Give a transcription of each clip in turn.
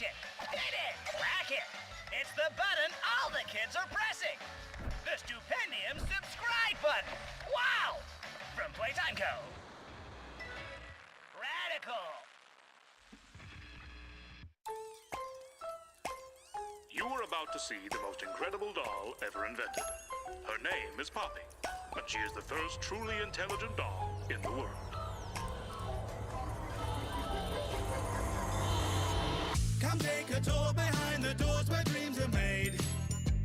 action! Hit it! Crack it! It's the button all the kids are pressing! The Stupendium subscribe button! Wow! From Playtime Co. Radical! You are about to see the most incredible doll ever invented. Her name is Poppy, and she is the first truly intelligent doll in the world. Come take a tour behind the doors where dreams are made,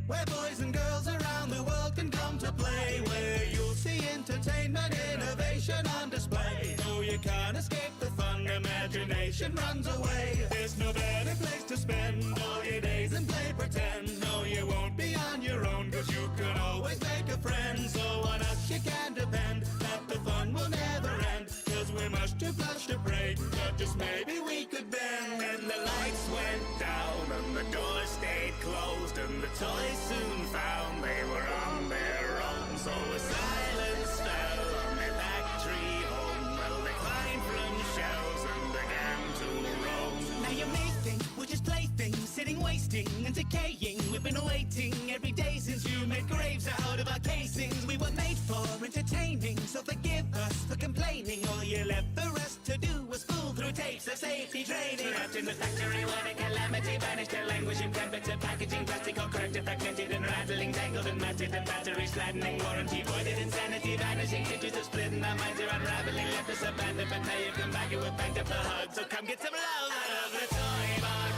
where boys and girls around the world can come to play, where you'll see entertainment, innovation on display. No, you can't escape the fun, imagination runs away. There's no better place to spend all your days and play pretend. No, you won't be on your own, cause you can always make a friend. So on us you can depend, that the fun will never end, cause we're much too flush to break, but just maybe we could bend. And the lights went down and the doors stayed closed, and the toys soon found they were on their own. So a silence fell on their factory home, well they climbed from shelves and began to roam. Now you may think we're just playthings, sitting wasting and decaying. We've been waiting every day since you made graves out of our casings. We were made for entertaining, so forgive us for complaining. All you left for us to do was fool through tapes of safety training. Trapped in the factory where the calamity vanished, a languishing temperature, packaging plastic all cracked and fragmented and rattling, tangled and matted, and batteries flattening, warranty voided, insanity vanishing, tissues are splitting, our minds are unraveling, left us abandoned, but now you've come back and we're backed up the hug. So come get some love out of the toy box.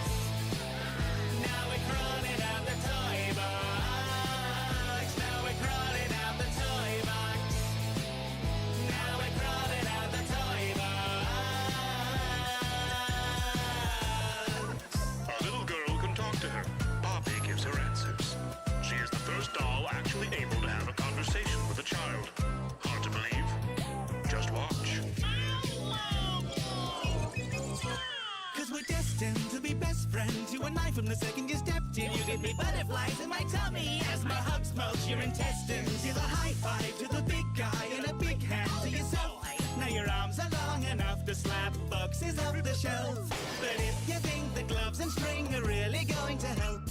Now we're crawling out the toy box. Now we're crawling out the toy box. Now we're crawling out the toy box. A little girl can talk to her. Poppy gives her answers. She is the first doll actually able to have a conversation with a child. Hard to believe? Just watch. Cause we're destined to be best friends, you and I, from the second you stepped in. You give me butterflies in my tummy as my hug smells your intestines. You're the high five to the big guy and a big hand to yourself. Now your arms are long enough to slap boxes off the shelf. But if you think the gloves and string are really going to help,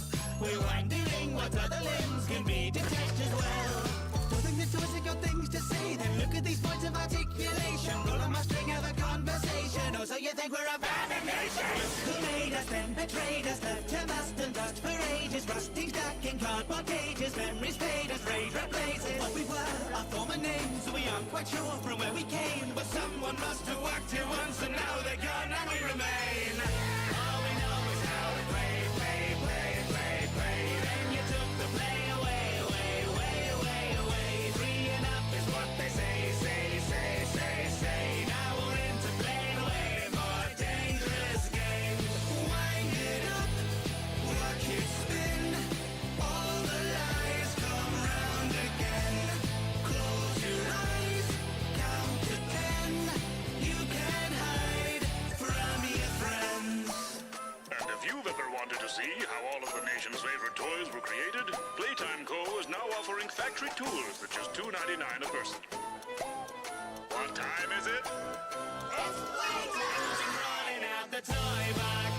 we're wondering what other limbs can be detached as well. Don't think the toys have got things to say, then look at these points of articulation. Roll on my string, have a conversation. Oh, so you think we're a bad nation? Who made us, then betrayed us, left to rust and dust for ages, rusting stuck in cardboard cages. Memories fade us, rage replaces what we were, our former names. We aren't quite sure from where we came, but someone must have worked here once, and now they're gone and we remain. All we know is how to play. Then you took the play away. 3 and up is what they say. Now we're into playing away more dangerous games. Wind it up, watch it spin. All the lies come round again. Close your eyes, count to 10. You can't hide from your friends. And if you've ever wanted to see how all of the nation's favorite toys were created, Playtime Co. is now offering factory tours at just $2.99 a person. What time is it? It's playtime! We're crawling out the toy box.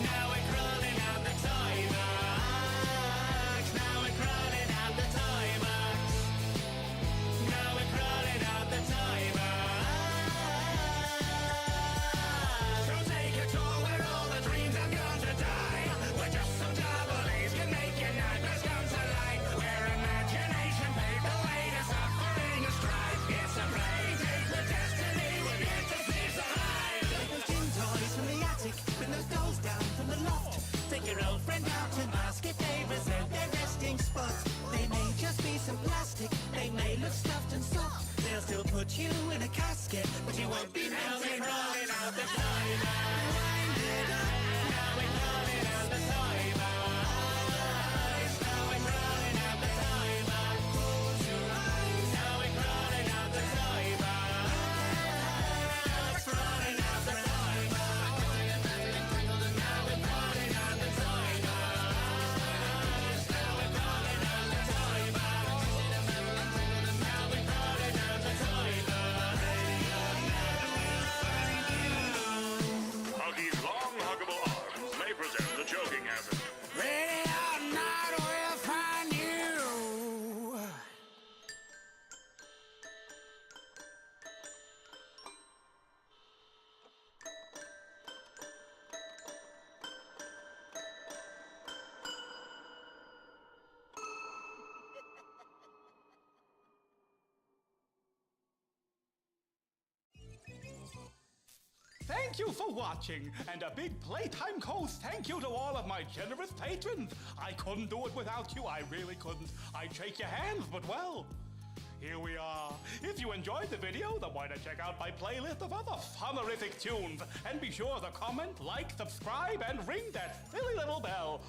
Now we're crawling out the toy box. Now we're crawling out the toy box. Now we're crawling out the toy box. So take a tour where all the dreams are going to die, where just some double A's can make your nightmares come to light, where imagination paved the way to suffering and strife. It's a play, take the destiny, we're here to see survive. Those tin toys from the attic, bring those dolls down from the loft. Take your old friend out and ask if they resent their resting spot. They may just be some plastic, they may look stuffed and soft. They'll still put you in a casket, but you won't be melting rolling out the toy box. Wind it up, now we're rolling out the toy box. Now we're rolling out the toy box. Close your eyes, now we're rolling out the toy box. Rolling out the toy box. Now we're rolling out the toy box. Now we're rolling out the toy box. Now we're rolling out the toy box. Thank you for watching, and a big Playtime Coast thank you to all of my generous patrons. I couldn't do it without you, I really couldn't. I'd shake your hands, but well, here we are. If you enjoyed the video, then why not check out my playlist of other funerific tunes, and be sure to comment, like, subscribe, and ring that silly little bell.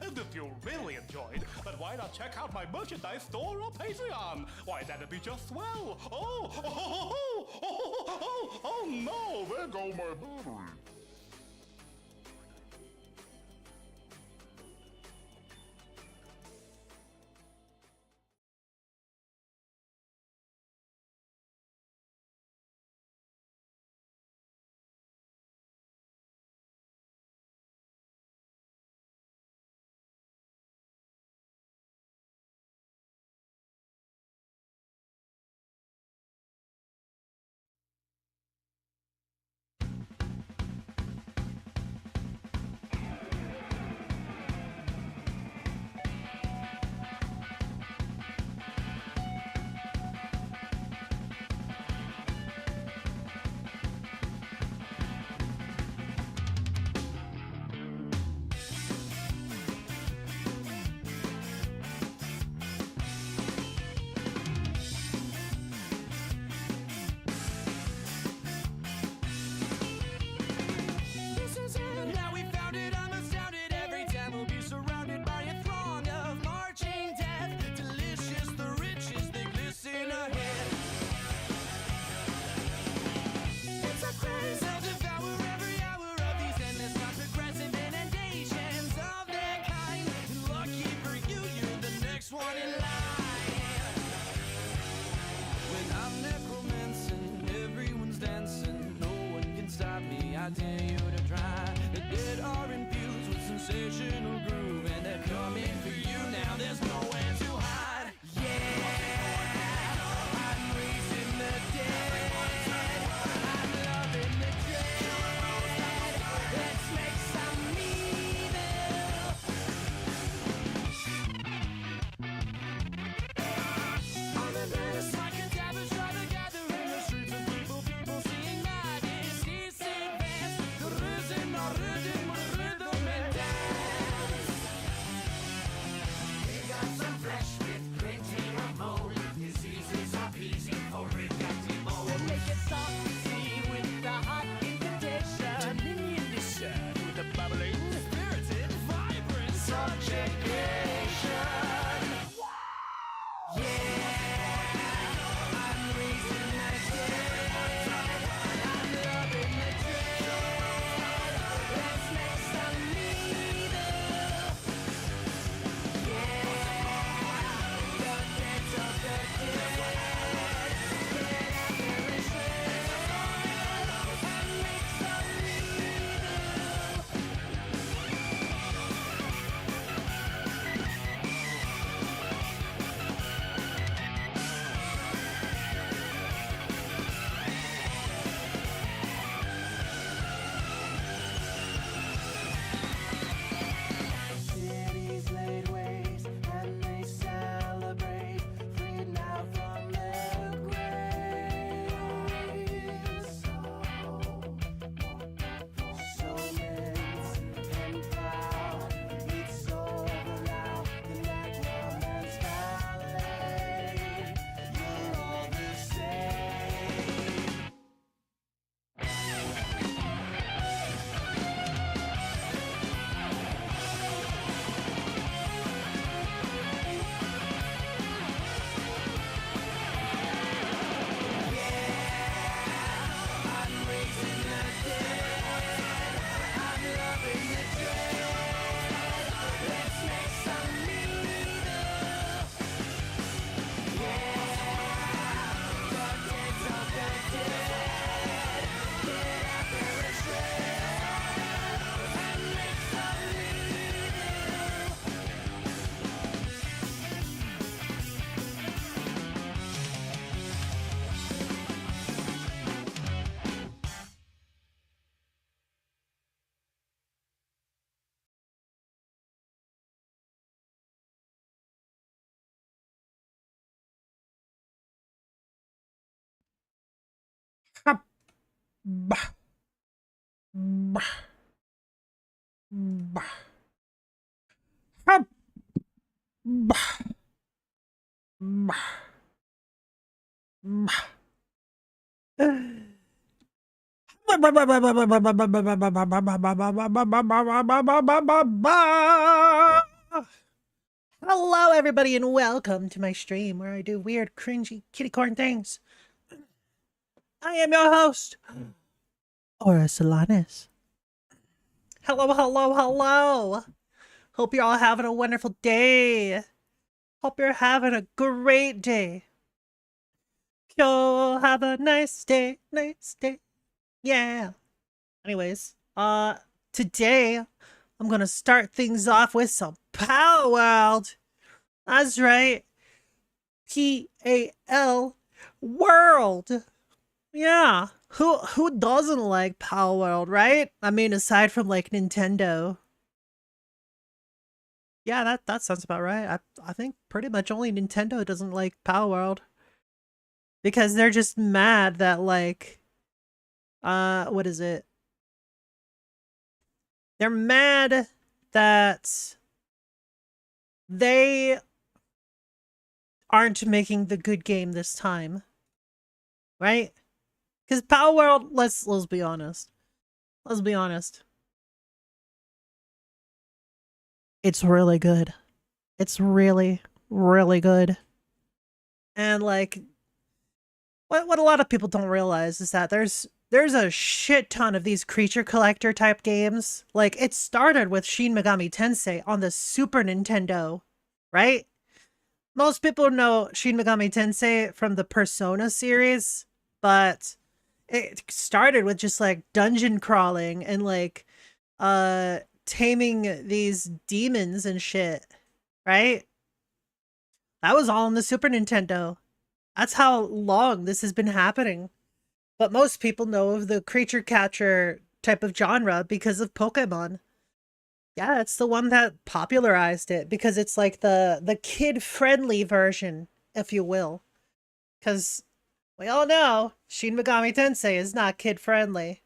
And if you really enjoyed, then why not check out my merchandise store or Patreon? Why, that'd be just swell. Oh no, there go my battery. I dare you to try. The dead are infused with sensational groove, and they're coming for you now. There's nowhere to hide. Yeah, I'm raising the dead. I'm loving the dread. Let's make some evil. On the best, like a cadaver's trying to gather in the streets of people seeing madness. The rhythm and dance. We got some flesh with plenty of mold. Diseases are easy for reflecting mold. We'll make it salty with the hot incantation. Dominion discern with the bubbling, spirited, vibrant subjugation. Yeah, I'm raising the dead. I'm loving the dread. Let's make some evil. Yeah, the dead of the dead. Get out there and shred. And make some evil. Cities laid waste and they celebrate, freed now from their graves. So immense and proud, it's over now. The necromancer's valley, you're all the same. I'm raising the dead. I'm loving the dread. Let's make some evil. Yeah, the dead of the dead. Get out there and shred and make some evil. Bah. Bah. Bah. Hup. Bah. Bah. Bah. Hello, everybody, and welcome to my stream where I do weird, cringy, kitty corn things. I am your host, Aura Solanas. Hello, hello, hello. Hope you're all having a wonderful day. Hope you're having a great day. You'll have a nice day, nice day. Yeah. Anyways, today I'm gonna start things off with some Palworld. That's right. P-A-L World. Yeah. Who doesn't like Palworld, right? I mean, aside from like Nintendo. Yeah, that sounds about right. I think pretty much only Nintendo doesn't like Palworld. Because they're just mad that like what is it? They're mad that they aren't making the good game this time. Right? Because Palworld, let's be honest. Let's be honest. It's really good. It's really, really good. And like what a lot of people don't realize is that there's a shit ton of these creature collector type games. Like, it started with Shin Megami Tensei on the Super Nintendo, right? Most people know Shin Megami Tensei from the Persona series, but it started with just like dungeon crawling and like taming these demons and shit, right? That was all on the Super Nintendo. That's how long this has been happening. But most people know of the creature catcher type of genre because of Pokemon. Yeah, it's the one that popularized it because it's like the kid-friendly version, if you will. Because we all know Shin Megami Tensei is not kid-friendly.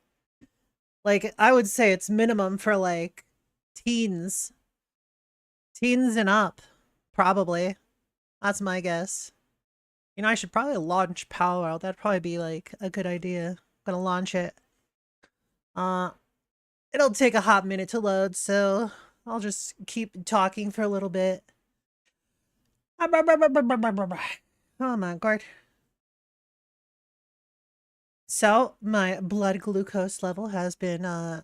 Like, I would say it's minimum for like teens. Teens and up, probably. That's my guess. You know, I should probably launch Palworld. That'd probably be like a good idea. I'm gonna launch it. It'll take a hot minute to load, so I'll just keep talking for a little bit. Oh my god. So, my blood glucose level has been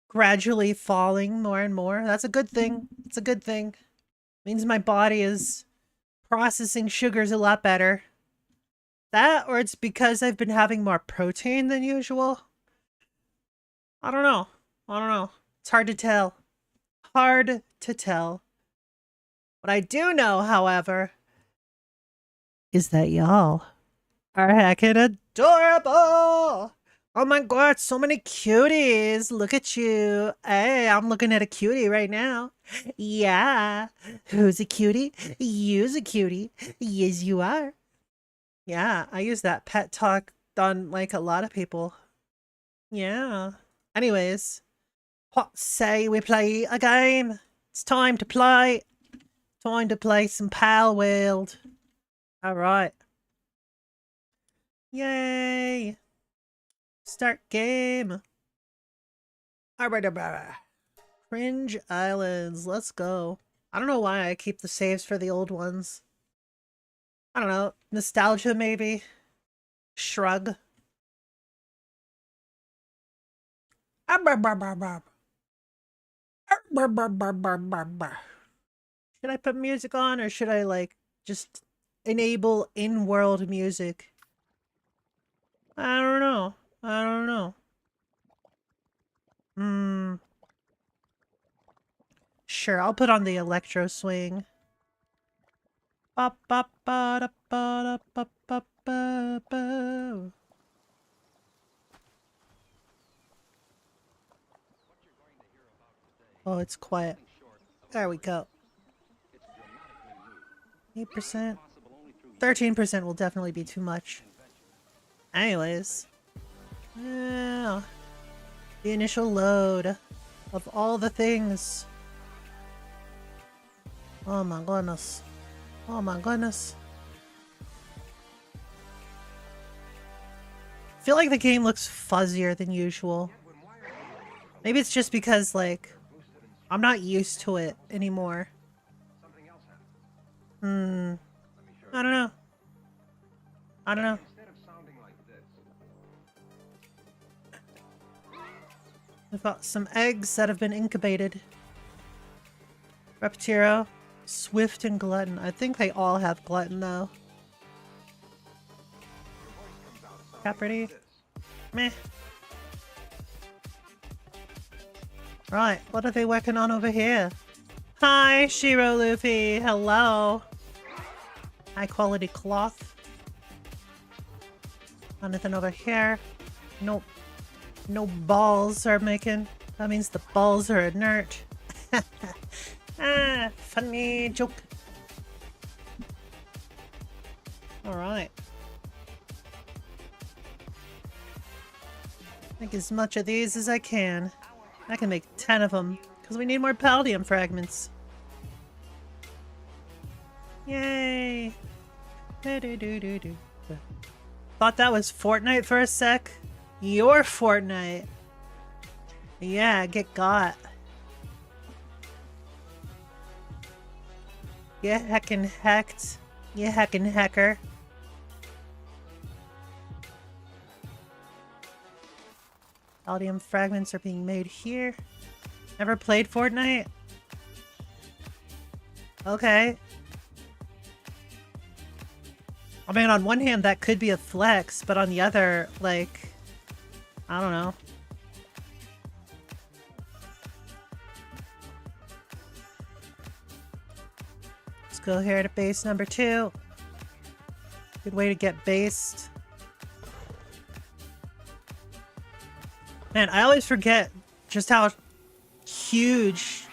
gradually falling more and more. That's a good thing. It's a good thing. Means my body is processing sugars a lot better. That, or it's because I've been having more protein than usual. I don't know. I don't know. It's hard to tell. Hard to tell. What I do know, however, is that y'all are heckin' adorable. Oh my god, so many cuties. Look at you. Hey, I'm looking at a cutie right now. Yeah. Who's a cutie? You's a cutie. Yes, you are. Yeah, I use that pet talk on like a lot of people. Yeah. Anyways, what say we play a game? It's time to play. Time to play some Palworld. Alright. Yay! Start game. Cringe Islands. Let's go. I don't know why I keep the saves for the old ones. I don't know. Nostalgia, maybe? Shrug. Should I put music on or should I like just enable in-world music? I don't know. I don't know. Sure, I'll put on the electro swing. Oh, it's quiet. There we go. 8%. 13% will definitely be too much. Anyways. Yeah. The initial load of all the things. Oh my goodness. Oh my goodness. I feel like the game looks fuzzier than usual. Maybe it's just because, like, I'm not used to it anymore. I don't know. I don't know. We've got some eggs that have been incubated. Reptiro, Swift, and Glutton. I think they all have Glutton, though. Capricorn. Meh. Right, what are they working on over here? Hi, Shiro Luffy. Hello. High quality cloth. Anything over here? Nope. No balls are making. That means the balls are inert. Ah, funny joke. Alright. Make as much of these as I can. I can make 10 of them, because we need more Paldium fragments. Yay! Do-do-do-do-do. Thought that was Fortnite for a sec. Your Fortnite. Yeah, get got. You heckin' hecked. You heckin' hecker. Paldium fragments are being made here. Never played Fortnite? Okay. I mean, on one hand, that could be a flex, but on the other, like, I don't know. Let's go here to base number 2. Good way to get based. Man, I always forget just how huge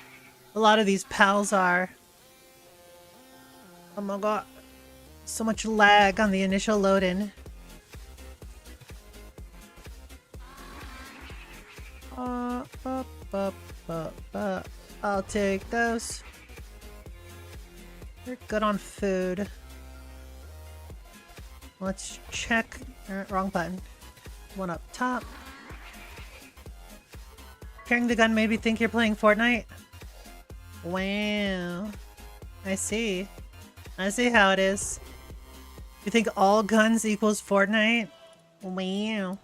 a lot of these pals are. Oh my god. So much lag on the initial load-in. I'll take those. You're good on food. Let's check. Wrong button. One up top. Carrying the gun made me think you're playing Fortnite. Wow. I see. I see how it is. You think all guns equals Fortnite? Wow.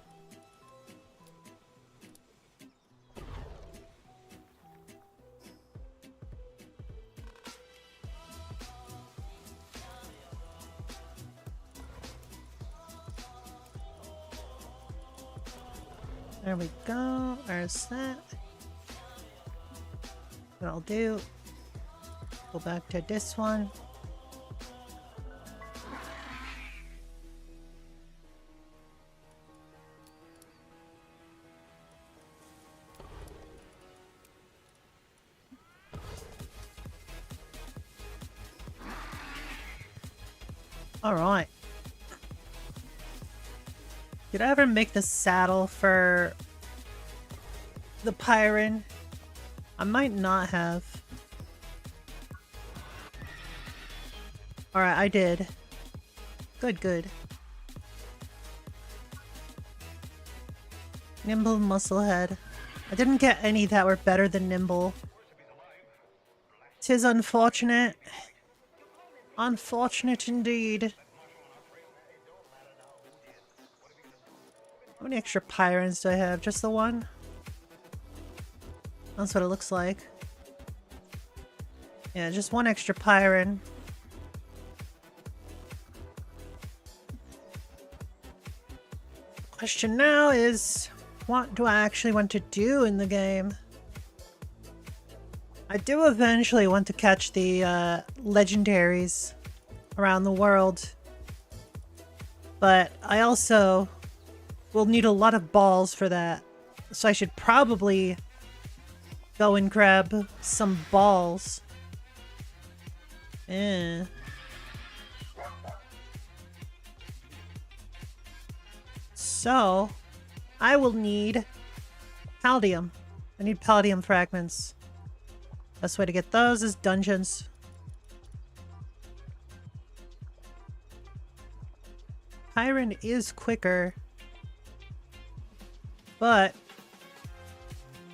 There we go. There's that. What I'll do, go back to this one. Alright. Did I ever make the saddle for the Pyron? I might not have. Alright, I did. Good, good. Nimble Musclehead. I didn't get any that were better than Nimble. 'Tis unfortunate. Unfortunate indeed. How many extra Pyrons do I have? Just the one? That's what it looks like. Yeah, just one extra Pyron. Question now is, what do I actually want to do in the game? I do eventually want to catch the legendaries around the world. But I also will need a lot of balls for that. So I should probably go and grab some balls. So I will need Palladium. I need palladium fragments. Best way to get those is dungeons. Pyron is quicker, but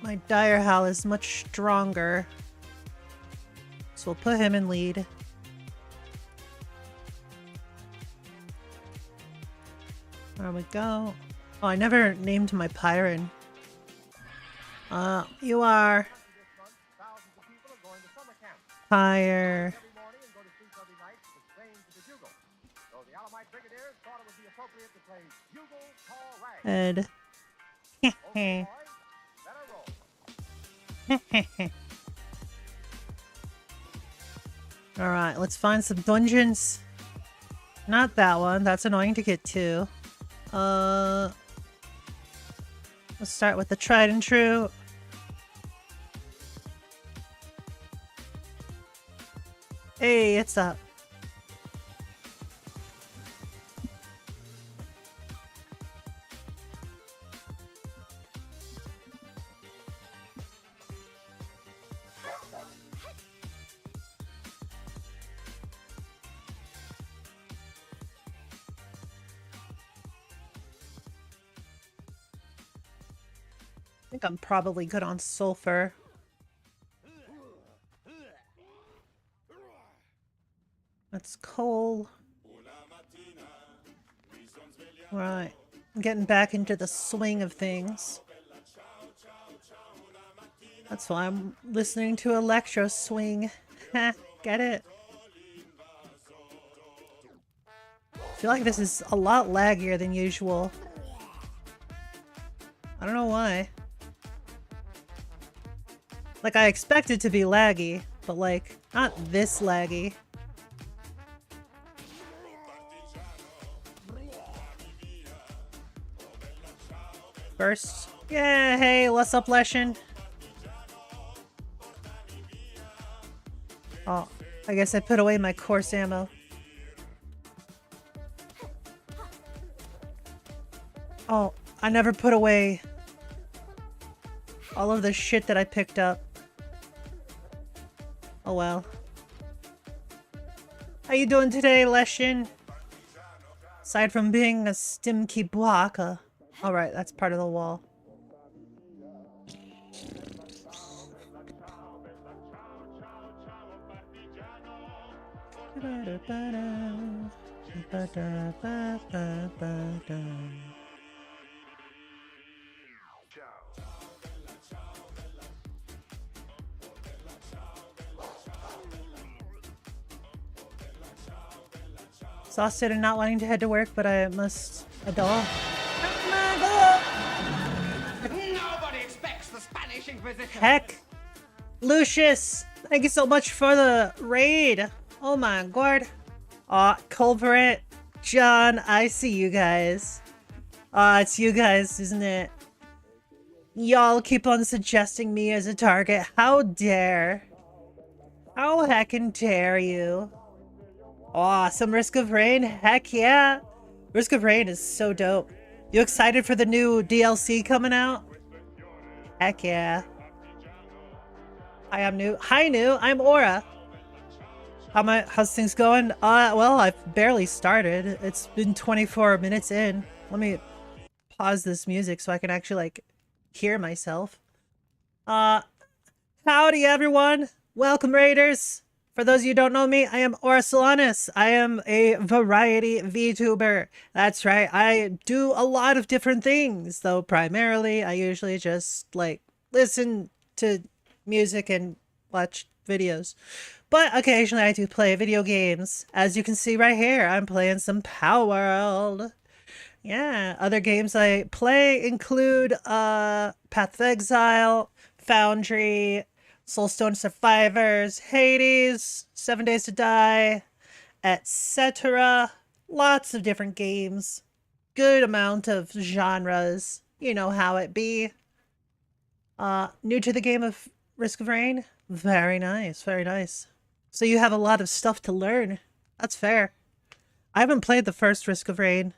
my Dire Hal is much stronger. So we'll put him in lead. There we go. Oh, I never named my Pyron. You are Pyre. Ed. Alright, let's find some dungeons. Not that one. That's annoying to get to. Let's start with the tried and true. Hey, it's up. I think I'm probably good on sulfur. That's coal. Right. I'm getting back into the swing of things. That's why I'm listening to electro swing. Get it? I feel like this is a lot laggier than usual. I don't know why. Like, I expect it to be laggy, but like, not this laggy. First. Yeah, hey, what's up, Leshen? Oh, I guess I put away my course ammo. Oh, I never put away all of the shit that I picked up. Oh well. How you doing today, Leshen? Aside from being a stimky blocker. Alright, that's part of the wall. Exhausted and not wanting to head to work, but I must adult. Nobody expects the Spanish Inquisition. Heck! Lucius! Thank you so much for the raid! Oh my god. Aw, Culprit, John, I see you guys. It's you guys, isn't it? Y'all keep on suggesting me as a target. How dare? How heckin' dare you? Aw, some Risk of Rain? Heck yeah! Risk of Rain is so dope. You excited for the new DLC coming out? Heck yeah. Hi, I'm New. Hi, New. I'm Aura. How's things going? Well, I've barely started. It's been 24 minutes in. Let me pause this music so I can actually, like, hear myself. Howdy, everyone. Welcome, Raiders. For those of you who don't know me, I am Aura Solanas. I am a variety VTuber. That's right. I do a lot of different things, though primarily I usually just, like, listen to music and watch videos. But occasionally I do play video games. As you can see right here, I'm playing some Palworld. Yeah, other games I play include Path of Exile, Foundry, Soulstone Survivors, Hades, 7 Days to Die, etc. Lots of different games. Good amount of genres. You know how it be. New to the game of Risk of Rain? Very nice, very nice. So you have a lot of stuff to learn. That's fair. I haven't played the first Risk of Rain,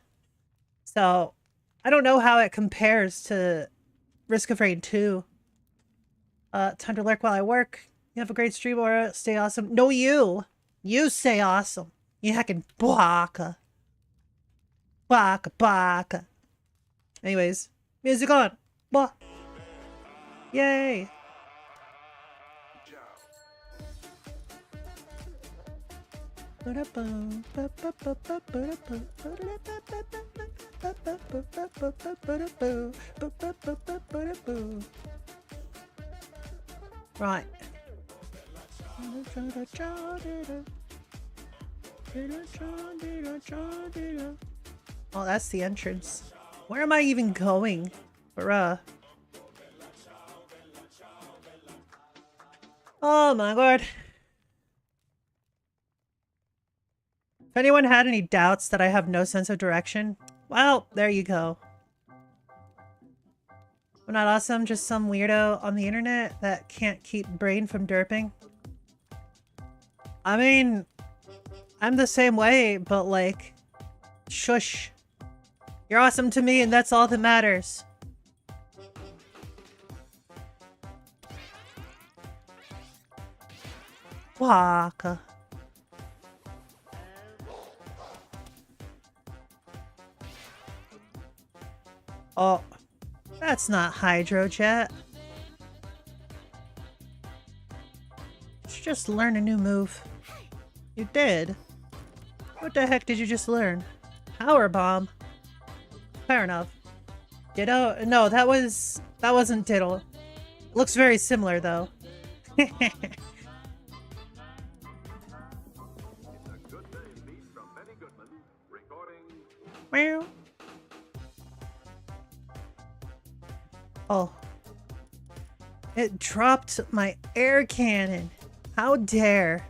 so I don't know how it compares to Risk of Rain 2. Time to lurk while I work. You have a great stream, Aura. Stay awesome. No, you! You stay awesome. You heckin' baka. Baka, baka. Anyways, music on. Bah. Yay. Right. Oh, that's the entrance. Where am I even going? Bruh. Oh my god. If anyone had any doubts that I have no sense of direction, well, there you go. I'm not awesome, just some weirdo on the internet that can't keep brain from derping. I mean, I'm the same way, but like, shush. You're awesome to me and that's all that matters. Waka. Oh, that's not Hydrojet. You should just learn a new move. You did? What the heck did you just learn? Power Bomb. Fair enough. Ditto? No, that wasn't Diddle. Looks very similar though. Meow. Oh. It dropped my air cannon. How dare.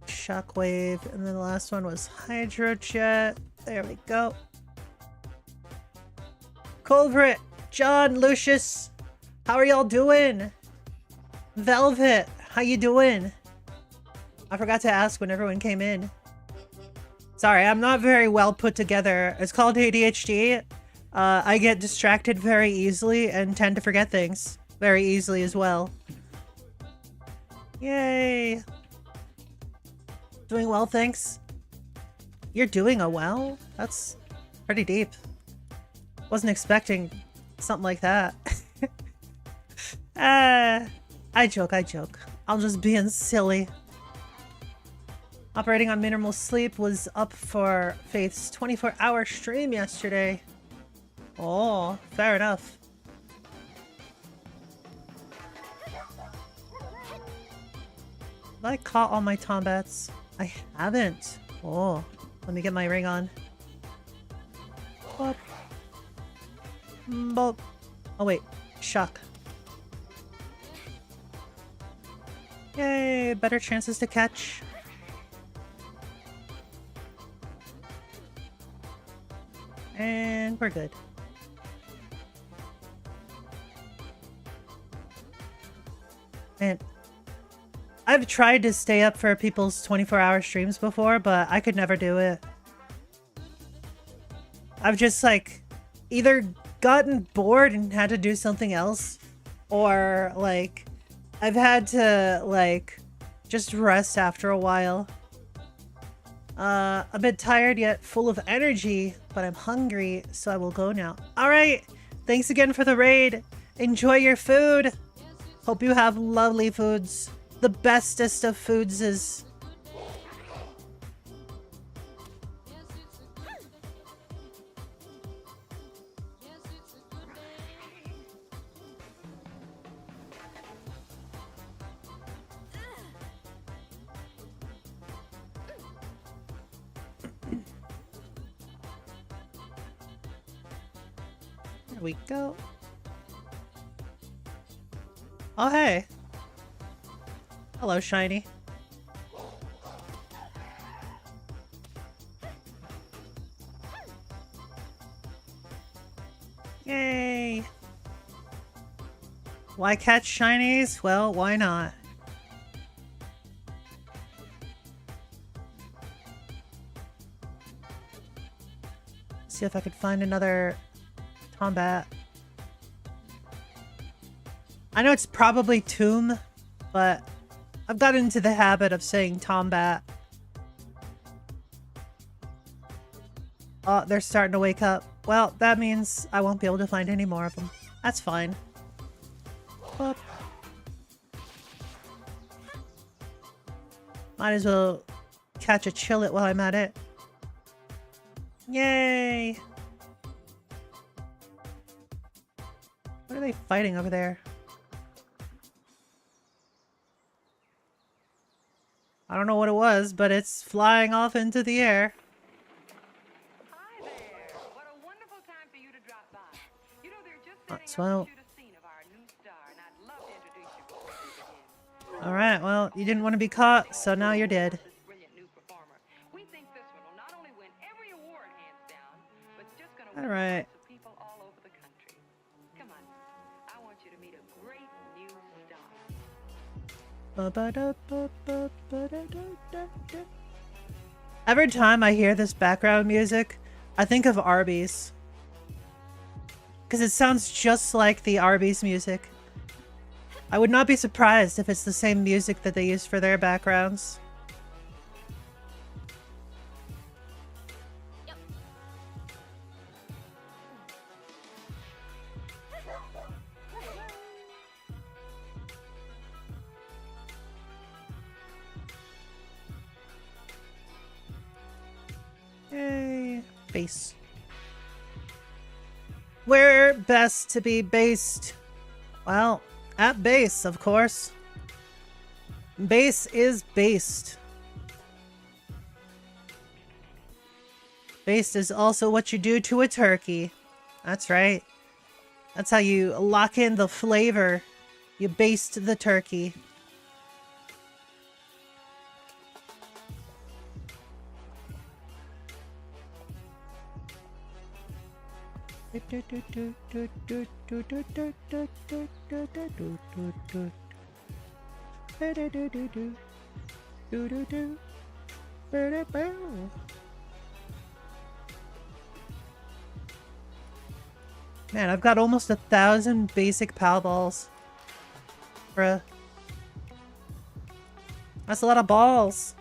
Shockwave, and then the last one was Hydrojet. There we go. Culprit, John, Lucius, how are y'all doing? Velvet, how you doing? I forgot to ask when everyone came in. Sorry, I'm not very well put together. It's called ADHD. I get distracted very easily and tend to forget things very easily as well. Yay. Doing well, thanks. You're doing a well? That's pretty deep. Wasn't expecting something like that. I joke. I'm just being silly. Operating on minimal sleep was up for Faith's 24-hour stream yesterday. Oh, fair enough. Have I caught all my Tombats? I haven't. Oh, let me get my ring on. Bop. Bop. Oh wait, shock. Yay, better chances to catch. And we're good. Man, I've tried to stay up for people's 24-hour streams before, but I could never do it. I've just like either gotten bored and had to do something else, or like I've had to like just rest after a while. A bit tired yet full of energy, but I'm hungry, so I will go now. Alright, thanks again for the raid. Enjoy your food. Hope you have lovely foods. The bestest of foods is... There we go. Oh, hey. Hello, Shiny. Yay! Why catch shinies? Well, why not? See if I could find another Combat. I know it's probably Tomb, but I've gotten into the habit of saying Tombat. Oh, they're starting to wake up. Well, that means I won't be able to find any more of them. That's fine. Boop. Might as well catch a chillet while I'm at it. Yay! What are they fighting over there? I don't know what it was, but it's flying off into the air. Hi there. What a wonderful time for you to drop by. You know, they're just setting Swell. up to shoot a scene of our new star, and I'd love to introduce you before they begin. Alright, well, you didn't want to be caught, so now you're dead. This brilliant new performer. We think this one will not only win every award hands down, but it's just gonna win the Alright. hearts of people all over the country. Come on. I want you to meet a great new star. Every time I hear this background music, I think of Arby's. Because it sounds just like the Arby's music. I would not be surprised if it's the same music that they use for their backgrounds. Yay. Base. Where best to be based? Well, at base, of course. Base is based. Based is also what you do to a turkey. That's right. That's how you lock in the flavor. You baste the turkey. Man, I've got almost 1,000 basic PAL balls. Bruh. That's a lot of balls.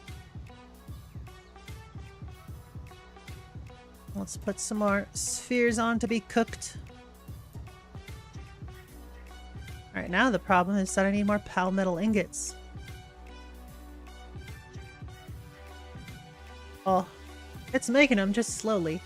Let's put some more spheres on to be cooked. Alright, now the problem is that I need more PAL metal ingots. Oh, it's making them just slowly.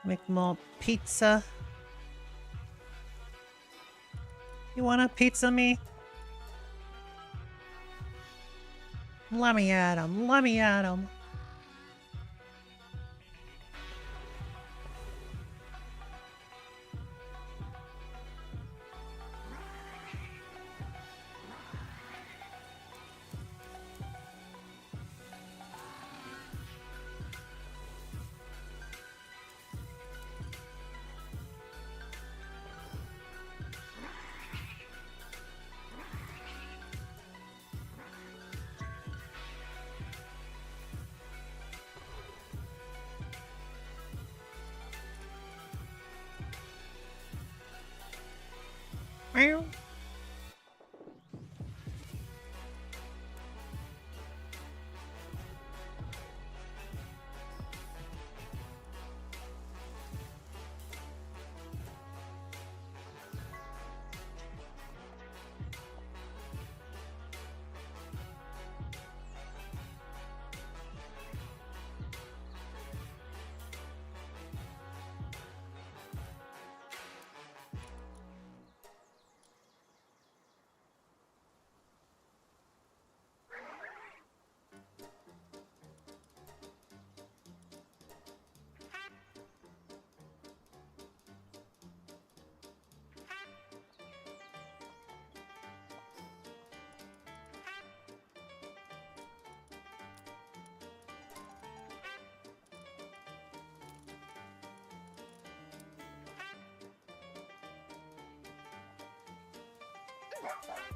Make more pizza. You want a pizza me? Let me at him. Let me at him.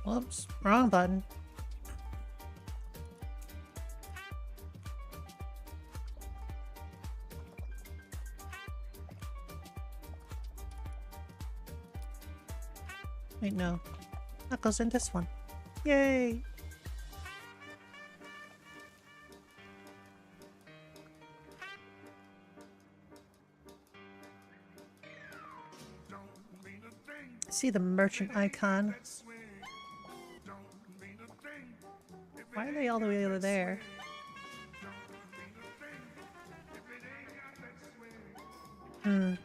Whoops, wrong button. Wait, no. That goes in this one. Yay! See the merchant icon. Why are they all the way over there? There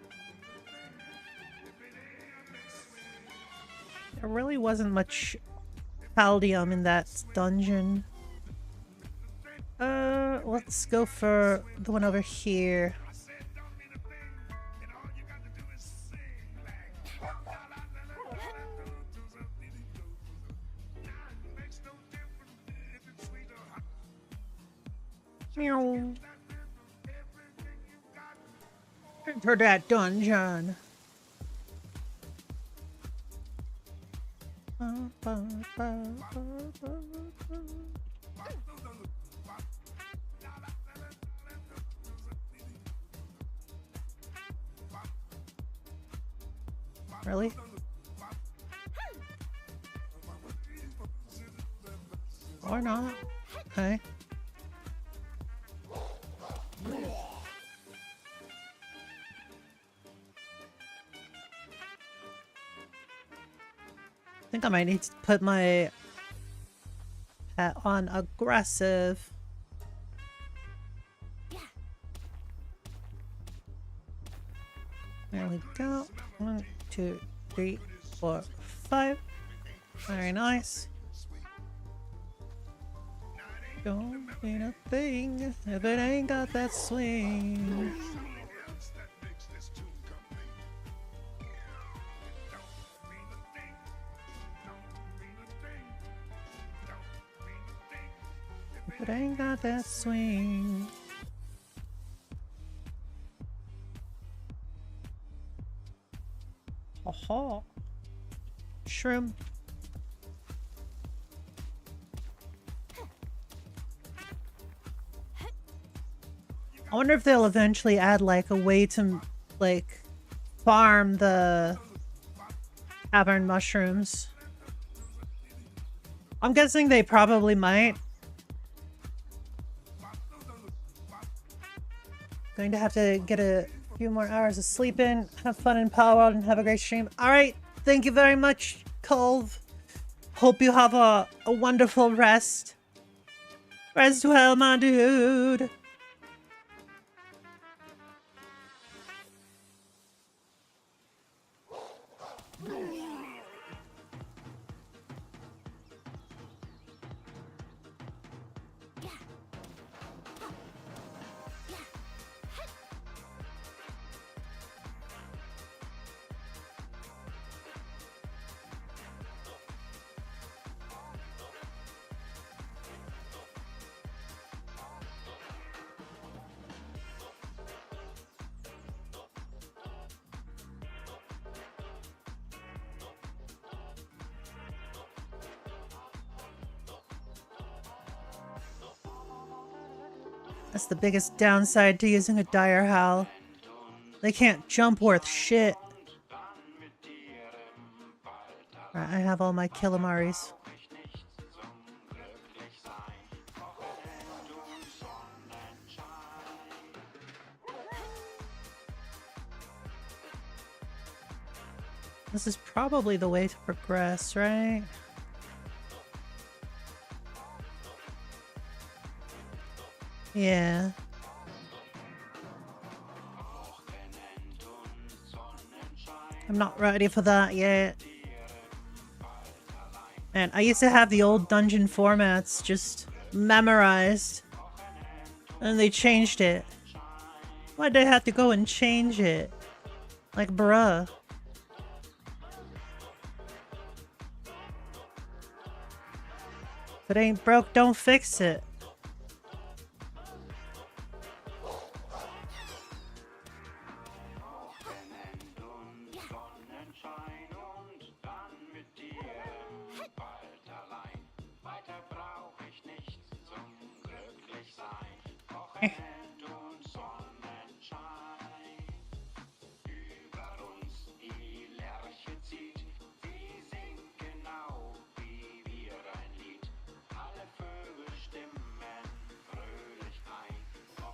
really wasn't much Paldium in that dungeon. Let's go for the one over here. Meow. Enter that dungeon. Really? Or not? Okay. I think I might need to put my pet on aggressive. There we go. 1, 2, 3, 4, 5. Very nice. Don't mean a thing if it ain't got that swing. If it ain't got that swing. Aha. Shrimp. I wonder if they'll eventually add like a way to like farm the cavern mushrooms. I'm guessing they probably might. Going to have to get a few more hours of sleep in, have fun in Palworld, and have a great stream. Alright, thank you very much, Culve. Hope you have a wonderful rest. Rest well, my dude. That's the biggest downside to using a dire howl. They can't jump worth shit. Alright, I have all my Kilamaris. This is probably the way to progress, right? Yeah. I'm not ready for that yet. And I used to have the old dungeon formats just memorized. And they changed it. Why'd they have to go and change it? Like, bruh. If it ain't broke, don't fix it. Eh.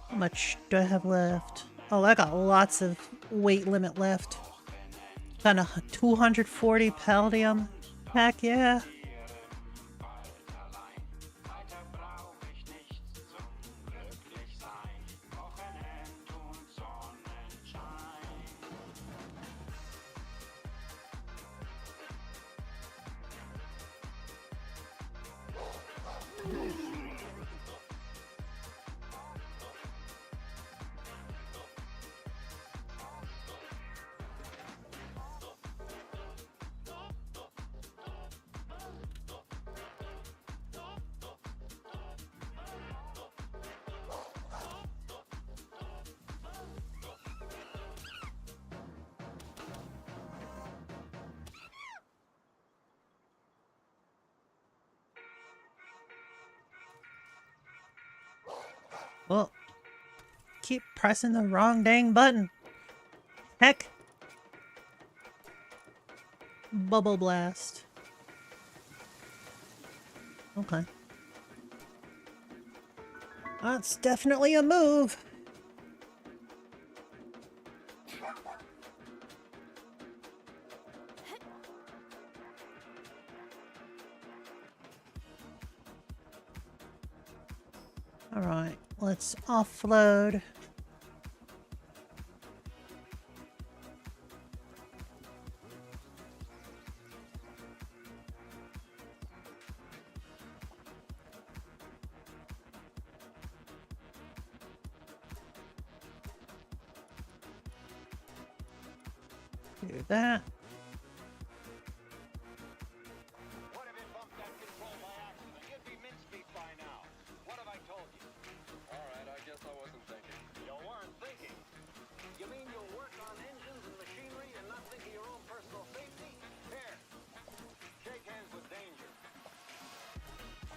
How much do I have left? Oh, I got lots of weight limit left. Kind of 240 palladium. Heck yeah. Well, keep pressing the wrong dang button. Heck. Bubble blast. Okay. That's definitely a move. All right, let's offload. Do that. What if it bumped that control by accident? You'd be mincemeat by now. What have I told you? All right, I guess I wasn't thinking. You weren't thinking. You mean you'll work on engines and machinery and not think of your own personal safety? Here, shake hands with danger.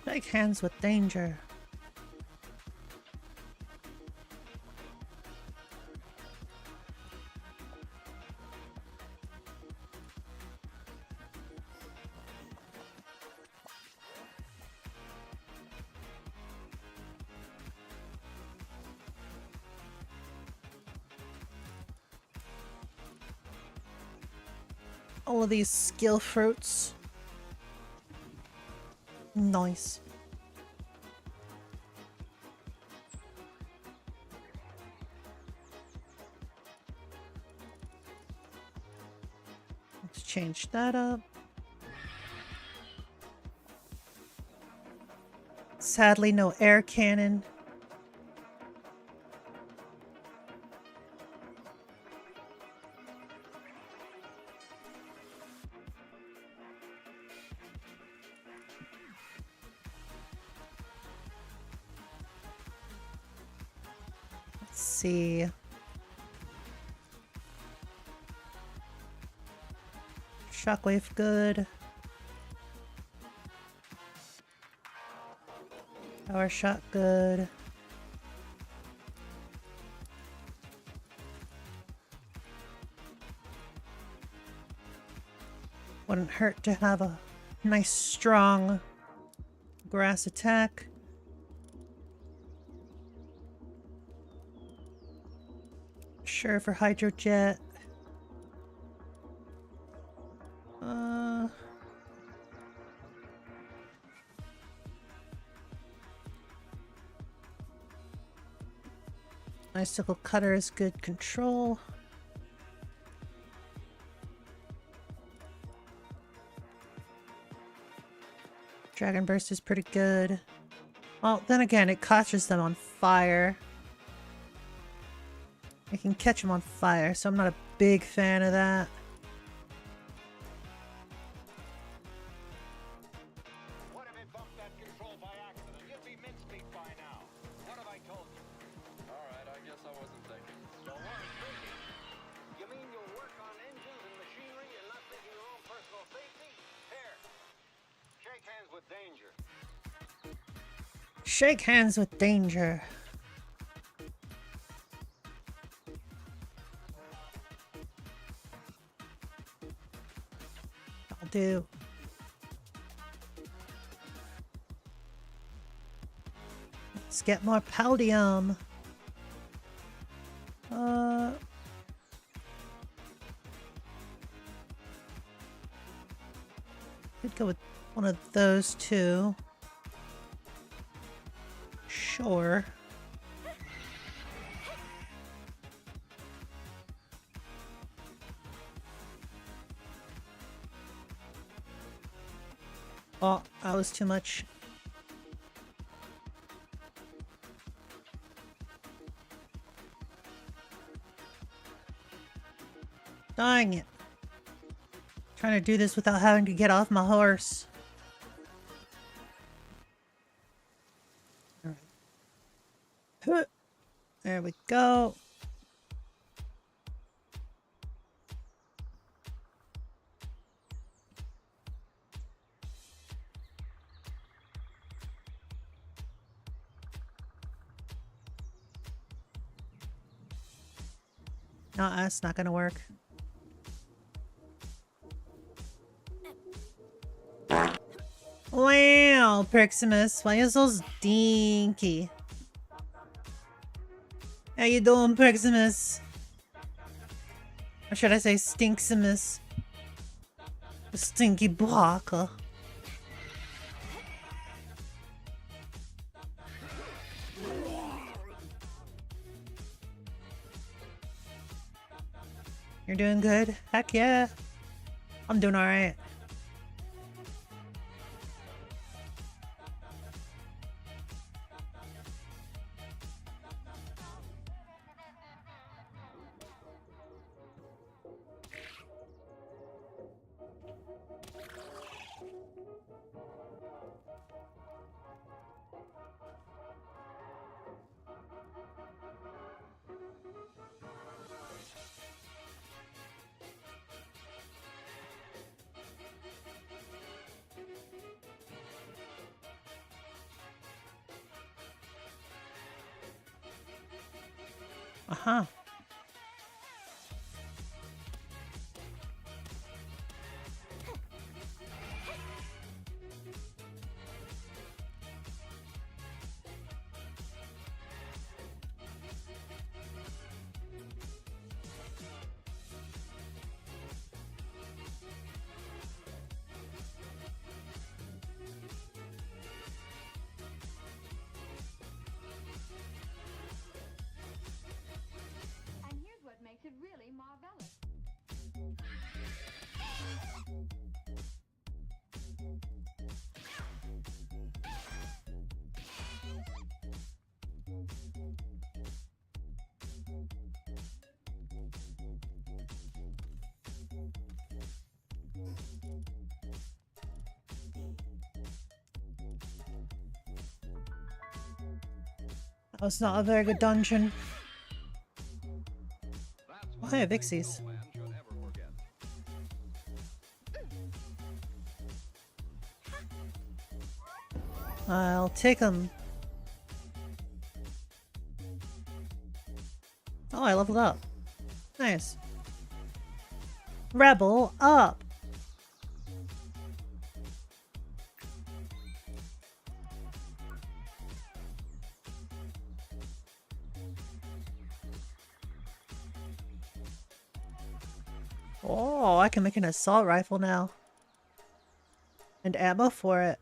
Shake hands with danger. All of these skill fruits. Nice. Let's change that up. Sadly, no air cannon. Let's see. Shockwave good. Power shot good. Wouldn't hurt to have a nice strong grass attack. Sure for Hydrojet. Icicle Cutter is good control. Dragon Burst is pretty good. Well, then again, it catches them on fire. I can catch them on fire, so I'm not a big fan of that. What if it bumped that control by accident? You'd be mincemeat by now. What have I told you? All right, I guess I wasn't thinking. You weren't thinking. You mean you'll work on engines and machinery and not think of your own personal safety? Here, shake hands with danger. Shake hands with danger. do. Let's get more paldium. Could go with one of those two. Sure. Oh, that was too much. Dang it. Trying to do this without having to get off my horse. All right. There we go. No, that's not gonna work. Wow, Priximus, why you so stinky? How you doing, Priximus? Or should I say Stinksimus? Stinky blocker. You're doing good? Heck yeah. I'm doing alright. Uh-huh. And here's what makes it really marvelous. That was not a very good dungeon. Oh, hey, Vixies. I'll take them. Oh, I leveled up. Nice. Rebel up! Oh, I can make an assault rifle now. And ammo for it.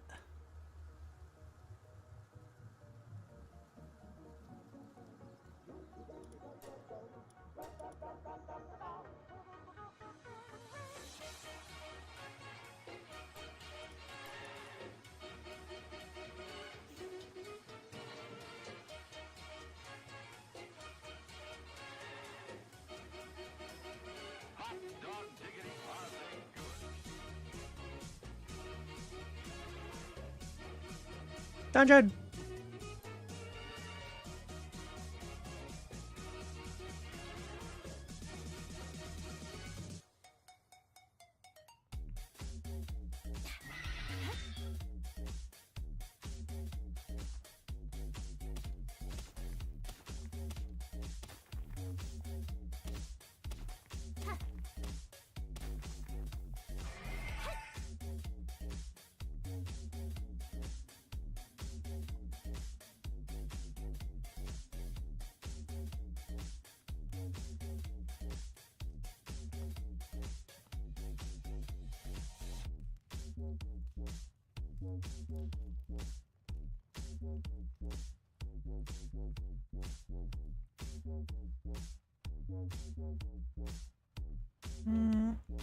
Dungeon!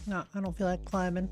No, I don't feel like climbing.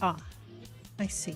Ah, I see.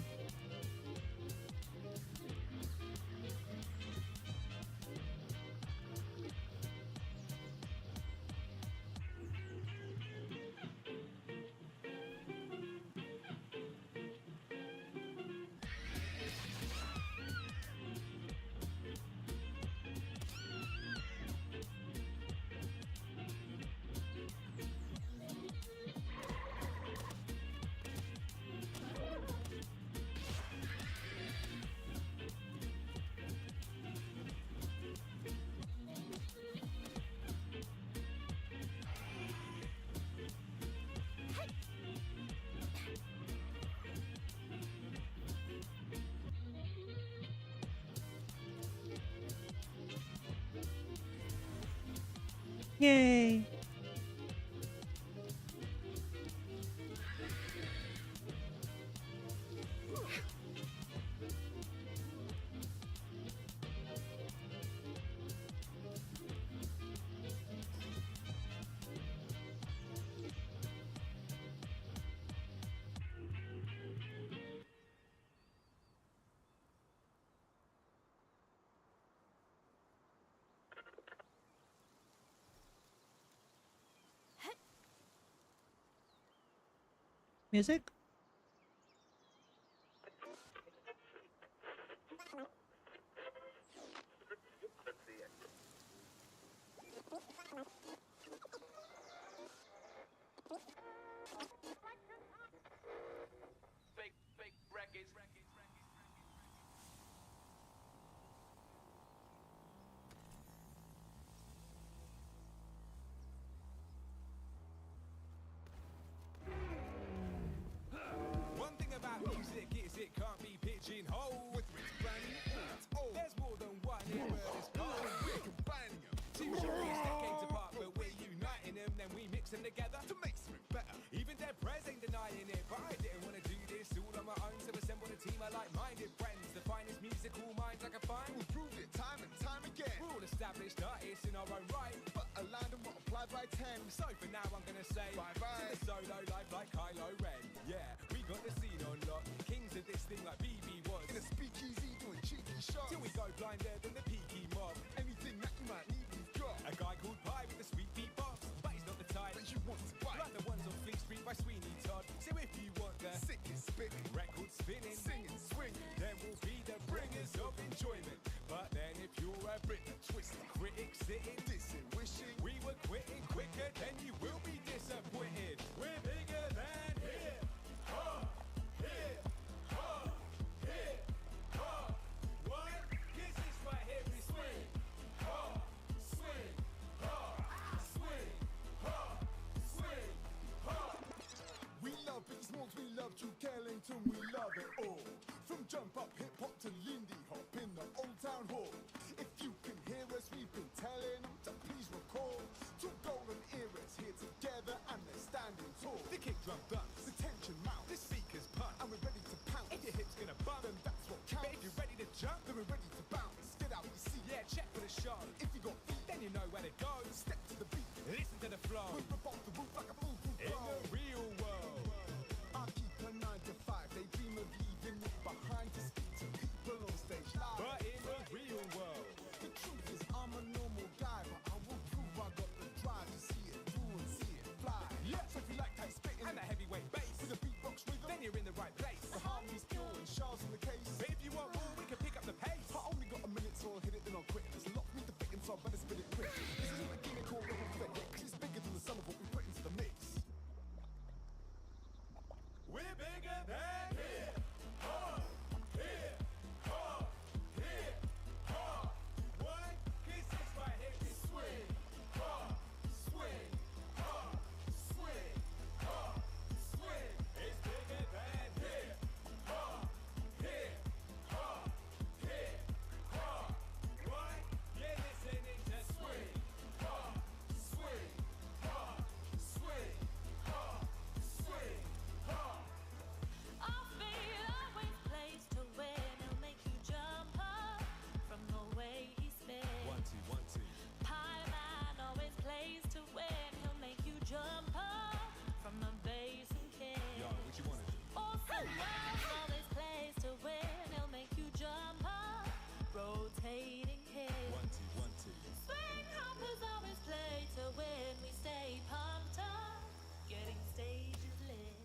Yay! Music? Fake records. our own right, but a land and multiply by 10. So for now I'm gonna say bye-bye to the solo life like Kylo Ren. Yeah, we got the scene on lock, kings of this thing like BB was. In a speakeasy doing cheeky shots, till we go blinder than the peaky mob. Anything that you might need, we've got. A guy called Pie with a sweet beatbox, but he's not the type that you want to buy. Like the ones on Fleet Street by Sweeney Todd. So if you want the sickest spitting, record spinning, singing, swinging, then we'll be the bringers of enjoyment. But then if you're a Brit, a twisted critic sitting, dissing, wishing we were quitting quicker, then you will be disappointed. We're bigger than here. Here. Here. What? 'Cause this right here we swing. Swing. Swing. Swing. We love Biggie Smalls, we love Duke Ellington, we love it all. From jump up hip hop to Lindy hop in the Old Town Hall. If you can hear us, we've been telling them to please recall. Two golden eras here together and they're standing tall. The kick drum thumps, the tension mounts, the speakers pump, and we're ready to pounce. If your hip's gonna bump, then that's what counts. But if you're ready to jump, then we're ready to bounce. Get out your seat, yeah, check for the show. If you got feet, then you know where to go. Step to the beat, listen to the flow. We rip off the roof like a fool-proof In the real world, I keep a 9 to 5. They dream of leaving it behind to speak to people on stage live. but in the real world, The truth is I'm a normal guy, but I will prove I got the drive to see it through and see it fly. Yeah. So if you like tight spitting and a heavyweight bass, with a beatbox rhythm, then you're in the right place. the harmony's pure and Charles in the case. But if you want more, we can pick up the pace. I only got a minute, so I'll hit it, then I'll quit. There's a lot for me to fit in, so I better spit it quick. This isn't a gimmick or rubber fit, cause it's bigger than the sum of what we put into the mix. We're bigger than here. Here. Here. What? 'Cause this right here is swing. Swing. Swing. Swing. It's bigger than here. Here. Here. What? You're listening to swing. Swing. Swing. Swing. Our feet always plays to win. He'll make you jump up from the way he spins. 1, 2, 1, 2. Pie Man always plays to win. He'll make you jump up from the bass and kick. Yo, what you wanna do? Orson Welles always plays to win. He'll make you jump up, rotating hits. 1, 2, 1, 2. Swing hoppers always play to win. We stay pumped up, getting stages lit.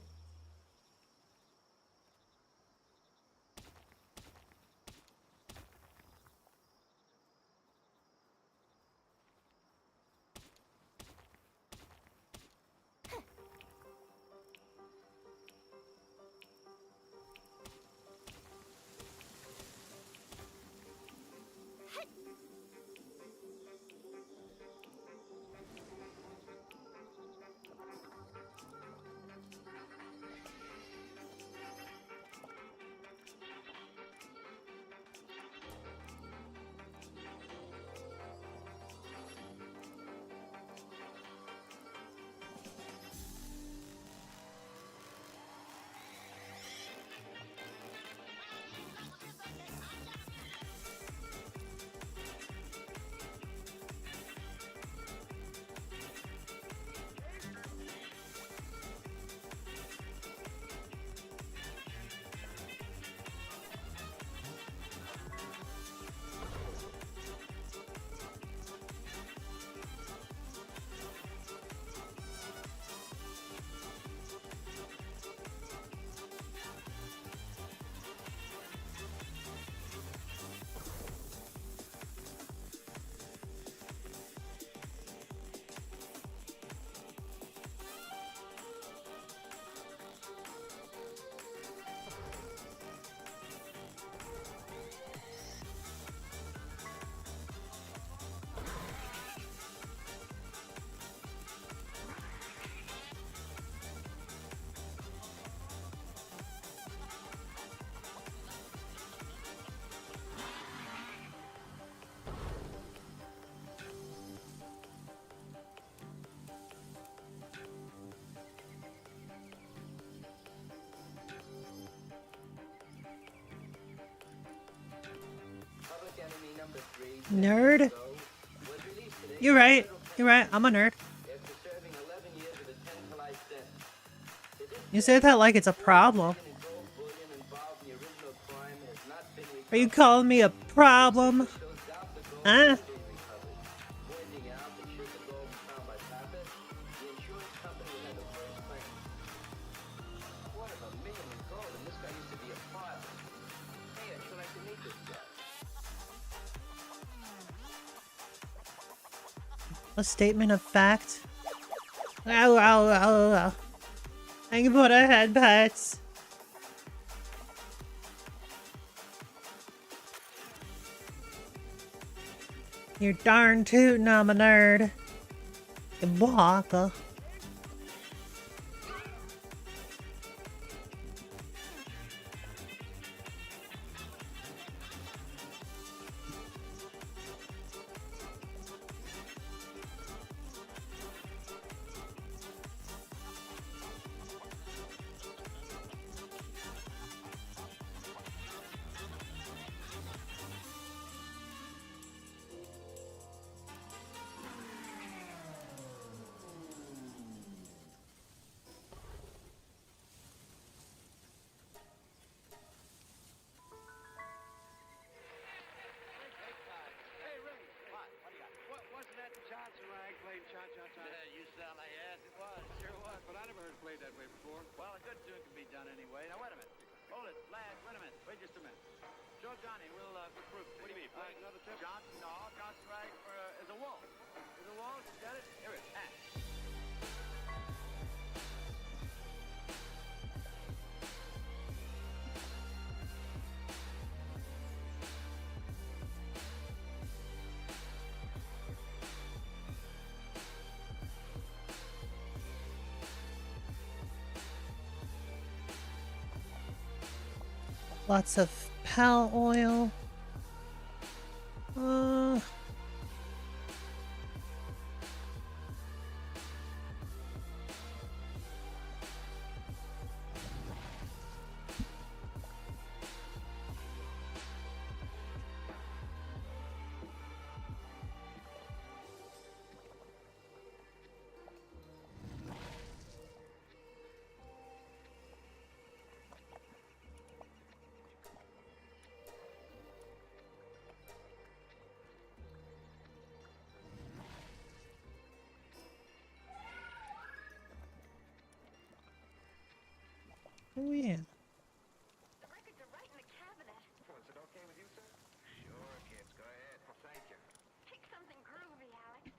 Public Enemy number 3 Nerd. was released today You're right. You're right. I'm a nerd. After serving 11 years with a 10 to life sentence. You say that like it's a problem. And gold bullion involved in the original crime has not been Are you recovered. calling me a problem? Shows doubt the gold Huh? has been recovered, pointing out that should the gold be found by Pappas, the insurance company would have the first claim. $250,000 in gold, and this guy used to be a father. Hey, I'd sure like to meet this guy. A statement of fact. Ow, ow, ow, ow. Thank you for the head pets. You're darn tootin', I'm a nerd. You baka. Hey, Ray, what? What do you got? Wasn't that Johnson rag playing cha-cha-cha? Yeah, you sound like yes, it was. Sure was, but I never heard it played that way before. Well, a good tune can be done anyway. Now, wait a minute. Hold it, lad, wait a minute. Wait just a minute. Show Johnny, we'll prove it. What do you mean, play another tune? Johnson, no, Johnson rag for, is a waltz. Is a waltz, you got it? Here it is. Lots of pal oil. Oh yeah. The records are right in the cabinet. Is it okay with you, sir? Sure, kids. Go ahead. Well, thank you. Pick something groovy, Alex.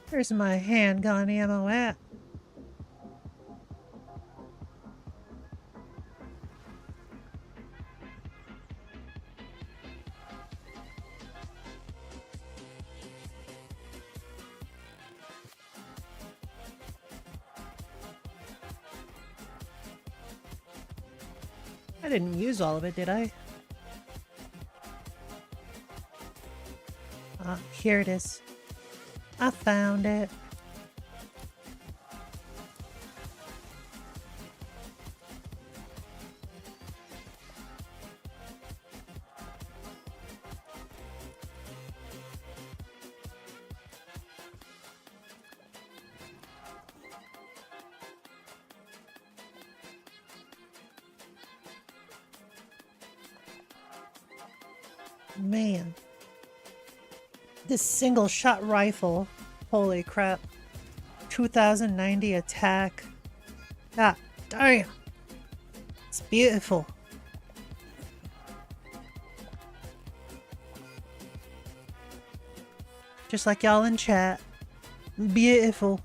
Where's my handgun ammo at? I didn't use all of it, did I? Ah, here it is. I found it. Man. This single shot rifle. Holy crap. 2090 attack. God damn. It's beautiful. Just like y'all in chat. Beautiful.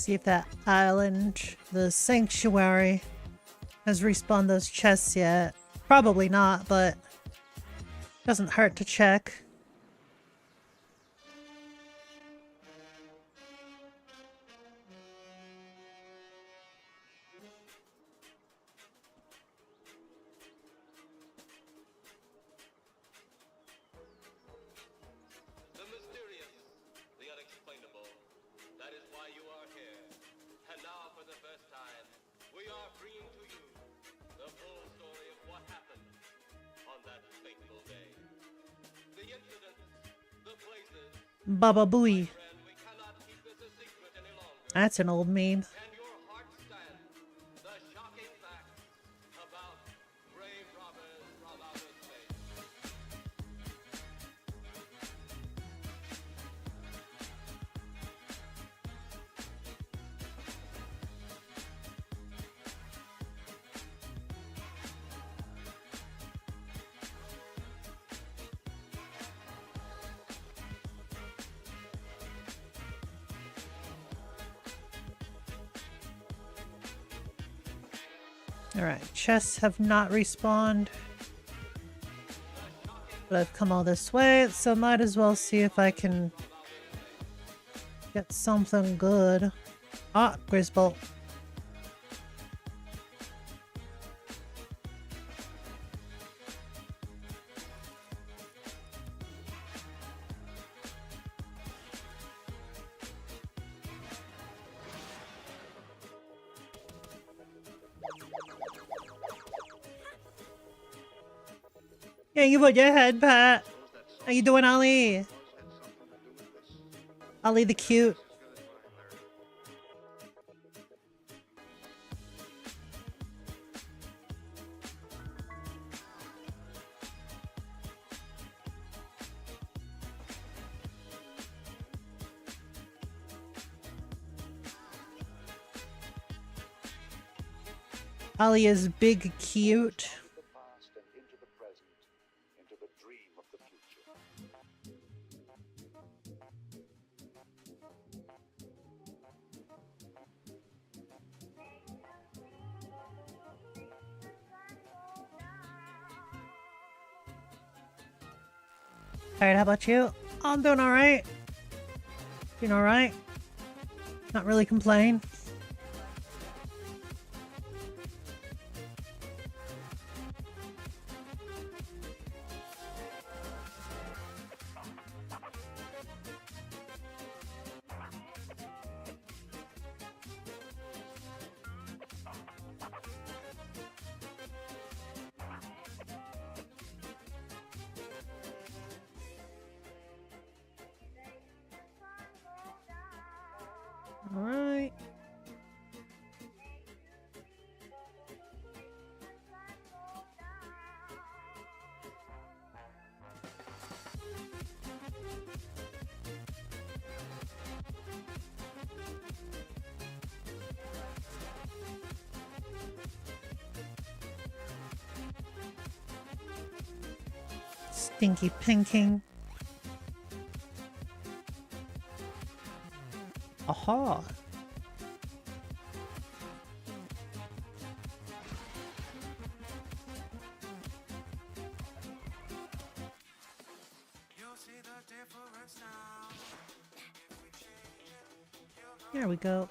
See if that island, the sanctuary, has respawned those chests yet. Probably not, but doesn't hurt to check. The mysterious, the unexplainable. That is why you are here. And now, for the first time, we are bringing to you the full story of what happened on that fateful day. The incidents, the places, Baba Booey. and we cannot keep this a secret any longer. That's an old meme. Can your heart stand the shocking facts about brave robbers from outer space? Alright, chests have not respawned. But I've come all this way, so might as well see if I can get something good. Ah, Grisbolt. Yeah, you put your head, Pat. How you doing, Ollie? Ollie the cute. Ollie is big cute. The past and into the present, into the dream of the future. Alright, how about you? I'm doing alright. Doing alright. Not really complaining. Alright. Stinky pinking. Aha. There we go.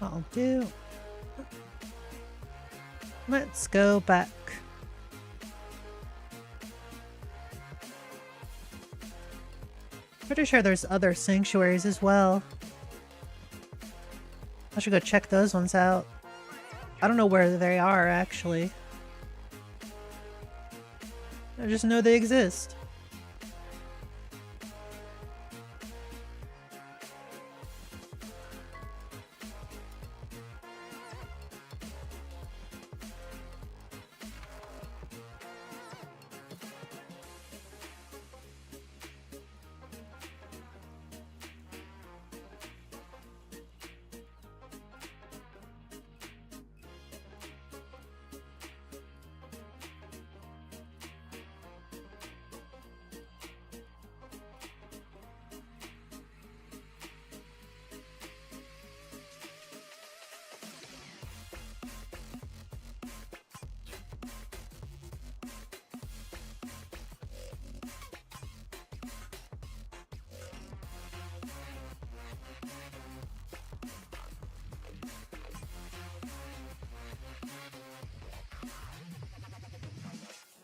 I'll do. Let's go back. Pretty sure there's other sanctuaries as well. I should go check those ones out. I don't know where they are, actually. I just know they exist.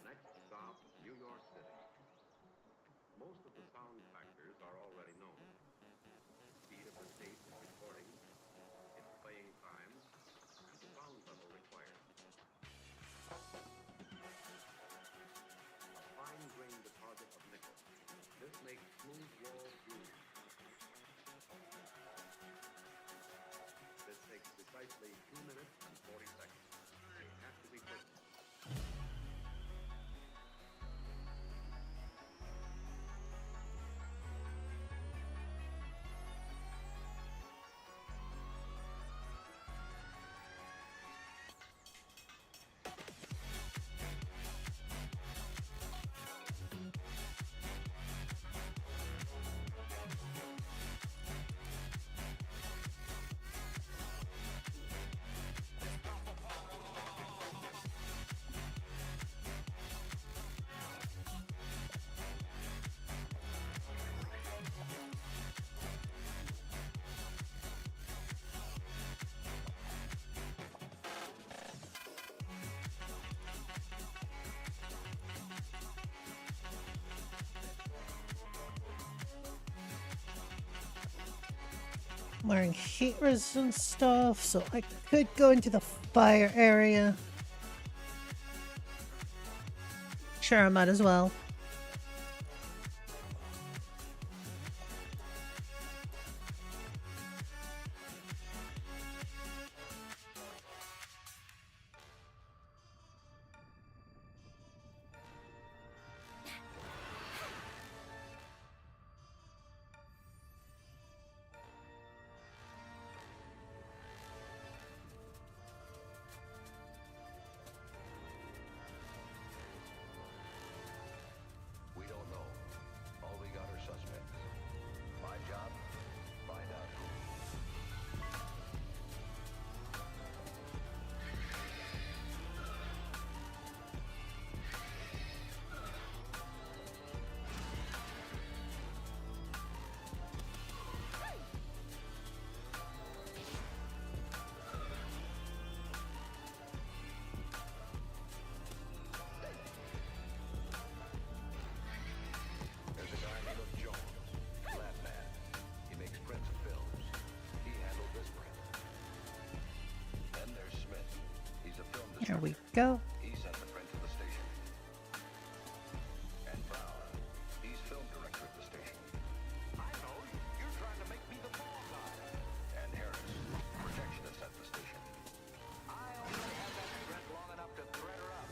Next stop, New York City. Most of the sound factors are already known. Speed of the tape recording, its playing time, and the sound level required. A fine-grained deposit of nickel. This makes smooth wall grooves. This takes precisely 2 minutes and 40 seconds. They have to be quick. I'm wearing heat resistant stuff, so I could go into the fire area. Sure, I might as well. We don't know. All we got are suspects. My job? Find out who. There's a guy named Jones, lab man. He makes prints of films. He handled this print. Then there's Smith. He's a film There we distributor. go. He sent the print to the station. And Brown, he's film director at the station. I know. You're trying to make me the ball guy. And Harris, projectionist at the station. I only had that thread long enough to thread her up.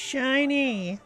Shiny.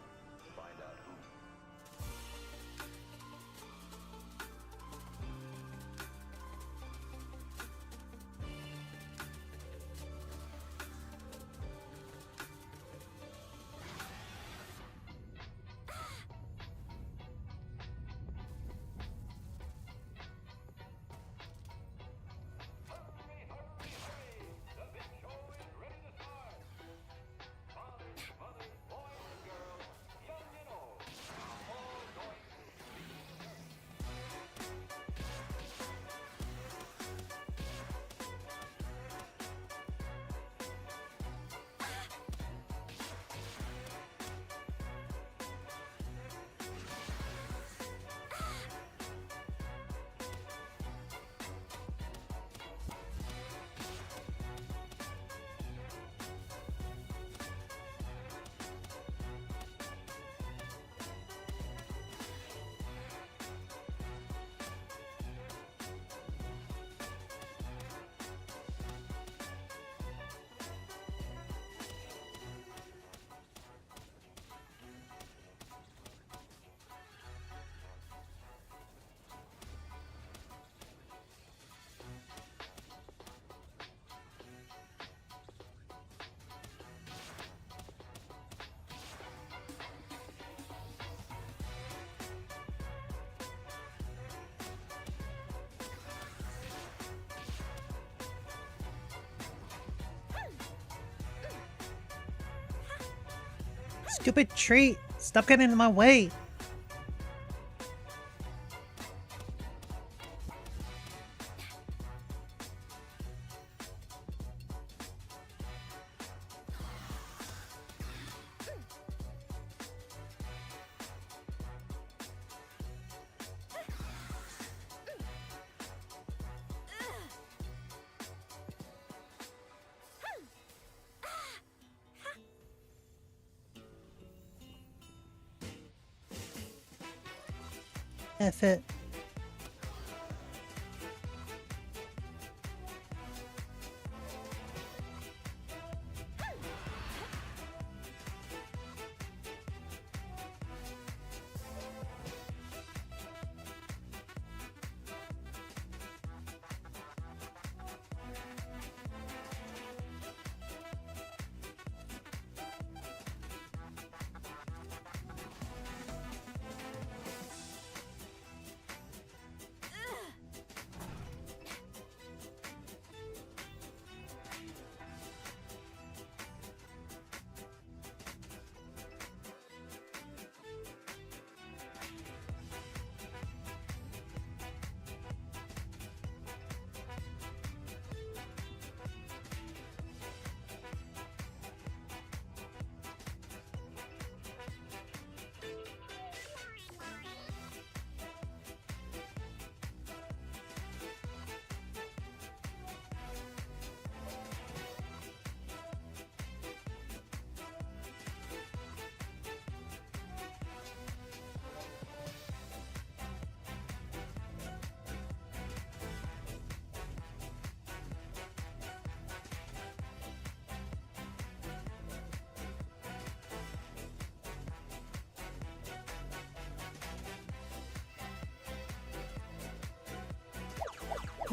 Stupid tree. Stop getting in my way. F it.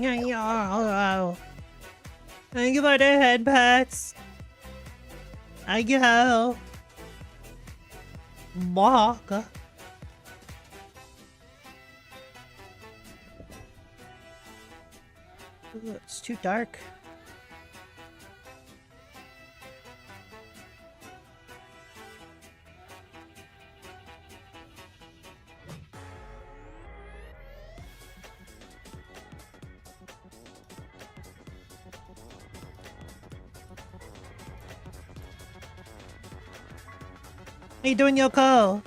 Yeah. Thank you for the head pats. Thank you. Mark. Ooh, it's too dark. How you doing, Yoko?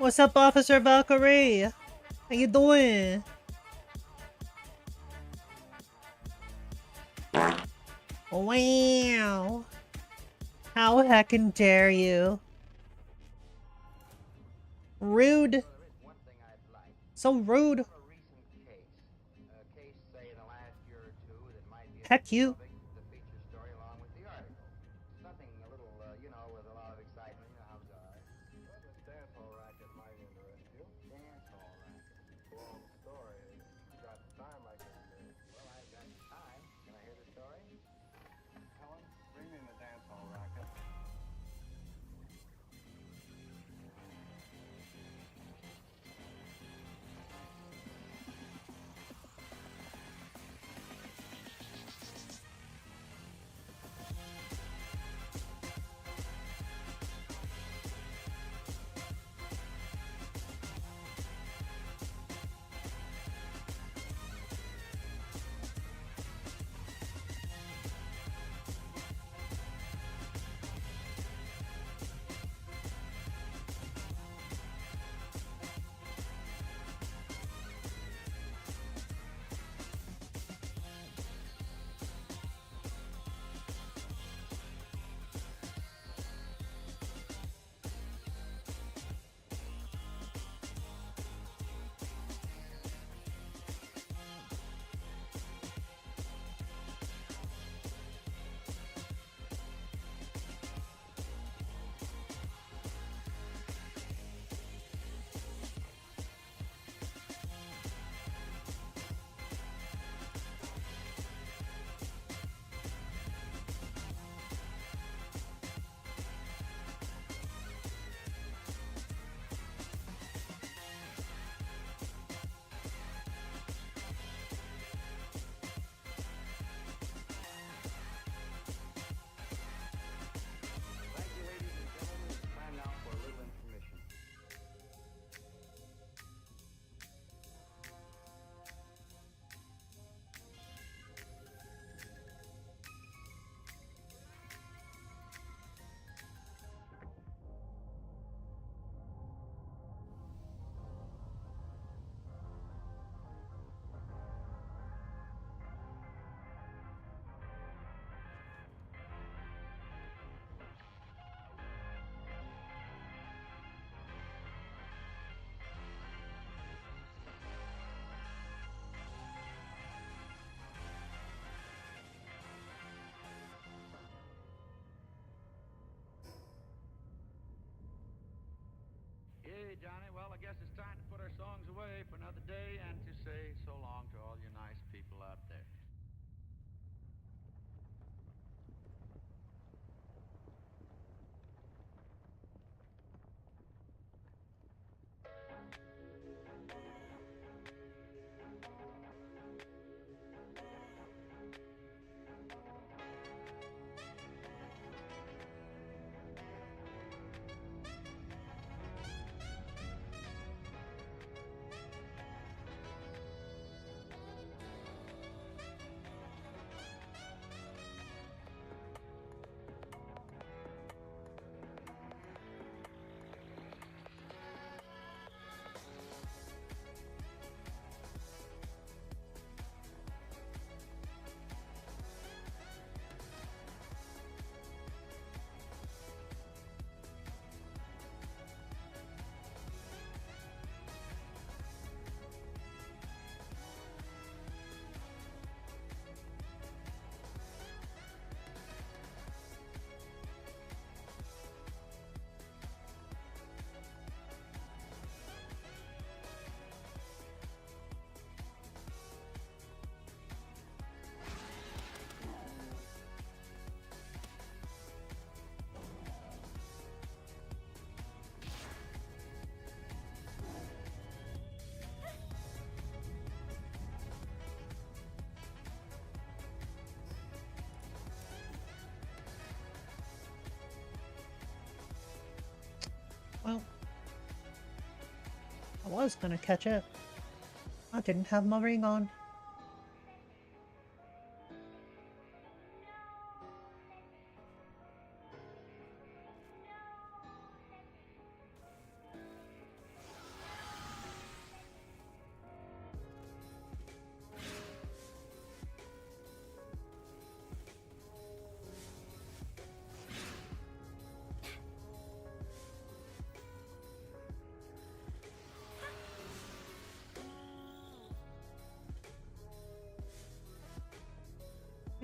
What's up, Officer Valkyrie? How you doing? Wow. How heckin' dare you? Rude. So rude. Heck you. Something a little, you know, with a lot of excitement. You know how it are. Well, this dance hall racket might interest you. Dance hall racket? Long story. You got time, I can say. Well, I've got time. Can I hear the story? Helen, bring me in the dance hall racket. Thank you, ladies and gentlemen. It's time now for a little intermission. Hey, Johnny. Well, I guess it's time to put our songs away for another day and to say so long to all you nice people out there. Well, I was gonna catch it. I didn't have my ring on.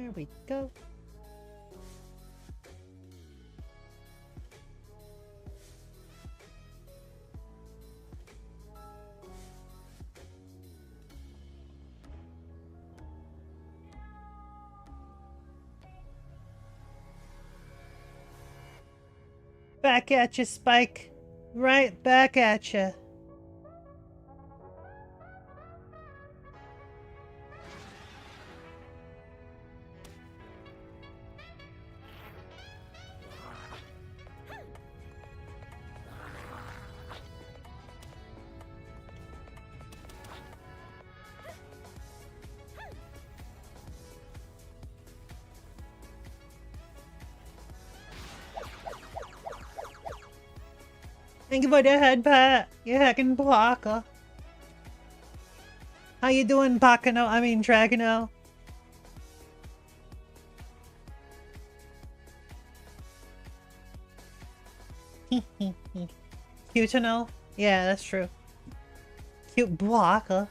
There we go. Back at you, Spike. Right back at you. Thank you for the head pat. You heckin' Baka. How you doing, Bakano? I mean, Dragano. Cute to know? Yeah, that's true. Cute Baka.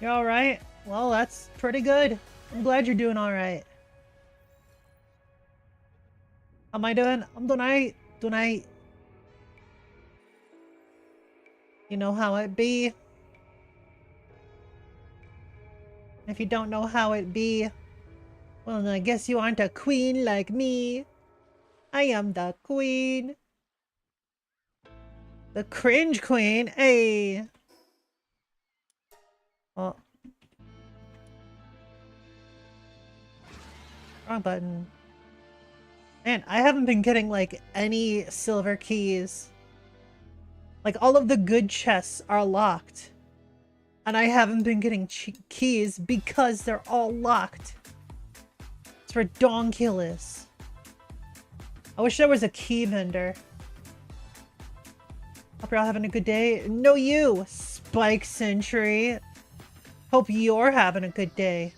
You're alright? Well, that's pretty good. I'm glad you're doing alright. How am I doing? I'm doing alright. Doing alright. You know how it be. If you don't know how it be, well, then I guess you aren't a queen like me. I am the queen. The cringe queen. Hey. Oh. Wrong button. Man, I haven't been getting, like, any silver keys. Like, all of the good chests are locked. And I haven't been getting keys because they're all locked. It's ridiculous. I wish there was a key vendor. Hope you're all having a good day. No, you, Spike Sentry. Hope you're having a good day.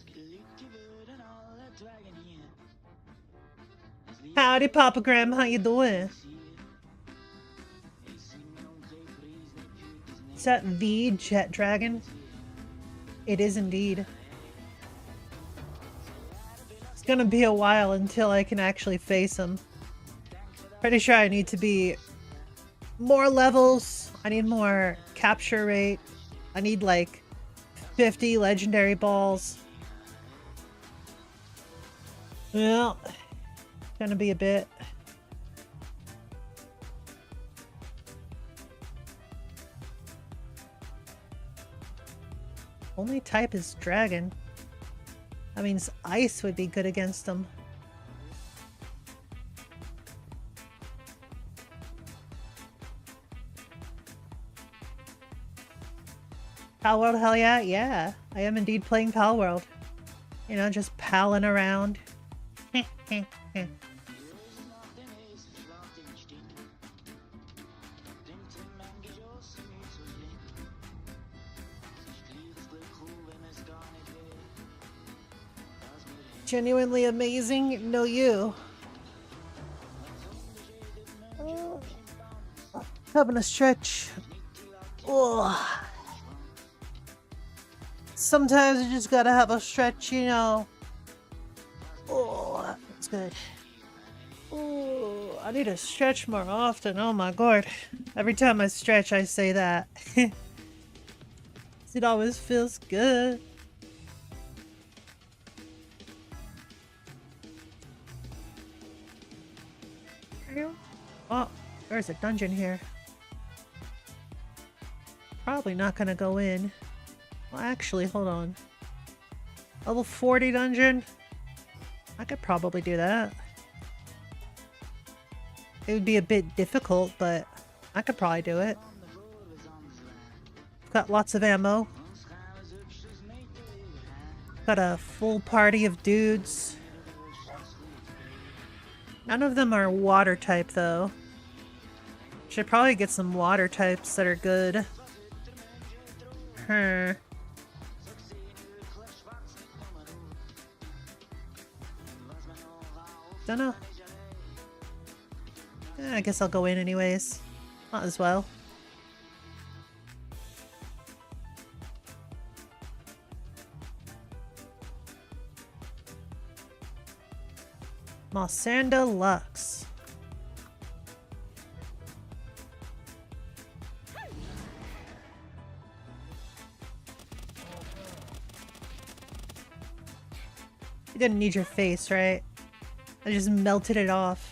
Howdy, Papa Graham. How you doing? Is that the Jet Dragon? It is indeed. It's gonna be a while until I can actually face him. Pretty sure I need to be more levels. I need more capture rate. I need like 50 legendary balls. Well, gonna be a bit. Only type is dragon. That means ice would be good against them. Palworld, hell yeah. Yeah, I am indeed playing Palworld. You know, just palling around. Genuinely amazing. No, you. Having a stretch. Ugh. Sometimes you just gotta have a stretch, you know. Oh, that's good. Oh, I need to stretch more often. Oh my god. Every time I stretch, I say that. It always feels good. Oh, there's a dungeon here. Probably not gonna go in. Well, actually, hold on. Level 40 dungeon? I could probably do that. It would be a bit difficult, but I could probably do it. I've got lots of ammo. Got a full party of dudes. None of them are water type though. Should probably get some water types that are good. Dunno. I guess I'll go in anyways. Might as well. Mossanda Lux. You didn't need your face, right? I just melted it off.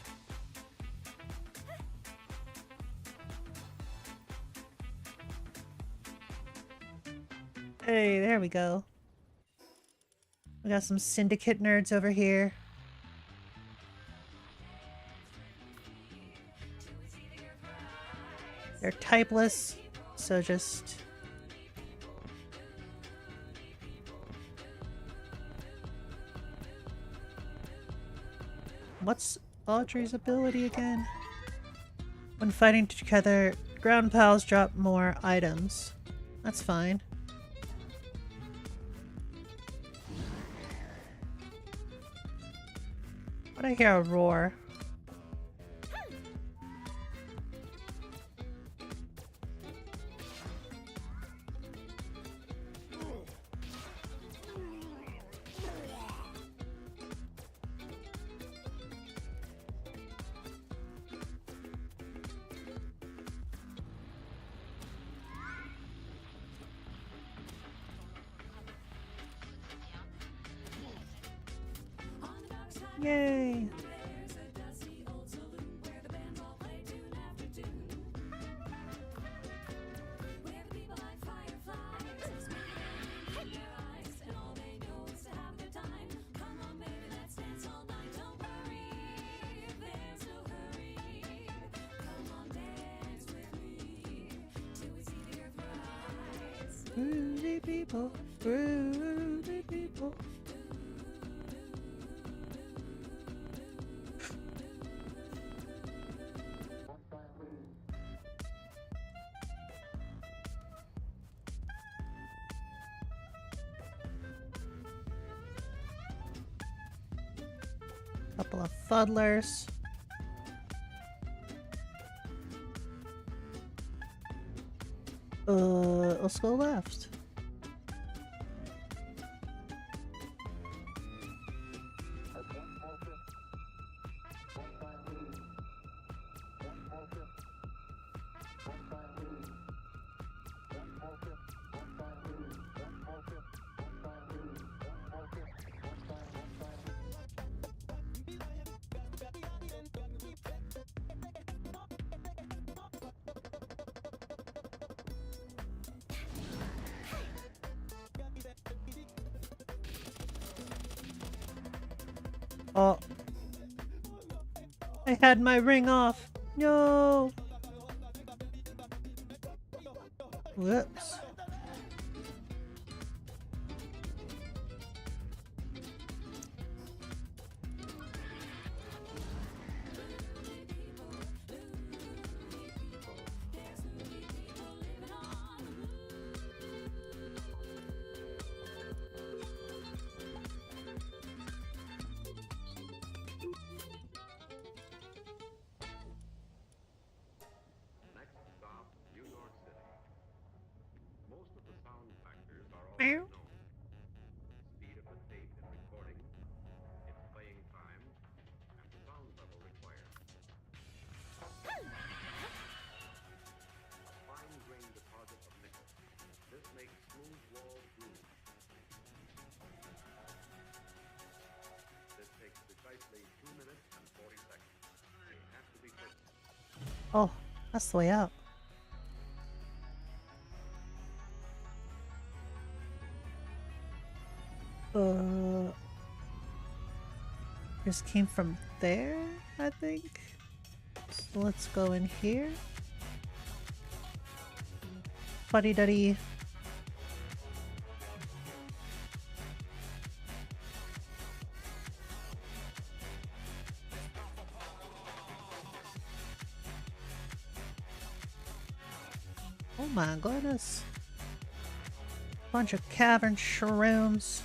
Hey, there we go. We got some syndicate nerds over here. They're typeless, so just... What's Audrey's ability again? When fighting together, ground pals drop more items. That's fine. But I hear a roar. Yay! Groovy people, groovy people. Couple of fuddlers. Let's go left. Oh. I had my ring off. No. Whoops. Next stop, New York City. Most of the sound factors are already known. Speed of the tape in recording, its playing time, and the sound level required. A fine-grained deposit of nickel. This makes smooth walled grooves. This takes precisely 2 minutes and 40 seconds. You have to be quick. Oh, that's the way out. Just came from there, I think. So let's go in here. Fuddy-duddy. Oh my goodness. Bunch of cavern shrooms.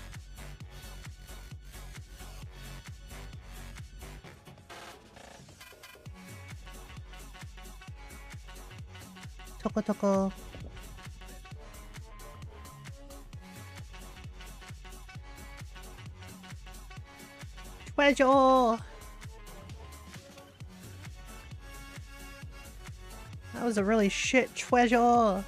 Toko toko. Treasure! That was a really shit treasure.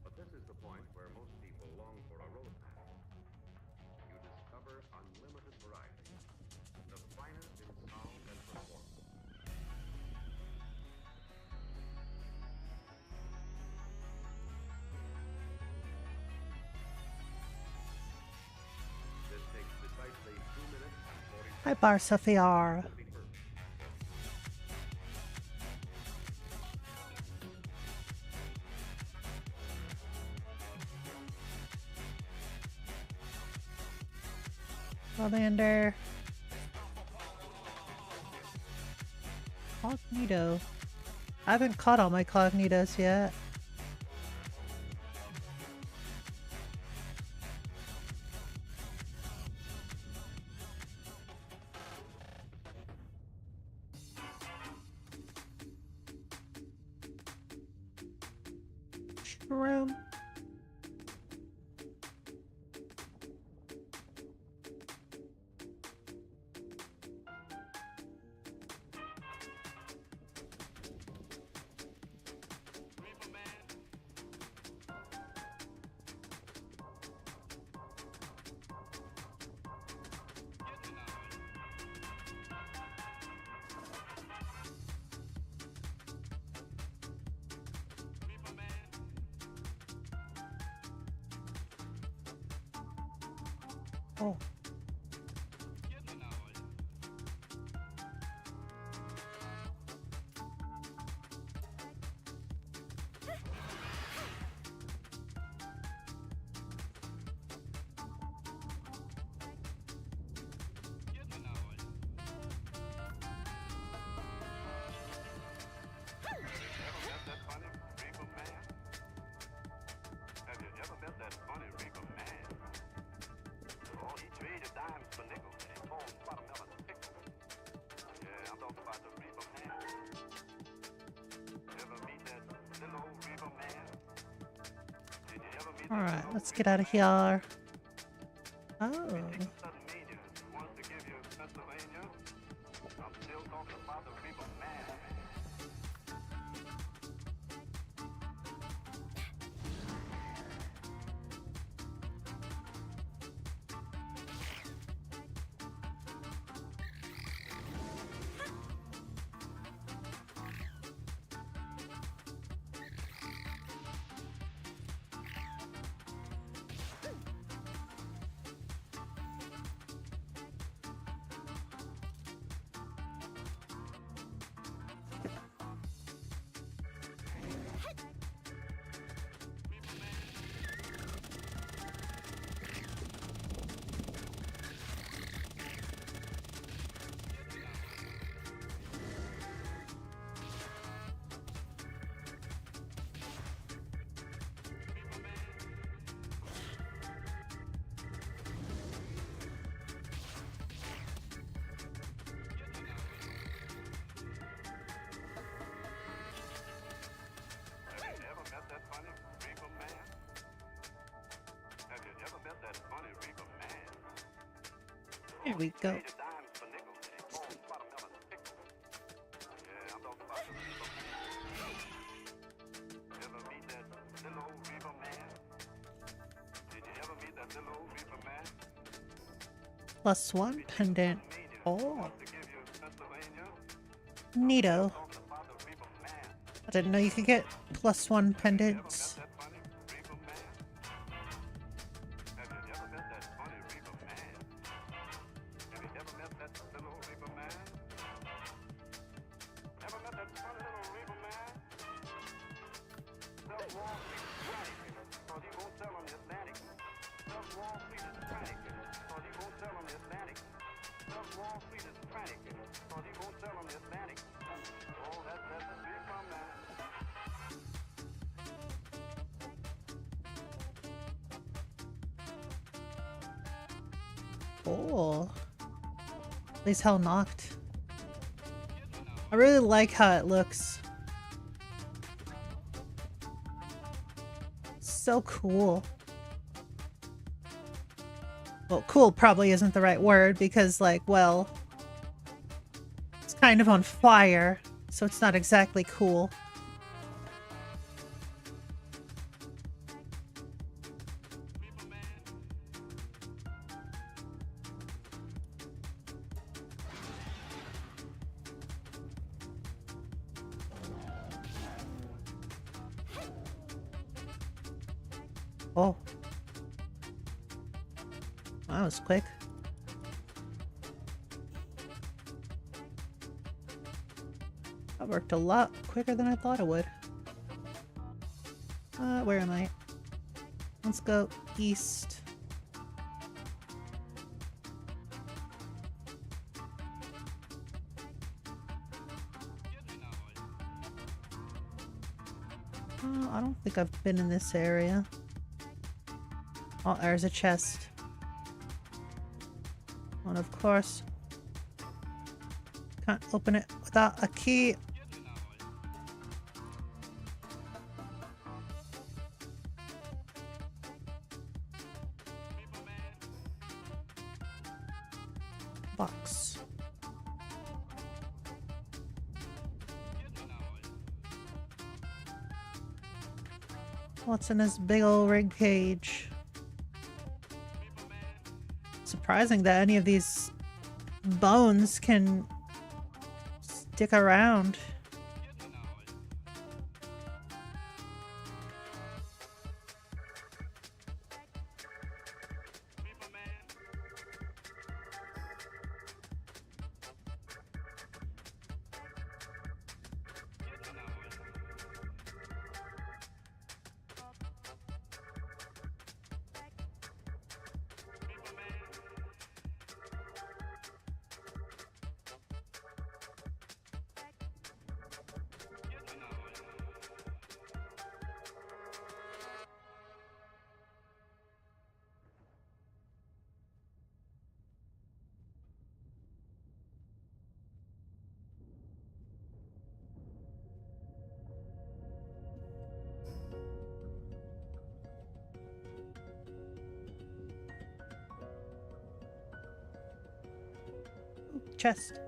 But this is the point where most people long for a roadmap. You discover unlimited variety, the finest in sound and performance. This takes precisely 2 minutes and 40 seconds. Hi, Bar Sophia. Lavender. Cognito. I haven't caught all my cognitos yet. Shroom. Oh. Alright, let's get out of here. Oh. There we go. +1 pendant. Oh. Neato. I didn't know you could get +1 pendants. Cool. At least hell knocked. I really like how it looks. So cool. Well, cool probably isn't the right word because, like, well, it's kind of on fire, so it's not exactly cool. Oh. That was quick. That worked a lot quicker than I thought it would. Where am I? Let's go east. I don't think I've been in this area. Oh, there's a chest. And of course, can't open it without a key. Box. What's in this big old rig cage? Surprising that any of these bones can stick around. Chest.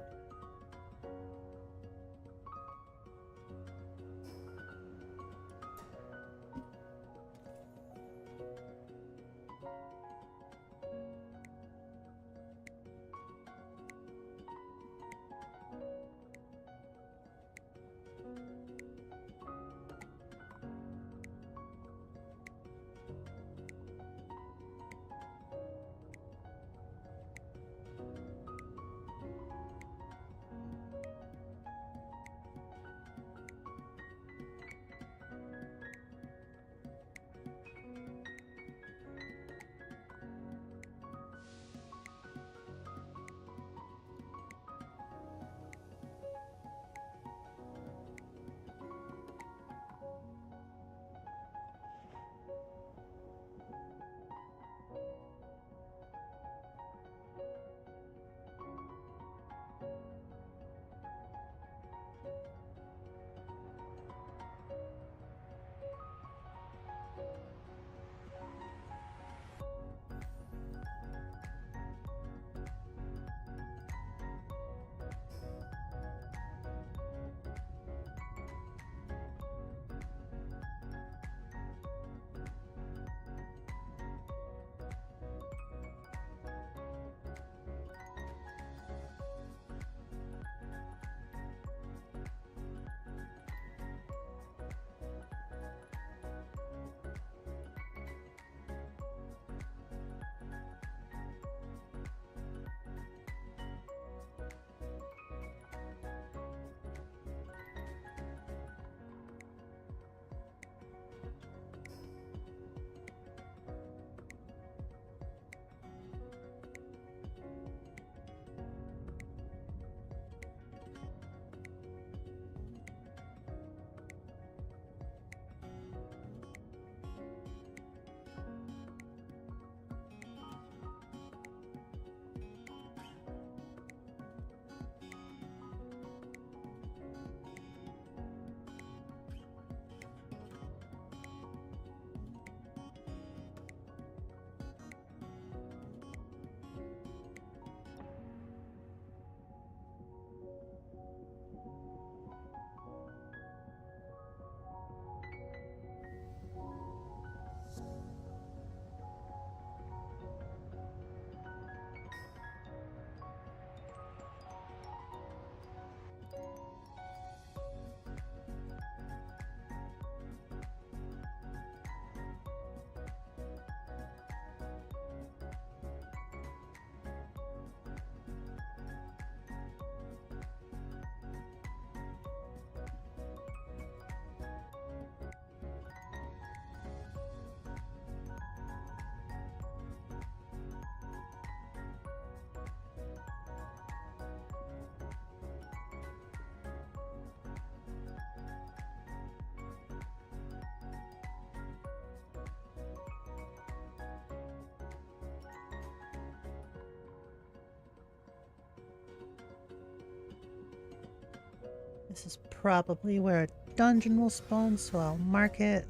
This is probably where a dungeon will spawn, so I'll mark it.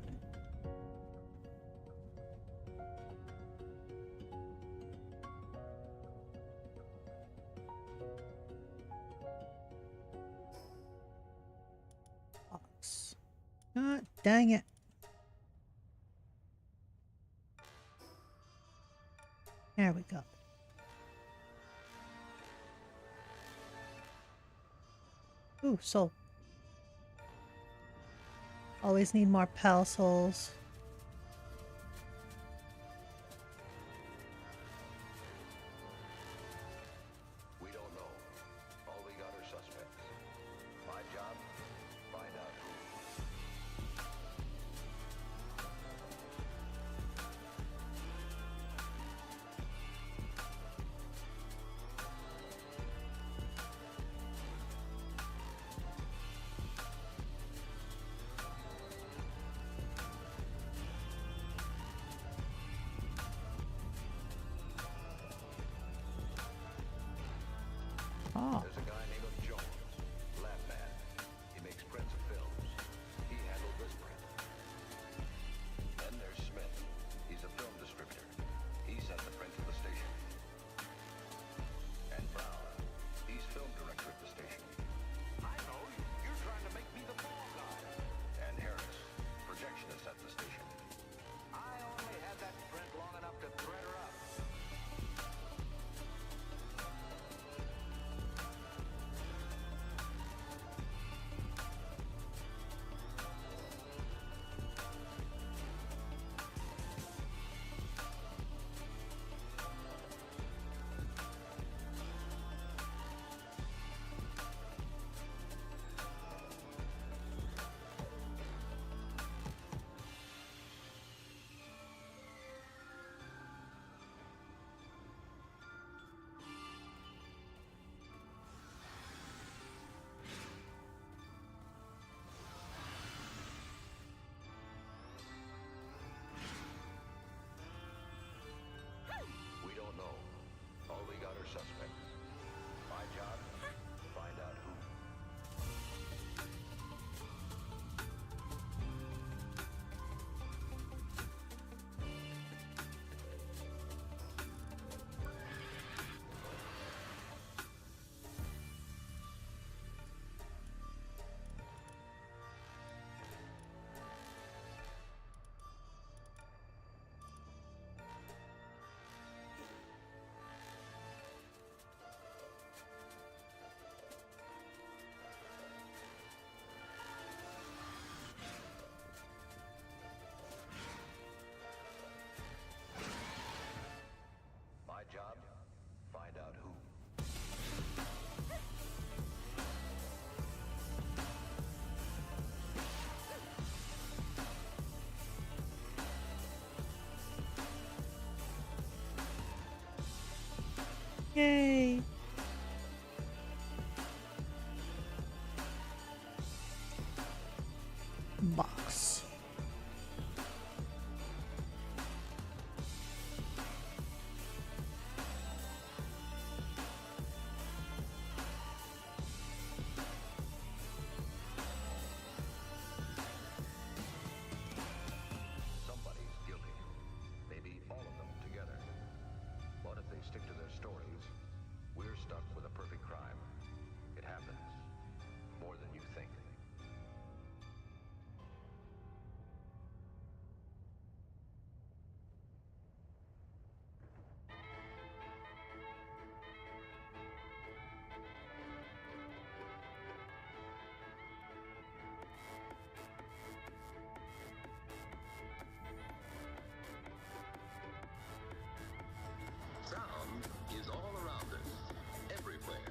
Box. Ah, dang it. There we go. Ooh, soul. Always need more pal souls. We don't know. All we got are suspects. My job, find out who. Oh. There's a guy named Jones, lab man. He makes prints of films. He handled this print. Then there's Smith. He's a film distributor. He sent the print to the station. And Brown. He's film director at the station. I know. You're trying to make me the ball guy. And Harris, projectionist at the station. I only had that print long enough to thread her up. We don't know. All we got are suspects. My job, find out who. My job, find out who. Yay. Box. Somebody's guilty. Maybe all of them together. But if they stick to their stories, we're stuck with a perfect crime. It happens. More than you think. Sound is all around us, everywhere.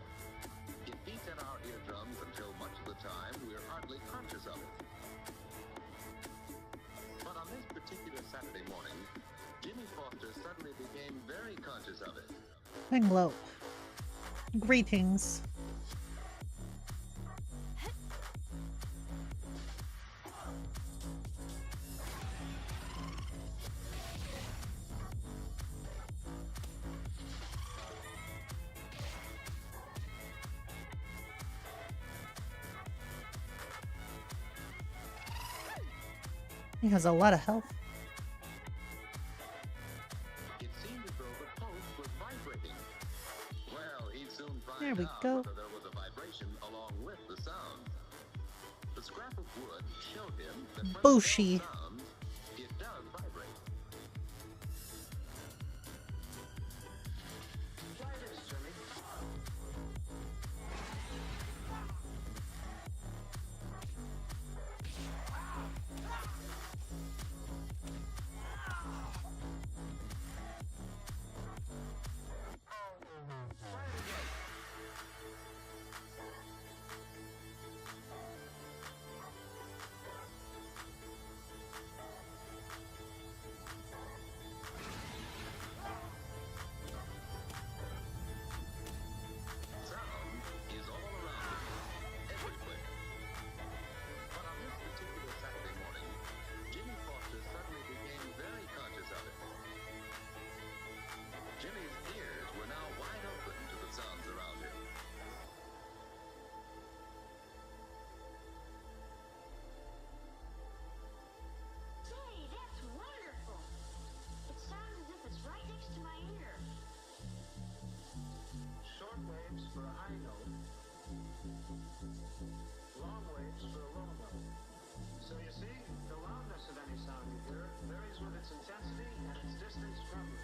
It beats in our eardrums until much of the time we're hardly conscious of it. But on this particular Saturday morning, Jimmy Foster suddenly became very conscious of it. Hello. Greetings. He has a lot of health. It seemed as though the post was vibrating. Well, he'd soon find There we out go. whether there was a vibration along with the sound. The scrap of wood showed him that when the bell Boshi. sounds, it does vibrate. Try this, Jimmy. Sound is all around him, everywhere. But on this particular Saturday morning, Jimmy Foster suddenly became very conscious of it. Jimmy's ears were now wide open to the sounds around him. Say, that's wonderful. It sounds as if it's right next to my ear. Short waves for a high note. Long waves for a low note. So you see, the loudness of any sound you hear varies with its intensity and its distance from you.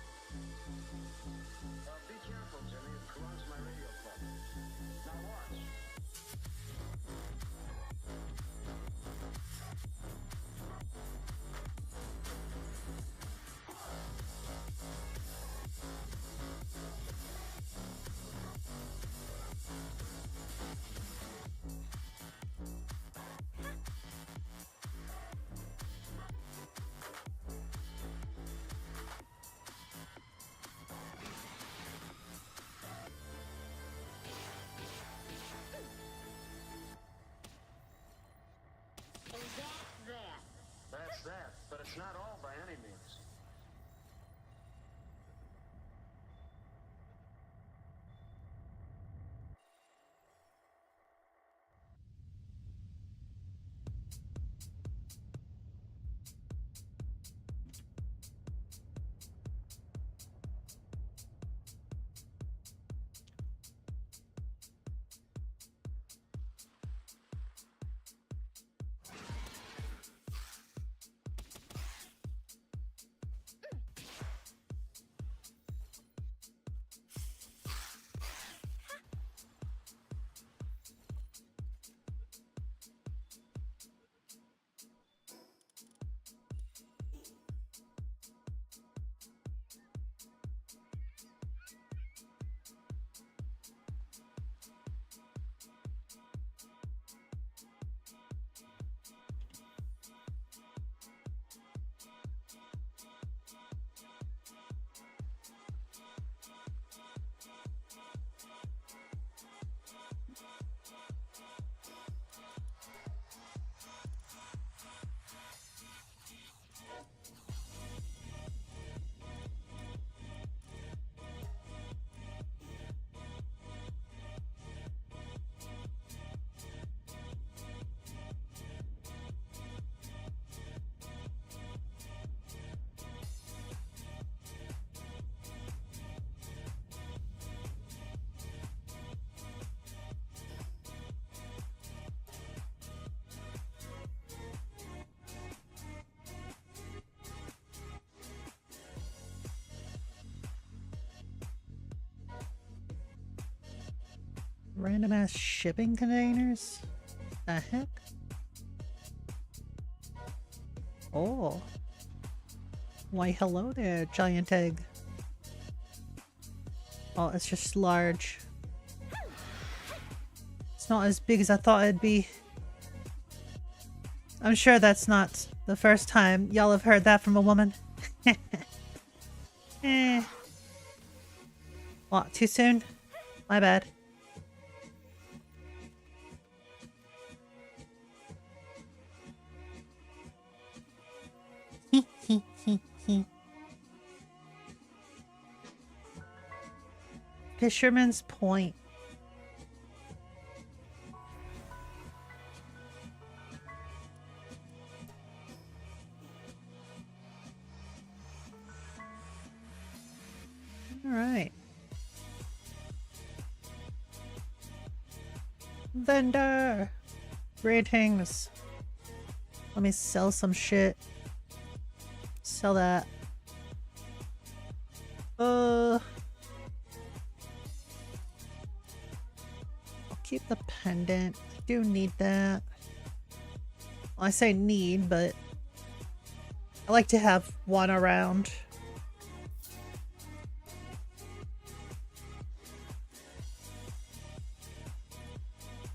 Be careful, Jimmy. It corrodes my radio plug. Now watch. And that's that. That's that, but it's not all by any means. Random ass shipping containers? The heck? Oh. Why hello there, giant egg. Oh, it's just large. It's not as big as I thought it'd be. I'm sure that's not the first time y'all have heard that from a woman. Eh. What, too soon? My bad. Fisherman's Point. Alright. Vendor! Greetings. Let me sell some shit. Sell that. I'll keep the pendant. I do need that. Well, I say need, but I like to have one around.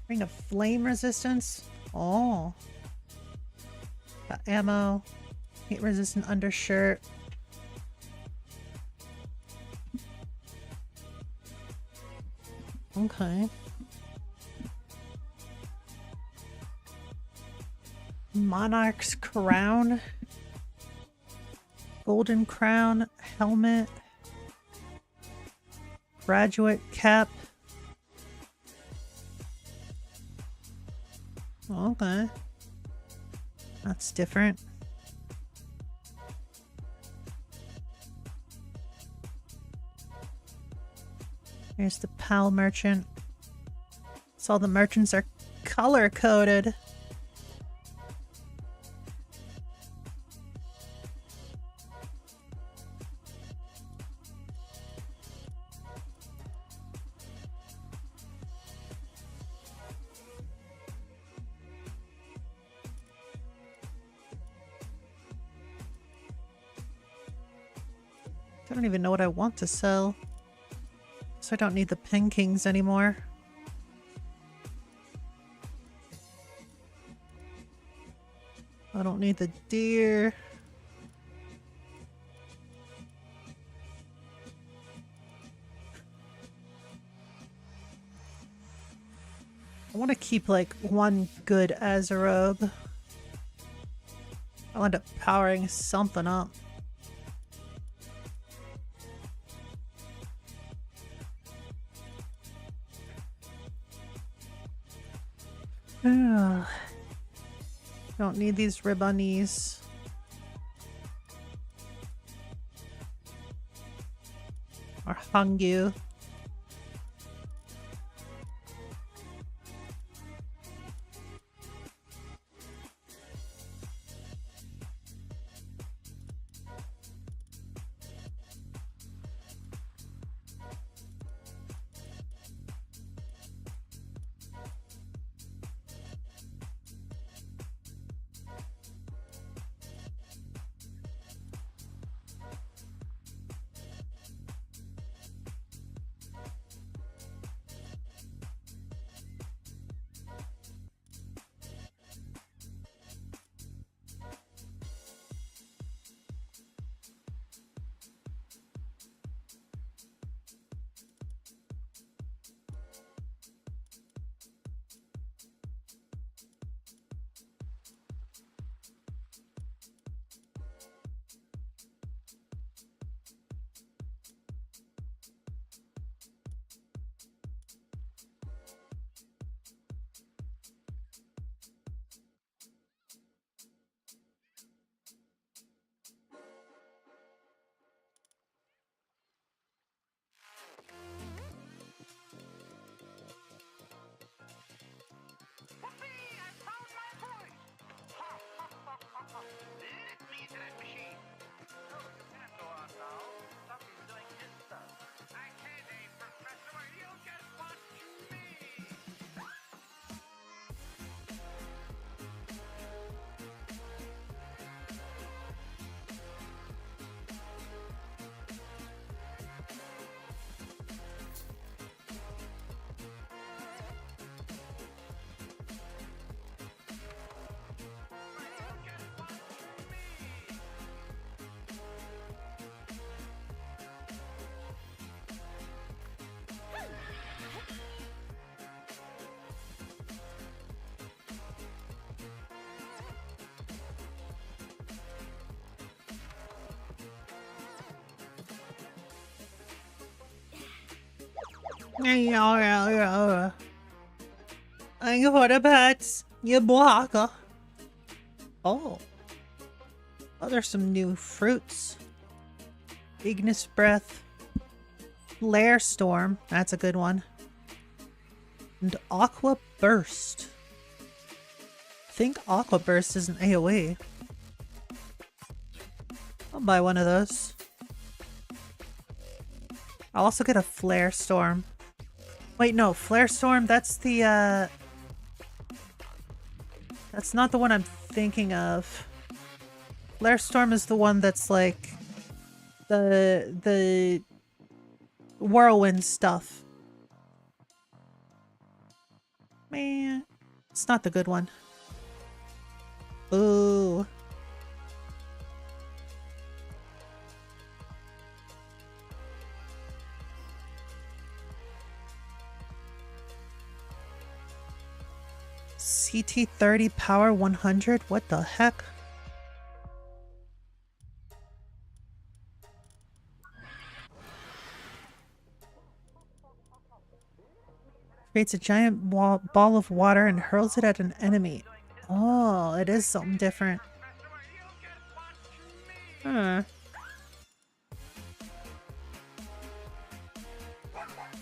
Ring of flame resistance. Oh. Got ammo. Heat resistant undershirt. Okay. Monarch's crown. Golden crown. Helmet. Graduate cap. Okay. That's different. Here's the PAL merchant. So all the merchants are color coded. I don't even know what I want to sell. So I don't need the Pin Kings anymore. I don't need the deer. I want to keep like one good Azarobe. I'll end up powering something up. Don't need these ribbonies. Or Hungyu. Yeah. Thank you for the pets. You blocker. Oh. Oh, there's some new fruits. Ignis breath. Flare Storm. That's a good one. And Aqua Burst. I think Aqua Burst is an AoE. I'll buy one of those. I'll also get a Flare Storm. Wait, no, Flare Storm, that's the, that's not the one I'm thinking of. Flare Storm is the one that's like the whirlwind stuff. Man, it's not the good one. Ooh. CT30 power 100? What the heck? Creates a giant ball of water and hurls it at an enemy. Oh, it is something different. Huh.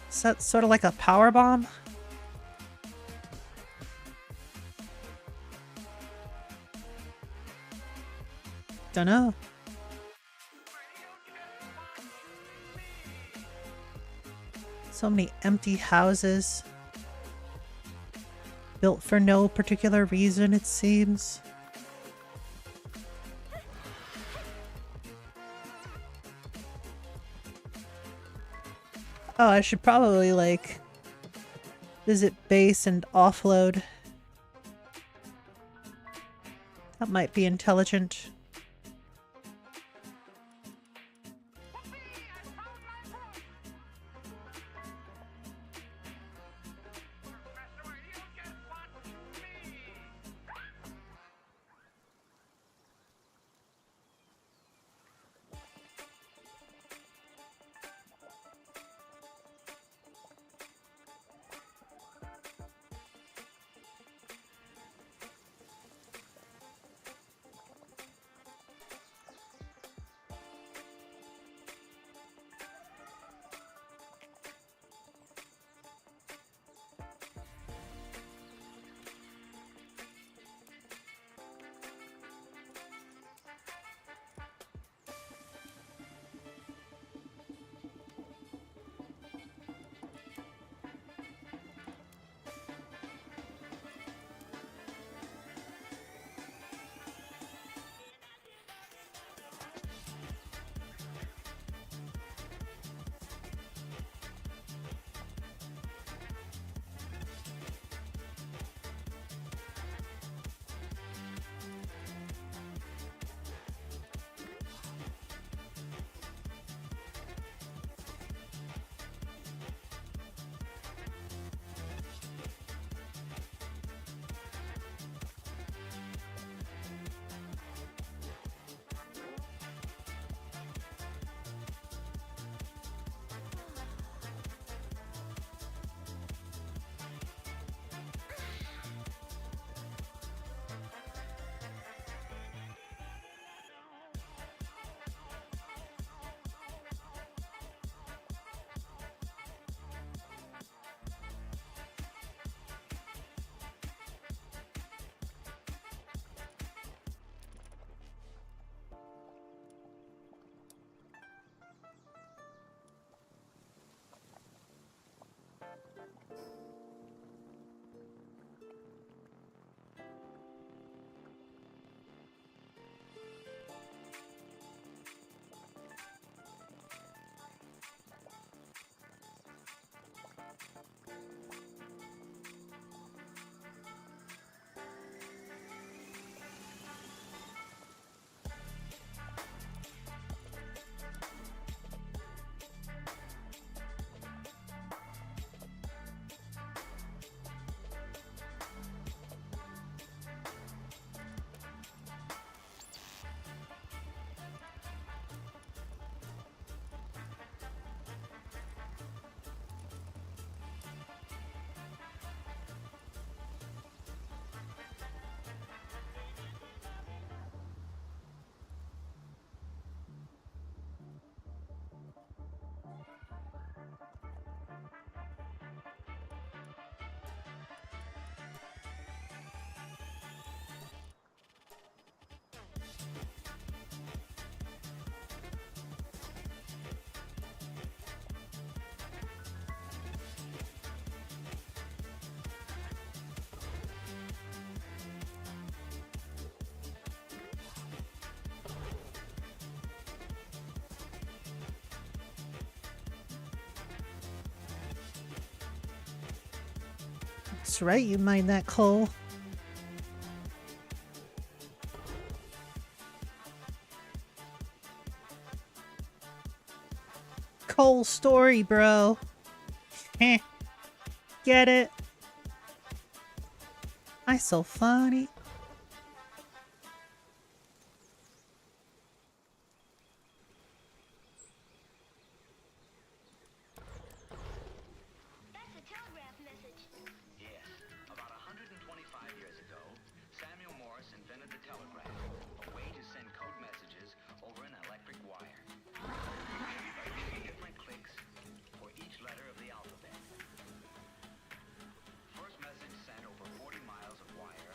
Is that sort of like a power bomb? Don't know. So many empty houses. Built for no particular reason, it seems. Oh, I should probably, like, visit base and offload. That might be intelligent. That's right, you mine that coal. Coal story, bro. Heh. Get it? I so funny. That's a telegraph message. Yes. About 125 years ago, Samuel Morse invented the telegraph, a way to send code messages over an electric wire. Different clicks for each letter of the alphabet. First message sent over 40 miles of wire.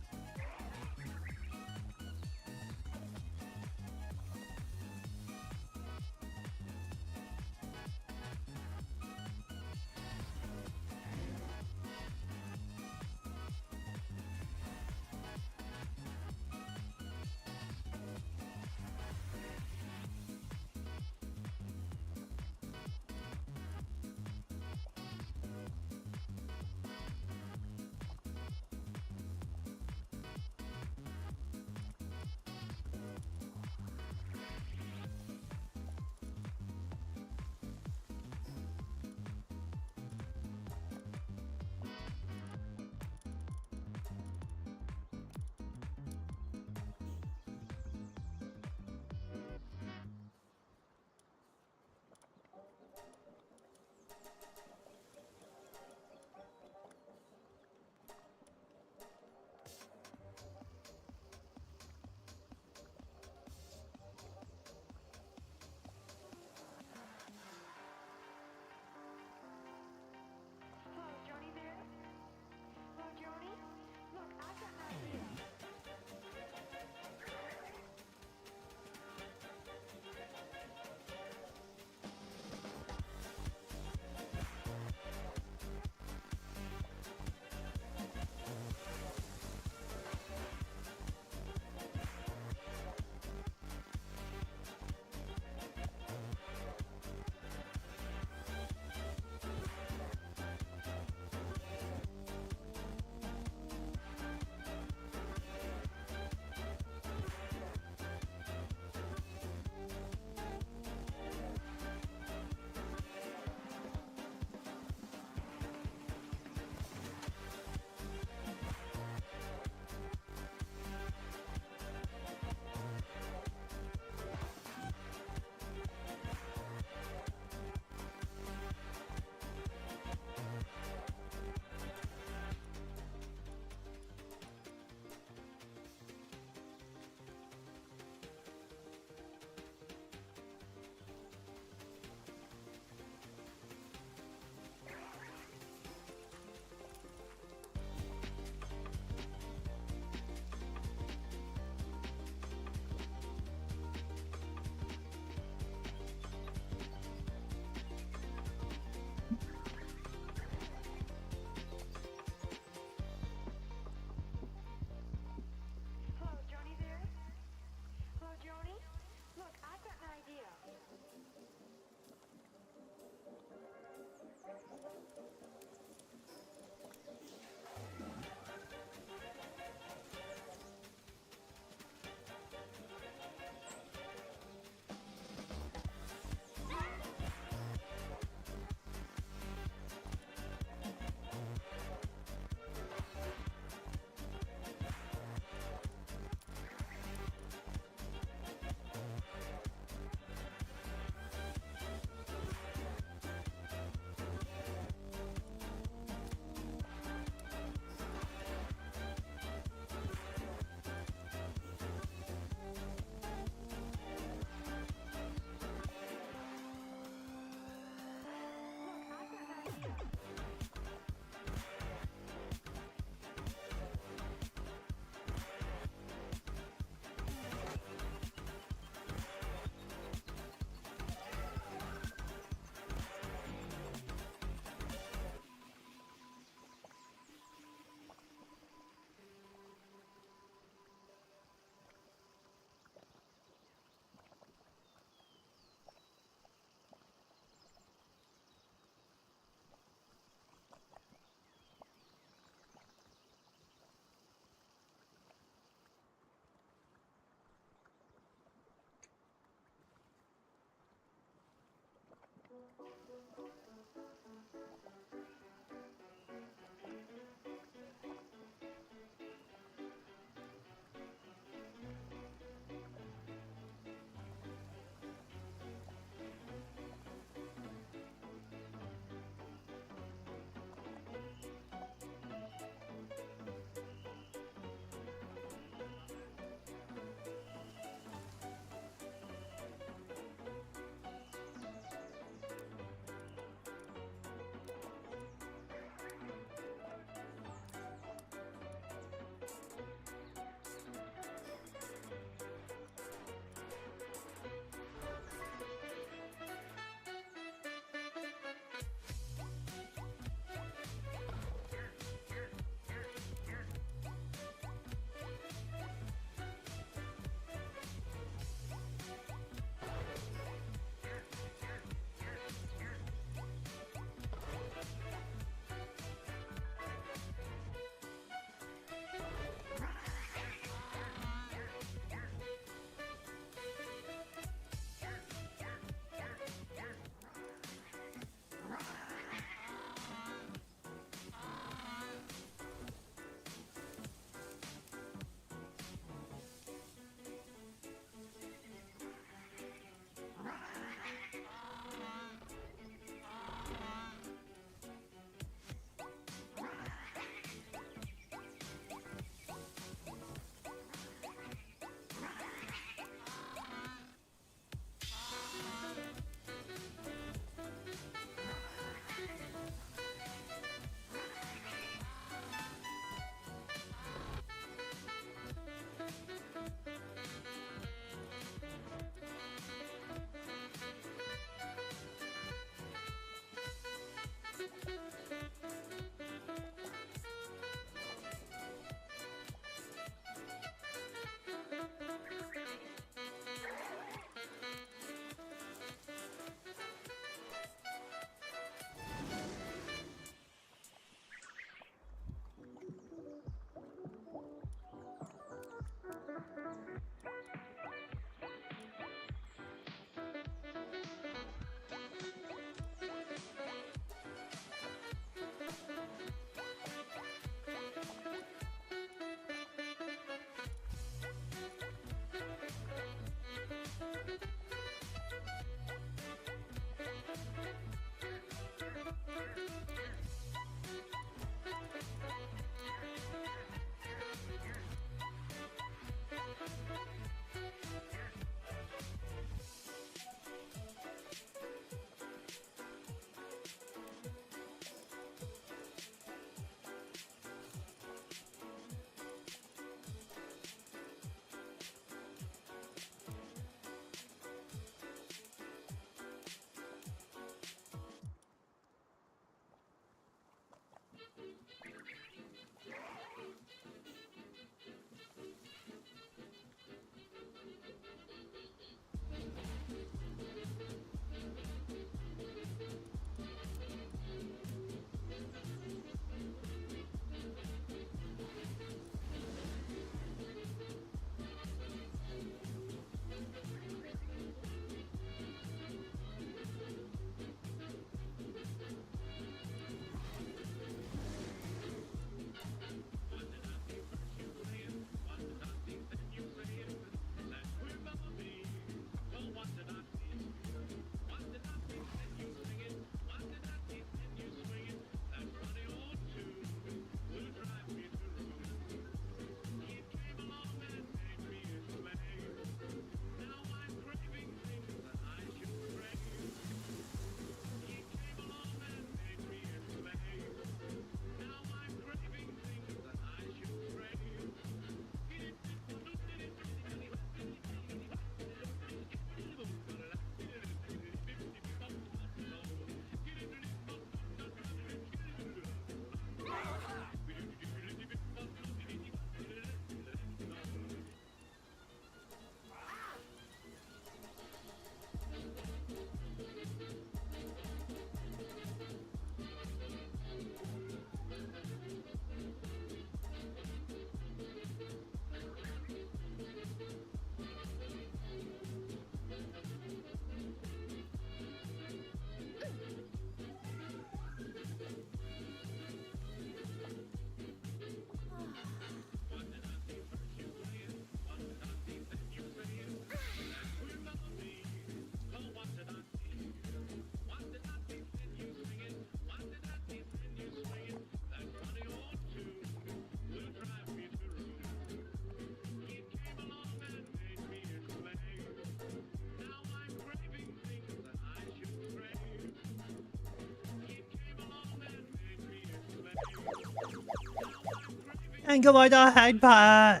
anh có bao giờ hai bà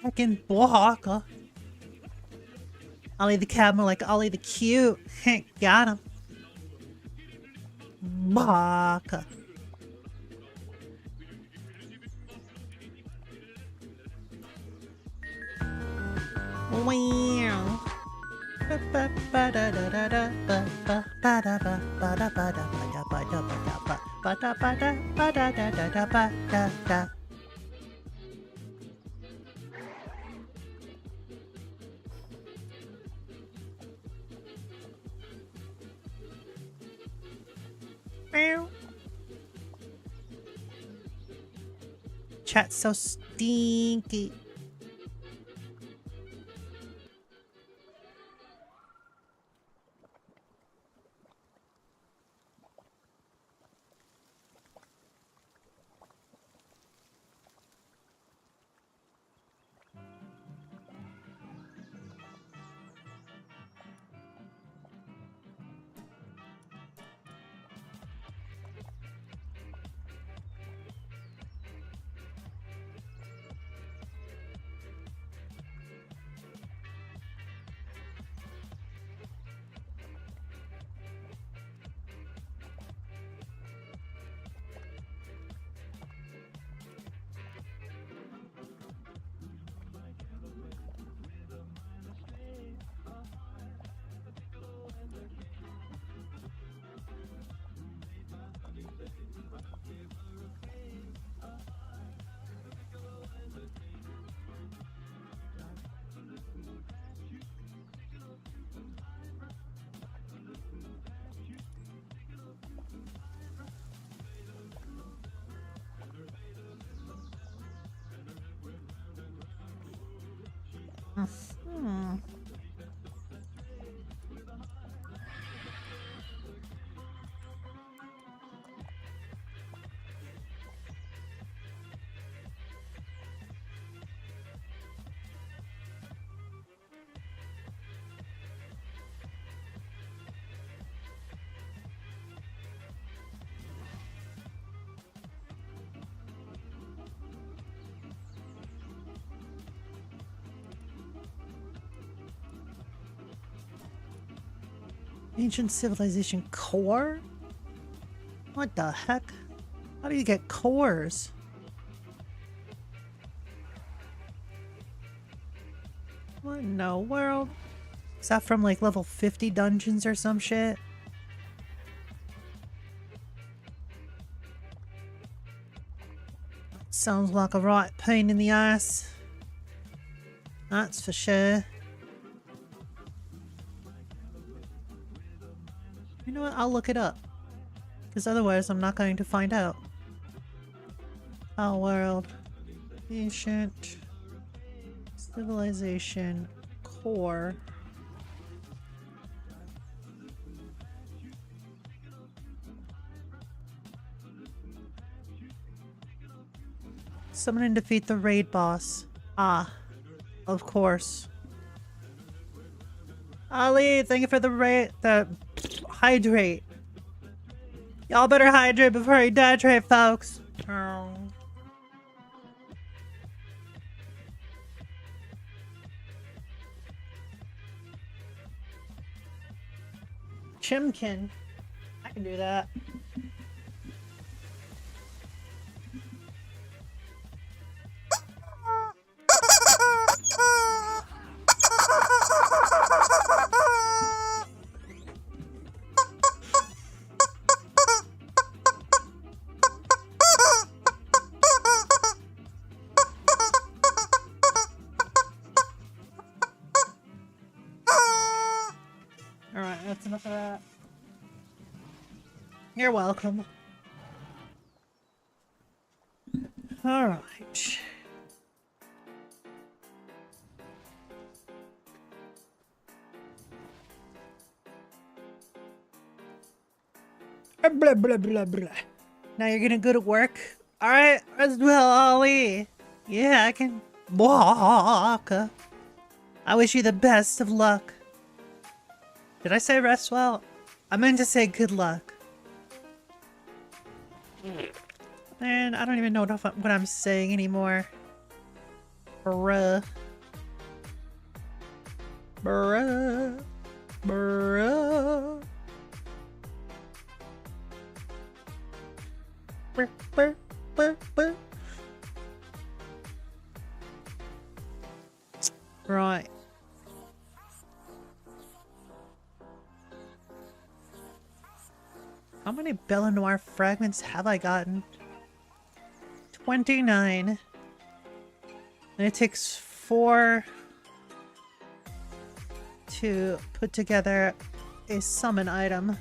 fucking Baka. Ollie the cat, more like Ollie the cute. Got him. Baka. Wow. Chat's so stinky. Ancient civilization core? What the heck? How do you get cores? What in the world? Is that from like level 50 dungeons or some shit? Sounds like a right pain in the ass. That's for sure. You know what? I'll look it up. Because otherwise I'm not going to find out. Palworld. Ancient civilization core. Summon and defeat the raid boss. Ah, of course. Ali, thank you for the hydrate. Y'all better hydrate before you dehydrate, folks. Oh. Chimkin. I can do that. Alright, that's enough of that. You're welcome. Alright. Blah blah blah blah. Now you're gonna go to work? Alright, as well, Ollie. Yeah, I can walk. I wish you the best of luck. Did I say rest well? I meant to say good luck. Man, I don't even know what I'm saying anymore. Bruh. Bruh. Bruh. Brr, brr, brr, brr. Right. How many Bella Noir fragments have I gotten? 29. And it takes 4 to put together a summon item.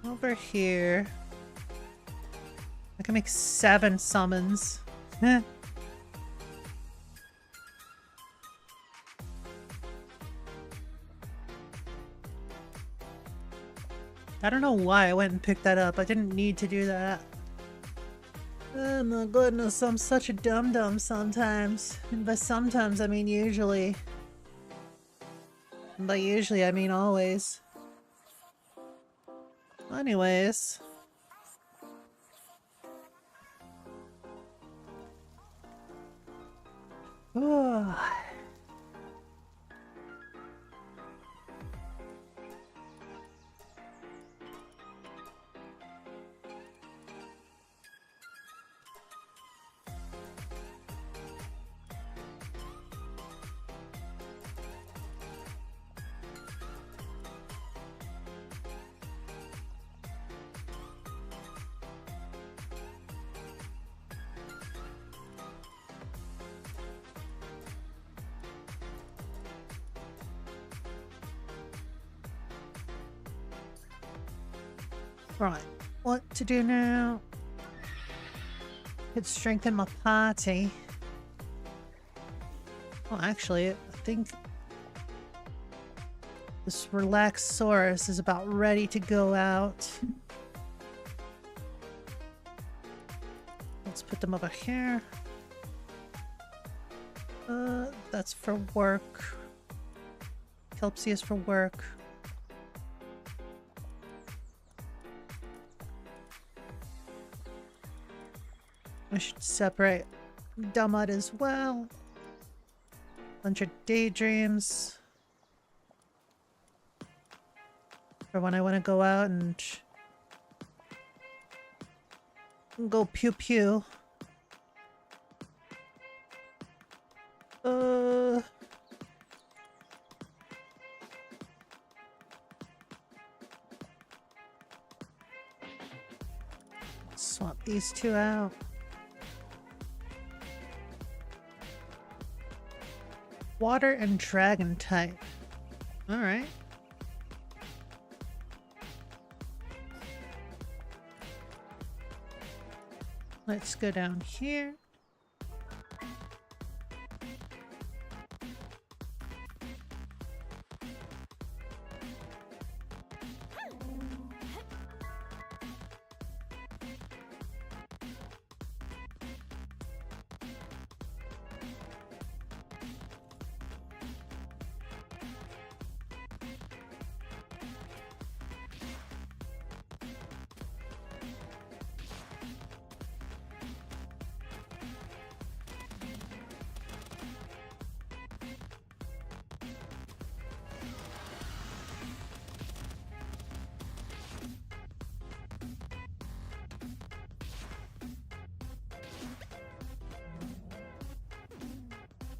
Over here, I can make 7 summons. I don't know why I went and picked that up. I didn't need to do that. Oh my goodness, I'm such a dum-dum sometimes. And by sometimes, I mean usually. And by usually, I mean always. Anyways. Right, what to do now? Could strengthen my party. Well, actually, I think this Relaxaurus is about ready to go out. Let's put them over here. That's for work. Kelpsie is for work. I should separate Dummud as well. Bunch of daydreams. For when I want to go out and go pew pew. Swap these 2 out. Water and dragon type. Alright. Let's go down here.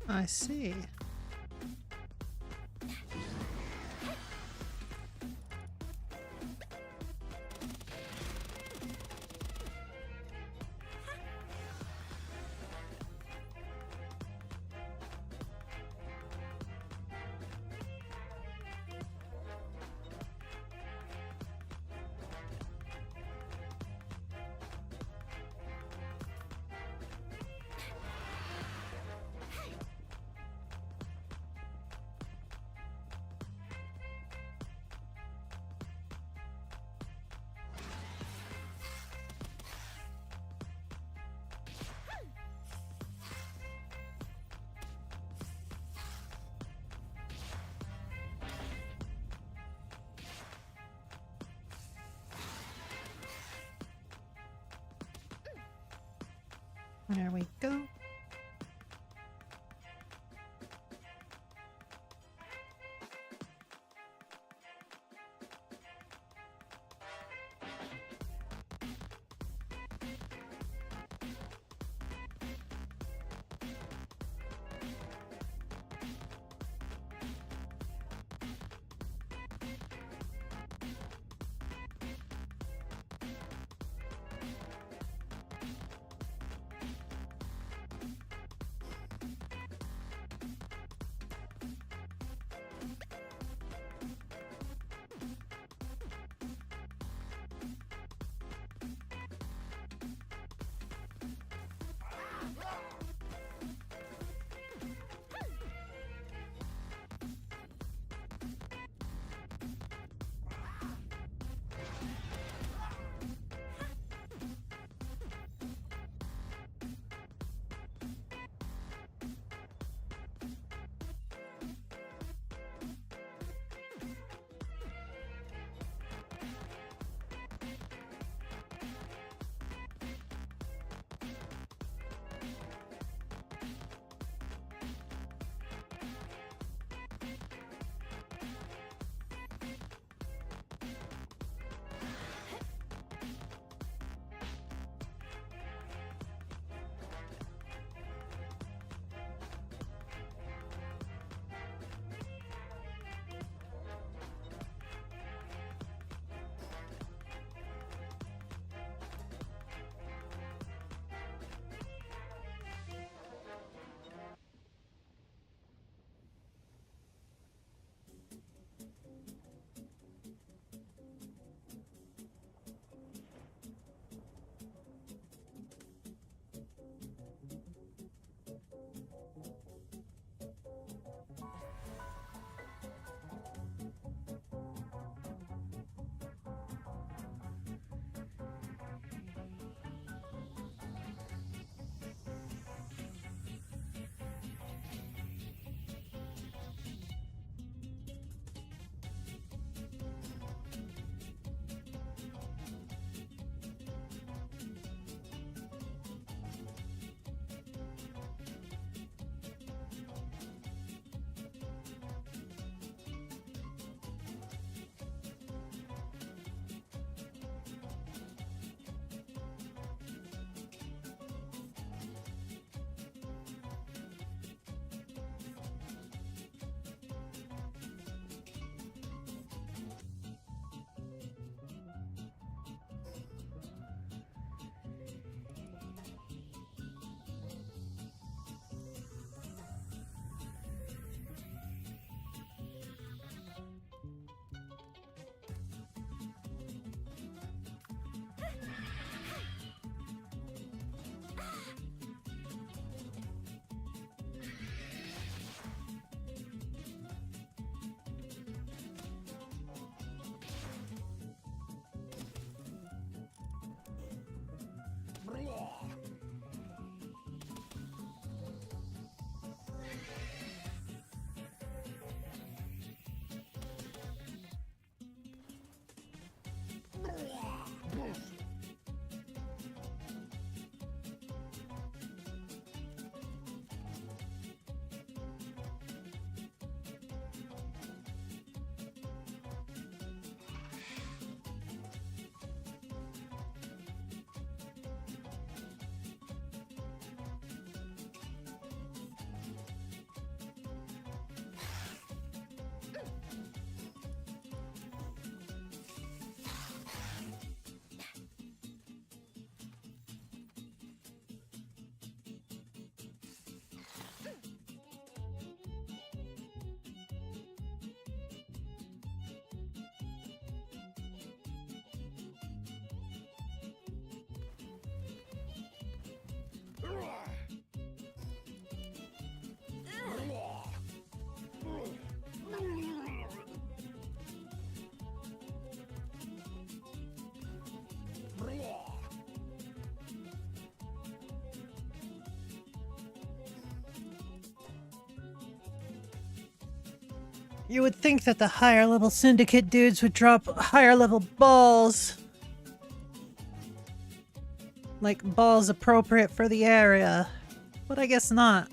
I see. There we go. You would think that the higher level syndicate dudes would drop higher level balls. like balls appropriate for the area, but I guess not.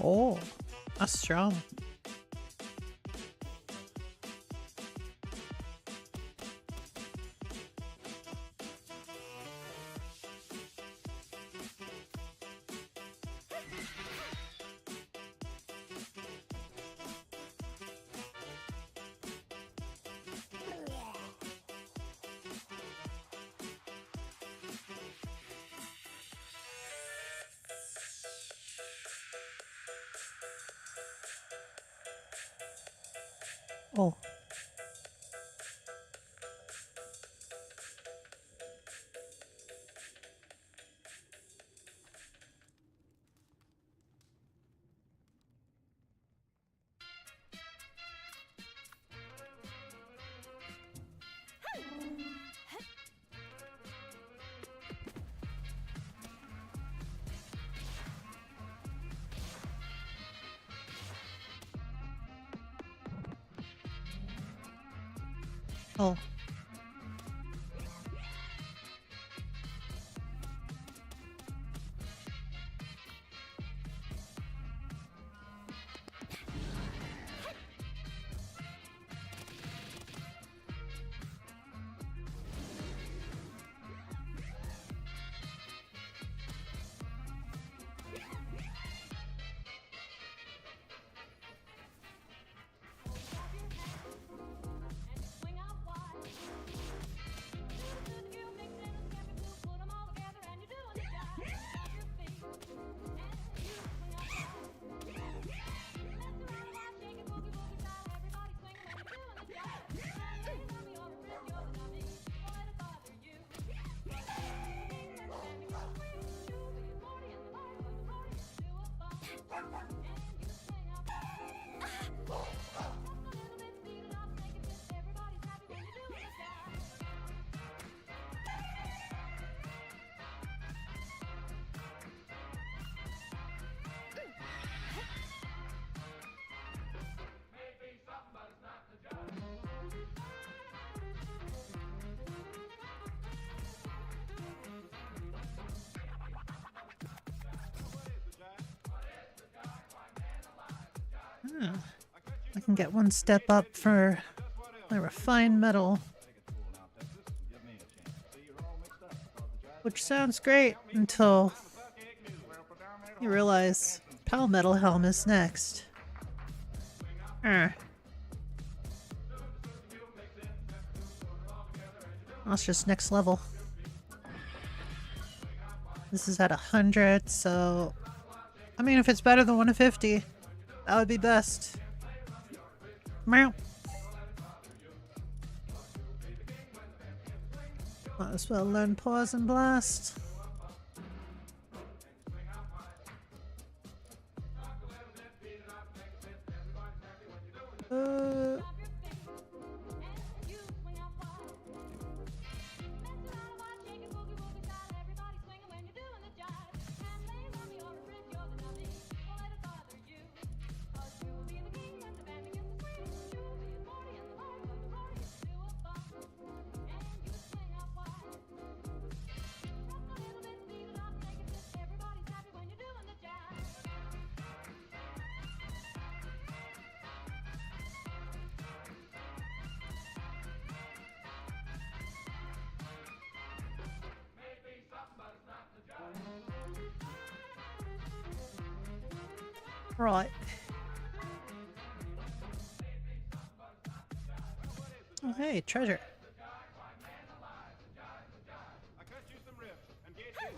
Oh, that's strong. Oh. Oh. Hmm. I can get one step up for my refined metal. Which sounds great until you realize Pal Metal Helm is next. That's just next level. This is at 100, so I mean, if it's better than 150, that would be best. Meow. Might as well learn Pause and Blast. Right. Oh, hey, treasure. I cut you some rips and get you. Just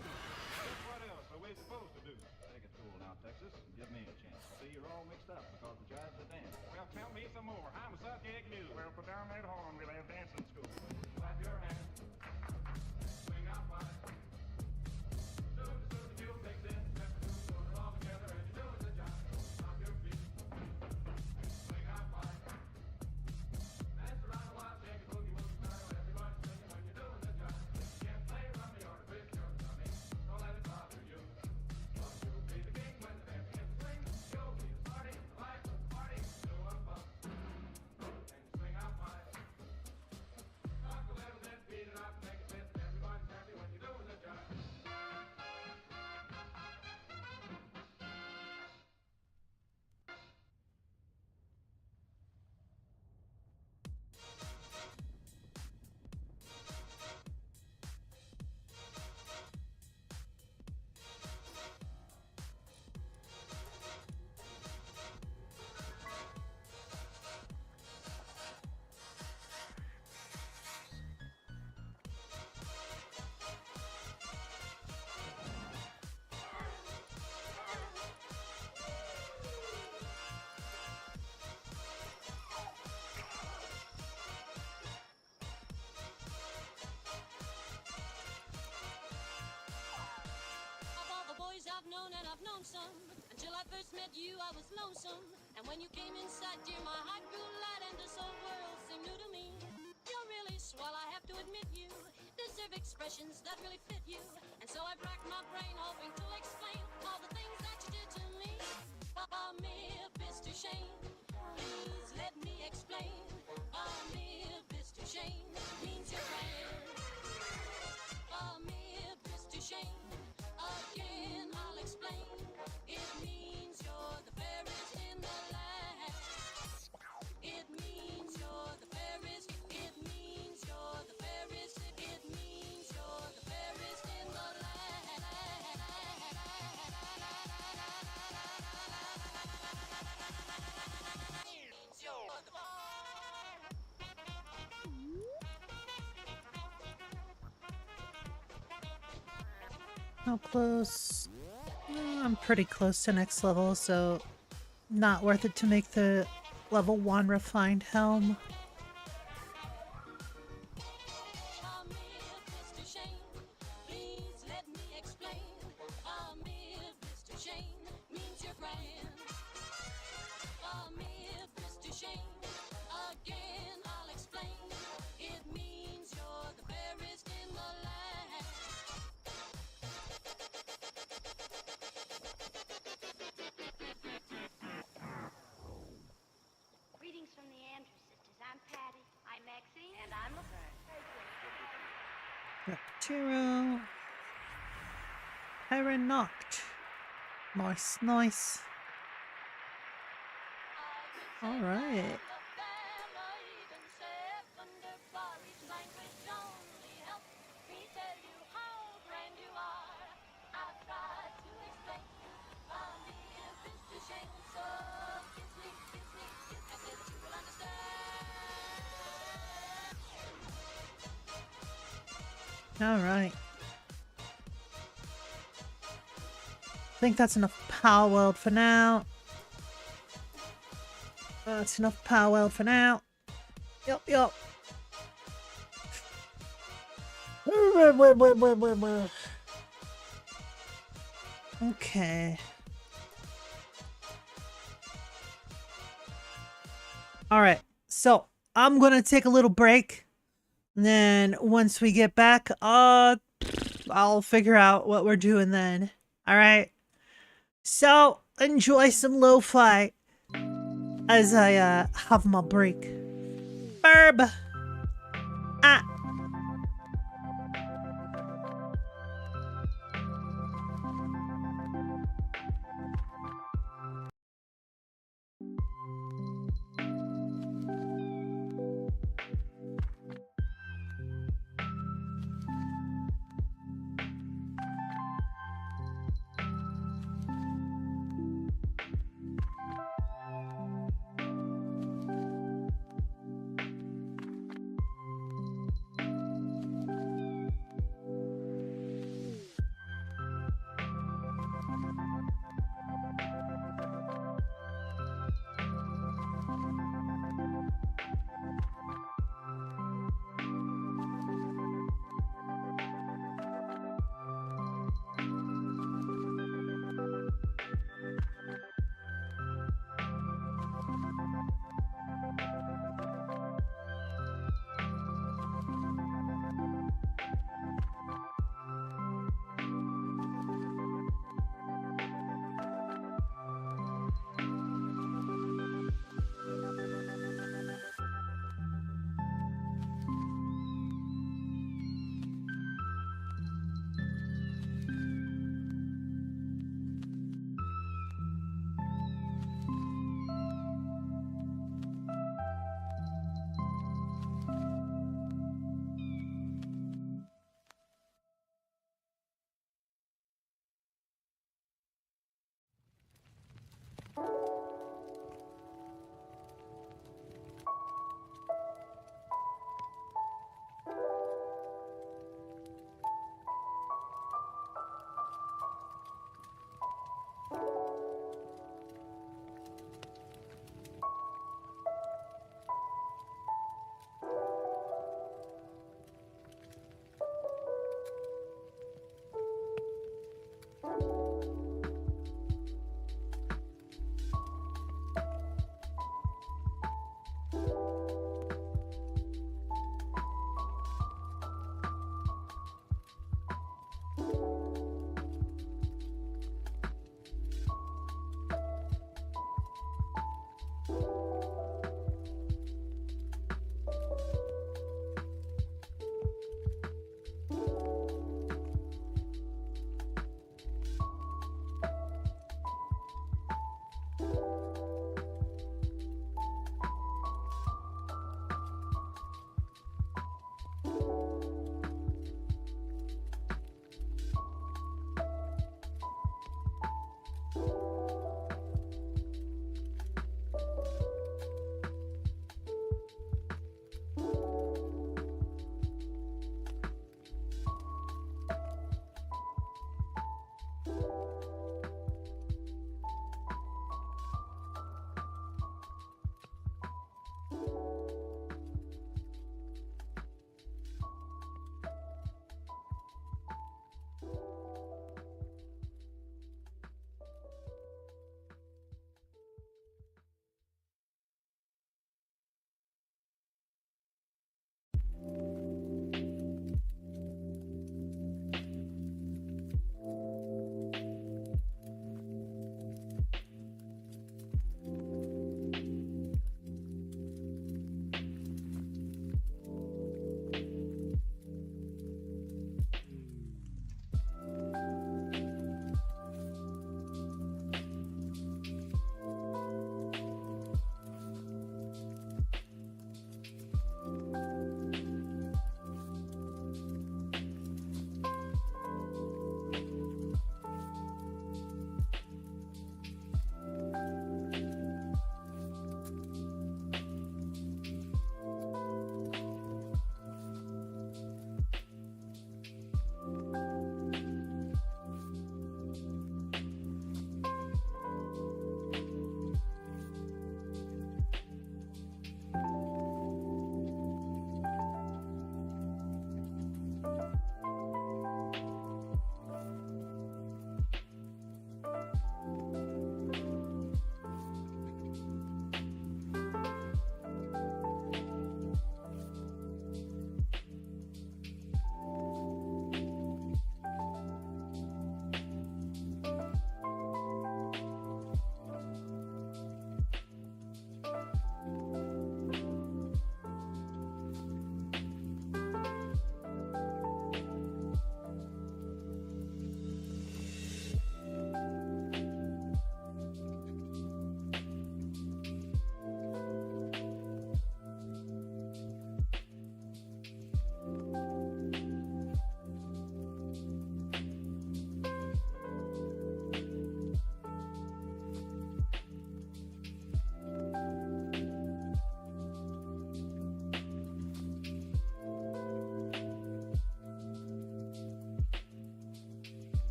what else are we supposed to do? Take it cool now, Texas, and give me a chance. See, you're all mixed up because the jive's a dance. Well, tell me some more. I'm a suck egg mule. Well, put down that horn. We'll have dancing school. Clap your hands. Swing out wide. You'll fix it. Put it all together and you're doing the job. Stop your feet. Swing out wide. Dance around a while, shake a boogie woogie style. Everybody singing when you're doing the job. Can't play rummy or to twist your tummy. Don't let it bother you. Cause you'll be the king when the band begins to swing. You'll be the party, the life of the party. Do a bump. And swing out wide. Rock a little bit, beat it up, make it fit. Everybody's happy when you're doing the job. Of all the boys I've known, and I've known some, until I first met you, I was lonesome. And when you came inside, dear, my heart grew light, and this whole world seemed new to me. You're really swell, I have to admit you deserve expressions that really fit you. And so I've racked my brain, hoping to explain all the things that you did to me. Mere Mr. Shane, please let me explain. Mere Mr. Shane means your friend. Mere Mr. Shane, again I'll explain. It means you're the fairest in the land. It means you're the fairest. It means you're the fairest. It means you're the fairest in the land. How close? I'm pretty close to next level, so not worth it to make the level 1 refined helm. Mr. Shane, please let me explain. Mr. Shane means your friend. Tiro. Herenoct. Nice, nice. Alright. Alright. I think that's enough Palworld for now. That's enough Palworld for now. Yup, yup. Okay. Alright, so I'm gonna take a little break. And then once we get back, I'll figure out what we're doing then. Alright? So, enjoy some lo-fi as I have my break. Burb! Ah!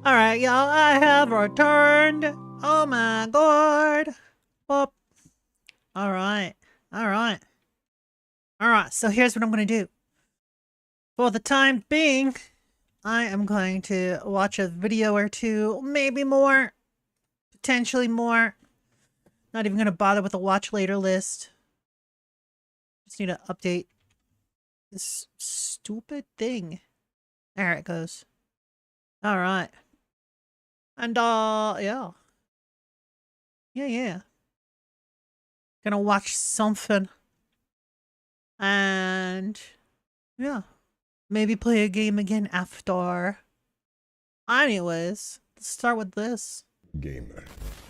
Alright, y'all, I have returned. Oh my god. Whoop. Alright. Alright. Alright, so here's what I'm gonna do. For the time being, I am going to watch a video or two, maybe more. Potentially more. Not even gonna bother with a watch later list. Just need to update this stupid thing. There it goes. Alright. And, yeah. Yeah. Gonna watch something. And, yeah. Maybe play a game again after. Anyways, let's start with this. Gamer.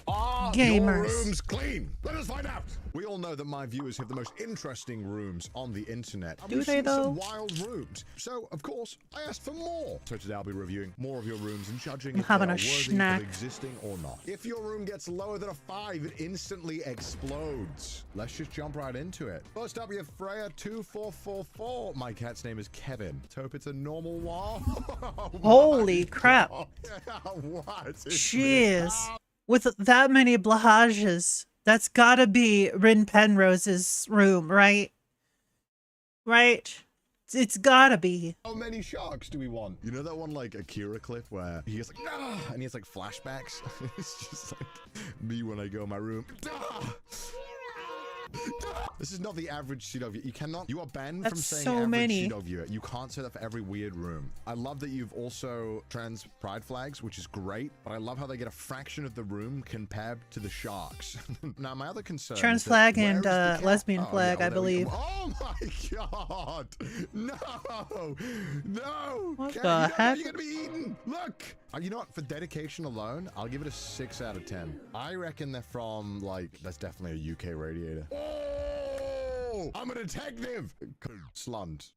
Gamers. Your room's clean. Let us find out. We all know that my viewers have the most interesting rooms on the internet. Do We've they, seen though? some wild rooms. So, of course, I asked for more. So today I'll be reviewing more of your rooms and judging I'm if they are having a worthy snack. of existing or not. If your room gets lower than a 5, it instantly explodes. Let's just jump right into it. First up, we have Freya2444. My cat's name is Kevin. Let's hope it's a normal wall. Holy crap. What is Jeez. this? With that many blahages, that's gotta be Rin Penrose's room, right? Right? It's gotta be. How many sharks do we want? You know that one like Akira clip where he gets like, ah, and he has like flashbacks? It's just like me when I go in my room. Ah! This is not the average pseudo viewer. You cannot. You are banned from That's saying so average many. pseudo viewer. You can't say that for every weird room. I love that you've also trans pride flags, which is great. But I love how they get a fraction of the room compared to the sharks. Now my other concern. Trans is that flag where and is the cat? lesbian Oh, flag, yeah, I well, there we believe. go. Oh my god! No! What Cat, the you know heck? You're gonna be eaten. Look. You know what? For dedication alone, I'll give it a 6 out of 10. I reckon they're from like that's definitely a UK radiator. Oh, I'm a detective. Slund.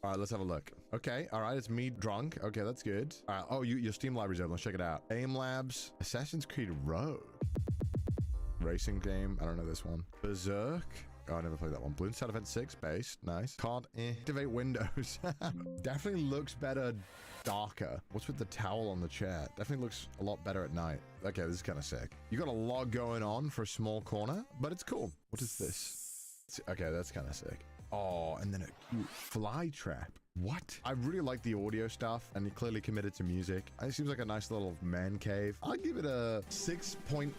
All right, let's have a look. Okay, all right, it's me drunk. Okay, that's good. All right. Oh, your Steam library's open. Let's check it out. AIM Labs, Assassin's Creed Rogue, racing game. I don't know this one. Berserk. Oh, I never played that one. Bloons Side Event 6 based. Nice. Can't activate Windows. Definitely looks better darker. What's with the towel on the chair? Definitely looks a lot better at night. Okay, this is kind of sick. You got a lot going on for a small corner, but it's cool. What is this? Okay, that's kind of sick. Oh, and then a cute fly trap. What? I really like the audio stuff, and you clearly committed to music. It seems like a nice little man cave. I'll give it a 6.5.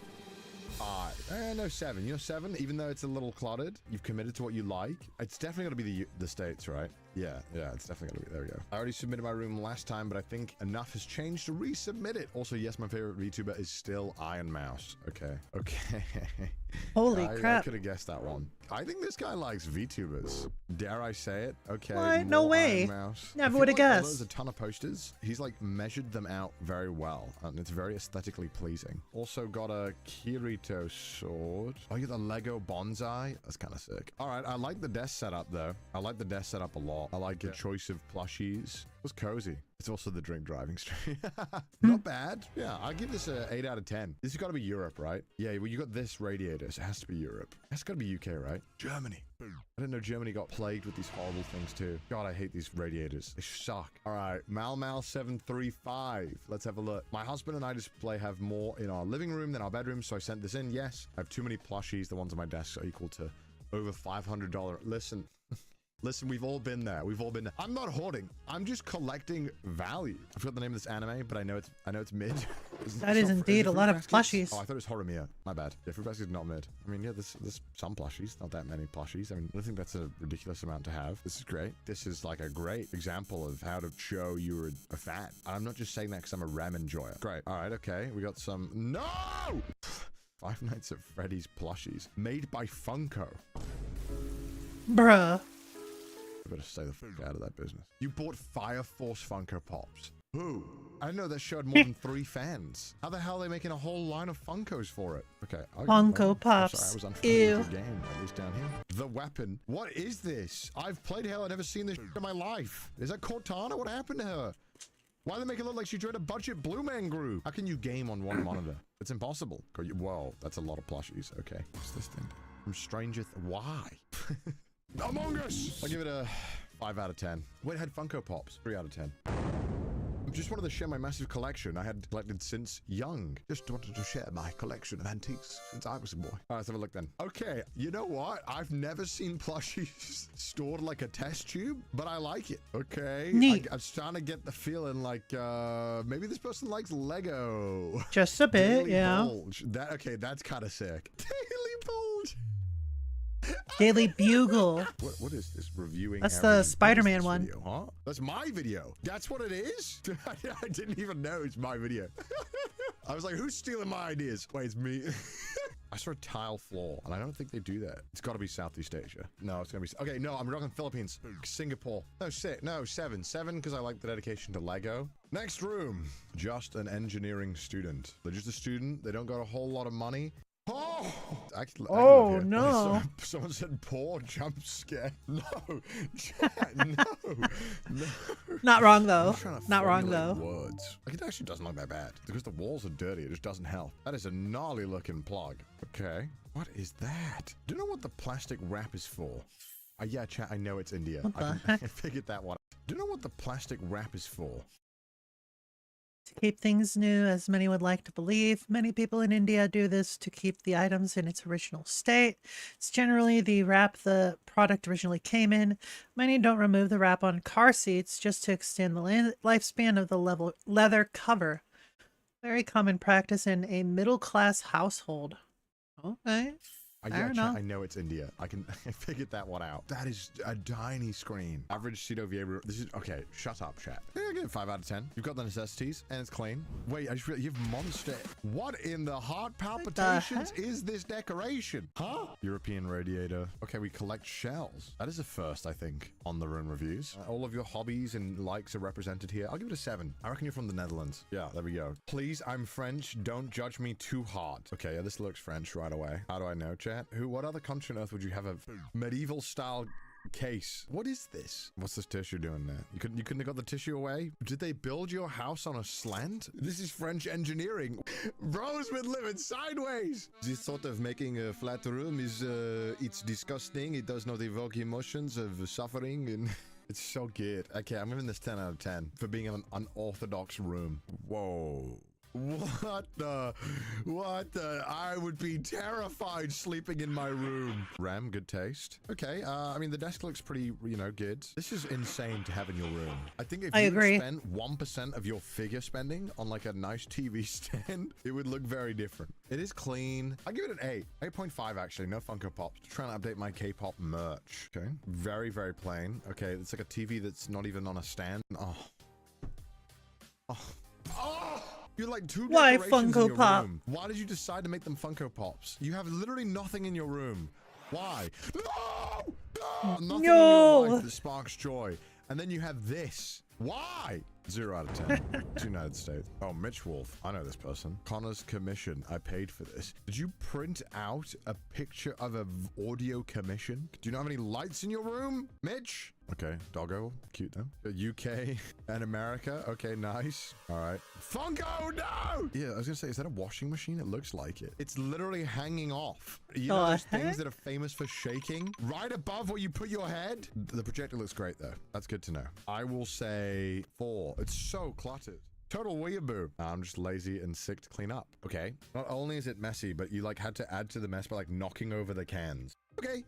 No, 7. You know, 7, even though it's a little cluttered, you've committed to what you like. It's definitely going to be the States, right? Yeah, it's definitely going to be. There we go. I already submitted my room last time, but I think enough has changed to resubmit it. Also, yes, my favorite VTuber is still Iron Mouse. Okay. Holy I crap. could have guessed that one. I think this guy likes VTubers. Dare I say it? Okay. What? No more way. Iron Mouse. Never I feel would've like although guessed. There's a ton of posters. He's like measured them out very well, and it's very aesthetically pleasing. Also got a Kirito sword. Oh, you got the Lego bonsai. That's kind of sick. All right, I like the desk setup though. I like the desk setup a lot. I like the choice of plushies. It was cozy. It's also the drink driving stream. Not bad. Yeah, I'll give this a 8 out of 10. This has got to be Europe, right? Yeah, well, you got this radiator, so it has to be Europe. That's got to be UK, right? Germany. Boom. I didn't know Germany got plagued with these horrible things too. God, I hate these radiators. They suck. All right, Malmal735. Let's have a look. My husband and I display have more in our living room than our bedroom, so I sent this in. Yes, I have too many plushies. The ones on my desk are equal to over $500. Listen. Listen, we've all been there. We've all been there. I'm not hoarding. I'm just collecting value. I forgot the name of this anime, but I know it's mid. That is indeed a lot of plushies. Oh, I thought it was Horimiya. My bad. Yeah, Fruit Basket's not mid. I mean, yeah, there's some plushies, not that many plushies. I mean, I don't think that's a ridiculous amount to have. This is great. This is like a great example of how to show you're a fan. And I'm not just saying that because I'm a RAM enjoyer. Great. All right, okay. We got some. No! Five Nights at Freddy's plushies made by Funko. Bruh. I better stay the fuck out of that business. You bought Fire Force Funko Pops. Who? I didn't know that showed more than 3 fans. How the hell are they making a whole line of Funkos for it? Okay. Funko Pops. I'm sorry, I was unfamiliar Ew. with the game, at least down here. The weapon. What is this? I've played Halo. I've never seen this in my life. Is that Cortana? What happened to her? Why do they make it look like she joined a budget Blue Man group? How can you game on one monitor? It's impossible. Whoa, that's a lot of plushies. Okay. What's this thing? From Stranger Why? Among Us! I'll give it a 5 out of 10. Wait, it had Funko Pops. 3 out of 10. Just wanted to share my massive collection I had collected since young. Just wanted to share my collection of antiques since I was a boy. All right, let's have a look then. Okay, you know what? I've never seen plushies stored like a test tube, but I like it. Okay. Neat. I'm starting to get the feeling like maybe this person likes Lego. Just a bit, Daily yeah. Bulge. Okay, that's kind of sick. Daily Bulge. Daily Bugle. What is this reviewing? That's average- the what is Spider-Man this one. video, huh? That's my video. That's what it is? I didn't even know it's my video. I was like, who's stealing my ideas? Wait, it's me. I saw a tile floor, and I don't think they do that. It's got to be Southeast Asia. No, it's going to be... Okay, no, I'm rocking Philippines. Singapore. No, 6. No, 7. 7, because I like the dedication to Lego. Next room. Just an engineering student. They're just a student. They don't got a whole lot of money. Oh! Actually, Oh, no. Someone said poor jump scare. No. Chat, no. No. Not wrong, I'm though. trying to Not wrong, formulate though. Words. Like, it actually doesn't look that bad. Because the walls are dirty, it just doesn't help. That is a gnarly looking plug. Okay. What is that? Do you know what the plastic wrap is for? Yeah, chat, I know it's India. What the I heck? figured that one. Do you know what the plastic wrap is for? To keep things new, as many would like to believe. Many people in India do this to keep the items in its original state. It's generally the wrap the product originally came in. Many don't remove the wrap on car seats just to extend the lifespan of the leather cover. Very common practice in a middle-class household. Okay. Yeah, don't chat, know. I know it's India. I figured that one out. That is a tiny screen. Average Cedo Vieira. This is okay. Shut up, chat. Yeah, I give it 5 out of 10. You've got the necessities and it's clean. Wait, I just realized you have monster. What in the heart palpitations is this decoration? Huh? European radiator. Okay, we collect shells. That is a first, I think, on the room reviews. All of your hobbies and likes are represented here. I'll give it a 7. I reckon you're from the Netherlands. Yeah, there we go. Please, I'm French. Don't judge me too hard. Okay, yeah, this looks French right away. How do I know, chat? What other country on earth would you have a medieval style case? What is this? What's this tissue doing there? You couldn't have got the tissue away? Did they build your house on a slant? This is French engineering. Bros been living sideways. This thought of making a flat room is it's disgusting. It does not evoke emotions of suffering and it's so good. Okay, I'm giving this 10 out of 10 for being an unorthodox room. Whoa. What the? I would be terrified sleeping in my room. RAM, good taste. Okay, I mean, the desk looks pretty, good. This is insane to have in your room. I think if you spent 1% of your figure spending on like a nice TV stand, it would look very different. It is clean. I give it an 8. 8.5 actually, no Funko Pops. Trying to update my K-pop merch. Okay, very, very plain. Okay, it's like a TV that's not even on a stand. Oh. You're like 2 Why decorations in Funko your Pop? room. Why did you decide to make them Funko Pops? You have literally nothing in your room. Why? No! Nothing in your life that sparks joy. And then you have this. Why? 0 out of 10. It's United States. Oh, Mitch Wolf. I know this person. Connor's commission. I paid for this. Did you print out a picture of an audio commission? Do you not have any lights in your room, Mitch? Okay, doggo. Cute though. UK and America. Okay, nice. All right. Funko, no! Yeah, I was gonna say, is that a washing machine? It looks like it. It's literally hanging off. You know those things that are famous for shaking? Right above where you put your head? The projector looks great though. That's good to know. I will say 4. It's so cluttered. Total weeaboo. I'm just lazy and sick to clean up. Okay. Not only is it messy, but you like had to add to the mess by like knocking over the cans. Okay.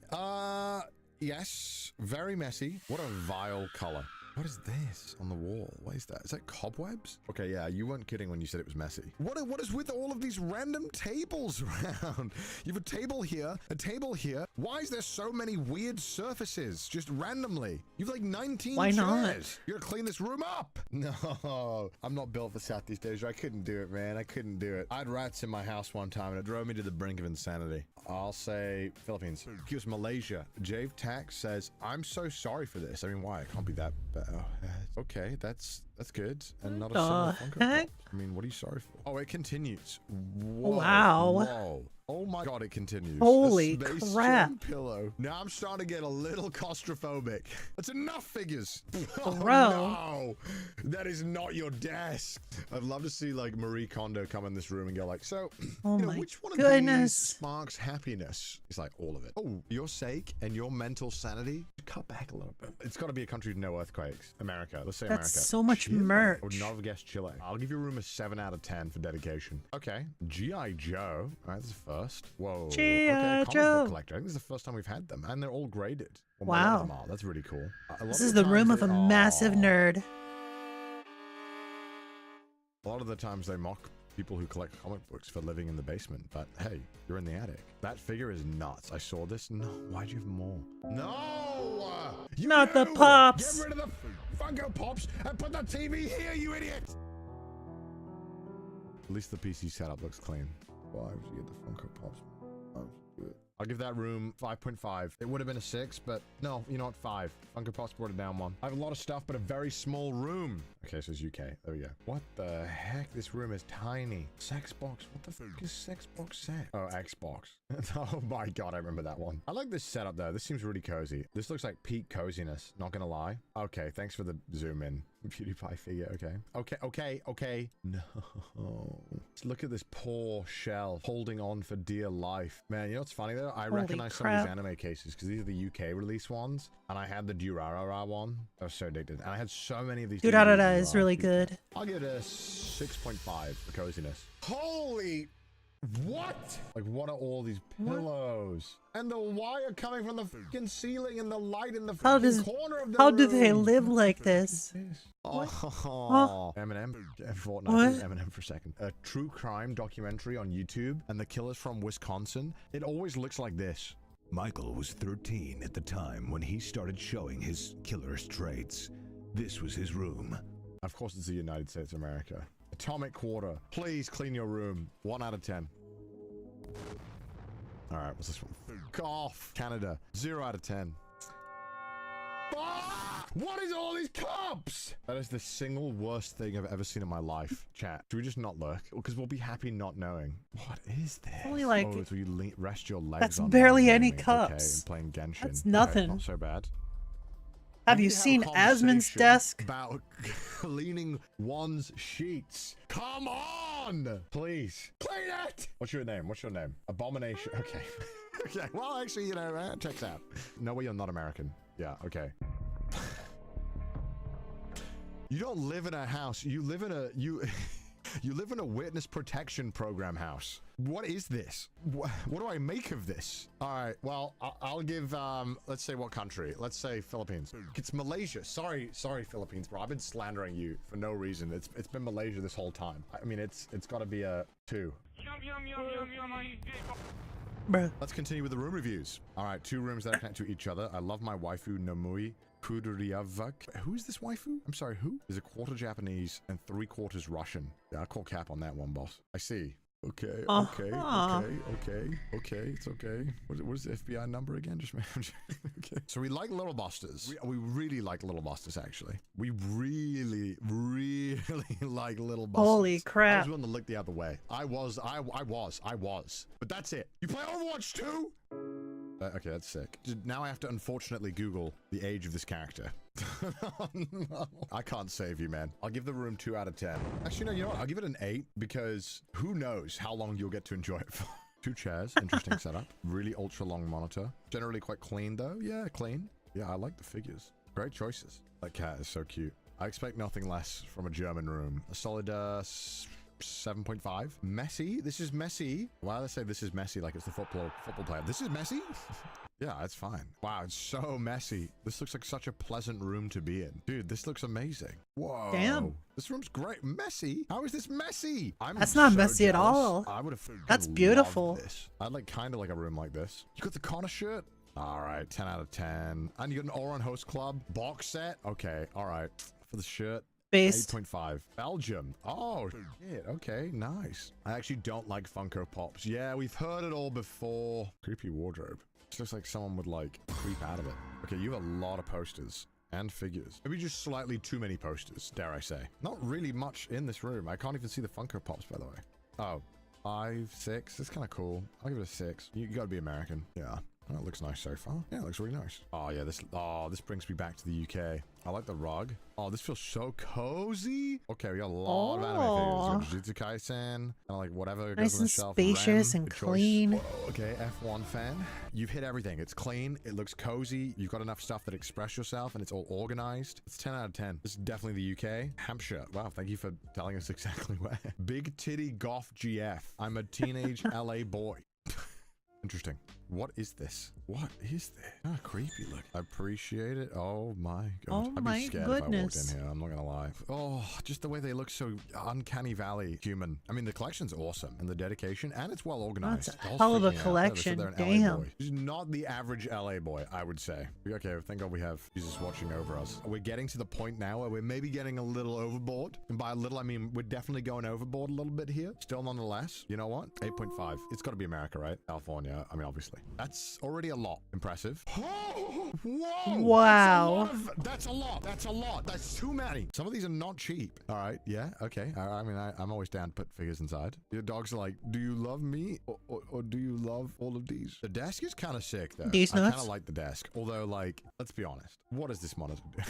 Yes. Very messy. What a vile color. What is this on the wall? What is that? Is that cobwebs? Okay, yeah, you weren't kidding when you said it was messy. What is with all of these random tables around? You have a table here, a table here. Why is there so many weird surfaces just randomly? You've like 19 Why chairs. not? You're gonna clean this room up. No, I'm not built for Southeast Asia. I couldn't do it, man. I couldn't do it. I had rats in my house one time and it drove me to the brink of insanity. I'll say Philippines. Here's Malaysia. Jave Tax says, I'm so sorry for this. I mean, why? It can't be that bad. Okay, that's good. And not a single Funko Pop. I mean, what are you sorry for? Oh, it continues. Whoa, Wow. Whoa. Oh my god, it continues. Holy A Space crap. Jam pillow. Now I'm starting to get a little claustrophobic. That's enough figures. Oh, Bro. no. That is not your desk. I'd love to see like Marie Kondo come in this room and go like, so, Oh you know, my which one of goodness. these sparks happiness? It's like all of it. Oh, for your sake and your mental sanity, cut back a little bit. It's got to be a country with no earthquakes. America. Let's say That's America. so much Chile. merch. I would not have guessed Chile. I'll give your room a 7 out of 10 for dedication. Okay. G.I. Joe. All right, this is first. Whoa. G.I. Okay, comic Joe. book collector. I think this is the first time we've had them, and they're all graded. Well, a lot Wow. of them are. That's really cool. A lot This of is the room times of a they- massive nerd. A lot of the times they mock people who collect comic books for living in the basement, but hey, you're in the attic. That figure is nuts. I saw this. No, why'd you have more? No! Not the Pops! Get rid of the Funko Pops and put the TV here, you idiot! At least the PC setup looks clean. Why would you get the Funko Pops? Oh, good. I'll give that room 5.5. It would have been a 6, but no, you know what? 5. Funko Pops brought it down 1. I have a lot of stuff, but a very small room. Okay, so it's UK. There we go. What the heck? This room is tiny. Sex box. What the fuck is sex box set? Oh, Xbox. Oh my god, I remember that one. I like this setup though. This seems really cozy. This looks like peak coziness. Not gonna lie. Okay, thanks for the zoom in. PewDiePie figure. Okay. No. Let's look at this poor shell holding on for dear life. Man, you know what's funny though? I Holy recognize some of crap. these anime cases because these are the UK release ones, and I had the Durarara one. I was so addicted, and I had so many of these. DVDs Durarara as is well. really good. I'll give it a 6.5 for coziness. Holy. What? Like, what are all these pillows? And the wire coming from the fucking ceiling and the light in the How fucking corner of the how room. do they live like this? Oh, Eminem. Fortnite. What? Eminem for a second. A true crime documentary on YouTube, and the killer's from Wisconsin. It always looks like this. Michael was 13 at the time when he started showing his killer's traits. This was his room. Of course, it's the United States of America. Atomic Quarter. Please clean your room. 1 out of 10. All right, what's this one? Cough. Canada. 0 out of 10. Fuck! What is all these cups? That is the single worst thing I've ever seen in my life. Chat. Should we just not look? Because we'll be happy not knowing. What is this? Only like- Oh, it's where you rest your legs That's on barely while any gaming. cups. Okay, and playing Genshin. That's Okay, nothing. not so bad. Have We you need to seen a Asmon's conversation desk? About cleaning one's sheets. Come on! Please. Clean it! What's your name? What's your name? Abomination. Okay. Okay. Well, actually, you know, checks out. No way you're not American. Yeah, okay. You don't live in a house. You live in a... You live in a witness protection program house. What is this? What do I make of this? All right, well, I'll give, let's say what country? Let's say Philippines. It's Malaysia. Sorry, Philippines, bro. I've been slandering you for no reason. It's been Malaysia this whole time. I mean, it's got to be a 2. Bruh. Let's continue with the room reviews. All right, 2 rooms that are connected to each other. I love my waifu, Nomui Kudryavak. Who is this waifu? I'm sorry, who? Is a quarter Japanese and 3/4 Russian. Yeah, I'll call cap on that one, boss. I see. Okay, okay, it's okay. What is the FBI number again? Just okay. So we like Little Busters. We really like Little Busters, actually. We really like Little Busters. Holy crap. I was willing to look the other way. I was. But that's it. You play Overwatch 2? Okay, that's sick. Now I have to unfortunately Google the age of this character. Oh, no. I can't save you, man. I'll give the room 2 out of 10. Actually, no, you know what? I'll give it an 8 because who knows how long you'll get to enjoy it for. 2 chairs, interesting setup. Really ultra long monitor. Generally quite clean though. Yeah, clean. Yeah, I like the figures. Great choices. That cat is so cute. I expect nothing less from a German room. A solid 7.5. Messy. This is messy. Why do I say this is messy like it's the football player? This is messy? Yeah, it's fine. Wow, it's so messy. This looks like such a pleasant room to be in. Dude, this looks amazing. Whoa. Damn. This room's great. Messy? How is this messy? That's not so messy at jealous. all. I would have That's beautiful. This. I'd like kind of like a room like this. You got the Connor shirt? All right, 10 out of 10. And you got an Oran Host Club box set? Okay, all right. For the shirt, Based. 8.5. Belgium. Oh, shit. Okay, nice. I actually don't like Funko Pops. Yeah, we've heard it all before. Creepy wardrobe. It looks like someone would like creep out of it. Okay, you have a lot of posters and figures. Maybe just slightly too many posters, dare I say. Not really much in this room. I can't even see the Funko Pops, by the way. Oh, 5, 6. It's kind of cool. I'll give it a 6. You gotta be American. Yeah. Oh, it looks nice so far. Yeah, it looks really nice. Oh yeah, this brings me back to the UK. I like the rug. Oh, this feels so cozy. Okay, we got a lot of anime figures. We got Jujutsu Kaisen, and like whatever goes Nice on the and shelf. spacious Rem, and good choice. clean. Whoa, okay, F1 fan. You've hit everything. It's clean. It looks cozy. You've got enough stuff that express yourself, and it's all organized. It's 10 out of 10. This is definitely the UK. Hampshire. Wow, thank you for telling us exactly where. Big titty goth GF. I'm a teenage LA boy. Interesting. What is this? What is this? Ah, creepy look. I appreciate it. Oh my god. Oh I'd my be scared if I walked goodness. in here. I'm not gonna lie. Oh, just the way they look so uncanny valley human. I mean, the collection's awesome and the dedication, and it's well organized. That's a Dolls hell of a freak me out. collection. They're an LA Damn. boy. He's not the average LA boy, I would say. Okay, thank God we have Jesus watching over us. We're getting to the point now where we're maybe getting a little overboard. And by a little, I mean we're definitely going overboard a little bit here. Still nonetheless. You know what? 8.5. It's got to be America, right? California. I mean, obviously. That's already a lot. Impressive. Oh, whoa! Wow. That's a lot. That's a lot. That's too many. Some of these are not cheap. All right. Yeah. Okay. I mean, I'm always down to put figures inside. Your dogs are like, do you love me or do you love all of these? The desk is kind of sick though. These I kind nuts? of like the desk. Although, like, let's be honest. What does this monitor do?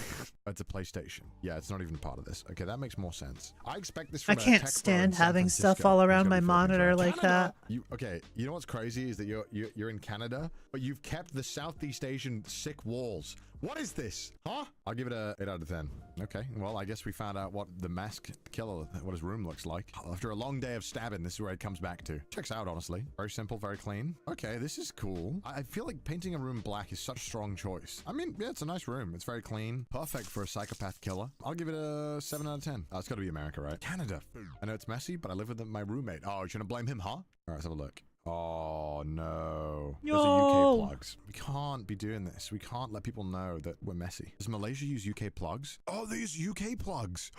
It's a PlayStation. Yeah, it's not even part of this. Okay, that makes more sense. I expect this I from a can't tech pro in stand San having stuff Francisco. all Who's around gonna my be flipping monitor through. like Canada. that. Okay, you know what's crazy is that you're in Canada, but you've kept the Southeast Asian sick walls. What is this? Huh? I'll give it a 8 out of 10. Okay, well, I guess we found out what the masked killer, what his room looks like. After a long day of stabbing, this is where it comes back to. Checks out, honestly. Very simple, very clean. Okay, this is cool. I feel like painting a room black is such a strong choice. I mean, yeah, it's a nice room. It's very clean. Perfect for a psychopath killer. I'll give it a 7 out of 10. Oh, it's got to be America, right? Canada. I know it's messy, but I live with my roommate. Oh, you shouldn't blame him, huh? All right, let's have a look. Oh no. Those are UK plugs. We can't be doing this. We can't let people know that we're messy. Does Malaysia use UK plugs? Oh, they use UK plugs.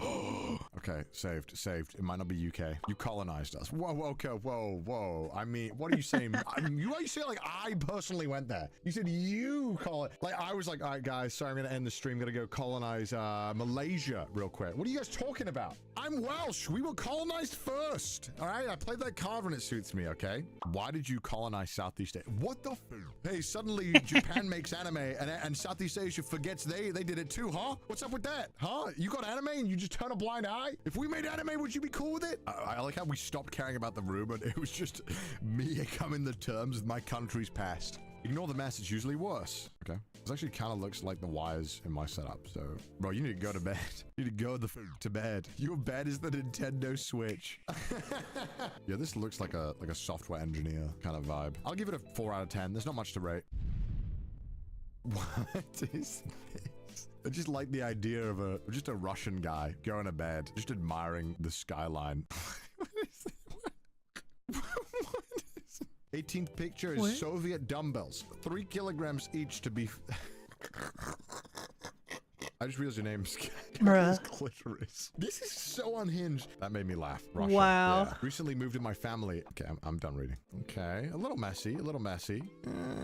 Okay, saved. It might not be UK. You colonized us. Whoa, okay, whoa. I mean, what are you saying? Why you say like I personally went there? You said you like I was like, all right, guys, sorry, I'm gonna end the stream. Gonna go colonize Malaysia real quick. What are you guys talking about? I'm Welsh. We were colonized first. All right, I played that card when it suits me. Okay. Why did you colonize Southeast Asia? What the Hey, suddenly Japan makes anime and Southeast Asia forgets they did it too, huh? What's up with that? Huh? You got anime and you just turn a blind eye? If we made anime, would you be cool with it? I like how we stopped caring about the room and it was just me coming to terms with my country's past. Ignore the mess, it's usually worse. Okay. This actually kind of looks like the wires in my setup, so... Bro, you need to go to bed. You need to go to bed. Your bed is the Nintendo Switch. Yeah, this looks like a software engineer kind of vibe. I'll give it a 4 out of 10. There's not much to rate. What is this? I just like the idea of just a Russian guy going to bed, just admiring the skyline. What is it? What is it? 18th picture is What? Soviet dumbbells, 3 kilograms each to be. I just realized your name's Bruh. clitoris. This is so unhinged. That made me laugh. Russia. Wow. Yeah. Recently moved in my family. Okay, I'm done reading. Okay, a little messy.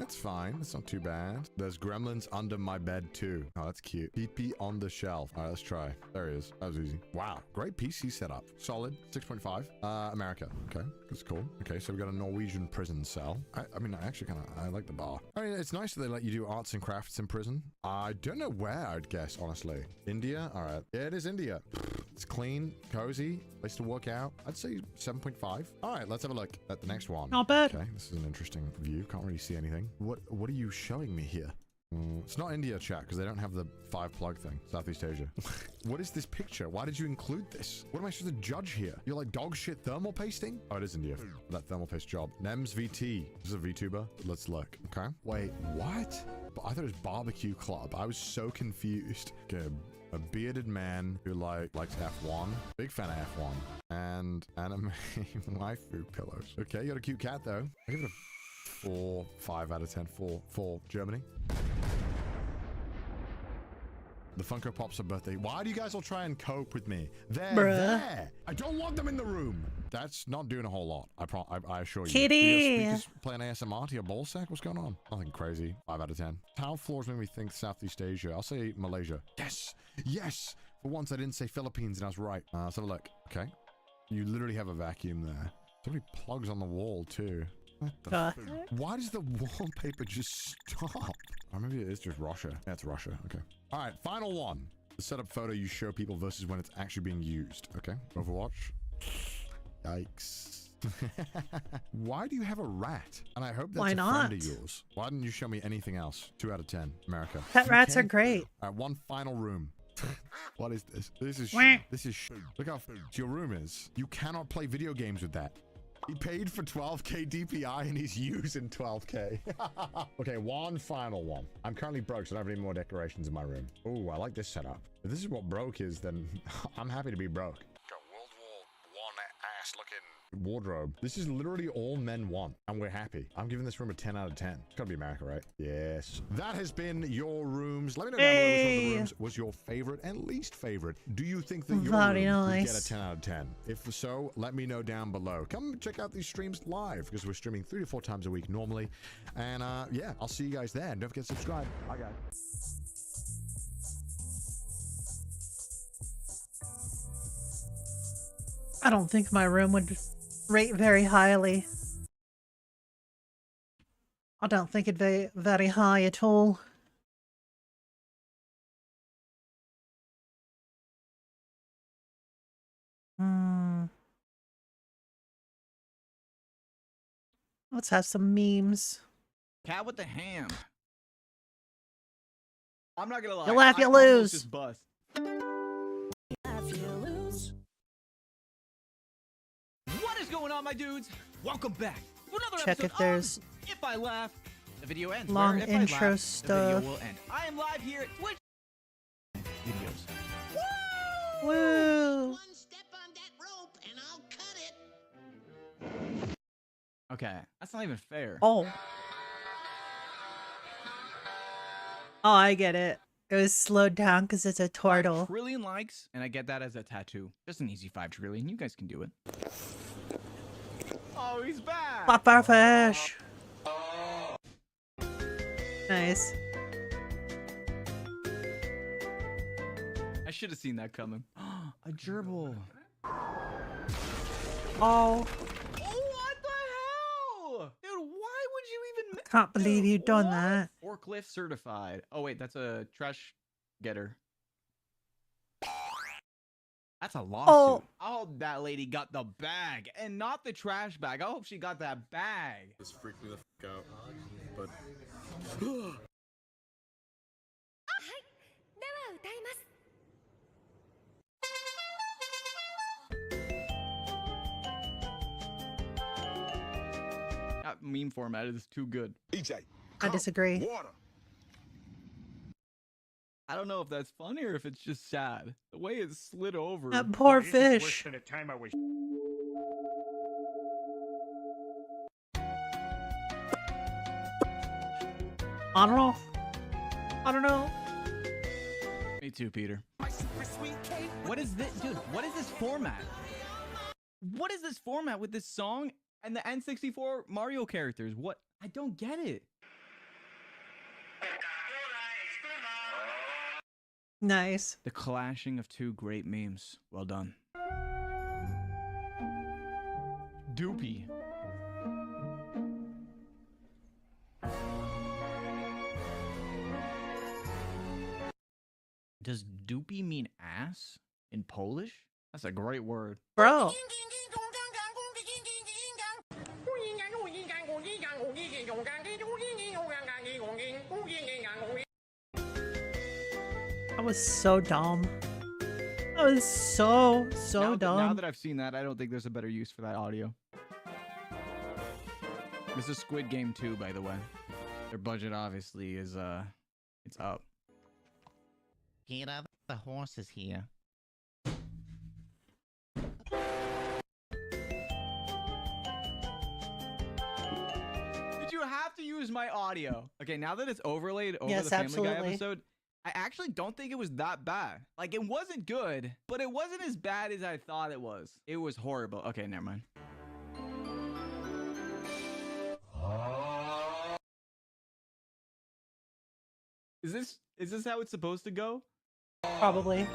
It's fine. It's not too bad. There's gremlins under my bed too. Oh, that's cute. PP on the shelf. All right, let's try. There he is. That was easy. Wow, great PC setup. Solid. 6.5. America. Okay, that's cool. Okay, so we got a Norwegian prison cell. I mean, I actually I like the bar. I mean, it's nice that they let you do arts and crafts in prison. I don't know where I'd guess, honestly. India? All right. Yeah, it is India. It's clean, cozy, place to work out. I'd say 7.5. All right, let's have a look at the next one. Not bad. Okay, this is an interesting view. Can't really see anything. What are you showing me here? It's not India, chat, because they don't have the 5-plug thing. Southeast Asia. What is this picture? Why did you include this? What am I supposed to judge here? You're like dog shit thermal pasting? Oh, it is India. That thermal paste job. Nems VT. This is a VTuber. Let's look. Okay. Wait, what? I thought it was Barbecue Club. I was so confused. Okay. A bearded man who likes F1. Big fan of F1. And anime waifu pillows. Okay, you got a cute cat though. I give it a 5 out of 10. 4 Germany. The Funko Pops are birthday. Why do you guys all try and cope with me? They're there. I don't want them in the room. That's not doing a whole lot. I assure you. Kitty. You just playing ASMR to your ball sack? What's going on? Nothing crazy. 5 out of 10. Tile floors make me think Southeast Asia. I'll say Malaysia. Yes. For once, I didn't say Philippines and I was right. Let's have a look. Okay. You literally have a vacuum there. So many plugs on the wall too. What the Uh. Why does the wallpaper just stop? Or maybe it is just Russia. Yeah, it's Russia. Okay. All right, final one. The setup photo you show people versus when it's actually being used. Okay, Overwatch. Yikes. Why do you have a rat? And I hope that's Why a not? friend of yours. Why didn't you show me anything else? 2 out of 10, America. Pet You rats are can't- great. All right, one final room. What is this? This is Wah. this is look how your room is. You cannot play video games with that. He paid for 12k DPI and he's using 12k. Okay, one final one. I'm currently broke, so I don't have any more decorations in my room. Oh, I like this setup. If this is what broke is, then I'm happy to be broke. Got World War I ass looking wardrobe. This is literally all men want, and we're happy. I'm giving this room a 10 out of 10. It's gotta be America, right? Yes. That has been your rooms. Let me know down below which one of the rooms was your favorite and least favorite. Do you think that your Very room would nice. get a 10 out of 10? If so, let me know down below. Come check out these streams live because we're streaming 3 to 4 times a week normally. And yeah, I'll see you guys there. And don't forget to subscribe. Bye, guys. I don't think my room would rate very highly. I don't think it'd be very high at all. Hmm. Let's have some memes. Cat with the ham. I'm not gonna lie. You laugh, I you almost lose. just bust. What is going on, my dudes? Welcome back to another Check episode if there's of If I Laugh, the video ends. long Where if intro I laugh, stuff. The video will end. I am live here at Twitch videos. Woo! Okay, that's not even fair. Oh. Oh, I get it. It was slowed down because it's a turtle. Trillion likes, and I get that as a tattoo. Just an easy 5 trillion. You guys can do it. Oh, he's back. Papa fish. Nice. I should have seen that coming. A gerbil. Oh, What the hell? Dude, why would you even... can't believe you've done What? that. Forklift certified. Oh, wait, that's a trash getter. That's a lawsuit. Oh. I hope that lady got the bag and not the trash bag. I hope she got that bag. This freaked me the f out. But That meme format is too good. EJ, I disagree. water. I don't know if that's funny or if it's just sad. The way it slid over. That poor fish. the time I was. I don't know. I don't know. Me too, Peter. What is this? Dude, what is this format? What is this format with this song and the N64 Mario characters? What? I don't get it. Nice. The clashing of two great memes. Well done. Doopy. Does doopy mean ass in Polish? That's a great word. Bro. That was so dumb. That was so Now dumb. that I've seen that, I don't think there's a better use for that audio. This is Squid Game 2, by the way. Their budget obviously is it's up. Peter, the horse is here. Did you have to use my audio? Okay, now that it's overlaid over Yes, the Family Guy absolutely. episode, I actually don't think it was that bad. Like, it wasn't good, but it wasn't as bad as I thought it was. It was horrible. Okay, never mind. Is this how it's supposed to go? Probably.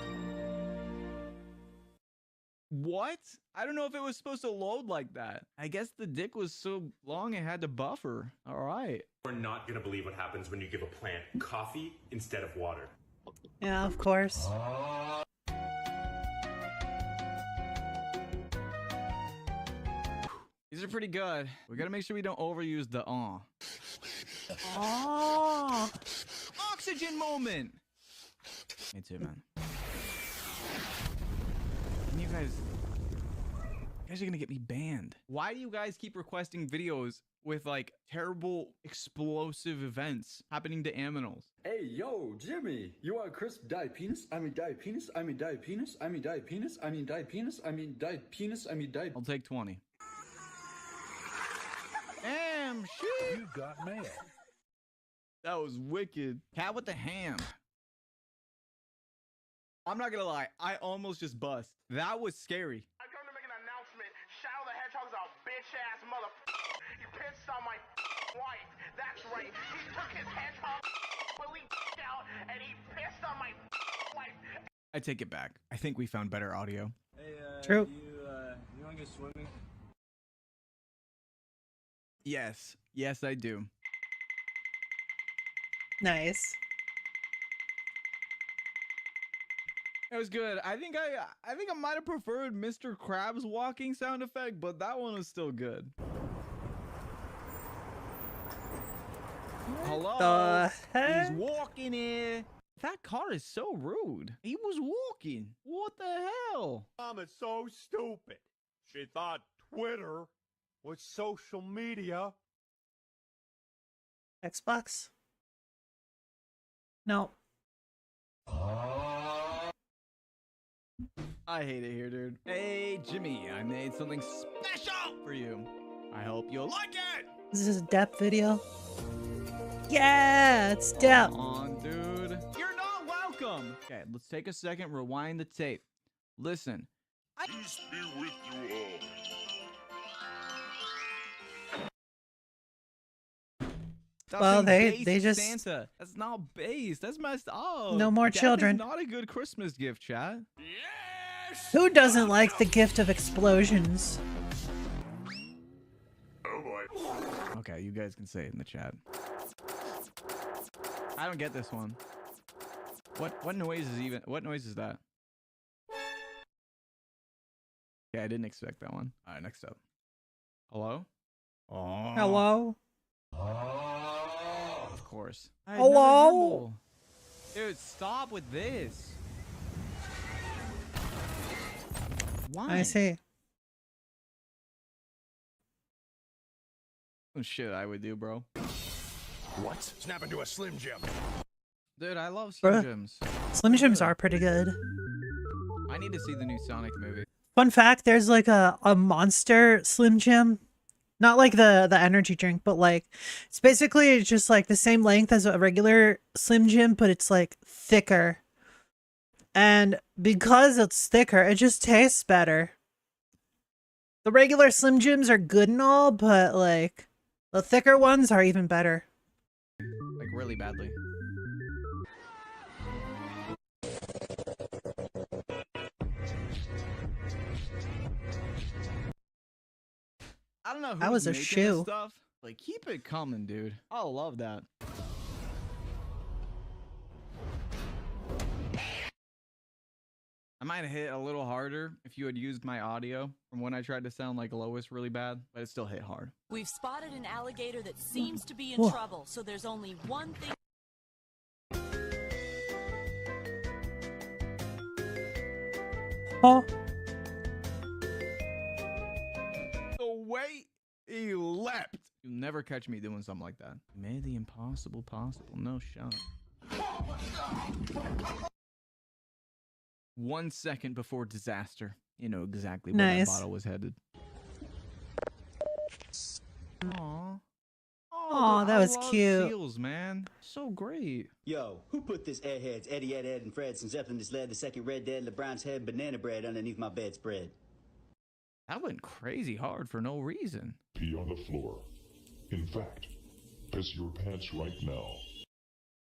What? I don't know if it was supposed to load like that. I guess the dick was so long it had to buffer. All right. We're not gonna believe what happens when you give a plant coffee instead of water. Yeah, of course. These are pretty good. We gotta make sure we don't overuse the aw. Oxygen moment. Me too, man. And you guys are gonna get me banned. Why do you guys keep requesting videos with like terrible explosive events happening to aminals? Hey, yo, Jimmy, you want a crisp dyed penis? I mean dyed penis? I mean dyed penis? I mean dyed penis? I mean dyed penis? I mean dyed penis? I mean dyed... I'll take 20. Damn, shit. You got mail. That was wicked. Cat with the ham. I'm not gonna lie, I almost just bust. That was scary. I come to make an announcement. Shadow the Hedgehog's a bitch-ass motherfucker. He pissed on my wife. That's right. He took his hedgehog out and he pissed on my wife. I take it back. I think we found better audio. Hey, True. You wanna go swimming? Yes. Yes, I do. Nice. It was good. I think I might have preferred Mr. Krabs' walking sound effect, but that one was still good. Hello? The heck? He's walking here. That car is so rude. He was walking. What the hell? Mom is so stupid. She thought Twitter was social media. Xbox? No. I hate it here, dude. Hey, Jimmy, I made something special for you. I hope you'll like it. This is a depth video. Yeah, it's depth. Come on, dude. You're not welcome. Okay, let's take a second, rewind the tape. Listen. Peace be with you all. Stop Well, saying they base just Santa. That's not base. That's messed up. No more Death children. Is not a good Christmas gift, chat. Who doesn't like the gift of explosions? Oh boy. Okay, you guys can say it in the chat. I don't get this one. What noise is even? What noise is that? Okay, I didn't expect that one. All right, next up. Hello? Oh. Hello? Of course. Hello? Dude, stop with this. Why? I see. Oh, shit, I would do, bro. What? Snap into a Slim Jim. Dude, I love Slim Bruh. Jims. Slim Jims are pretty good. I need to see the new Sonic movie. Fun fact, there's like a monster Slim Jim. Not like the energy drink, but like it's basically just like the same length as a regular Slim Jim, but it's like thicker. And because it's thicker, it just tastes better. The regular Slim Jims are good and all, but like the thicker ones are even better. Like really badly. I don't know who's That was a making this shoe. stuff. Like, keep it coming, dude. I love that. I might have hit a little harder if you had used my audio from when I tried to sound like Lois really bad, but it still hit hard. We've spotted an alligator that seems to be in Whoa. trouble, so there's only one thing. Oh, The way he leapt. You'll never catch me doing something like that. Made the impossible possible. No shot. 1 second before disaster. You know exactly where Nice. that bottle was headed. Aww. Aw, that I was love cute. Seals, man. So great. Yo, who put this airheads Eddie, Ed, and Fred since Zeppelin just led the second Red Dead LeBron's head banana bread underneath my bedspread? That went crazy hard for no reason. Pee on the floor. In fact, piss your pants right now.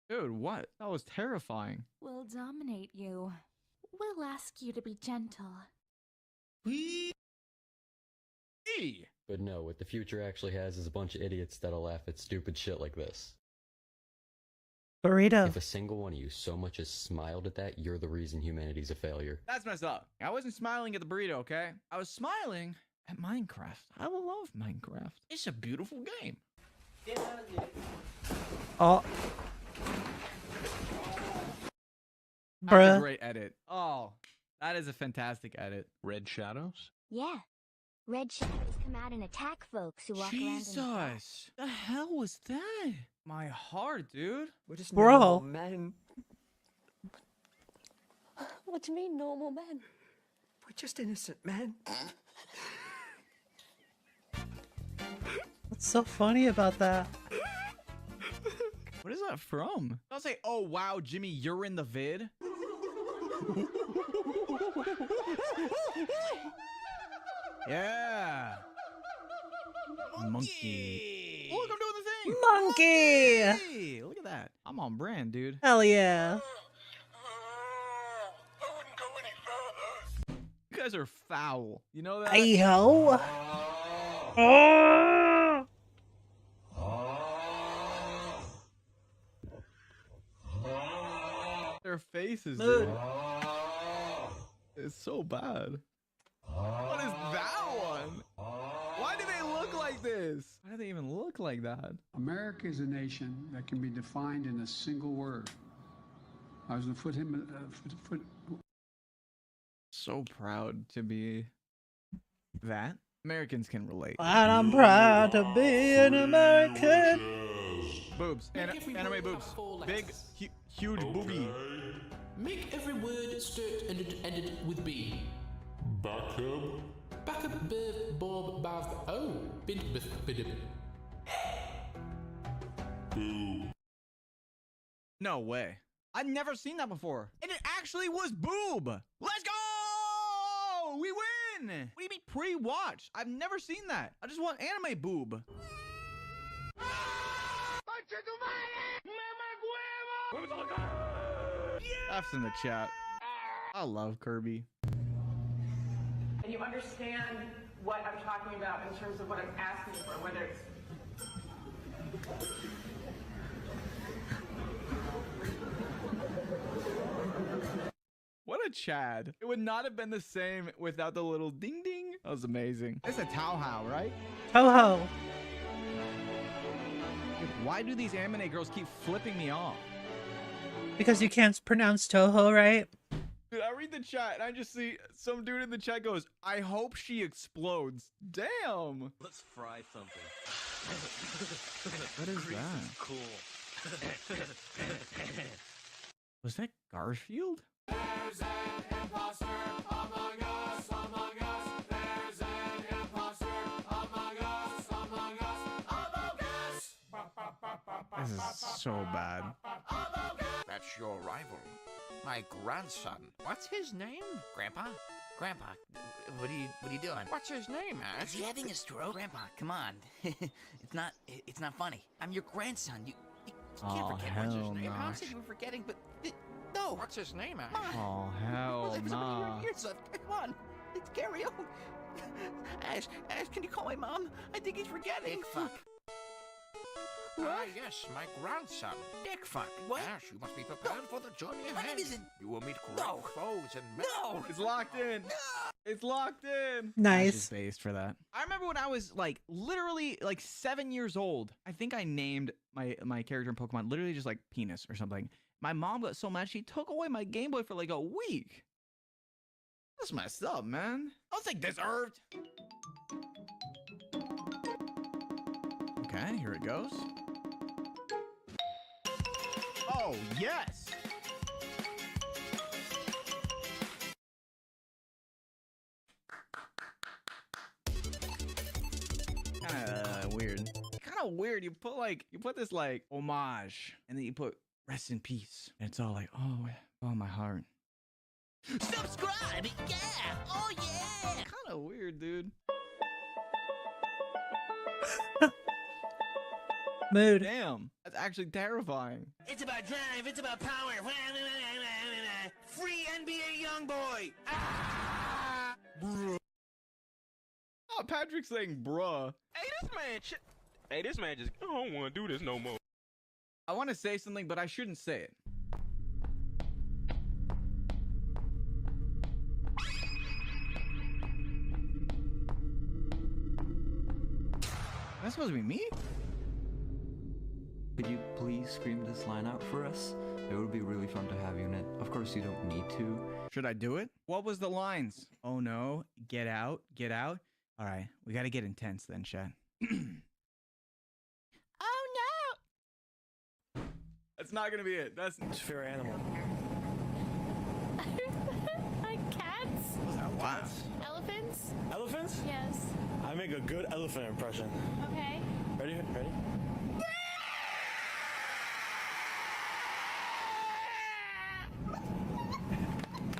Dude, what? That was terrifying. We'll dominate you. We'll ask you to be gentle. But no, what the future actually has is a bunch of idiots that'll laugh at stupid shit like this. Burrito. If a single one of you so much as smiled at that, you're the reason humanity's a failure. That's messed up. I wasn't smiling at the burrito, okay? I was smiling at Minecraft. I love Minecraft. It's a beautiful game. Oh. That's Bruh. a great edit. Oh, that is a fantastic edit. Red shadows? Yeah. Red shadows come out and attack folks who walk around in the dark. Jesus. The hell was that? My heart, dude. We're just Bro. normal men. What do you mean, normal men? We're just innocent men. What's so funny about that? What is that from? I'll say, oh wow, Jimmy, you're in the vid. Yeah. Monkey. Look, I'm doing the thing. Monkey. Hey, look at that. I'm on brand, dude. Hell yeah. You guys are foul. You know that? Ayo. Oh. Their faces, Dude. dude. It's so bad. What is that one? Why do they look like this? Why do they even look like that? America is a nation that can be defined in a single word. I was going to put him. So proud to be that. Americans can relate. And I'm proud to be an American. Boobs. Anime boobs. Big, huge boobie. Make every word start ended with B. Backup. Backup, Bob, Bav, oh, bid. Boo. No way. I've never seen that before. And it actually was boob. Let's go! We win! What do you mean pre-watch? I've never seen that. I just want anime boob. F's in the chat. I love Kirby. And you understand what I'm talking about in terms of what I'm asking for, whether it's What a Chad. It would not have been the same without the little ding ding. That was amazing. It's a Taohao, right? Toho. Dude, why do these anime girls keep flipping me off? Because you can't pronounce Toho, right? Dude, I read the chat and I just see some dude in the chat goes, I hope she explodes. Damn. Let's fry something. What is Grease that? is cool. Was that Garfield? There's an imposter among us, among us. There's an imposter among us, among us, among us. This is so bad. That's your rival. My grandson. What's his name? Grandpa? Grandpa, what are you doing? What's his name, Ash? Is he having a stroke? Grandpa, come on. it's not funny. I'm your grandson. You can't forget what's his name. How I said you were forgetting, but no. What's his name, Ash? Oh, hell Nah. Come on. Let's carry on. Ash, can you call my mom? I think he's forgetting. Dick fuck. Ah, yes, my grandson. Dick fuck. What? Ash, you must be prepared for the journey ahead. My name isn't. You will meet great foes and No. It's locked in. No. It's locked in. Nice. Ash is based for that. I remember when I was like literally like 7 years old. I think I named my character in Pokemon literally just like Penis or something. My mom got so mad she took away my Game Boy for like a week. That's messed up, man. I was like deserved. Okay, here it goes. Oh, yes. Kind of weird. Kind of weird. You put this like homage and then you put rest in peace. And it's all like, oh, my heart. Subscribe. Yeah. Oh, yeah. Kind of weird, dude. Mood. Damn. That's actually terrifying. It's about drive. It's about power. Free NBA Youngboy. Ah! Oh, Patrick's saying bruh. Hey, this man just, I don't want to do this no more. I want to say something, but I shouldn't say it. That's supposed to be me? Could you please scream this line out for us? It would be really fun to have you in it. Of course, you don't need to. Should I do it? What was the lines? Oh no, get out, get out. All right, we got to get intense then, chat. Oh no! That's not going to be it. That's Fair animal. Like cats? wow. Elephants? Elephants? Yes. I make a good elephant impression. Okay. Ready? Ready?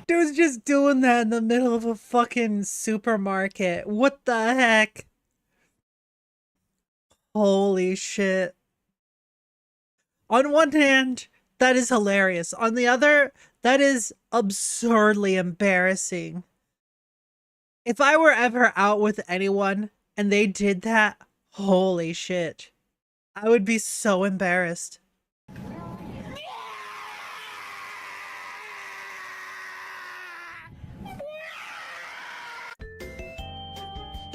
Dude's just doing that in the middle of a fucking supermarket. What the heck? Holy shit. On one hand, that is hilarious. On the other, that is absurdly embarrassing. If I were ever out with anyone and they did that, holy shit. I would be so embarrassed.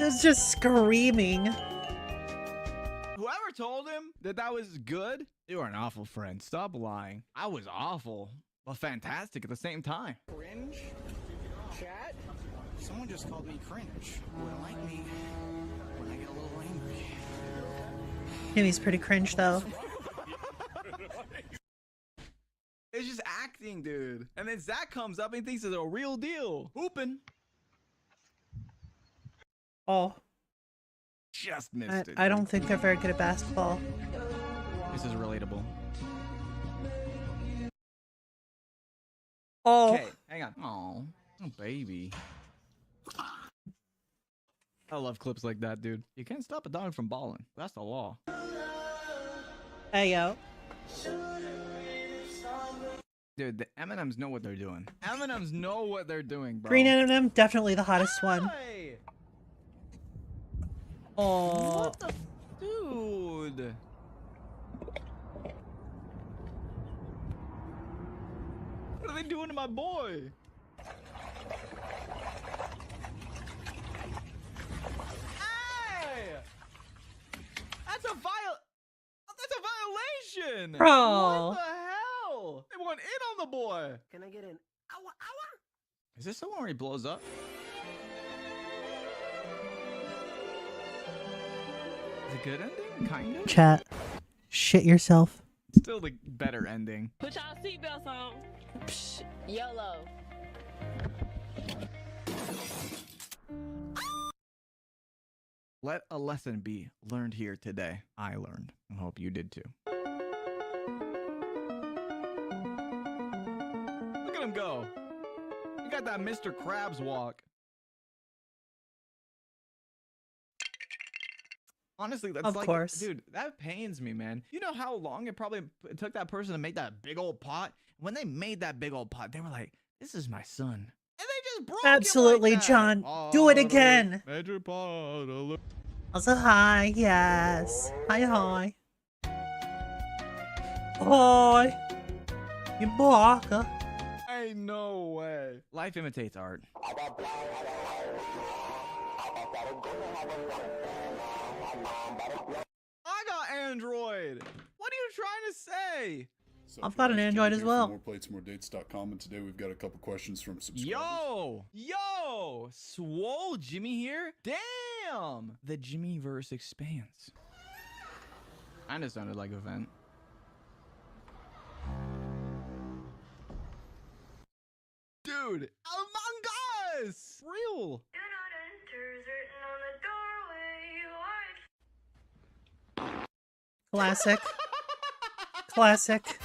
It's just screaming. Whoever told him that that was good, you are an awful friend. Stop lying. I was awful, but fantastic at the same time. Cringe? Chat? Someone just called me cringe. Wouldn't like me when I get a little angry. Jimmy's pretty cringe though. It's just acting, dude. And then Zach comes up and thinks it's a real deal. Hooping. Oh. Just missed it. I don't think they're very good at basketball. This is relatable. Oh. Okay, hang on. Oh, baby. I love clips like that, dude. You can't stop a dog from balling. That's the law. Hey, yo. Dude, the M&Ms know what they're doing. M&Ms know what they're doing, bro. Green M&M, definitely the hottest one. Hey! Oh. What the... Dude. What are they doing to my boy? Hey! That's a violation! Bro. What the hell? They went in on the boy. Can I get an ow, ow? Is this the one where he blows up? Is it a good ending? Kind of? Chat. Shit yourself. Still the better ending. Put y'all seatbelts on. Psh, YOLO. Let a lesson be learned here today. I learned. I hope you did too. Look at him go. He got that Mr. Krabs walk. Honestly, that's Of like, course. dude, that pains me, man. You know how long it probably took that person to make that big old pot? When they made that big old pot, they were like, this is my son. And they just broke Absolutely, it like that. John. Do it again. Major pot alert. Also, hi. Yes. Hi, hi. Hi. You blocker. Ain't no way. Life imitates art. I got Android. What are you trying to say? So I've got an Android as well. Moreplates.com, and today we've got a couple questions from subscribers. Yo, Swole Jimmy here. Damn, the Jimmyverse expands. Kinda sounded like a vent. Dude, Among Us, real. Classic. Classic.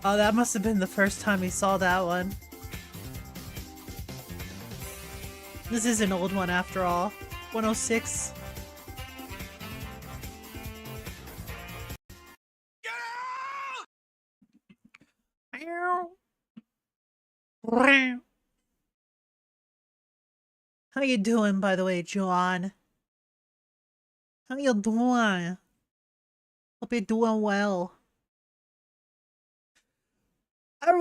Oh, that must have been the first time he saw that one. This is an old one after all. 106. How you doing, by the way, John? How you doing? Hope you're doing well. Thank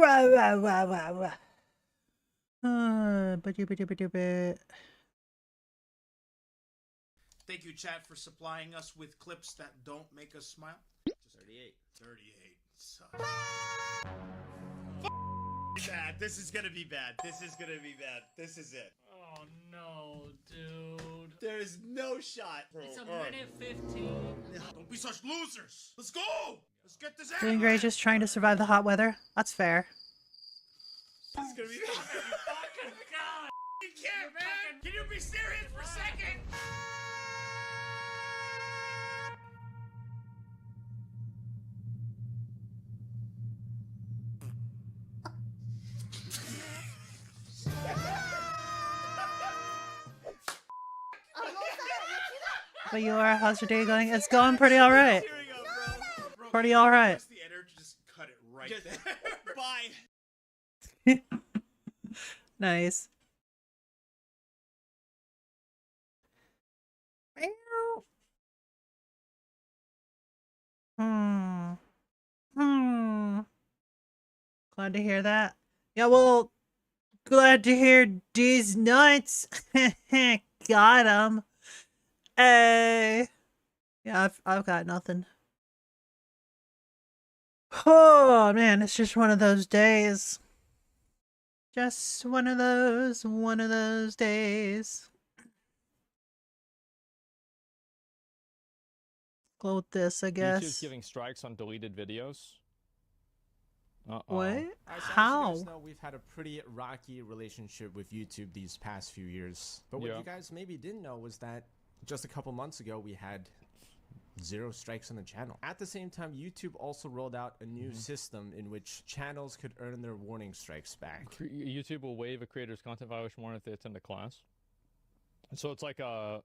you, chat, for supplying us with clips that don't make us smile. 38. 38. Sucks. Bad. This is gonna be bad. This is gonna be bad. This is it. Oh no, dude. There is no shot. It's a minute 15. Don't be such losers. Let's go. Let's get this out. Doing great, just trying to survive the hot weather. That's fair. This is gonna be bad. Fucking God. You can't, man. Can you be serious for a second? But you are, how's your day going? It's going pretty alright. Pretty alright. The editor just cut it right there. Bye. Nice. Glad to hear that. Yeah, well, glad to hear these nuts. Got 'em. Hey. Yeah, I've got nothing. Oh man, it's just one of those days. Just one of those days. Go with this, I guess. YouTube's giving strikes on deleted videos. What? So How? as you guys know, we've had a pretty rocky relationship with YouTube these past few years. But what you guys maybe didn't know was that just a couple months ago, we had 0 strikes on the channel. At the same time, YouTube also rolled out a new system in which channels could earn their warning strikes back. YouTube will waive a creator's content violation warning if they attend a class. So it's like a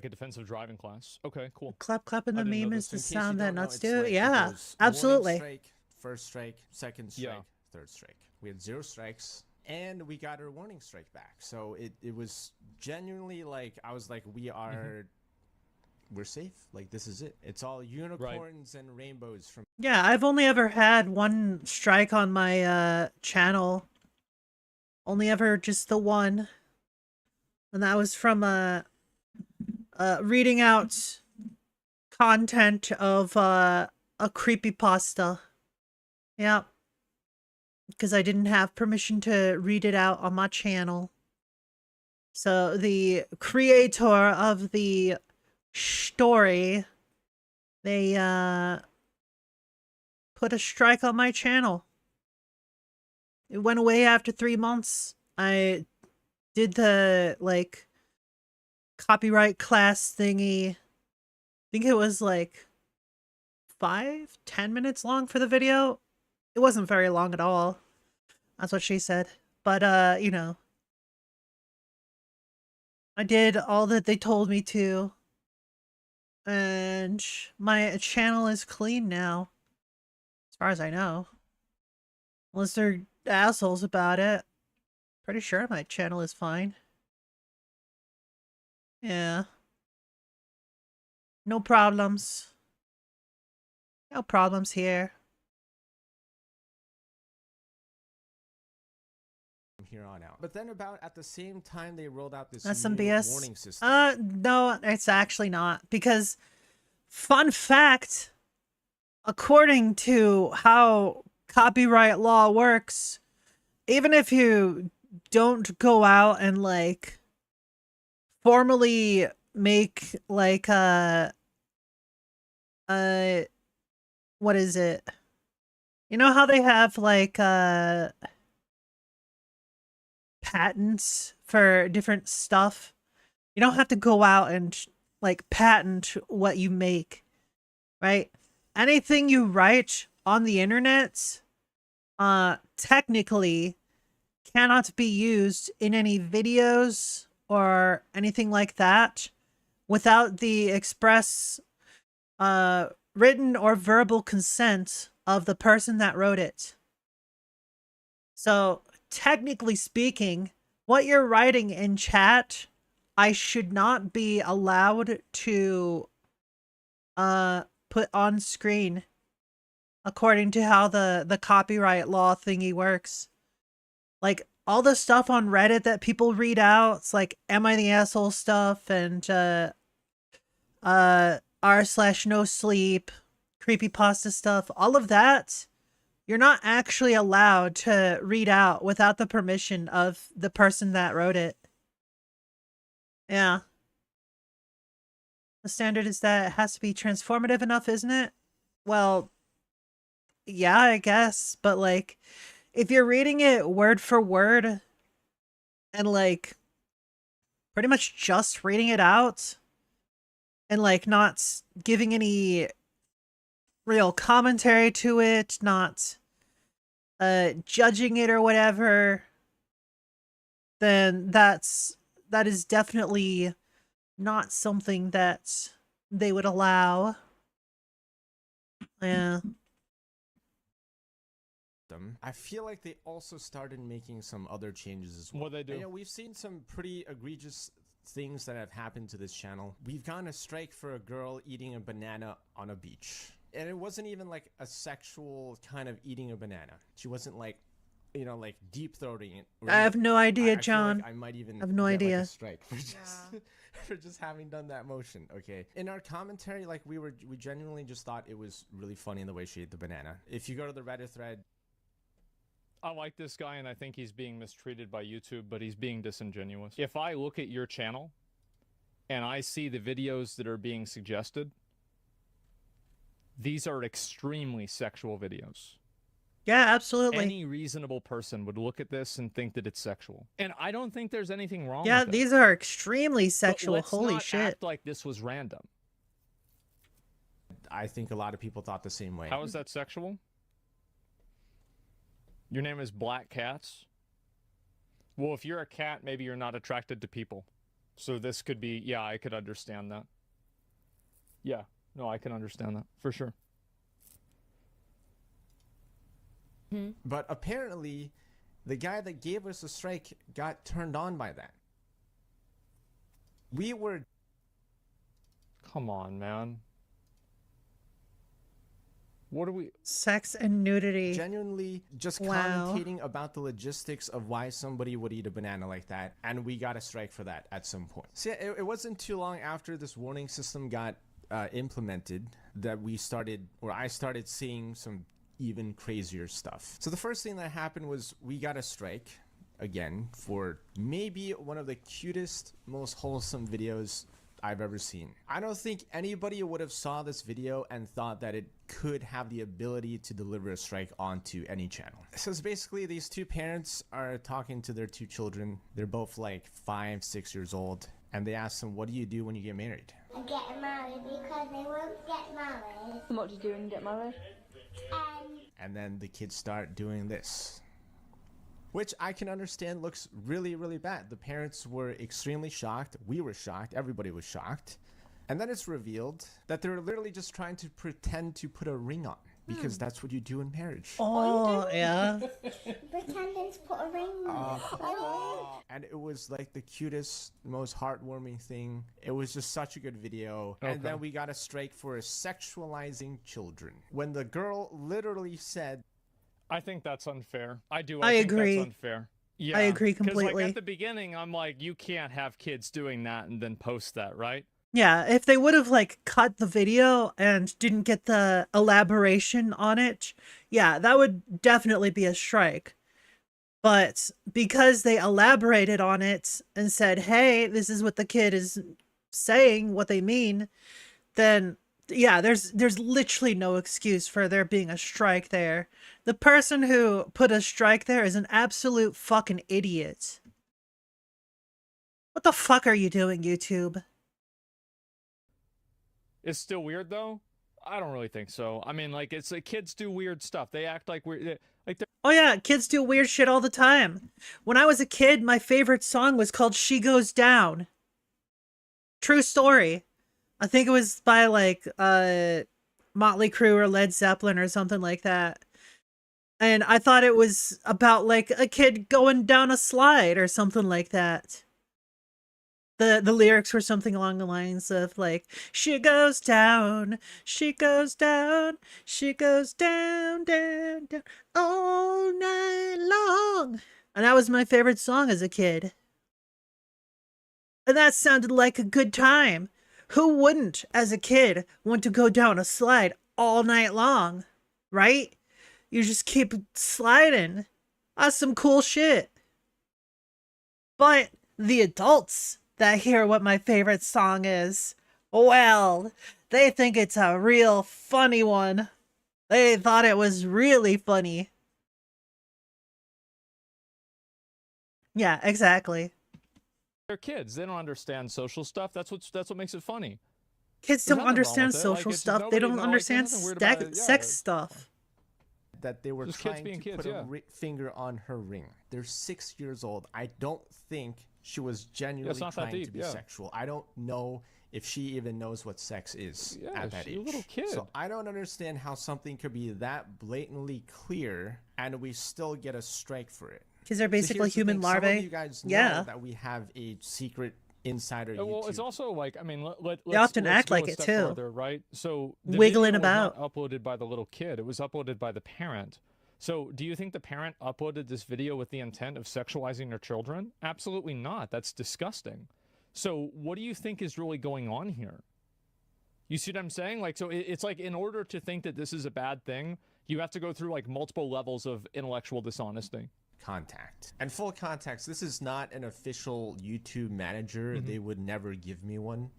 defensive driving class. Okay, cool. Clapping the meme is the sound that nuts do. Like Yeah, absolutely. Strike, first strike, second strike, third strike. We had 0 strikes, and we got our warning strike back. So it was genuinely like, I was like, we're safe. Like, this is it. It's all unicorns and rainbows from. Yeah, I've only ever had 1 strike on my channel. Only ever just the one. And that was from reading out content of a creepypasta. Yeah. Because I didn't have permission to read it out on my channel. So the creator of the story, they put a strike on my channel. It went away after 3 months. I did the like copyright class thingy. I think it was like 5-10 minutes long for the video. It wasn't very long at all. That's what she said. But you know, I did all that they told me to. And my channel is clean now. As far as I know. Unless they're assholes about it. Pretty sure my channel is fine. Yeah. No problems. No problems here. From here on out. But then about at the same time, they rolled out this That's some new BS. warning system. No, it's actually not. Because, fun fact, according to how copyright law works, even if you don't go out and, like, formally make, like, what is it? You know how they have, like, patents for different stuff? You don't have to go out and, like, patent what you make, right? Anything you write on the internet, technically cannot be used in any videos or anything like that without the express, written or verbal consent of the person that wrote it. So, technically speaking, what you're writing in chat, I should not be allowed to put on screen according to how the copyright law thingy works. Like all the stuff on Reddit that people read out, it's like Am I the Asshole stuff and r/no sleep, creepypasta stuff, all of that, you're not actually allowed to read out without the permission of the person that wrote it. Yeah. The standard is that it has to be transformative enough, isn't it? Well, yeah, I guess. But, like, if you're reading it word for word and, like, pretty much just reading it out and, like, not giving any real commentary to it, not judging it or whatever, then that is definitely not something that they would allow. Yeah. I feel like they also started making some other changes as well. What they do? And, you know, we've seen some pretty egregious things that have happened to this channel. We've gotten a strike for a girl eating a banana on a beach. And it wasn't even like a sexual kind of eating a banana. She wasn't like, you know, like deep throating it. I have no idea, I feel John. like I might even have no get, idea. Like, a strike for just for just having done that motion. Okay. In our commentary, like we genuinely just thought it was really funny in the way she ate the banana. If you go to the Reddit thread, I like this guy and I think he's being mistreated by YouTube, but he's being disingenuous. If I look at your channel and I see the videos that are being suggested, these are extremely sexual videos. Yeah, absolutely. Any reasonable person would look at this and think that it's sexual. And I don't think there's anything wrong Yeah, with it. these are extremely sexual. Let's Holy not shit. act like this was random. I think a lot of people thought the same way. How is that sexual? Your name is Black Cats? Well, if you're a cat, maybe you're not attracted to people. So this could be, yeah, I could understand that. Yeah, no, I can understand that, for sure. But apparently, the guy that gave us a strike got turned on by that. We were... Come on, man. What are we... Sex and nudity. Genuinely just Wow. commentating about the logistics of why somebody would eat a banana like that, and we got a strike for that at some point. See, it wasn't too long after this warning system got implemented that I started seeing some even crazier stuff. So the first thing that happened was we got a strike, again, for maybe one of the cutest, most wholesome videos I've ever seen. I don't think anybody would have saw this video and thought that it could have the ability to deliver a strike onto any channel. So it's basically these two parents are talking to their two children. They're both like 5, 6 years old. And they ask them, what do you do when you get married? I get married because they won't get married. And what do you do when you get married? And then the kids start doing this, which I can understand looks really, really bad. The parents were extremely shocked. We were shocked. Everybody was shocked. And then it's revealed that they're literally just trying to pretend to put a ring on, because that's what you do in marriage. Oh, yeah. Pretending to put a ring on. And it was like the cutest, most heartwarming thing. It was just such a good video. Okay. And then we got a strike for sexualizing children. When the girl literally said, I think that's unfair. I I think agree. that's unfair. Yeah, I agree 'cause, completely. like, at the beginning, I'm like, you can't have kids doing that and then post that, right? Yeah, if they would have like cut the video and didn't get the elaboration on it, yeah, that would definitely be a strike. But because they elaborated on it and said, hey, this is what the kid is saying, what they mean, then yeah, there's literally no excuse for there being a strike there. The person who put a strike there is an absolute fucking idiot. What the fuck are you doing, YouTube? It's still weird, though? I don't really think so. I mean, like, it's like kids do weird stuff. They act like we're... Like Oh yeah, kids do weird shit all the time. When I was a kid, my favorite song was called She Goes Down. True story. I think it was by like Motley Crue or Led Zeppelin or something like that. And I thought it was about like a kid going down a slide or something like that. The lyrics were something along the lines of like, she goes down, she goes down, she goes down, down, down, all night long. And that was my favorite song as a kid. And that sounded like a good time. Who wouldn't, as a kid, want to go down a slide all night long? Right? You just keep sliding. That's some cool shit. But the adults that hear what my favorite song is, well, they think it's a real funny one. They thought it was really funny. Yeah, exactly. They're kids. They don't understand social stuff. That's what makes it funny. Kids There's don't nothing wrong understand with it. social Like, stuff. They don't understand sex stuff. That they were Just kids trying being to kids, put yeah. a finger on her ring. They're 6 years old. I don't think she was genuinely not that trying deep, to be yeah. sexual. I don't know if she even knows what sex is at that she's age. a little kid. So I don't understand how something could be that blatantly clear and we still get a strike for it. Because they're basically here's the human thing, some larvae. of you guys know Yeah. that we have a secret insider Well, YouTube. it's also like, I mean, They let's often let's act go like a it step too. further, right? So the Wiggling video was about. not uploaded by the little kid. It was uploaded by the parent. So do you think the parent uploaded this video with the intent of sexualizing their children? Absolutely not. That's disgusting. So what do you think is really going on here? You see what I'm saying? Like, so it's like, in order to think that this is a bad thing, you have to go through like multiple levels of intellectual dishonesty. Contact. And full context, this is not an official YouTube manager. They would never give me one.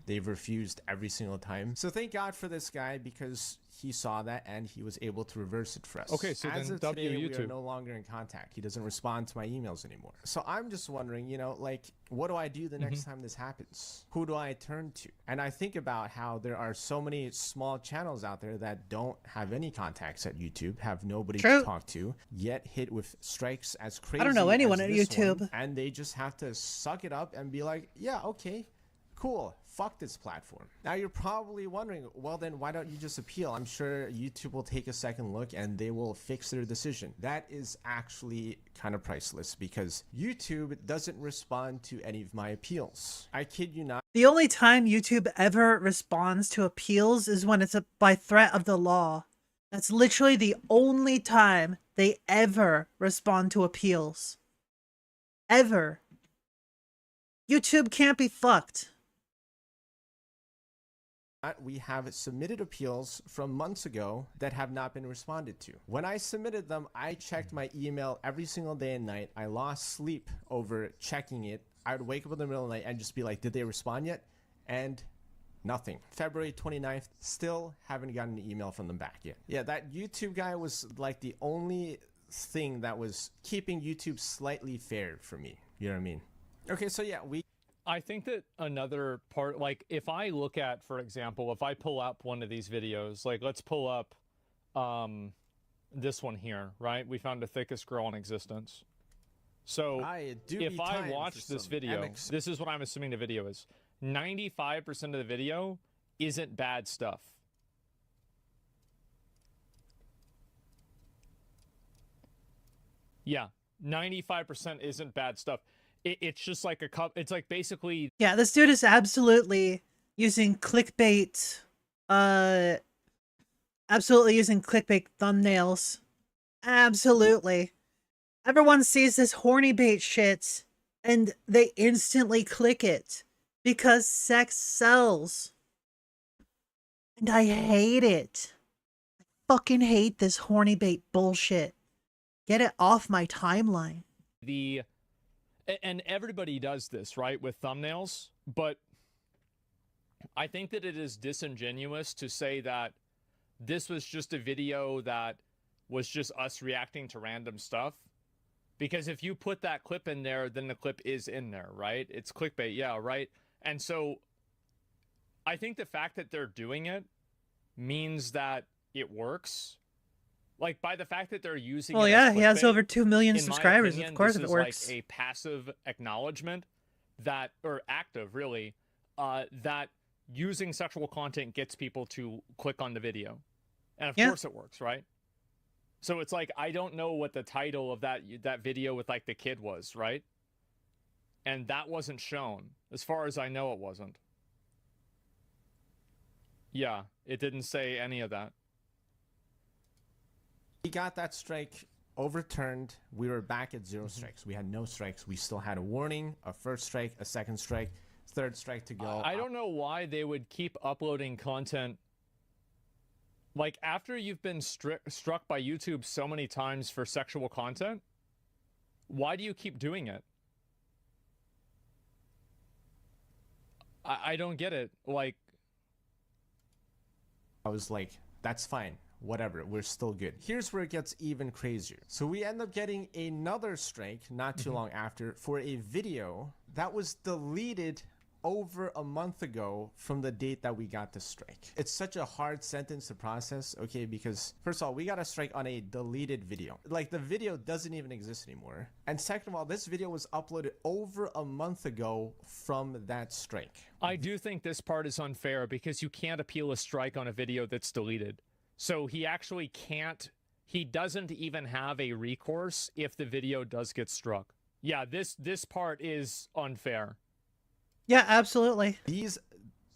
They've refused every single time. So thank God for this guy, because he saw that and he was able to reverse it for us. Okay, so as then of today, we are YouTube. no longer in contact. He doesn't respond to my emails anymore. So I'm just wondering, you know, like, what do I do the next time this happens? Who do I turn to? And I think about how there are so many small channels out there that don't have any contacts at YouTube, have nobody True. to talk to, yet hit with strikes as crazy. I don't know anyone as at this YouTube. one, and they just have to suck it up and be like, yeah, okay, cool, fuck this platform. Now you're probably wondering, well then why don't you just appeal? I'm sure YouTube will take a second look and they will fix their decision. That is actually kind of priceless, because YouTube doesn't respond to any of my appeals. I kid you not. The only time YouTube ever responds to appeals is when it's by threat of the law. That's literally the only time they ever respond to appeals. Ever. YouTube can't be fucked. We have submitted appeals from months ago that have not been responded to. When I submitted them, I checked my email every single day and night. I lost sleep over checking it. I would wake up in the middle of the night and just be like, did they respond yet? And nothing. February 29th, still haven't gotten an email from them back yet. Yeah, that YouTube guy was like the only thing that was keeping YouTube slightly fair for me. You know what I mean? Okay, so yeah, I think that another part, like if I look at, for example, if I pull up one of these videos, like let's pull up this one here, right? We found the thickest girl in existence. So if I watch this video, this is what I'm assuming the video is. 95% of the video isn't bad stuff. Yeah, 95% isn't bad stuff. It's just like it's like basically. Yeah, this dude is absolutely using clickbait. Absolutely using clickbait thumbnails. Absolutely. Everyone sees this horny bait shit and they instantly click it because sex sells. And I hate it. I fucking hate this horny bait bullshit. Get it off my timeline. And everybody does this, right, with thumbnails, but I think that it is disingenuous to say that this was just a video that was just us reacting to random stuff. Because if you put that clip in there, then the clip is in there, right? It's clickbait, yeah, right? And so I think the fact that they're doing it means that it works. Like, by the fact that they're using well, it yeah, as he has clickbait, over 2 million in my subscribers. opinion, Of course this it is works. like a passive acknowledgement that, or active really, that using sexual content gets people to click on the video. And of course it works, right? So it's like, I don't know what the title of that video with like the kid was, right? And that wasn't shown. As far as I know, it wasn't. Yeah, it didn't say any of that. We got that strike overturned. We were back at 0 strikes. We had no strikes. We still had a warning, a first strike, a second strike, third strike to go. I don't know why they would keep uploading content. Like, after you've been struck by YouTube so many times for sexual content, why do you keep doing it? I don't get it. Like, I was like, that's fine. Whatever, we're still good. Here's where it gets even crazier. So we end up getting another strike not too long after for a video that was deleted over a month ago from the date that we got the strike. It's such a hard sentence to process, okay, because first of all, we got a strike on a deleted video. Like, the video doesn't even exist anymore. And second of all, this video was uploaded over a month ago from that strike. I do think this part is unfair because you can't appeal a strike on a video that's deleted. So he actually can't, he doesn't even have a recourse if the video does get struck. Yeah, this part is unfair. Yeah, absolutely. These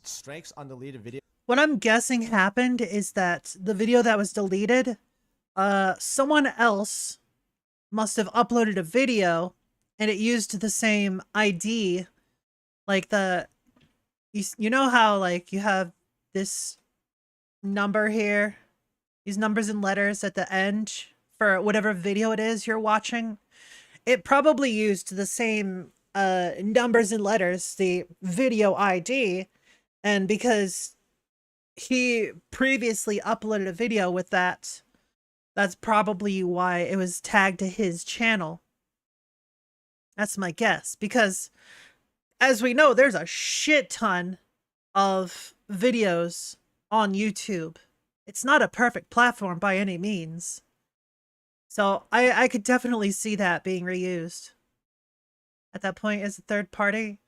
strikes on deleted video. What I'm guessing happened is that the video that was deleted, someone else must have uploaded a video and it used the same ID. Like you know how like you have this number here, these numbers and letters at the end for whatever video it is you're watching? It probably used the same numbers and letters, the video ID, and because he previously uploaded a video with that, that's probably why it was tagged to his channel. That's my guess, because as we know, there's a shit ton of videos on YouTube. It's not a perfect platform by any means. So I could definitely see that being reused at that point as a third party.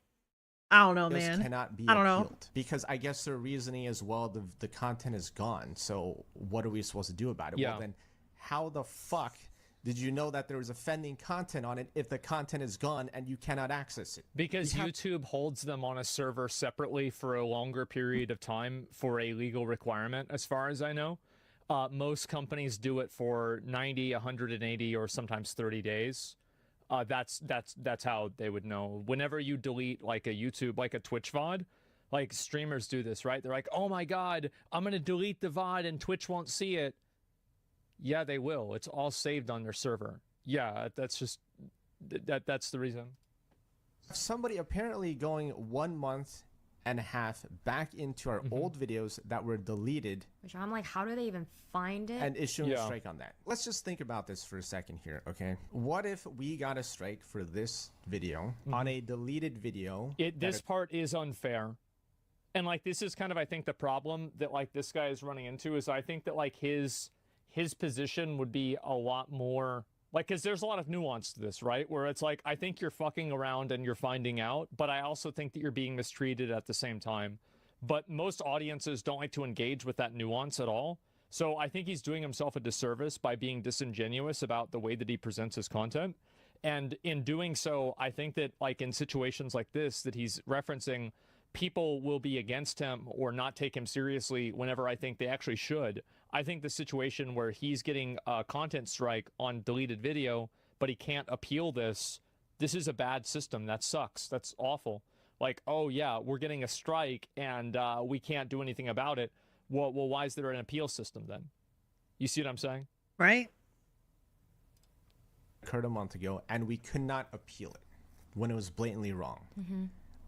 I don't know, man. Cannot be I don't know. appealed, because I guess their reasoning is, well, the content is gone, so what are we supposed to do about it? Yeah. Well, then how the fuck did you know that there was offending content on it if the content is gone and you cannot access it? Because YouTube holds them on a server separately for a longer period of time for a legal requirement, as far as I know. Most companies do it for 90, 180, or sometimes 30 days. That's how they would know. Whenever you delete like a YouTube, like a Twitch VOD, like streamers do this, right? They're like, oh my God, I'm going to delete the VOD and Twitch won't see it. Yeah, they will. It's all saved on their server. Yeah, that's just, that's the reason. Somebody apparently going 1.5 months back into our old videos that were deleted. Which I'm like, how do they even find it? And issuing a strike on that. Let's just think about this for a second here, okay? What if we got a strike for this video on a deleted video? This part is unfair. And like, this is kind of, I think, the problem that like this guy is running into is I think that like his position would be a lot more like, because there's a lot of nuance to this, right? Where it's like, I think you're fucking around and you're finding out, but I also think that you're being mistreated at the same time. But most audiences don't like to engage with that nuance at all. So I think he's doing himself a disservice by being disingenuous about the way that he presents his content. And in doing so, I think that like in situations like this that he's referencing, people will be against him or not take him seriously whenever I think they actually should. I think the situation where he's getting a content strike on deleted video, but he can't appeal this is a bad system. That sucks. That's awful. Like, oh yeah, we're getting a strike and we can't do anything about it. Well, why is there an appeal system then? You see what I'm saying? Right. Occurred a month ago, and we could not appeal it when it was blatantly wrong.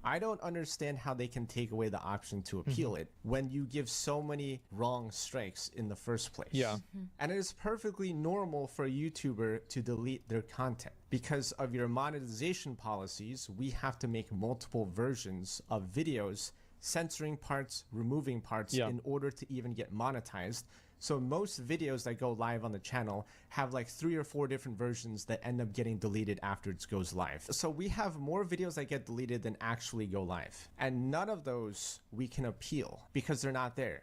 I don't understand how they can take away the option to appeal it when you give so many wrong strikes in the first place. Yeah. And it is perfectly normal for a YouTuber to delete their content. Because of your monetization policies, we have to make multiple versions of videos, censoring parts, removing parts in order to even get monetized. So most videos that go live on the channel have like 3 or 4 different versions that end up getting deleted after it goes live. So we have more videos that get deleted than actually go live. And none of those we can appeal because they're not there.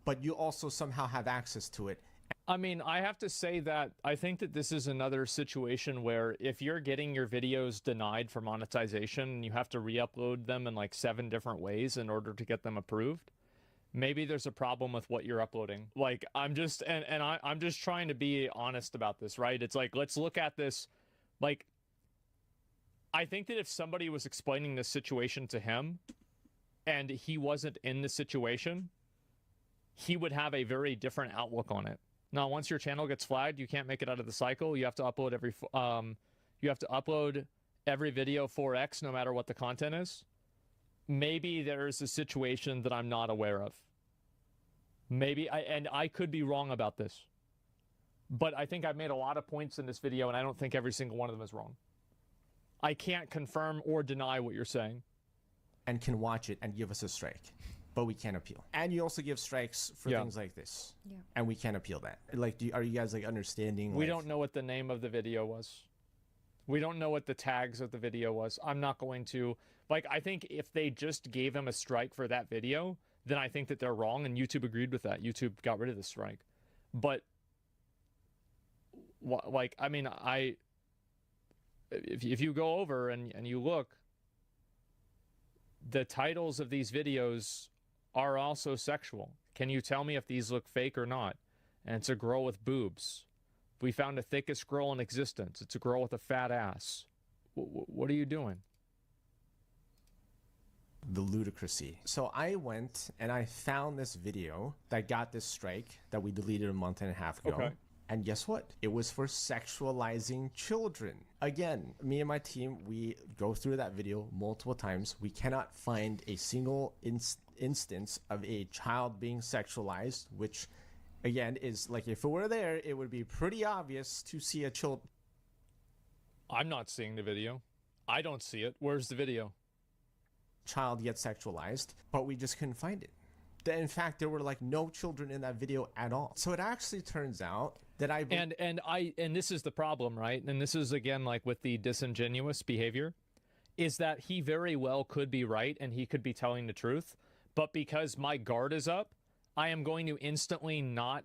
But you also somehow have access to it. I mean, I have to say that I think that this is another situation where if you're getting your videos denied for monetization, you have to re-upload them in like 7 different ways in order to get them approved. Maybe there's a problem with what you're uploading. Like, I'm just trying to be honest about this, right? It's like, let's look at this. Like, I think that if somebody was explaining this situation to him and he wasn't in the situation, he would have a very different outlook on it. Now, once your channel gets flagged, you can't make it out of the cycle. You have to upload every video 4x, no matter what the content is. Maybe there's a situation that I'm not aware of. Maybe I could be wrong about this. But I think I've made a lot of points in this video, and I don't think every single one of them is wrong. I can't confirm or deny what you're saying. And can watch it and give us a strike. But we can't appeal. And you also give strikes for things like this. Yeah. And we can't appeal that. Like, are you guys like understanding? We don't know what the name of the video was. We don't know what the tags of the video was. I'm not going to, like, I think if they just gave him a strike for that video, then I think that they're wrong, and YouTube agreed with that. YouTube got rid of the strike. But, like, I mean, if you go over and you look, the titles of these videos are also sexual. Can you tell me if these look fake or not? And it's a girl with boobs. We found the thickest girl in existence. It's a girl with a fat ass. What are you doing? The ludicrousy. So I went and I found this video that got this strike that we deleted a month and a half ago. Okay. And guess what? It was for sexualizing children. Again, me and my team, we go through that video multiple times. We cannot find a single instance of a child being sexualized, which again is like, if it were there, it would be pretty obvious to see a child. I'm not seeing the video. I don't see it. Where's the video? Child get sexualized, but we just couldn't find it. In fact, there were like no children in that video at all. So it actually turns out that and this is the problem, right? And this is again like with the disingenuous behavior, is that he very well could be right and he could be telling the truth, but because my guard is up, I am going to instantly not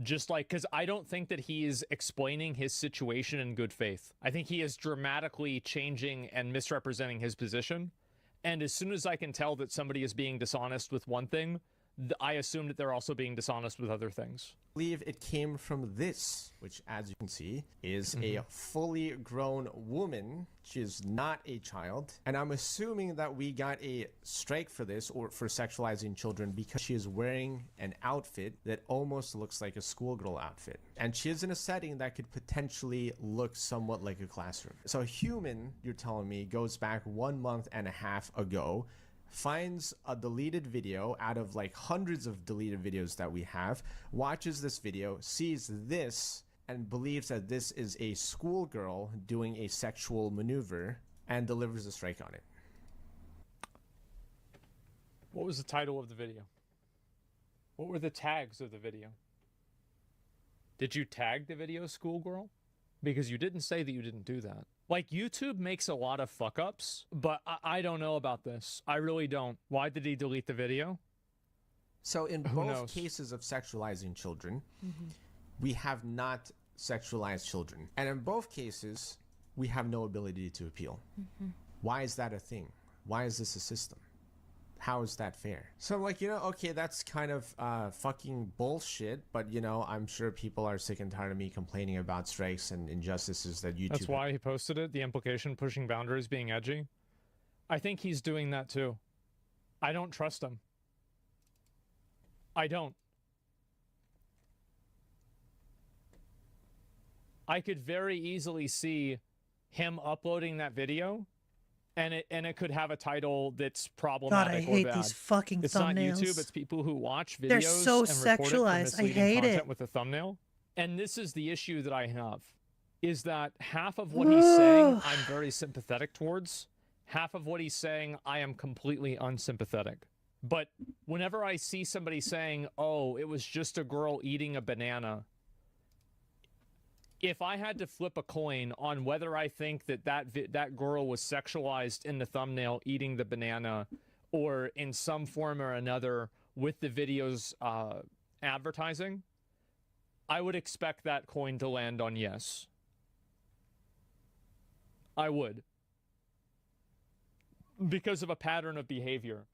just like, because I don't think that he is explaining his situation in good faith. I think he is dramatically changing and misrepresenting his position. And as soon as I can tell that somebody is being dishonest with one thing, I assume that they're also being dishonest with other things. I believe it came from this, which, as you can see, is a fully grown woman. She is not a child. And I'm assuming that we got a strike for this, or for sexualizing children, because she is wearing an outfit that almost looks like a schoolgirl outfit. And she is in a setting that could potentially look somewhat like a classroom. So a human, you're telling me, goes back 1.5 months ago, finds a deleted video out of like hundreds of deleted videos that we have, watches this video, sees this, and believes that this is a schoolgirl doing a sexual maneuver, and delivers a strike on it. What was the title of the video? What were the tags of the video? Did you tag the video schoolgirl? Because you didn't say that you didn't do that. Like, YouTube makes a lot of fuck-ups, but I don't know about this. I really don't. Why did he delete the video? So in both cases of sexualizing children, we have not sexualized children. And in both cases, we have no ability to appeal. Why is that a thing? Why is this a system? How is that fair? So I'm like, okay, that's kind of fucking bullshit, but I'm sure people are sick and tired of me complaining about strikes and injustices that YouTube... That's why he posted it, the implication pushing boundaries, being edgy. I think he's doing that too. I don't trust him. I don't. I could very easily see him uploading that video, and it could have a title that's problematic. God, I hate or bad. these fucking it's thumbnails. Not YouTube. It's people who watch videos. They're so and report sexualized. it for I hate content it. with a thumbnail. And this is the issue that I have, is that half of what he's saying I'm very sympathetic towards. Half of what he's saying I am completely unsympathetic. But whenever I see somebody saying, "Oh, it was just a girl eating a banana," if I had to flip a coin on whether I think that girl was sexualized in the thumbnail eating the banana, or in some form or another with the video's advertising, I would expect that coin to land on yes. I would. Because of a pattern of behavior.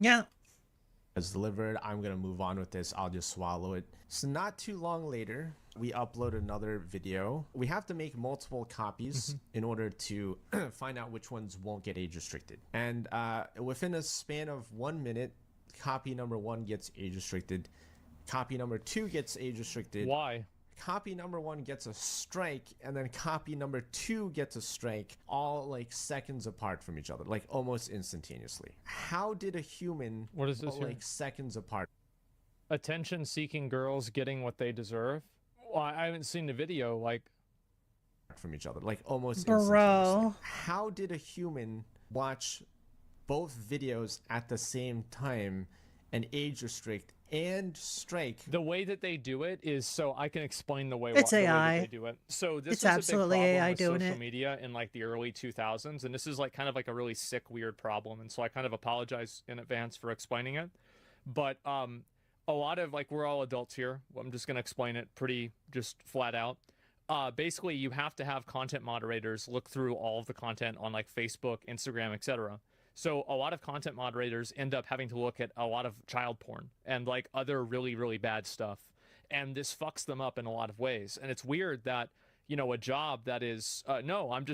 Yeah. As delivered, I'm gonna move on with this. I'll just swallow it. So not too long later, we upload another video. We have to make multiple copies in order to find out which ones won't get age restricted. And within a span of 1 minute, copy number 1 gets age restricted. Copy number 2 gets age restricted. Why? Copy number 1 gets a strike, and then copy number 2 gets a strike, all like seconds apart from each other, like almost instantaneously. How did a human, what is this like seconds apart? Attention-seeking girls getting what they deserve? Well, I haven't seen the video, like... From each other, like almost Bro. instantaneously. How did a human watch both videos at the same time and age restrict and strike? The way that they do it is, so I can explain the way, It's the way AI. that they do it. So this It's was absolutely a big problem AI with doing social it. media in like the early 2000s, and this is like kind of like a really sick, weird problem. And so I kind of apologize in advance for explaining it. But a lot of, like, we're all adults here. I'm just gonna explain it pretty just flat out. Basically, you have to have content moderators look through all of the content on like Facebook, Instagram, etc. So a lot of content moderators end up having to look at a lot of child porn and like other really, really bad stuff. And this fucks them up in a lot of ways. And it's weird that, you know, a job that is, no, I'm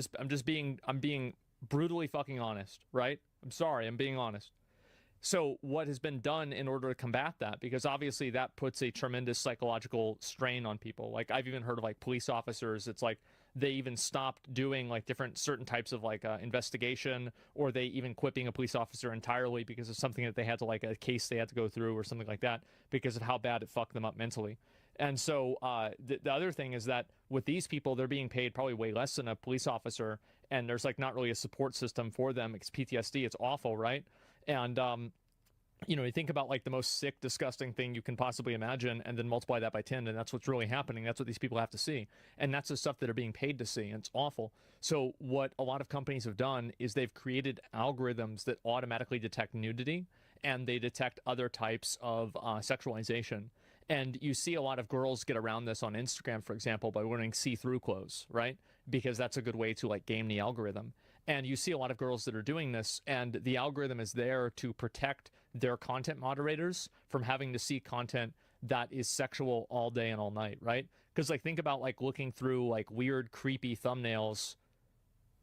being brutally fucking honest, right? I'm sorry, I'm being honest. So what has been done in order to combat that, because obviously that puts a tremendous psychological strain on people. Like, I've even heard of like police officers, it's like they even stopped doing like certain types of like investigation, or they even quit being a police officer entirely because of something that they had to, like a case they had to go through or something like that, because of how bad it fucked them up mentally. And so the other thing is that with these people, they're being paid probably way less than a police officer, and there's like not really a support system for them. It's PTSD. It's awful, right? And you know, you think about like the most sick, disgusting thing you can possibly imagine, and then multiply that by 10, and that's what's really happening. That's what these people have to see, and that's the stuff that are being paid to see, and it's awful. So what a lot of companies have done is they've created algorithms that automatically detect nudity, and they detect other types of sexualization. And you see a lot of girls get around this on Instagram, for example, by wearing see-through clothes, right? Because that's a good way to like game the algorithm. And you see a lot of girls that are doing this, and the algorithm is there to protect their content moderators from having to see content that is sexual all day and all night, right? Because like, think about like looking through like weird, creepy thumbnails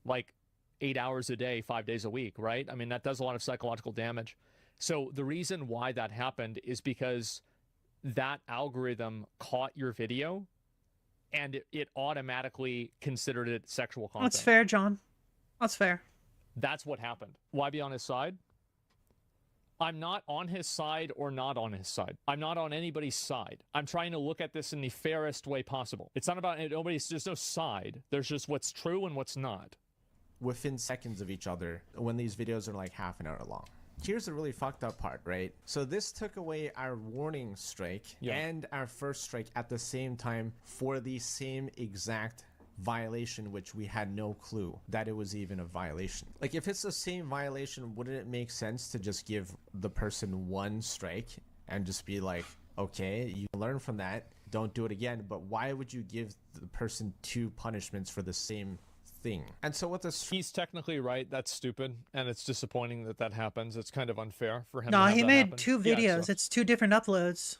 like 8 hours a day, 5 days a week, right? I mean, that does a lot of psychological damage. So the reason why that happened is because that algorithm caught your video and it automatically considered it sexual content. That's fair, John. That's fair. That's what happened. Why be on his side? I'm not on his side or not on his side. I'm not on anybody's side. I'm trying to look at this in the fairest way possible. It's not about nobody's, there's no side. There's just what's true and what's not. Within seconds of each other, when these videos are like half an hour long. Here's the really fucked up part, right? So this took away our warning strike and our first strike at the same time for the same exact violation, which we had no clue that it was even a violation. Like, if it's the same violation, wouldn't it make sense to just give the person one strike and just be like, okay, you learn from that, don't do it again? But why would you give the person 2 punishments for the same thing? And so what this... He's technically right. That's stupid, and it's disappointing that that happens. It's kind of unfair for him. No, to have he that made happen. 2 videos. Yeah, so. It's 2 different uploads.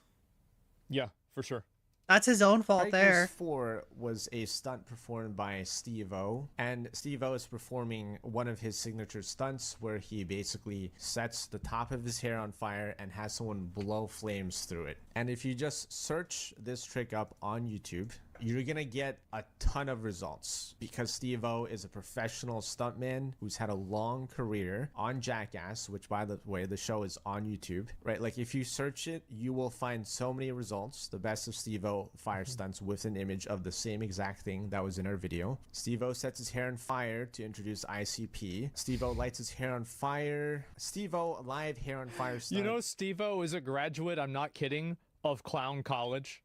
Yeah, for sure. That's his own fault there. 4 was a stunt performed by Steve-O, and Steve-O is performing one of his signature stunts where he basically sets the top of his hair on fire and has someone blow flames through it. And if you just search this trick up on YouTube, you're gonna get a ton of results, because Steve-O is a professional stuntman who's had a long career on Jackass, which, by the way, the show is on YouTube, right? Like, if you search it, you will find so many results. The best of Steve-O fire stunts with an image of the same exact thing that was in our video. Steve-O sets his hair on fire to introduce ICP. Steve-O lights his hair on fire. Steve-O live hair on fire stunt. You know, Steve-O is a graduate, I'm not kidding, of Clown College.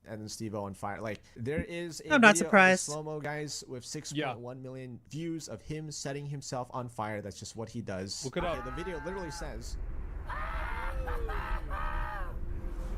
And then Steve-O on fire. Like, there is a I'm not video surprised. of slow-mo, guys, with 6.1 million views of him setting himself on fire. That's just what he does. Look it up. The video literally says,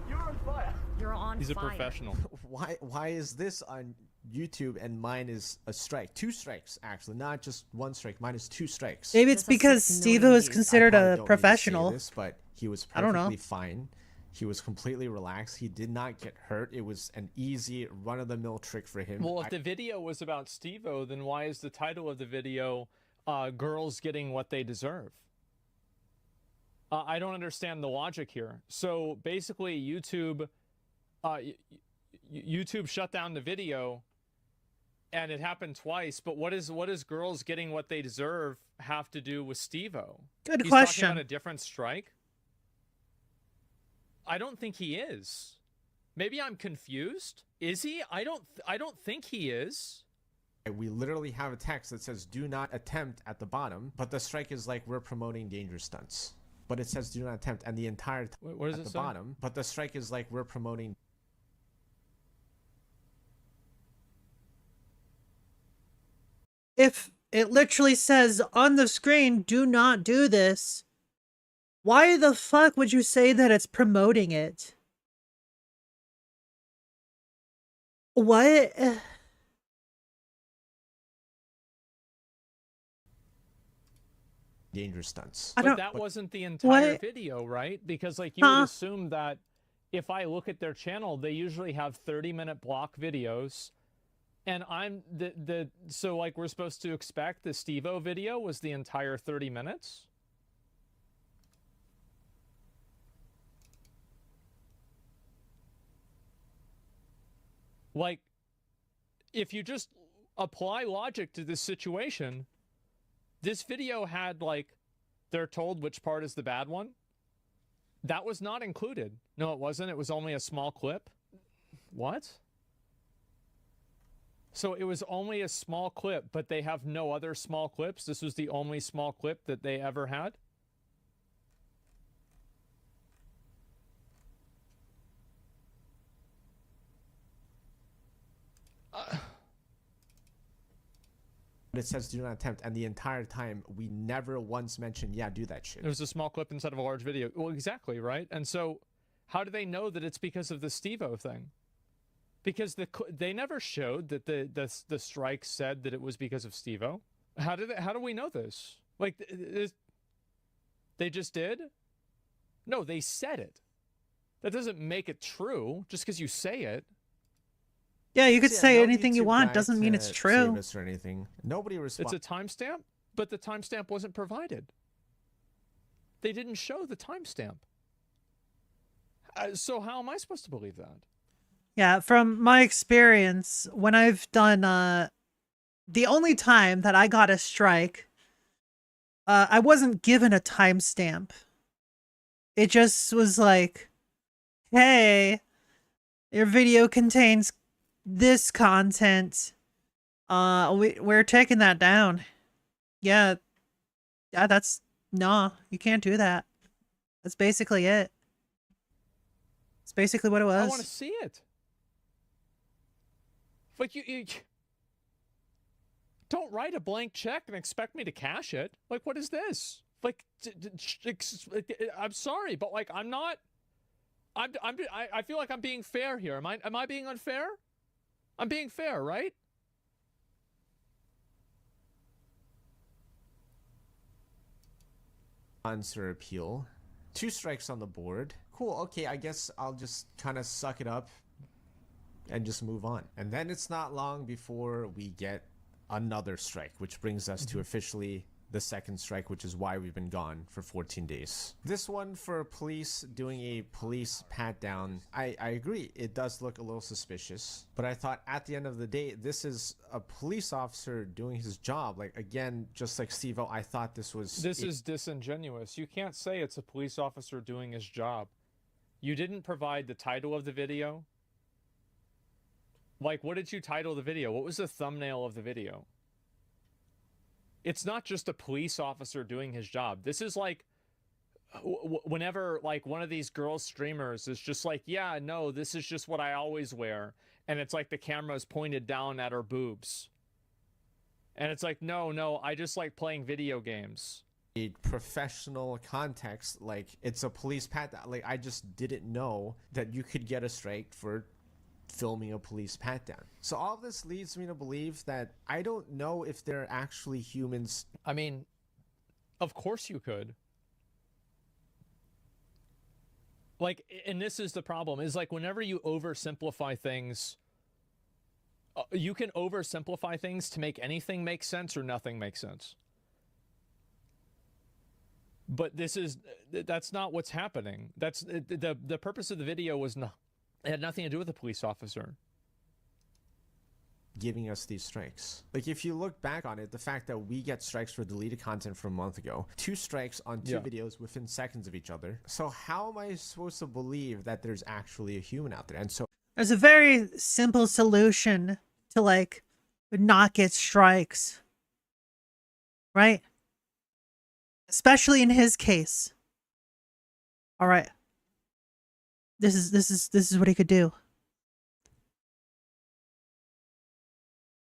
You're on fire. You're on He's a fire. professional. Why is this on YouTube and mine is a strike? 2 strikes, actually, not just 1 strike. Mine is 2 strikes. Maybe it's because Steve-O is considered a professional. This, but he was I don't know. perfectly fine. He was completely relaxed. He did not get hurt. It was an easy, run-of-the-mill trick for him. Well, if the video was about Steve-O, then why is the title of the video Girls Getting What They Deserve? I don't understand the logic here. So basically, YouTube shut down the video, and it happened twice. But what is Girls Getting What They Deserve have to do with Steve-O? Good He's question. talking about a different strike? I don't think he is. Maybe I'm confused. Is he? I don't think he is. We literally have a text that says "Do not attempt" at the bottom, but the strike is like we're promoting dangerous stunts. But it says "Do not attempt," and the entire what does at it the say? bottom. But the strike is like we're promoting. If it literally says on the screen, "Do not do this," why the fuck would you say that it's promoting it? What? Dangerous stunts. But that wasn't the entire video, right? Because like you would assume that if I look at their channel, they usually have 30-minute block videos. And I'm so like we're supposed to expect the Steve-O video was the entire 30 minutes? Like, if you just apply logic to this situation, this video had, like, they're told which part is the bad one. That was not included. No, it wasn't. It was only a small clip. What? So it was only a small clip, but they have no other small clips? This was the only small clip that they ever had? But it says "Do not attempt," and the entire time we never once mentioned, "Yeah, do that shit." It was a small clip instead of a large video. Well, exactly, right? And so how do they know that it's because of the Steve-O thing? Because they never showed that the strike said that it was because of Steve-O. How do we know this? Like, they just did? No, they said it. That doesn't make it true just because you say it. Yeah, you could Yeah, say no anything you YouTube want. guy Doesn't mean to it's true. save us or anything. Nobody responds. It's a timestamp, but the timestamp wasn't provided. They didn't show the timestamp. So how am I supposed to believe that? Yeah, from my experience, when I've done, the only time that I got a strike, I wasn't given a timestamp. It just was like, hey, your video contains this content. We're taking that down. Yeah, that's, nah, you can't do that. That's basically it. It's basically what it was. I want to see it. Like, you don't write a blank check and expect me to cash it. Like, what is this? Like, I'm sorry, but like, I'm not. I feel like I'm being fair here. Am I being unfair? I'm being fair, right? Answer appeal. 2 strikes on the board. Cool. Okay, I guess I'll just kind of suck it up and just move on. And then it's not long before we get another strike, which brings us to officially the second strike, which is why we've been gone for 14 days. This one for police doing a police pat down. I agree, it does look a little suspicious, but I thought at the end of the day, this is a police officer doing his job. Like, again, just like Steve-O, I thought this was... This is disingenuous. You can't say it's a police officer doing his job. You didn't provide the title of the video. Like, what did you title the video? What was the thumbnail of the video? It's not just a police officer doing his job. This is like whenever like one of these girl streamers is just like, yeah, no, this is just what I always wear. And it's like the camera's pointed down at her boobs. And it's like, no, I just like playing video games. a professional context, like it's a police pat down. Like I just didn't know that you could get a strike for filming a police pat down. So all of this leads me to believe that I don't know if they're actually humans. I mean, of course you could. Like, and this is the problem, is like whenever you oversimplify things, you can oversimplify things to make anything make sense or nothing make sense. But that's not what's happening. That's the purpose of the video was not, it had nothing to do with the police officer Giving us these strikes. Like if you look back on it, the fact that we get strikes for deleted content from a month ago, 2 strikes on 2 videos within seconds of each other. So how am I supposed to believe that there's actually a human out there? And so there's a very simple solution to like not get strikes, right? Especially in his case. All right. This is what he could do.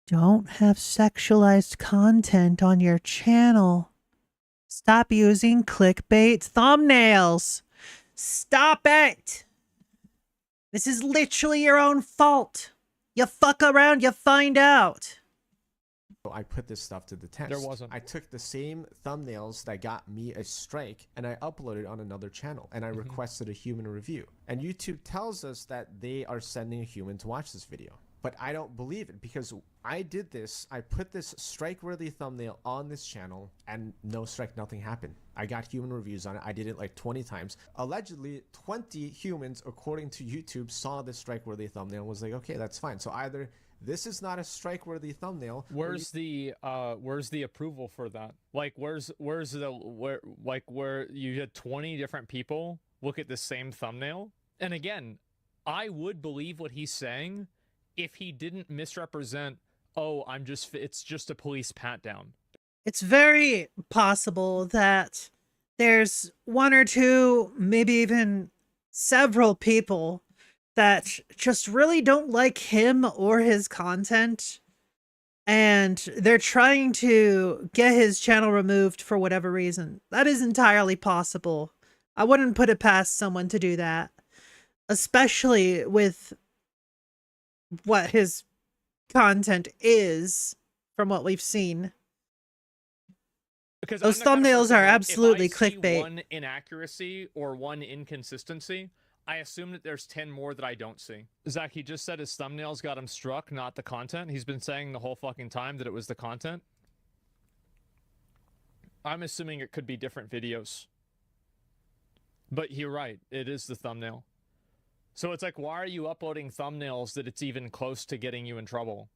Don't have sexualized content on your channel. Stop using clickbait thumbnails. Stop it. This is literally your own fault. You fuck around, you find out. I put this stuff to the test. There wasn't. I took the same thumbnails that got me a strike and I uploaded on another channel and I requested a human review. And YouTube tells us that they are sending a human to watch this video. But I don't believe it because I did this. I put this strike-worthy thumbnail on this channel and no strike, nothing happened. I got human reviews on it. I did it like 20 times. Allegedly, 20 humans, according to YouTube, saw this strike-worthy thumbnail and was like, okay, that's fine. So either this is not a strike-worthy thumbnail. Where's the approval for that? Like where you had 20 different people look at the same thumbnail? And again, I would believe what he's saying if he didn't misrepresent, oh, it's just a police pat down. It's very possible that there's 1 or 2, maybe even several people that just really don't like him or his content. And they're trying to get his channel removed for whatever reason. That is entirely possible. I wouldn't put it past someone to do that. Especially with what his content is from what we've seen. Because those thumbnails are absolutely clickbait. One inaccuracy or one inconsistency, I assume that there's 10 more that I don't see. Zach, he just said his thumbnails got him struck, not the content. He's been saying the whole fucking time that it was the content. I'm assuming it could be different videos. But you're right, it is the thumbnail. So it's like, why are you uploading thumbnails that it's even close to getting you in trouble?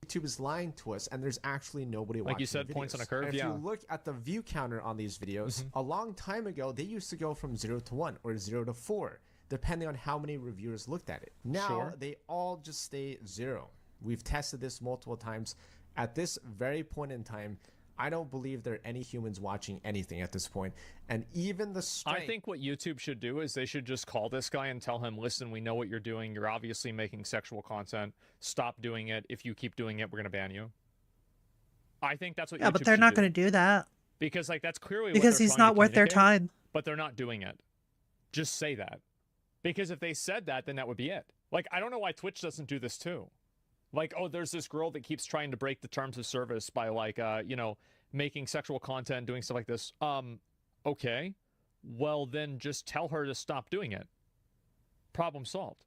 YouTube is lying to us, and there's actually nobody watching. Like you said, videos. points on a curve, and if yeah. you look at the view counter on these videos, a long time ago, they used to go from 0 to 1 or 0 to 4, depending on how many reviewers looked at it. Now, they all just stay 0. We've tested this multiple times. At this very point in time, I don't believe there are any humans watching anything at this point. And even the strike... I think what YouTube should do is they should just call this guy and tell him, listen, we know what you're doing. You're obviously making sexual content. Stop doing it. If you keep doing it, we're going to ban you. I think that's what YouTube but they're not going to do that. Because like that's clearly because what they're he's not worth their time. But they're not doing it. Just say that. Because if they said that, then that would be it. Like, I don't know why Twitch doesn't do this too. Like, oh, there's this girl that keeps trying to break the terms of service by like, you know, making sexual content, doing stuff like this. Okay. Well, then just tell her to stop doing it. Problem solved.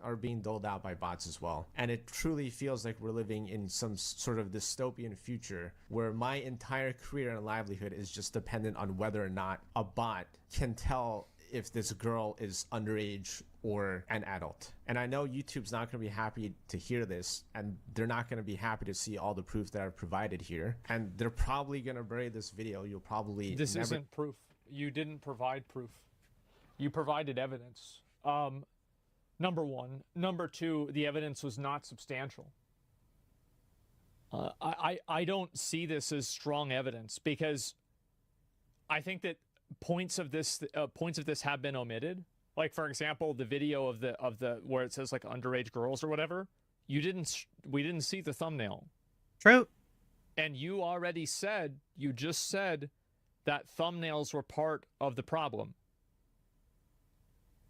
Are being doled out by bots as well. And it truly feels like we're living in some sort of dystopian future where my entire career and livelihood is just dependent on whether or not a bot can tell if this girl is underage or an adult. And I know YouTube's not going to be happy to hear this, and they're not going to be happy to see all the proof that I've provided here. And they're probably going to bury this video. You'll probably This isn't proof. You didn't provide proof. You provided evidence. Number one. Number two, the evidence was not substantial. I don't see this as strong evidence because I think that points of this have been omitted. Like, for example, the video of the where it says like underage girls or whatever. We didn't see the thumbnail. True. And you already said, you just said that thumbnails were part of the problem.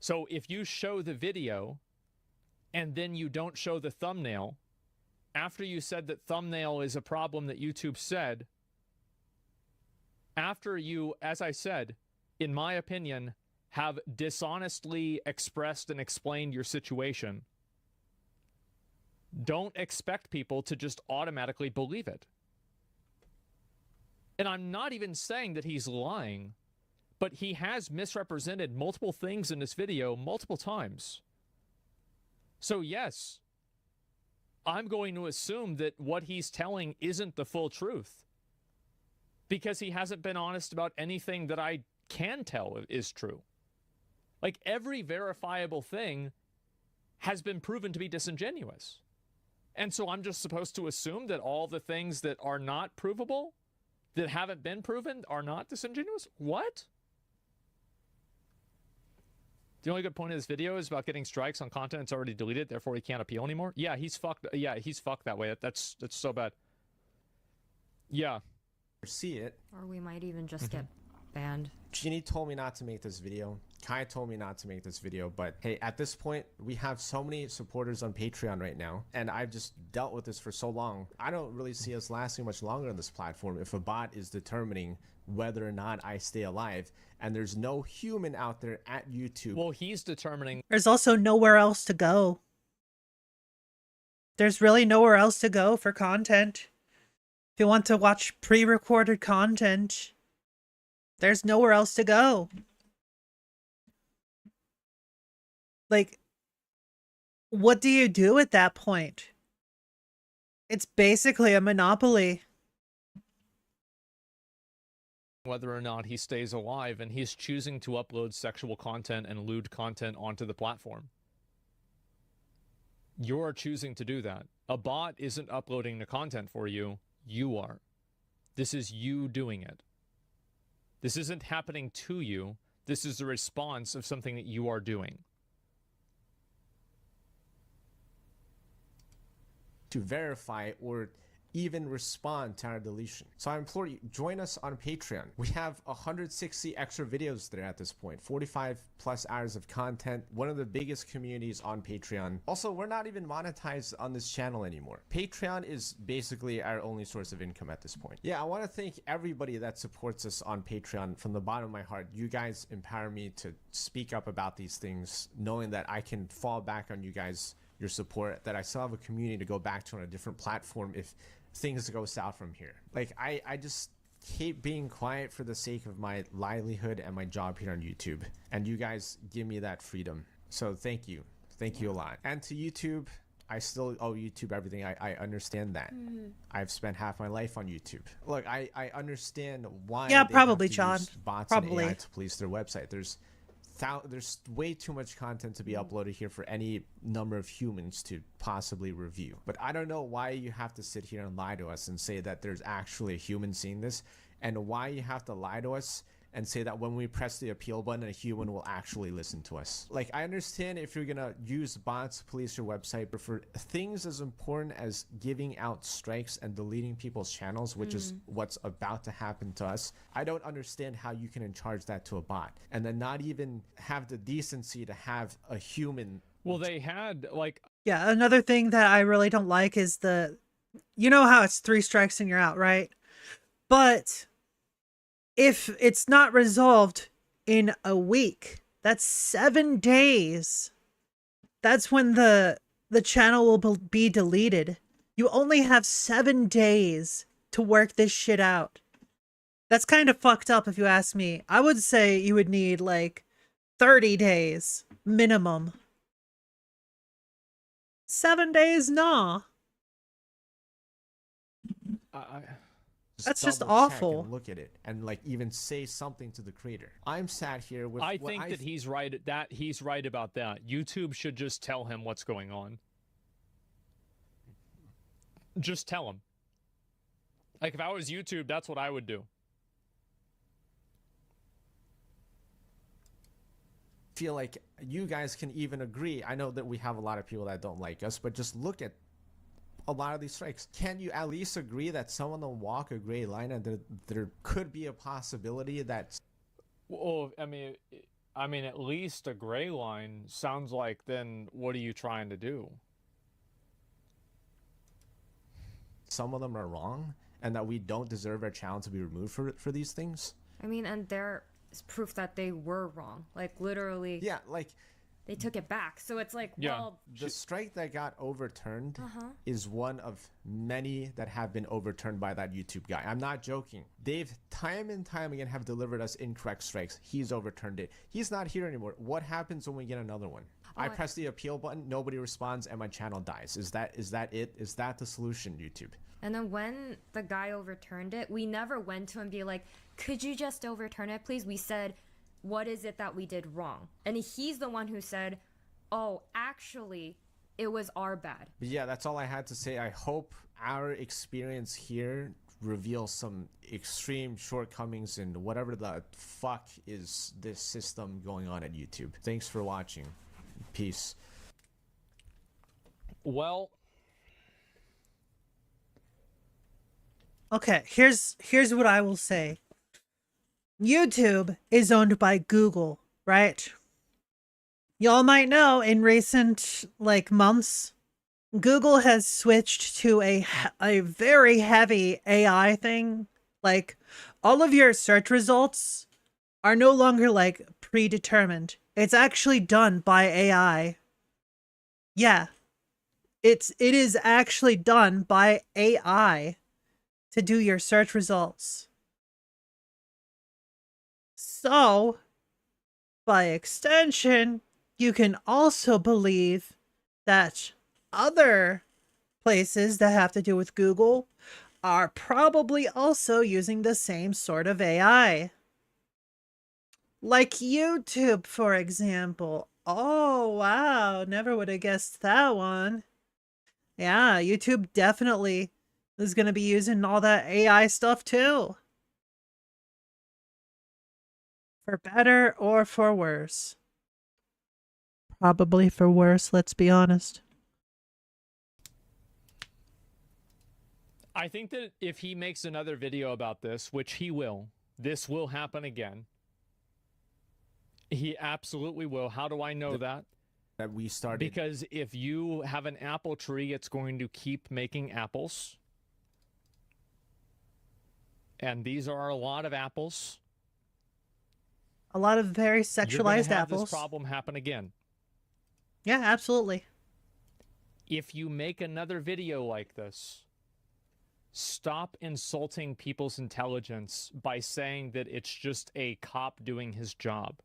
So if you show the video and then you don't show the thumbnail, after you said that thumbnail is a problem that YouTube said, after you, as I said, in my opinion, have dishonestly expressed and explained your situation, don't expect people to just automatically believe it. And I'm not even saying that he's lying, but he has misrepresented multiple things in this video multiple times. So yes, I'm going to assume that what he's telling isn't the full truth, because he hasn't been honest about anything that I can tell is true. Like, every verifiable thing has been proven to be disingenuous. And so I'm just supposed to assume that all the things that are not provable, that haven't been proven, are not disingenuous? What? The only good point of this video is about getting strikes on content that's already deleted, therefore he can't appeal anymore. Yeah, he's fucked. Yeah, he's fucked that way. That's so bad. Yeah. See it. Or we might even just get banned. Jeannie told me not to make this video. Kai told me not to make this video, but hey, at this point, we have so many supporters on Patreon right now, and I've just dealt with this for so long. I don't really see us lasting much longer on this platform if a bot is determining whether or not I stay alive, and there's no human out there at YouTube. Well, he's determining. There's also nowhere else to go. There's really nowhere else to go for content. If you want to watch pre-recorded content, there's nowhere else to go. Like, what do you do at that point? It's basically a monopoly. Whether or not he stays alive, and he's choosing to upload sexual content and lewd content onto the platform. You're choosing to do that. A bot isn't uploading the content for you. You are. This is you doing it. This isn't happening to you. This is a response of something that you are doing. To verify or even respond to our deletion. So I implore you, join us on Patreon. We have 160 extra videos there at this point, 45 plus hours of content, one of the biggest communities on Patreon. Also, we're not even monetized on this channel anymore. Patreon is basically our only source of income at this point. Yeah, I want to thank everybody that supports us on Patreon from the bottom of my heart. You guys empower me to speak up about these things, knowing that I can fall back on you guys, your support, that I still have a community to go back to on a different platform if things go south from here. Like, I just hate being quiet for the sake of my livelihood and my job here on YouTube, and you guys give me that freedom. So thank you a lot. And to YouTube, I still owe YouTube everything. I understand that. I've spent half my life on YouTube. Look, I understand why Yeah, they probably, have to John. use bots Probably. and AI to police their website. There's way too much content to be uploaded here for any number of humans to possibly review. But I don't know why you have to sit here and lie to us and say that there's actually a human seeing this, and why you have to lie to us and say that when we press the appeal button, a human will actually listen to us. Like, I understand if you're gonna use bots to police your website, but for things as important as giving out strikes and deleting people's channels, which is what's about to happen to us, I don't understand how you can charge that to a bot and then not even have the decency to have a human. Well, they had, like... Yeah, another thing that I really don't like is you know how it's 3 strikes and you're out, right? But if it's not resolved in a week, that's 7 days. That's when the channel will be deleted. You only have 7 days to work this shit out. That's kind of fucked up if you ask me. I would say you would need like 30 days minimum. 7 days, nah. That's just awful. Look at it and like even say something to the creator. I'm sat here with. I think that he's right. He's right about that. YouTube should just tell him what's going on. Just tell him. Like, if I was YouTube, that's what I would do. Feel like you guys can even agree. I know that we have a lot of people that don't like us, but just look at a lot of these strikes. Can you at least agree that some of them walk a gray line and there could be a possibility that... Well, I mean, at least a gray line sounds like, then what are you trying to do? Some of them are wrong and that we don't deserve our channel to be removed for these things? I mean, and there is proof that they were wrong. Like, literally. Yeah, like... They took it back. So it's like, well... The strike that got overturned is one of many that have been overturned by that YouTube guy. I'm not joking. They've time and time again have delivered us incorrect strikes. He's overturned it. He's not here anymore. What happens when we get another one? I press the appeal button, nobody responds, and my channel dies. Is that it? Is that the solution, YouTube? And then when the guy overturned it, we never went to him and be like, could you just overturn it, please? We said, what is it that we did wrong? And he's the one who said, oh, actually, it was our bad. But yeah, that's all I had to say. I hope our experience here reveals some extreme shortcomings in whatever the fuck is this system going on at YouTube. Thanks for watching. Peace. Well... Okay, here's what I will say. YouTube is owned by Google, right? Y'all might know in recent months, Google has switched to a very heavy AI thing. Like, all of your search results are no longer predetermined. It's actually done by AI. Yeah. It is actually done by AI to do your search results. So, by extension, you can also believe that other places that have to do with Google are probably also using the same sort of AI. Like YouTube, for example. Oh, wow. Never would have guessed that one. Yeah, YouTube definitely is going to be using all that AI stuff too. For better or for worse. Probably for worse, let's be honest. I think that if he makes another video about this, which he will, this will happen again. He absolutely will. How do I know that? That we started. Because if you have an apple tree, it's going to keep making apples. And these are a lot of apples. A lot of very You're sexualized gonna have apples. this problem happen again. Yeah, absolutely. If you make another video like this, stop insulting people's intelligence by saying that it's just a cop doing his job.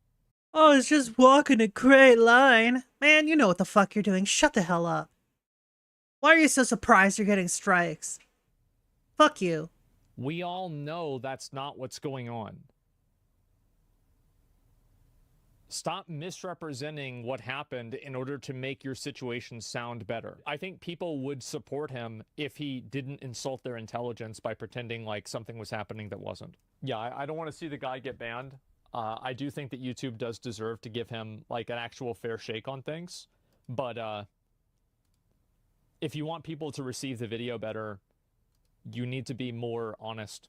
Oh, it's just walking a gray line. Man, you know what the fuck you're doing. Shut the hell up. Why are you so surprised you're getting strikes? Fuck you. We all know that's not what's going on. Stop misrepresenting what happened in order to make your situation sound better. I think people would support him if he didn't insult their intelligence by pretending like something was happening that wasn't. Yeah, I don't want to see the guy get banned. I do think that YouTube does deserve to give him an actual fair shake on things. But if you want people to receive the video better, you need to be more honest.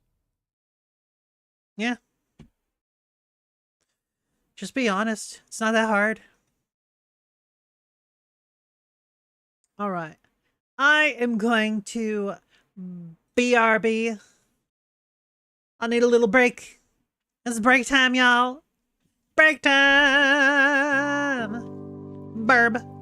Yeah. Just be honest. It's not that hard. All right. I am going to BRB. I need a little break. It's break time, y'all. Break time. Burb.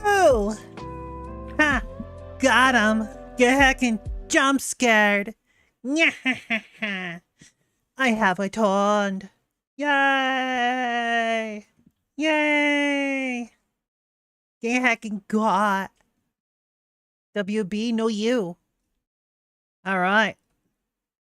Ooh! Ha! Got him! Get heckin' jump scared! I have a taunt! Yay! Yay! Get heckin' got! WB, no you. Alright.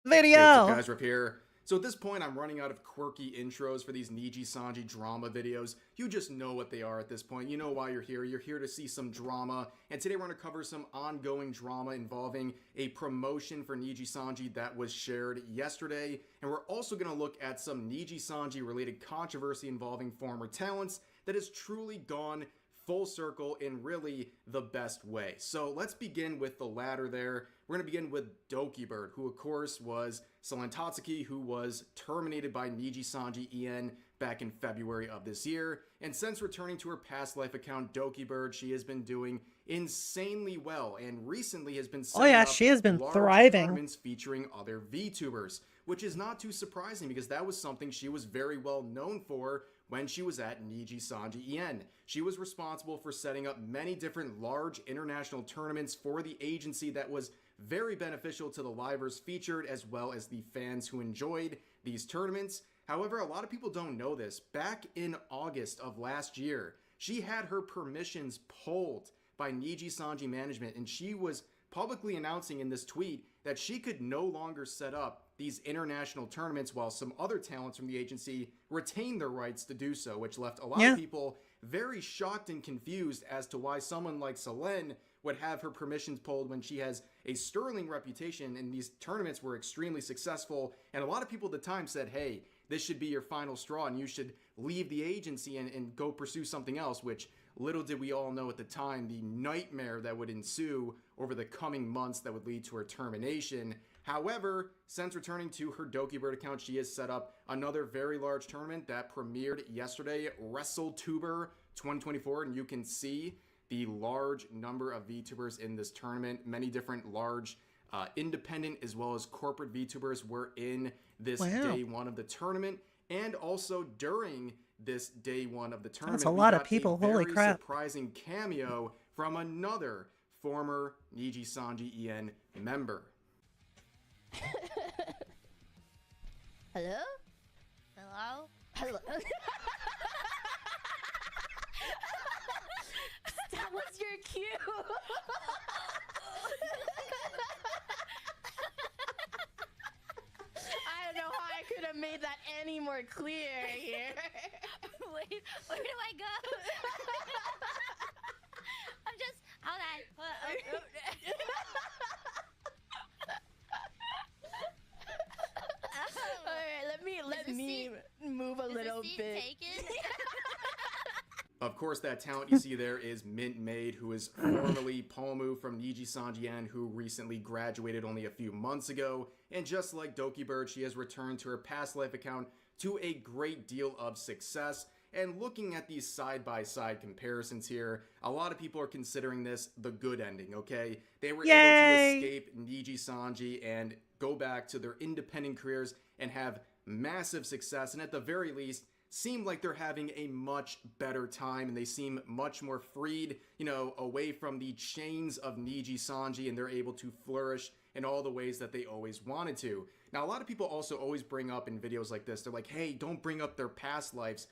Video! Hey, what's up, guys? Rip here. So at this point, I'm running out of quirky intros for these Niji Sanji drama videos. You just know what they are at this point. You know why you're here. You're here to see some drama. And today we're going to cover some ongoing drama involving a promotion for Niji Sanji that was shared yesterday. And we're also going to look at some Niji Sanji related controversy involving former talents that has truly gone full circle in really the best way. So let's begin with the latter there. We're going to begin with Dokibird, who of course was Selen Tatsuki, who was terminated by Niji Sanji EN back in February of this year. And since returning to her past life account, Dokibird, she has been doing insanely well and recently has been setting up she has been large thriving. tournaments featuring other VTubers, which is not too surprising because that was something she was very well known for when she was at Niji Sanji EN. She was responsible for setting up many different large international tournaments for the agency that was very beneficial to the livers featured as well as the fans who enjoyed these tournaments. However, a lot of people don't know this. Back in August of last year, she had her permissions pulled by Niji Sanji management, and she was publicly announcing in this tweet that she could no longer set up these international tournaments while some other talents from the agency retained their rights to do so, which left a lot of people very shocked and confused as to why someone like Selen would have her permissions pulled when she has a sterling reputation and these tournaments were extremely successful. And a lot of people at the time said, hey, this should be your final straw and you should leave the agency and go pursue something else, which little did we all know at the time the nightmare that would ensue over the coming months that would lead to her termination. However, since returning to her Dokibird account, she has set up another very large tournament that premiered yesterday, WrestleTuber 2024, and you can see the large number of VTubers in this tournament. Many different large independent as well as corporate VTubers were in this day one of the tournament, and also during this day one of the tournament, that's a lot of people. Holy crap! Surprising cameo from another former Niji Sanji EN member. Hello? Hello? Hello? That was your cue! I don't know how I could have made that any more clear here. Wait, where do I go? I'm just, hold on. Alright, let me move a little bit. Of course, that talent you see there is Mint Maid, who is formerly Palmu from Niji Sanji EN, who recently graduated only a few months ago. And just like Dokibird, she has returned to her past life account to a great deal of success. And looking at these side-by-side comparisons here, a lot of people are considering this the good ending, okay? They were able to escape Niji Sanji and go back to their independent careers and have massive success, and at the very least, seem like they're having a much better time, and they seem much more freed, you know, away from the chains of Niji Sanji, and they're able to flourish in all the ways that they always wanted to. Now, a lot of people also always bring up in videos like this, they're like, hey, don't bring up their past lives.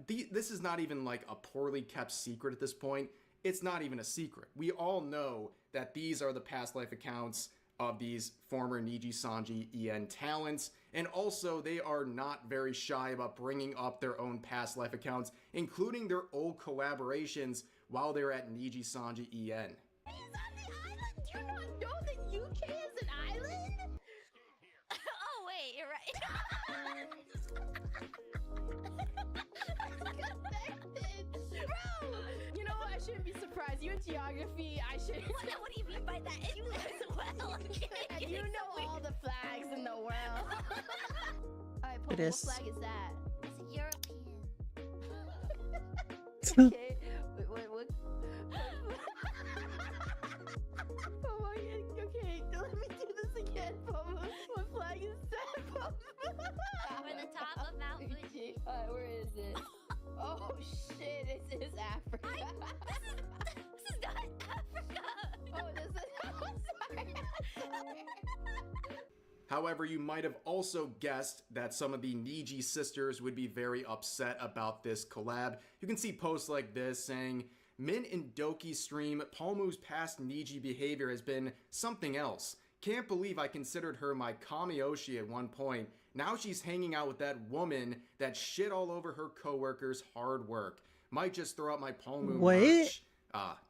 This is not even like a poorly kept secret at this point. It's not even a secret. We all know that these are the past life accounts of these former Niji Sanji EN talents, and also they are not very shy about bringing up their own past life accounts, including their old collaborations while they were at Niji Sanji EN. Do you not know that UK is an island? Oh wait, you're right. Bro, you know what? I shouldn't be surprised. You in geography, I should. What do you mean by that? You as well. You know all the flags in the world. Alright, Paul, It is. what flag is that? It's European. Okay. What? Pomo, okay, let me do this again, Pomo. What flag is that, Pomo? We're the top of Mount Fuji. Alright, where is it? Oh shit, it is Africa. However, you might have also guessed that some of the Niji sisters would be very upset about this collab. You can see posts like this saying, Min and Doki stream, Palmu's past Niji behavior has been something else. Can't believe I considered her my Kamiyoshi at one point. Now she's hanging out with that woman that shit all over her coworkers' hard work. Might just throw out my Palmu merch.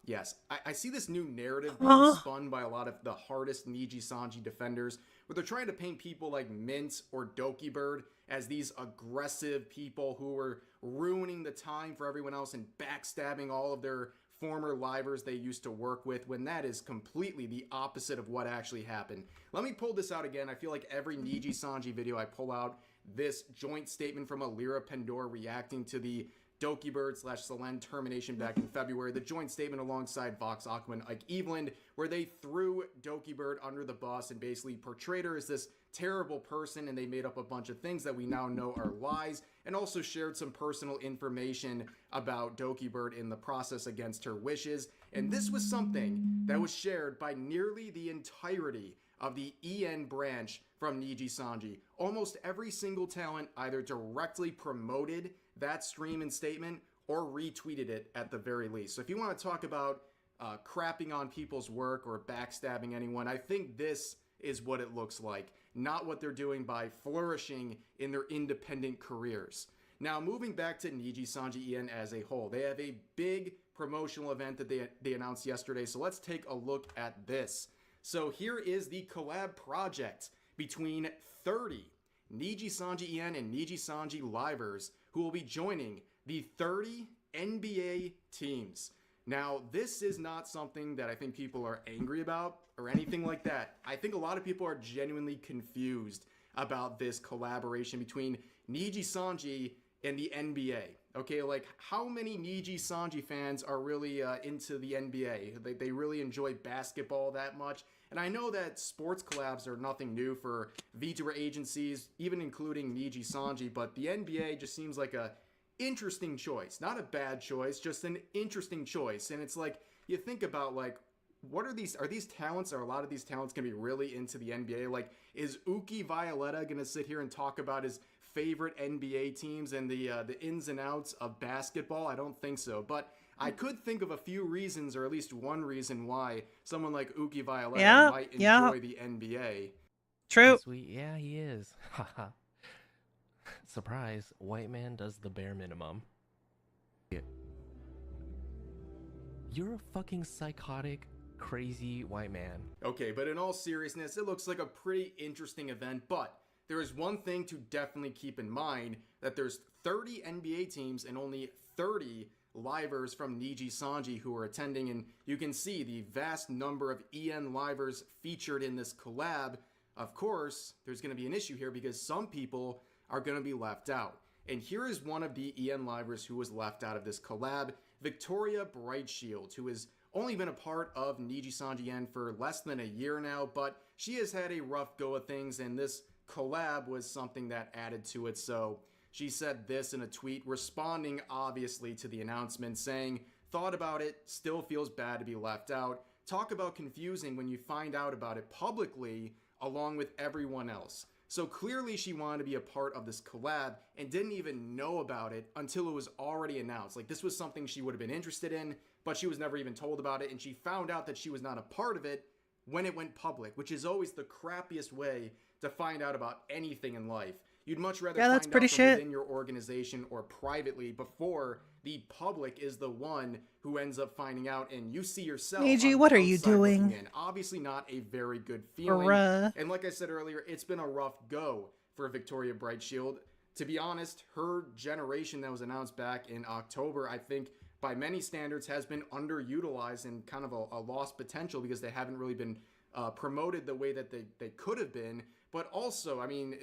Yes. I see this new narrative being spun by a lot of the hardest Niji Sanji defenders, where they're trying to paint people like Mint or Doki Bird as these aggressive people who were ruining the time for everyone else and backstabbing all of their former livers they used to work with, when that is completely the opposite of what actually happened. Let me pull this out again. I feel like every Niji Sanji video I pull out this joint statement from Alira Pendor reacting to the Doki Bird / Selen termination back in February. The joint statement alongside Vox Aqua and Ike Eveland, where they threw Doki Bird under the bus and basically portrayed her as this terrible person, and they made up a bunch of things that we now know are lies, and also shared some personal information about Doki Bird in the process against her wishes. And this was something that was shared by nearly the entirety of the EN branch from Niji Sanji. Almost every single talent either directly promoted that stream and statement or retweeted it at the very least. So if you want to talk about crapping on people's work or backstabbing anyone, I think this is what it looks like, not what they're doing by flourishing in their independent careers. Now, moving back to Niji Sanji En as a whole, they have a big promotional event that they announced yesterday, so let's take a look at this. So here is the collab project between 30 Niji Sanji En and Niji Sanji livers who will be joining the 30 NBA teams. Now, this is not something that I think people are angry about or anything like that. I think a lot of people are genuinely confused about this collaboration between Niji Sanji and the NBA. Okay, like, how many Niji Sanji fans are really into the NBA? They really enjoy basketball that much? And I know that sports collabs are nothing new for VTuber agencies, even including Niji Sanji, but the NBA just seems like a interesting choice. Not a bad choice, just an interesting choice. And it's like, you think about, like, what are these talents, are a lot of these talents gonna be really into the NBA? Like, is Uki Violetta gonna sit here and talk about his favorite NBA teams and the ins and outs of basketball? I don't think so, but I could think of a few reasons, or at least one reason why someone like Uki Violetta might enjoy the NBA. True. Sweet, yeah, he is. Haha. Surprise, white man does the bare minimum. You're a fucking psychotic, crazy white man. Okay, but in all seriousness, it looks like a pretty interesting event, but there is one thing to definitely keep in mind, that there's 30 NBA teams and only 30 livers from Niji Sanji who are attending, and you can see the vast number of EN livers featured in this collab. Of course, there's going to be an issue here because some people are going to be left out. And here is one of the EN livers who was left out of this collab, Victoria Brightshield, who has only been a part of Niji Sanji En for less than a year now, but she has had a rough go of things, and this collab was something that added to it. So she said this in a tweet, responding obviously to the announcement, saying, "Thought about it, still feels bad to be left out. Talk about confusing when you find out about it publicly along with everyone else." So clearly she wanted to be a part of this collab and didn't even know about it until it was already announced. Like, this was something she would have been interested in, but she was never even told about it, and she found out that she was not a part of it when it went public, which is always the crappiest way to find out about anything in life. You'd much rather find out from within your organization or privately before the public is the one who ends up finding out, and you see yourself. Niji, what are you doing? Obviously not a very good feeling. And like I said earlier, it's been a rough go for Victoria Brightshield. To be honest, her generation that was announced back in October, I think by many standards has been underutilized and kind of a lost potential because they haven't really been promoted the way that they could have been. But also, I mean,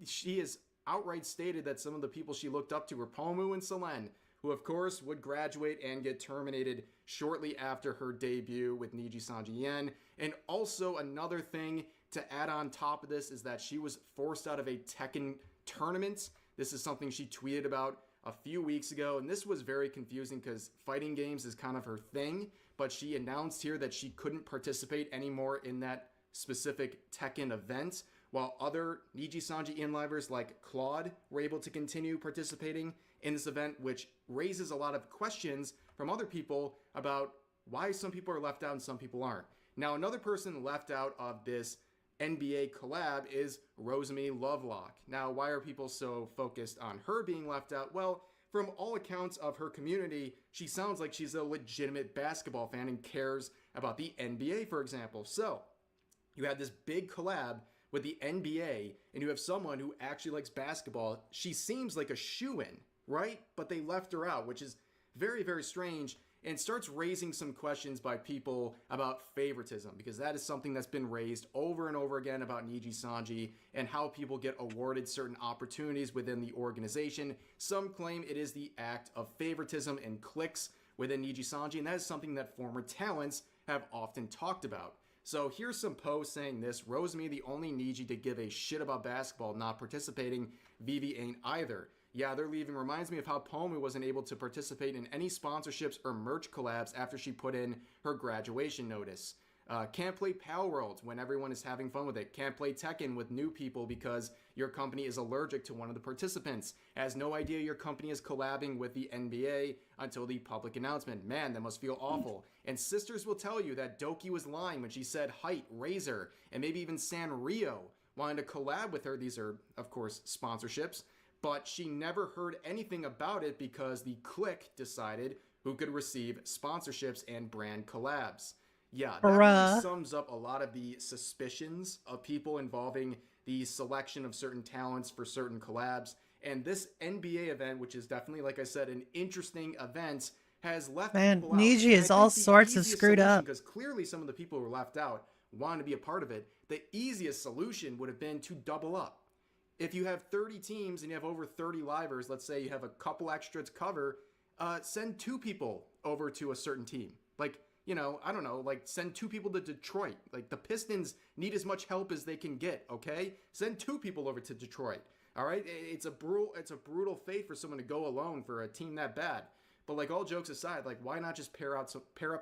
she has outright stated that some of the people she looked up to were Palmu and Selen, who of course would graduate and get terminated shortly after her debut with Niji Sanji En. And also another thing to add on top of this is that she was forced out of a Tekken tournament. This is something she tweeted about a few weeks ago, and this was very confusing because fighting games is kind of her thing, but she announced here that she couldn't participate anymore in that specific Tekken event, while other Niji Sanji in-livers like Claude were able to continue participating in this event, which raises a lot of questions from other people about why some people are left out and some people aren't. Now, another person left out of this NBA collab is Rosamie Lovelock. Now, why are people so focused on her being left out? Well, from all accounts of her community, she sounds like she's a legitimate basketball fan and cares about the NBA, for example. So, you have this big collab with the NBA, and you have someone who actually likes basketball. She seems like a shoo-in, right? But they left her out, which is very, very strange, and starts raising some questions by people about favoritism, because that is something that's been raised over and over again about Niji Sanji and how people get awarded certain opportunities within the organization. Some claim it is the act of favoritism and cliques within Niji Sanji, and that is something that former talents have often talked about. So here's some posts saying this: Rosamie, the only Niji to give a shit about basketball, not participating. Vivi ain't either. Yeah, they're leaving. Reminds me of how Palworld wasn't able to participate in any sponsorships or merch collabs after she put in her graduation notice. Can't play Palworld when everyone is having fun with it. Can't play Tekken with new people because your company is allergic to one of the participants. Has no idea your company is collabing with the NBA until the public announcement. Man, that must feel awful. And sisters will tell you that Doki was lying when she said Height, Razor, and maybe even Sanrio wanted to collab with her. These are, of course, sponsorships. But she never heard anything about it because the clique decided who could receive sponsorships and brand collabs. Yeah, that really sums up a lot of the suspicions of people involving the selection of certain talents for certain collabs. And this NBA event, which is definitely, like I said, an interesting event, has left people out. Niji is all sorts of screwed up. Because clearly some of the people who were left out wanted to be a part of it. The easiest solution would have been to double up. If you have 30 teams and you have over 30 livers, let's say you have a couple extra to cover, send 2 people over to a certain team. Like, you know, I don't know, like send 2 people to Detroit. Like the Pistons need as much help as they can get, okay? Send 2 people over to Detroit, all right? It's a brutal fate for someone to go alone for a team that bad. But like all jokes aside, like why not just pair up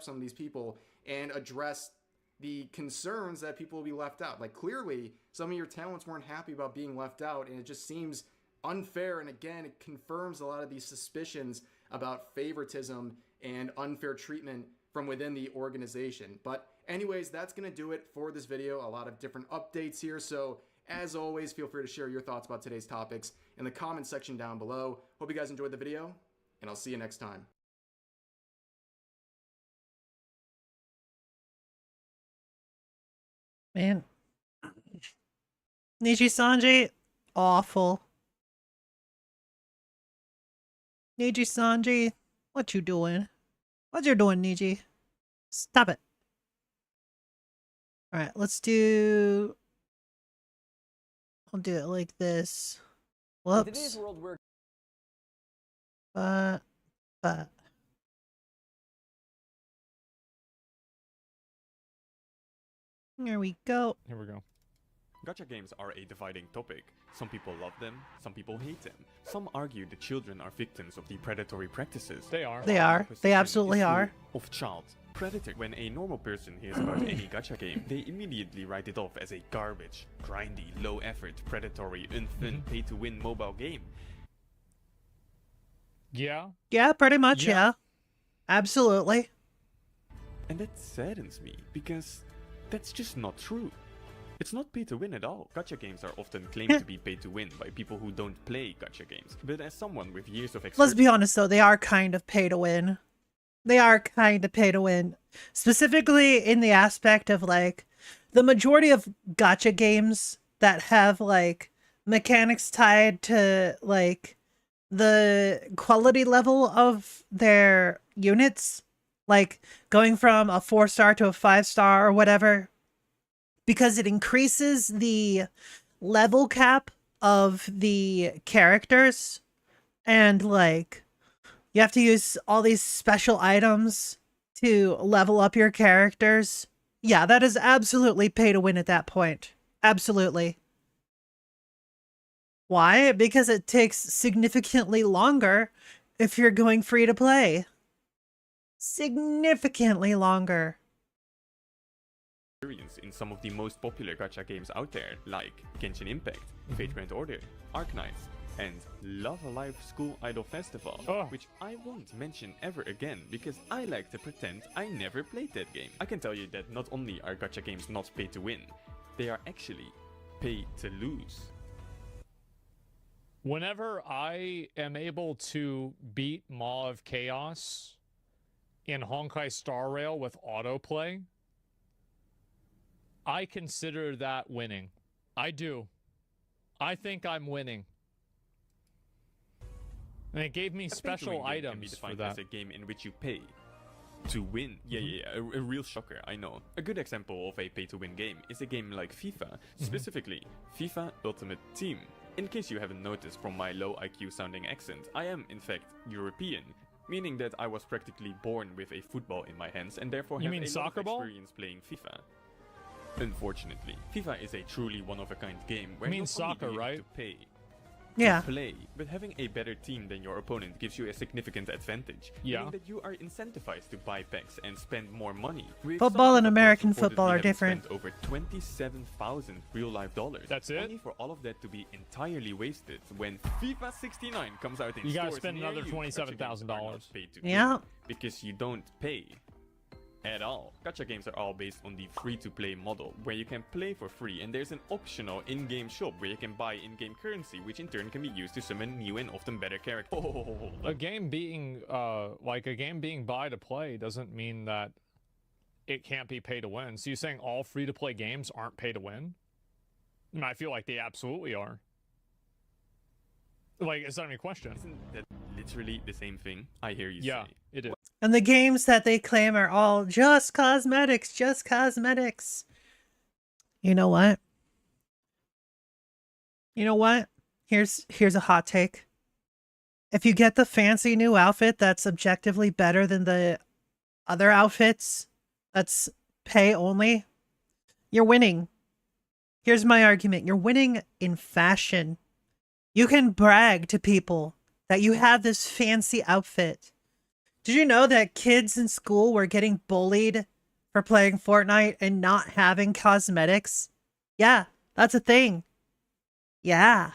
some of these people and address the concerns that people will be left out? Like clearly some of your talents weren't happy about being left out, and it just seems unfair. And again, it confirms a lot of these suspicions about favoritism and unfair treatment from within the organization. But anyways, that's going to do it for this video. A lot of different updates here. So as always, feel free to share your thoughts about today's topics in the comment section down below. Hope you guys enjoyed the video, and I'll see you next time. Man. Niji Sanji, awful. Niji Sanji, what you doing? What you doing, Niji? Stop it. Alright, let's do... I'll do it like this. Whoops. In today's world, we're... But... Here we go. Here we go. Gacha games are a dividing topic. Some people love them, some people hate them. Some argue the children are victims of the predatory practices. They are. They are. They absolutely are. Of child predator. When a normal person hears about any gacha game, they immediately write it off as a garbage, grindy, low-effort, predatory, unfun, pay-to-win mobile game. Yeah? Yeah, pretty much, yeah. Absolutely. And that saddens me, because that's just not true. It's not pay to win at all. Gacha games are often claimed to be pay to win by people who don't play gacha games. But as someone with years of experience... Let's be honest though, they are kind of pay to win. They are kind of pay to win. Specifically in the aspect of like, the majority of gacha games that have like mechanics tied to like the quality level of their units, like going from a 4-star to a 5-star or whatever, because it increases the level cap of the characters, and like you have to use all these special items to level up your characters. Yeah, that is absolutely pay to win at that point. Absolutely. Why? Because it takes significantly longer if you're going free to play. Significantly longer. experience in some of the most popular gacha games out there, like Genshin Impact, Fate Grand Order, Arknights, and Love Alive School Idol Festival, which I won't mention ever again because I like to pretend I never played that game. I can tell you that not only are gacha games not pay to win, they are actually pay to lose. Whenever I am able to beat Maw of Chaos in Honkai Star Rail with autoplay, I consider that winning. I do. I think I'm winning. And it gave me special items can be defined as a game in which you pay to win. A real shocker, I know. A good example of a pay-to-win game is a game like FIFA, specifically FIFA Ultimate Team. In case you haven't noticed from my low IQ sounding accent, I am in fact European, meaning that I was practically born with a football in my hands and therefore have a lot of experience playing FIFA. Unfortunately, FIFA is a truly one-of-a-kind game where you soccer, right? To pay. Yeah. To play, but having a better team than your opponent gives you a significant advantage. Yeah. Meaning that you are incentivized to buy packs and spend more money. Football and American football are different. Spent over 27,000 real-life dollars. That's it? Only for all of that to be entirely wasted when FIFA 69 comes out in stores. You gotta spend another you. $27,000. Yeah. Because you don't pay at all. Gacha games are all based on the free-to-play model, where you can play for free and there's an optional in-game shop where you can buy in-game currency, which in turn can be used to summon new and often better characters. A game being buy to play doesn't mean that it can't be pay to win. So you're saying all free-to-play games aren't pay to win? And I feel like they absolutely are. Like, it's not even a question. Isn't that literally the same thing? I hear you say. Yeah, it is. And the games that they claim are all just cosmetics, just cosmetics. You know what? You know what? Here's a hot take. If you get the fancy new outfit that's objectively better than the other outfits that's pay only, you're winning. Here's my argument. You're winning in fashion. You can brag to people that you have this fancy outfit. Did you know that kids in school were getting bullied for playing Fortnite and not having cosmetics? Yeah, that's a thing. Yeah.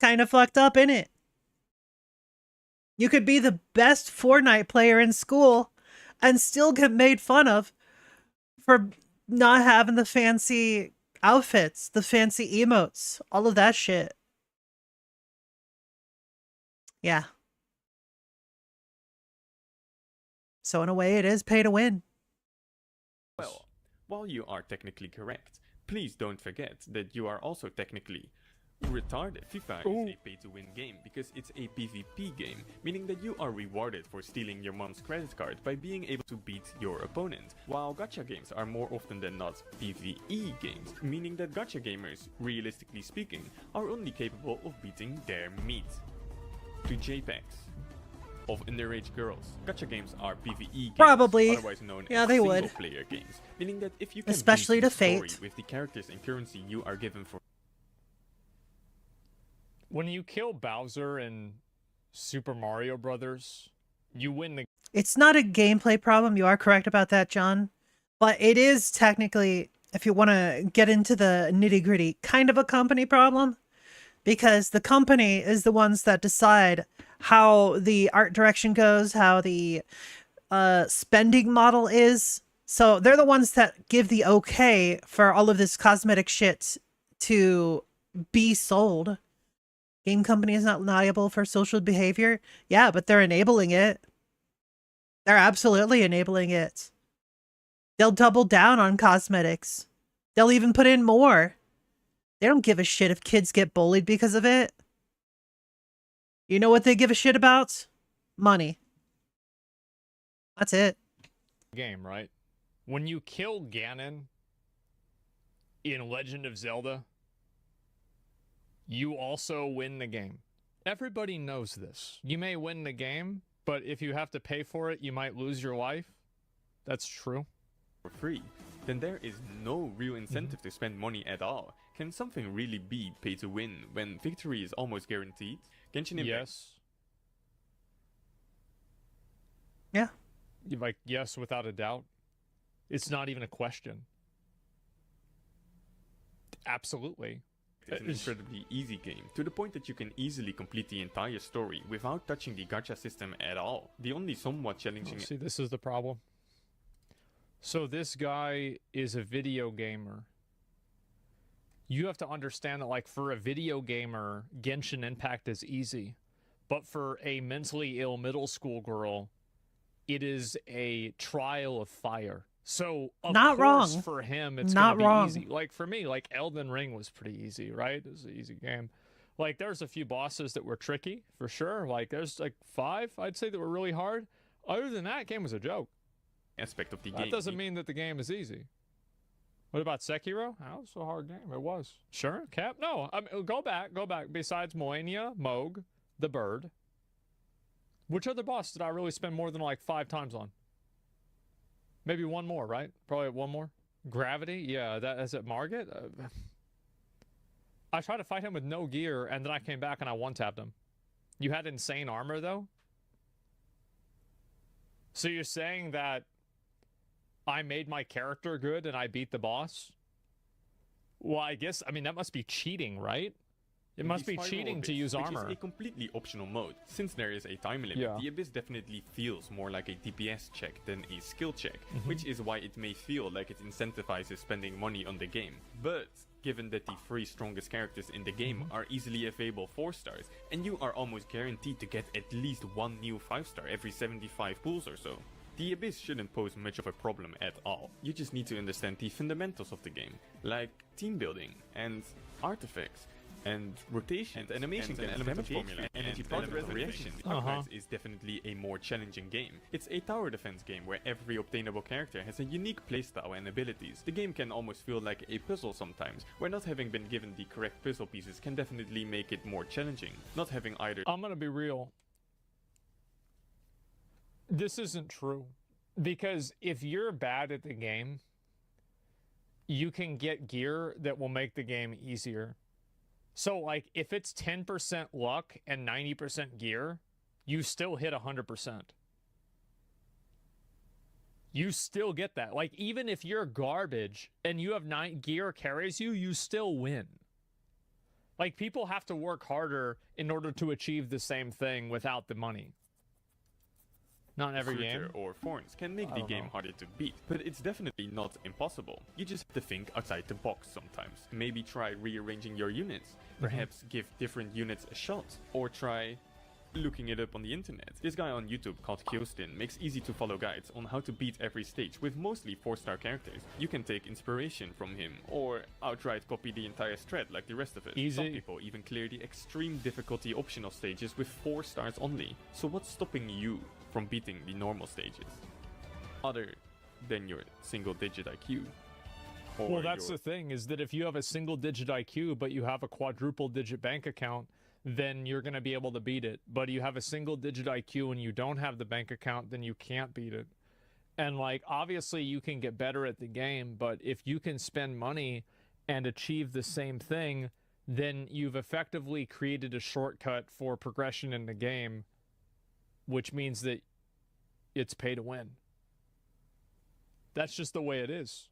Kind of fucked up, innit? You could be the best Fortnite player in school and still get made fun of for not having the fancy outfits, the fancy emotes, all of that shit. Yeah. So in a way, it is pay to win. Well, while you are technically correct, please don't forget that you are also technically retarded. FIFA is a pay-to-win game because it's a PvP game, meaning that you are rewarded for stealing your mom's credit card by being able to beat your opponent, while gacha games are more often than not PvE games, meaning that gacha gamers, realistically speaking, are only capable of beating their meat. To JPEGs of underage girls, gacha games are PvE games, Probably. otherwise known Yeah, as they would. single-player games, meaning that if you can Especially beat to the story Fate. with the characters and currency you are given for. When you kill Bowser in Super Mario Brothers, you win the. It's not a gameplay problem. You are correct about that, John. But it is technically, if you want to get into the nitty-gritty, kind of a company problem. Because the company is the ones that decide how the art direction goes, how the spending model is. So they're the ones that give the okay for all of this cosmetic shit to be sold. Game company is not liable for social behavior. Yeah, but they're enabling it. They're absolutely enabling it. They'll double down on cosmetics. They'll even put in more. They don't give a shit if kids get bullied because of it. You know what they give a shit about? Money. That's it. Game, right? When you kill Ganon in Legend of Zelda, you also win the game. Everybody knows this. You may win the game, but if you have to pay for it, you might lose your life. That's true. For free, then there is no real incentive to spend money at all. Can something really be pay to win when victory is almost guaranteed? Genshin Impact. Yes. Yeah. Like, yes, without a doubt. It's not even a question. Absolutely. It's an incredibly easy game, to the point that you can easily complete the entire story without touching the gacha system at all. The only somewhat challenging... See, this is the problem. So this guy is a video gamer. You have to understand that, like, for a video gamer, Genshin Impact is easy. But for a mentally ill middle school girl, it is a trial of fire. So, of Not course, wrong. for him, it's Not going to be wrong. easy. Like, for me, like, Elden Ring was pretty easy, right? It was an easy game. Like, there's a few bosses that were tricky, for sure. Like, there's, like, 5, I'd say, that were really hard. Other than that, game was a joke. Aspect of the game. That doesn't mean that the game is easy. What about Sekiro? That was a hard game. It was. Sure, Cap? No, I mean, go back. Besides Moenia, Moog, the bird. Which other boss did I really spend more than, like, 5 times on? Maybe one more, right? Probably one more. Gravity? Yeah, that is it Margit? I tried to fight him with no gear, and then I came back and I one-tapped him. You had insane armor, though? So you're saying that I made my character good and I beat the boss? Well, I guess, I mean, that must be cheating, right? It must be cheating to use armor. Which is a completely optional mode. Since there is a time limit, the Abyss definitely feels more like a DPS check than a skill check, which is why it may feel like it incentivizes spending money on the game. But given that the 3 strongest characters in the game are easily available 4 stars, and you are almost guaranteed to get at least 1 new 5-star every 75 pulls or so, the Abyss shouldn't pose much of a problem at all. You just need to understand the fundamentals of the game, like team building and artifacts, and rotation, and animation, and element formula, and energy particle reaction. Arknights is definitely a more challenging game. It's a tower defense game where every obtainable character has a unique playstyle and abilities. The game can almost feel like a puzzle sometimes, where not having been given the correct puzzle pieces can definitely make it more challenging. Not having either... I'm gonna be real. This isn't true. Because if you're bad at the game, you can get gear that will make the game easier. So, like, if it's 10% luck and 90% gear, you still hit 100%. You still get that. Like, even if you're garbage and you have 9 gear carries you, you still win. Like, people have to work harder in order to achieve the same thing without the money. Not in every game. Or thorns can make the game harder to beat, but it's definitely not impossible. You just have to think outside the box sometimes. Maybe try rearranging your units. Perhaps give different units a shot. Or try looking it up on the internet. This guy on YouTube called Kyostin makes easy to follow guides on how to beat every stage with mostly 4-star characters. You can take inspiration from him, or outright copy the entire strat like the rest of it. Some people even clear the extreme difficulty optional stages with 4 stars only. So what's stopping you from beating the normal stages, other than your single-digit IQ? Well, that's the thing, is that if you have a single-digit IQ, but you have a quadruple-digit bank account, then you're going to be able to beat it. But you have a single-digit IQ and you don't have the bank account, then you can't beat it. And, like, obviously you can get better at the game, but if you can spend money and achieve the same thing, then you've effectively created a shortcut for progression in the game, which means that it's pay to win. That's just the way it is.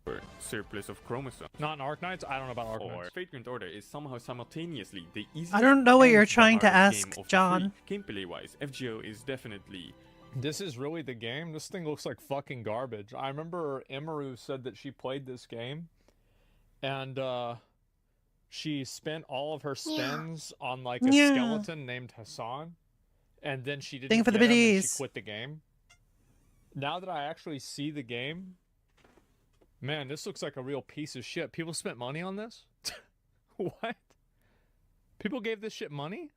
Or surplus of chromosomes. Not in Arknights? I don't know about Arknights. Or Vagrant Order is somehow simultaneously the easiest. I don't know what you're and the trying to hardest ask, game of the John. three. Gameplay-wise, FGO is definitely... This is really the game? This thing looks like fucking garbage. I remember Emeru said that she played this game, and she spent all of her spends on like a skeleton named Hassan, and then she didn't for the get him and she biddies. quit the game. Now that I actually see the game, man, this looks like a real piece of shit. People spent money on this? What? People gave this shit money?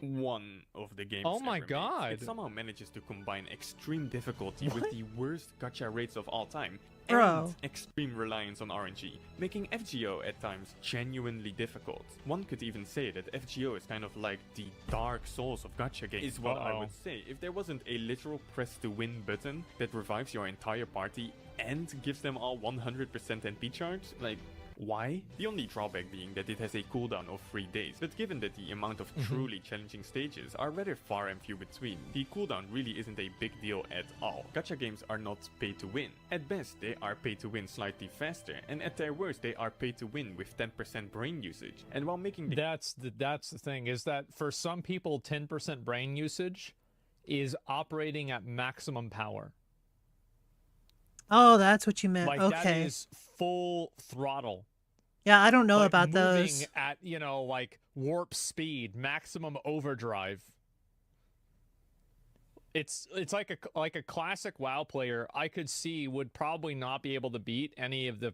One of the games. Oh my ever made. god. It somehow manages to combine extreme difficulty with the worst gacha rates of all time, Bro. and extreme reliance on RNG, making FGO at times genuinely difficult. One could even say that FGO is kind of like the Dark Souls of gacha games, is what I would say. If there wasn't a literal press to win button that revives your entire party and gives them all 100% NP charge, like, Why? The only drawback being that it has a cooldown of 3 days, but given that the amount of truly challenging stages are rather far and few between, the cooldown really isn't a big deal at all. Gacha games are not pay to win. At best, they are pay to win slightly faster, and at their worst, they are pay to win with 10% brain usage. And while making that's the thing, is that for some people 10% brain usage is operating at maximum power. Oh, that's what you meant. Like okay. that is full throttle. Yeah, I don't know Like about moving those. at, you know, like warp speed, maximum overdrive. It's like a classic WoW player I could see would probably not be able to beat any of the,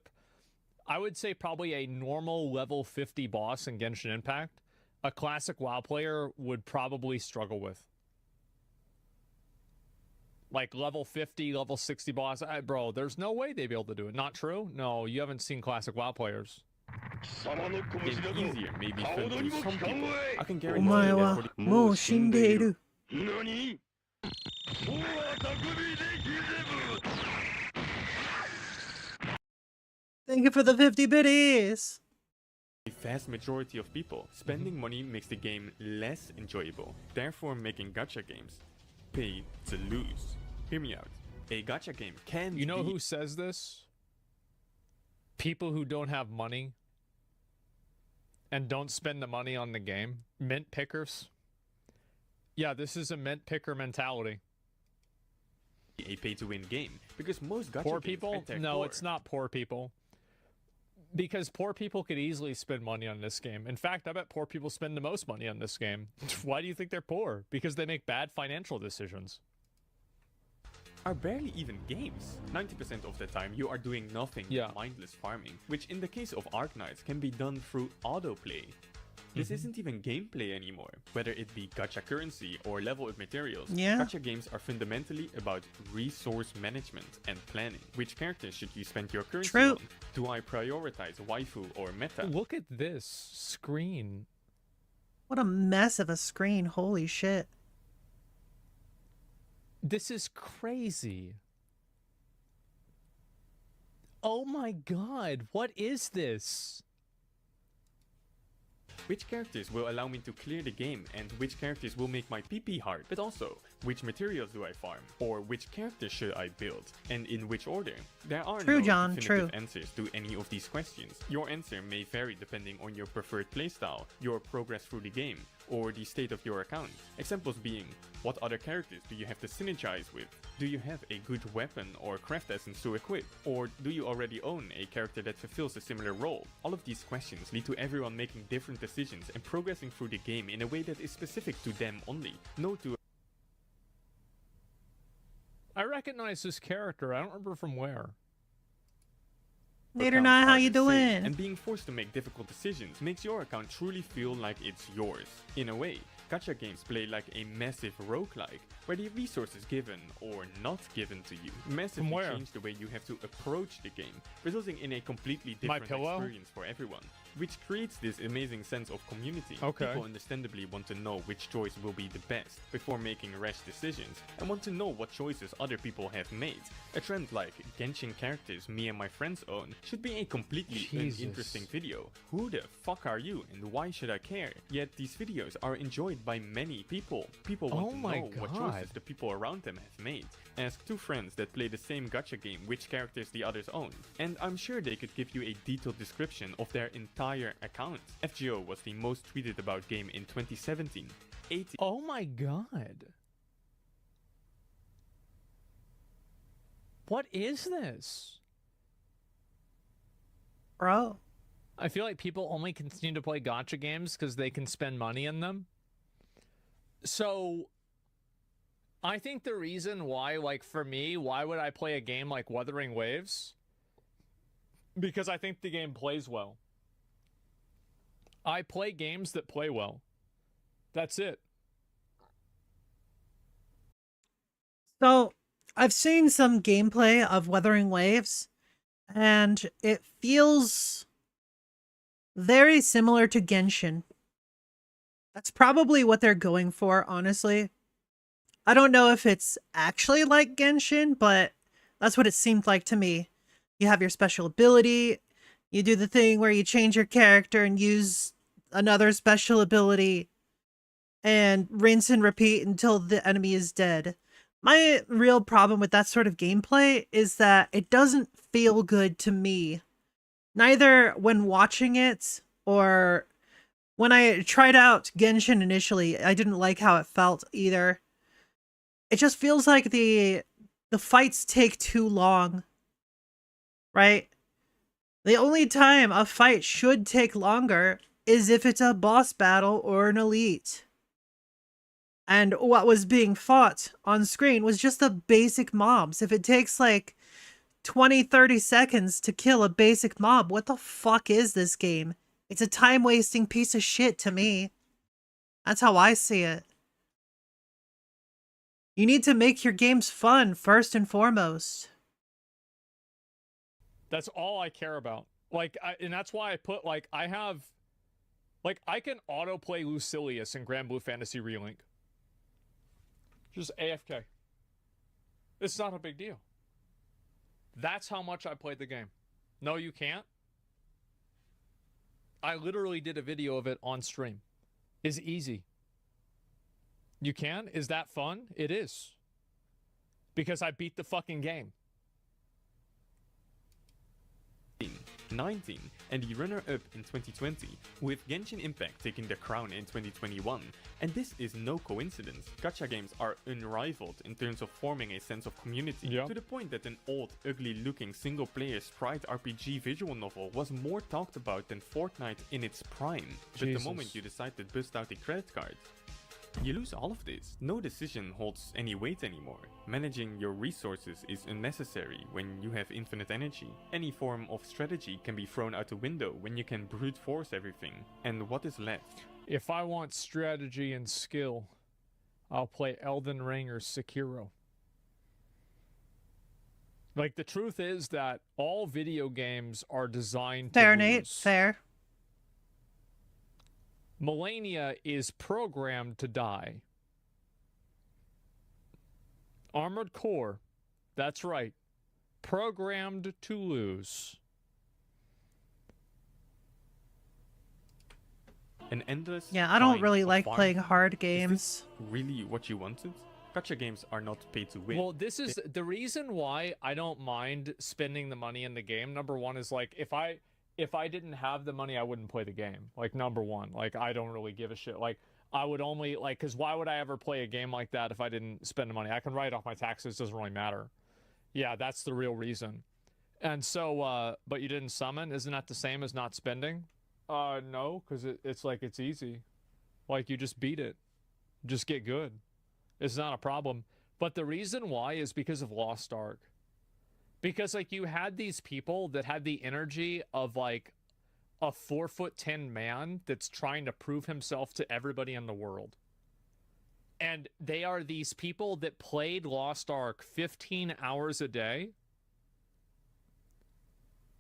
I would say probably a normal level 50 boss in Genshin Impact. A classic WoW player would probably struggle with. Like level 50, level 60 boss. Bro, there's no way they'd be able to do it. Not true? No, you haven't seen classic WoW players. It's easier, maybe fun to some people. I can guarantee お前 that は for the もう死んでいる。Thank you for the 50 biddies. A vast majority of people, spending money makes the game less enjoyable, therefore making gacha games pay to lose. Hear me out. A gacha game can You know be who says this? People who don't have money and don't spend the money on the game. Mint pickers. Yeah, this is a mint picker mentality. a pay-to-win game, because most gacha Poor games people? at their No, core- it's not poor people. Because poor people could easily spend money on this game. In fact, I bet poor people spend the most money on this game. Why do you think they're poor? Because they make bad financial decisions. Are barely even games. 90% of the time you are doing nothing but mindless farming, which in the case of Arknights can be done through autoplay. This isn't even gameplay anymore. Whether it be gacha currency or level up materials, Yeah. gacha games are fundamentally about resource management and planning. Which characters should you spend your currency True. on? Do I prioritize waifu or meta? Look at this screen. What a mess of a screen. Holy shit. This is crazy. Oh my god, what is this? Which characters will allow me to clear the game, and which characters will make my PP hard? But also, which materials do I farm? Or which characters should I build? And in which order? There are True, no John, definitive true. answers to any of these questions. Your answer may vary depending on your preferred playstyle, your progress through the game, or the state of your account. Examples being, what other characters do you have to synergize with? Do you have a good weapon or craft essence to equip? Or do you already own a character that fulfills a similar role? All of these questions lead to everyone making different decisions and progressing through the game in a way that is specific to them only. No two. I recognize this character. I don't remember from where. Later accounts night, how are you the same, doing? and being forced to make difficult decisions makes your account truly feel like it's yours. In a way, gacha games play like a massive roguelike, where the resources given or not given to you massively where? change the way you have to approach the game, resulting in a completely My different pillow? experience for everyone, which creates this amazing sense of community. Okay. People understandably want to know which choice will be the best before making rash decisions, and want to know what choices other people have made. A trend like Genshin characters me and my friends own should be a completely Jesus. uninteresting video. Who the fuck are you and why should I care? Yet these videos are enjoyed by many people. People want Oh to my know what God. choices the people around them have made. Ask two friends that play the same gacha game which characters the others own, and I'm sure they could give you a detailed description of their entire account. FGO was the most tweeted about game in 2017. 80 Oh my god. What is this? Bro. I feel like people only continue to play gacha games because they can spend money in them. So, I think the reason why, like for me, why would I play a game like Wuthering Waves? Because I think the game plays well. I play games that play well. That's it. So, I've seen some gameplay of Wuthering Waves, and it feels very similar to Genshin. That's probably what they're going for, honestly. I don't know if it's actually like Genshin, but that's what it seemed like to me. You have your special ability, You do the thing where you change your character and use another special ability and rinse and repeat until the enemy is dead. My real problem with that sort of gameplay is that it doesn't feel good to me. Neither when watching it or when I tried out Genshin initially, I didn't like how it felt either. It just feels like the fights take too long, right? The only time a fight should take longer is if it's a boss battle or an elite. And what was being fought on screen was just the basic mobs. If it takes like 20-30 seconds to kill a basic mob, what the fuck is this game? It's a time-wasting piece of shit to me. That's how I see it. You need to make your games fun first and foremost. That's all I care about. Like, and that's why I put, like, I can autoplay Lucilius in Grand Blue Fantasy Relink. Just AFK. It's not a big deal. That's how much I played the game. No, you can't. I literally did a video of it on stream. It's easy. You can? Is that fun? It is. Because I beat the fucking game. 19 and the runner-up in 2020, with Genshin Impact taking the crown in 2021. And this is no coincidence. Gacha games are unrivaled in terms of forming a sense of community, to the point that an old, ugly-looking single-player sprite RPG visual novel was more talked about than Fortnite in its prime. But the moment you decide to bust out a credit card, you lose all of this. No decision holds any weight anymore. Managing your resources is unnecessary when you have infinite energy. Any form of strategy can be thrown out the window when you can brute force everything. And what is left? If I want strategy and skill, I'll play Elden Ring or Sekiro. Like, the truth is that all video games are designed to Fair, lose. Nate. Fair. Melania is programmed to die. Armored Core, that's right, programmed to lose. An endless Yeah, I don't line really of like farm. playing hard Is games. this really what you wanted? Gacha games are not pay to win. Well, this is the reason why I don't mind spending the money in the game. Number one is, like, if I didn't have the money, I wouldn't play the game. Like, number one, like, I don't really give a shit. Like, I would only, like, because why would I ever play a game like that if I didn't spend the money? I can write off my taxes, doesn't really matter. Yeah, that's the real reason. And so, but you didn't summon? Isn't that the same as not spending? No, because it's like, it's easy. Like, you just beat it. Just get good. It's not a problem. But the reason why is because of Lost Ark. Because, like, you had these people that had the energy of, like, a 4'10" man that's trying to prove himself to everybody in the world. And they are these people that played Lost Ark 15 hours a day.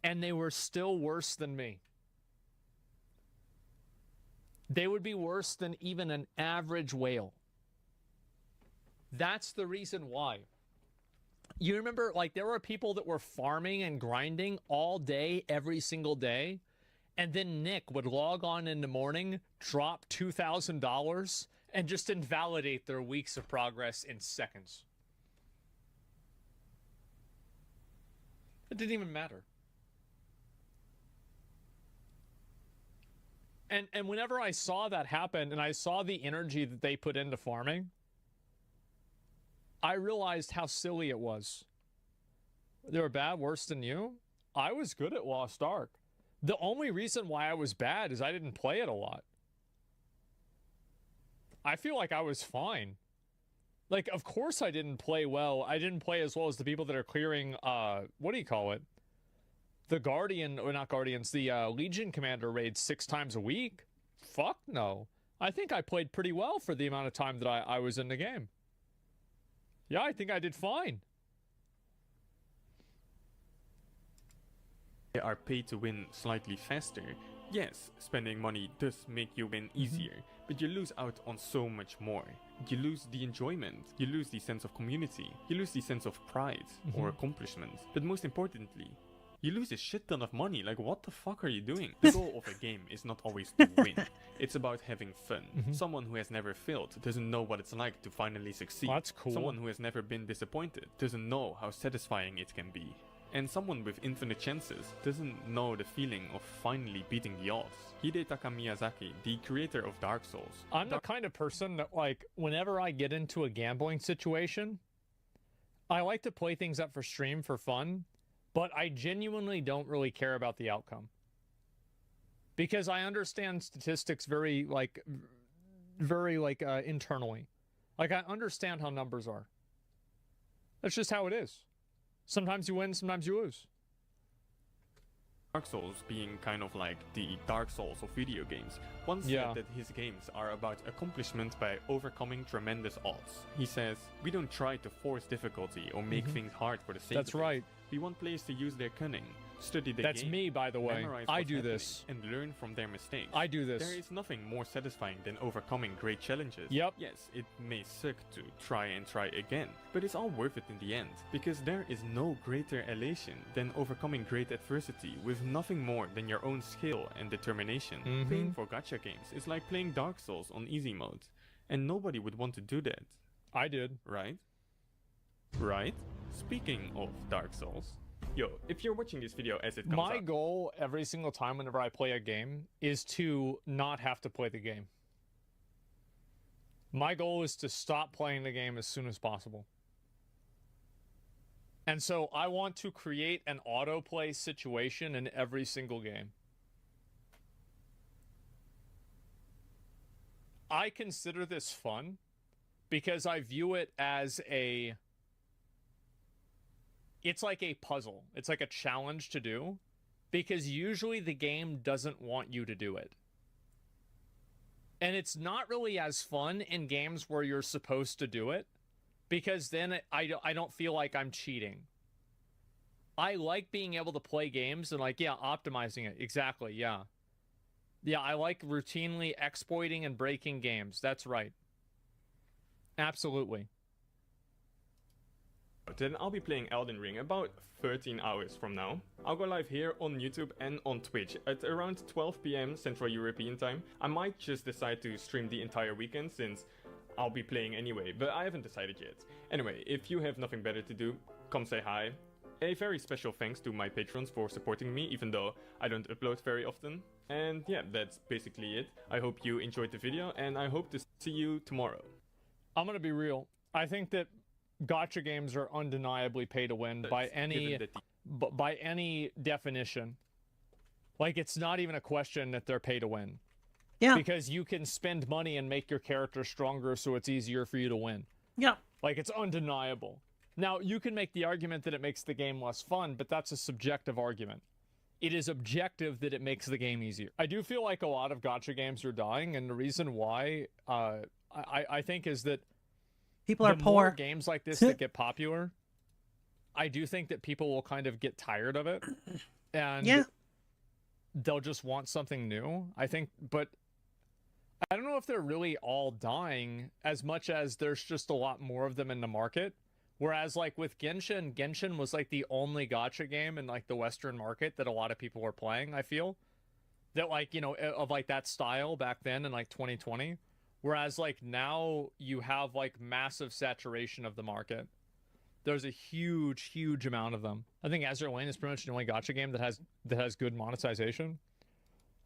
And they were still worse than me. They would be worse than even an average whale. That's the reason why. You remember, like, there were people that were farming and grinding all day, every single day. And then Nick would log on in the morning, drop $2,000, and just invalidate their weeks of progress in seconds. It didn't even matter. And whenever I saw that happen, and I saw the energy that they put into farming, I realized how silly it was. They were bad, worse than you? I was good at Lost Ark. The only reason why I was bad is I didn't play it a lot. I feel like I was fine. Like, of course I didn't play well. I didn't play as well as the people that are clearing, what do you call it? The Guardian, or not Guardians, the Legion Commander raids 6 times a week. Fuck no. I think I played pretty well for the amount of time that I was in the game. Yeah, I think I did fine. They are paid to win slightly faster. Yes, spending money does make you win easier, but you lose out on so much more. You lose the enjoyment, you lose the sense of community, you lose the sense of pride or accomplishment. But most importantly, You lose a shit ton of money. Like, what the fuck are you doing? The goal of a game is not always to win. It's about having fun. Someone who has never failed doesn't know what it's like to finally succeed. That's cool. Someone who has never been disappointed doesn't know how satisfying it can be. And someone with infinite chances doesn't know the feeling of finally beating the odds. Hidetaka Miyazaki, the creator of Dark Souls. I'm the kind of person that, like, whenever I get into a gambling situation, I like to play things up for stream for fun, but I genuinely don't really care about the outcome. Because I understand statistics very internally. Like, I understand how numbers are. That's just how it is. Sometimes you win, sometimes you lose. Dark Souls being kind of like the Dark Souls of video games, once said that his games are about accomplishment by overcoming tremendous odds. He says, "We don't try to force difficulty or make things hard for the sake of it. That's right. We want players to use their cunning, study the That's game, me, by the way. memorize I what's do happening, this. and learn from their mistakes. I do this. There is nothing more satisfying than overcoming great challenges. Yep. Yes, it may suck to try and try again, but it's all worth it in the end, because there is no greater elation than overcoming great adversity with nothing more than your own skill and determination. Paying for gacha games is like playing Dark Souls on easy mode, and nobody would want to do that. I did. Right? Right? Speaking of Dark Souls, yo, if you're watching this video as it comes My out, goal every single time whenever I play a game is to not have to play the game. My goal is to stop playing the game as soon as possible. And so I want to create an autoplay situation in every single game. I consider this fun because I view it as it's like a puzzle. It's like a challenge to do because usually the game doesn't want you to do it. And it's not really as fun in games where you're supposed to do it because then I don't feel like I'm cheating. I like being able to play games and optimizing it. Exactly, yeah. Yeah, I like routinely exploiting and breaking games. That's right. Absolutely. then I'll be playing Elden Ring about 13 hours from now. I'll go live here on YouTube and on Twitch at around 12 PM Central European time. I might just decide to stream the entire weekend since I'll be playing anyway, but I haven't decided yet. Anyway, if you have nothing better to do, come say hi. A very special thanks to my patrons for supporting me, even though I don't upload very often. And yeah, that's basically it. I hope you enjoyed the video, and I hope to see you tomorrow. I'm gonna be real. I think that gacha games are undeniably pay to win by any definition. Like, it's not even a question that they're pay to win. Yeah. Because you can spend money and make your character stronger so it's easier for you to win. Yeah. Like, it's undeniable. Now, you can make the argument that it makes the game less fun, but that's a subjective argument. It is objective that it makes the game easier. I do feel like a lot of gacha games are dying, and the reason why I think is that people are the poor. More games like this that get popular, I do think that people will kind of get tired of it, and they'll just want something new. I think, but I don't know if they're really all dying as much as there's just a lot more of them in the market. Whereas, like, with Genshin was, like, the only gacha game in, like, the Western market that a lot of people were playing, I feel. That, like, you know, of, like, that style back then in, like, 2020. Whereas, like, now you have, like, massive saturation of the market. There's a huge, huge amount of them. I think Azure Lane is pretty much the only gacha game that has good monetization.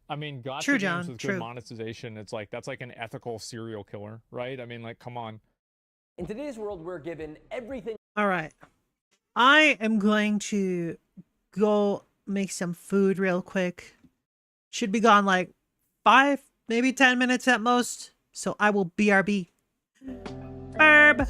I mean, gacha games with good monetization, it's like, that's like an ethical serial killer, right? I mean, like, come on. In today's world, we're given everything. All right. I am going to go make some food real quick. Should be gone like 5, maybe 10 minutes at most. So I will BRB. Burb.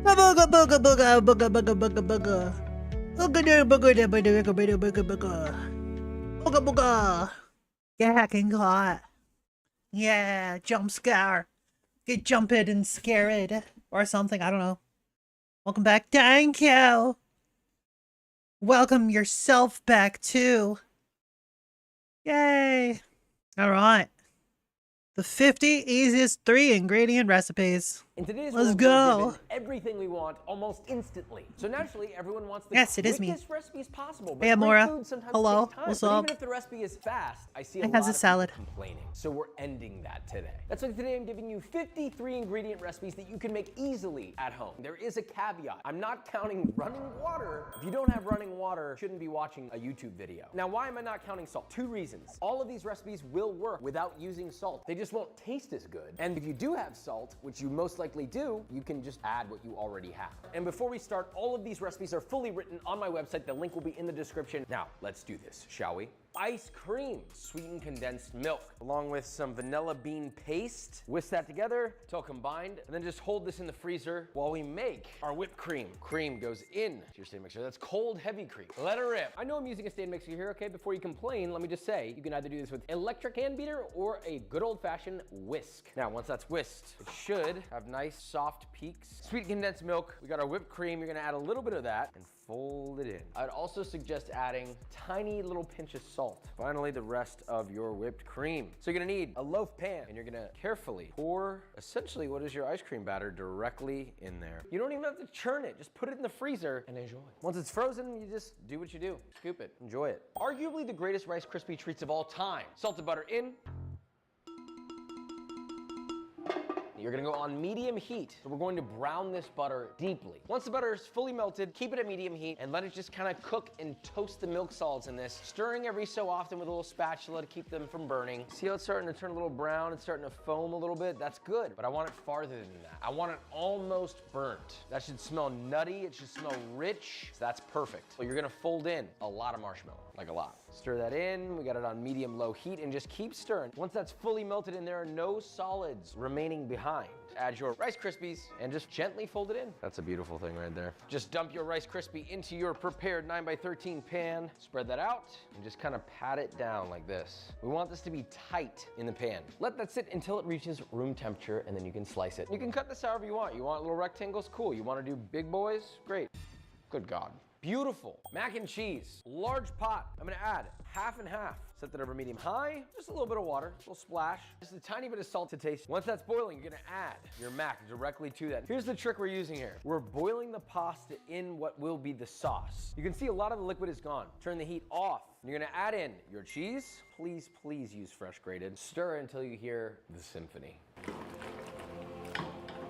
Booga booga booga booga booga booga booga. Booga booga booga booga booga booga booga. Booga booga. Get hacking caught. Yeah, jump scare. Get jumped and scared. Or something, I don't know. Welcome back. Thank you. Welcome yourself back too. Yay. Alright. The 50 easiest 3-ingredient recipes. In today's Let's world, go. we're given everything we want almost instantly. So naturally, everyone wants the Yes, it is me. quickest recipes possible. But Hey, great Amora. food sometimes Hello. takes time. What's But up? even if the recipe is fast, I see a I lot has a of salad. people complaining. So we're ending that today. That's why today I'm giving you 53 ingredient recipes that you can make easily at home. There is a caveat. I'm not counting running water. If you don't have running water, you shouldn't be watching a YouTube video. Now, why am I not counting salt? 2 reasons. All of these recipes will work without using salt. They just won't taste as good. And if you do have salt, which you most likely do, you can just add what you already have. And before we start, all of these recipes are fully written on my website. The link will be in the description. Now, let's do this, shall we? Ice cream, sweetened condensed milk, along with some vanilla bean paste. Whisk that together till combined, and then just hold this in the freezer while we make our whipped cream. Cream goes in to your stand mixer. That's cold, heavy cream. Let it rip. I know I'm using a stand mixer here, okay? Before you complain, let me just say, you can either do this with electric hand beater or a good old-fashioned whisk. Now, once that's whisked, it should have nice, soft peaks. Sweet condensed milk, we got our whipped cream. You're gonna add a little bit of that and fold it in. I'd also suggest adding tiny little pinch of salt. Finally, the rest of your whipped cream. So you're gonna need a loaf pan, and you're gonna carefully pour essentially what is your ice cream batter directly in there. You don't even have to churn it. Just put it in the freezer and enjoy. Once it's frozen, you just do what you do. Scoop it, enjoy it. Arguably the greatest Rice Krispie treats of all time. Salted butter in. You're gonna go on medium heat. So we're going to brown this butter deeply. Once the butter is fully melted, keep it at medium heat and let it just kind of cook and toast the milk solids in this, stirring every so often with a little spatula to keep them from burning. See how it's starting to turn a little brown? It's starting to foam a little bit. That's good, but I want it farther than that. I want it almost burnt. That should smell nutty. It should smell rich. So that's perfect. So you're gonna fold in a lot of marshmallow, like a lot. Stir that in. We got it on medium-low heat and just keep stirring. Once that's fully melted and there are no solids remaining behind, add your Rice Krispies and just gently fold it in. That's a beautiful thing right there. Just dump your Rice Krispie into your prepared 9x13 pan. Spread that out and just kind of pat it down like this. We want this to be tight in the pan. Let that sit until it reaches room temperature and then you can slice it. You can cut this however you want. You want little rectangles? Cool. You want to do big boys? Great. Good God. Beautiful. Mac and cheese, large pot. I'm gonna add half and half. Set that over medium high, just a little bit of water, a little splash, just a tiny bit of salt to taste. Once that's boiling, you're gonna add your mac directly to that. Here's the trick we're using here. We're boiling the pasta in what will be the sauce. You can see a lot of the liquid is gone. Turn the heat off. You're gonna add in your cheese. Please, please use fresh grated. Stir until you hear the symphony.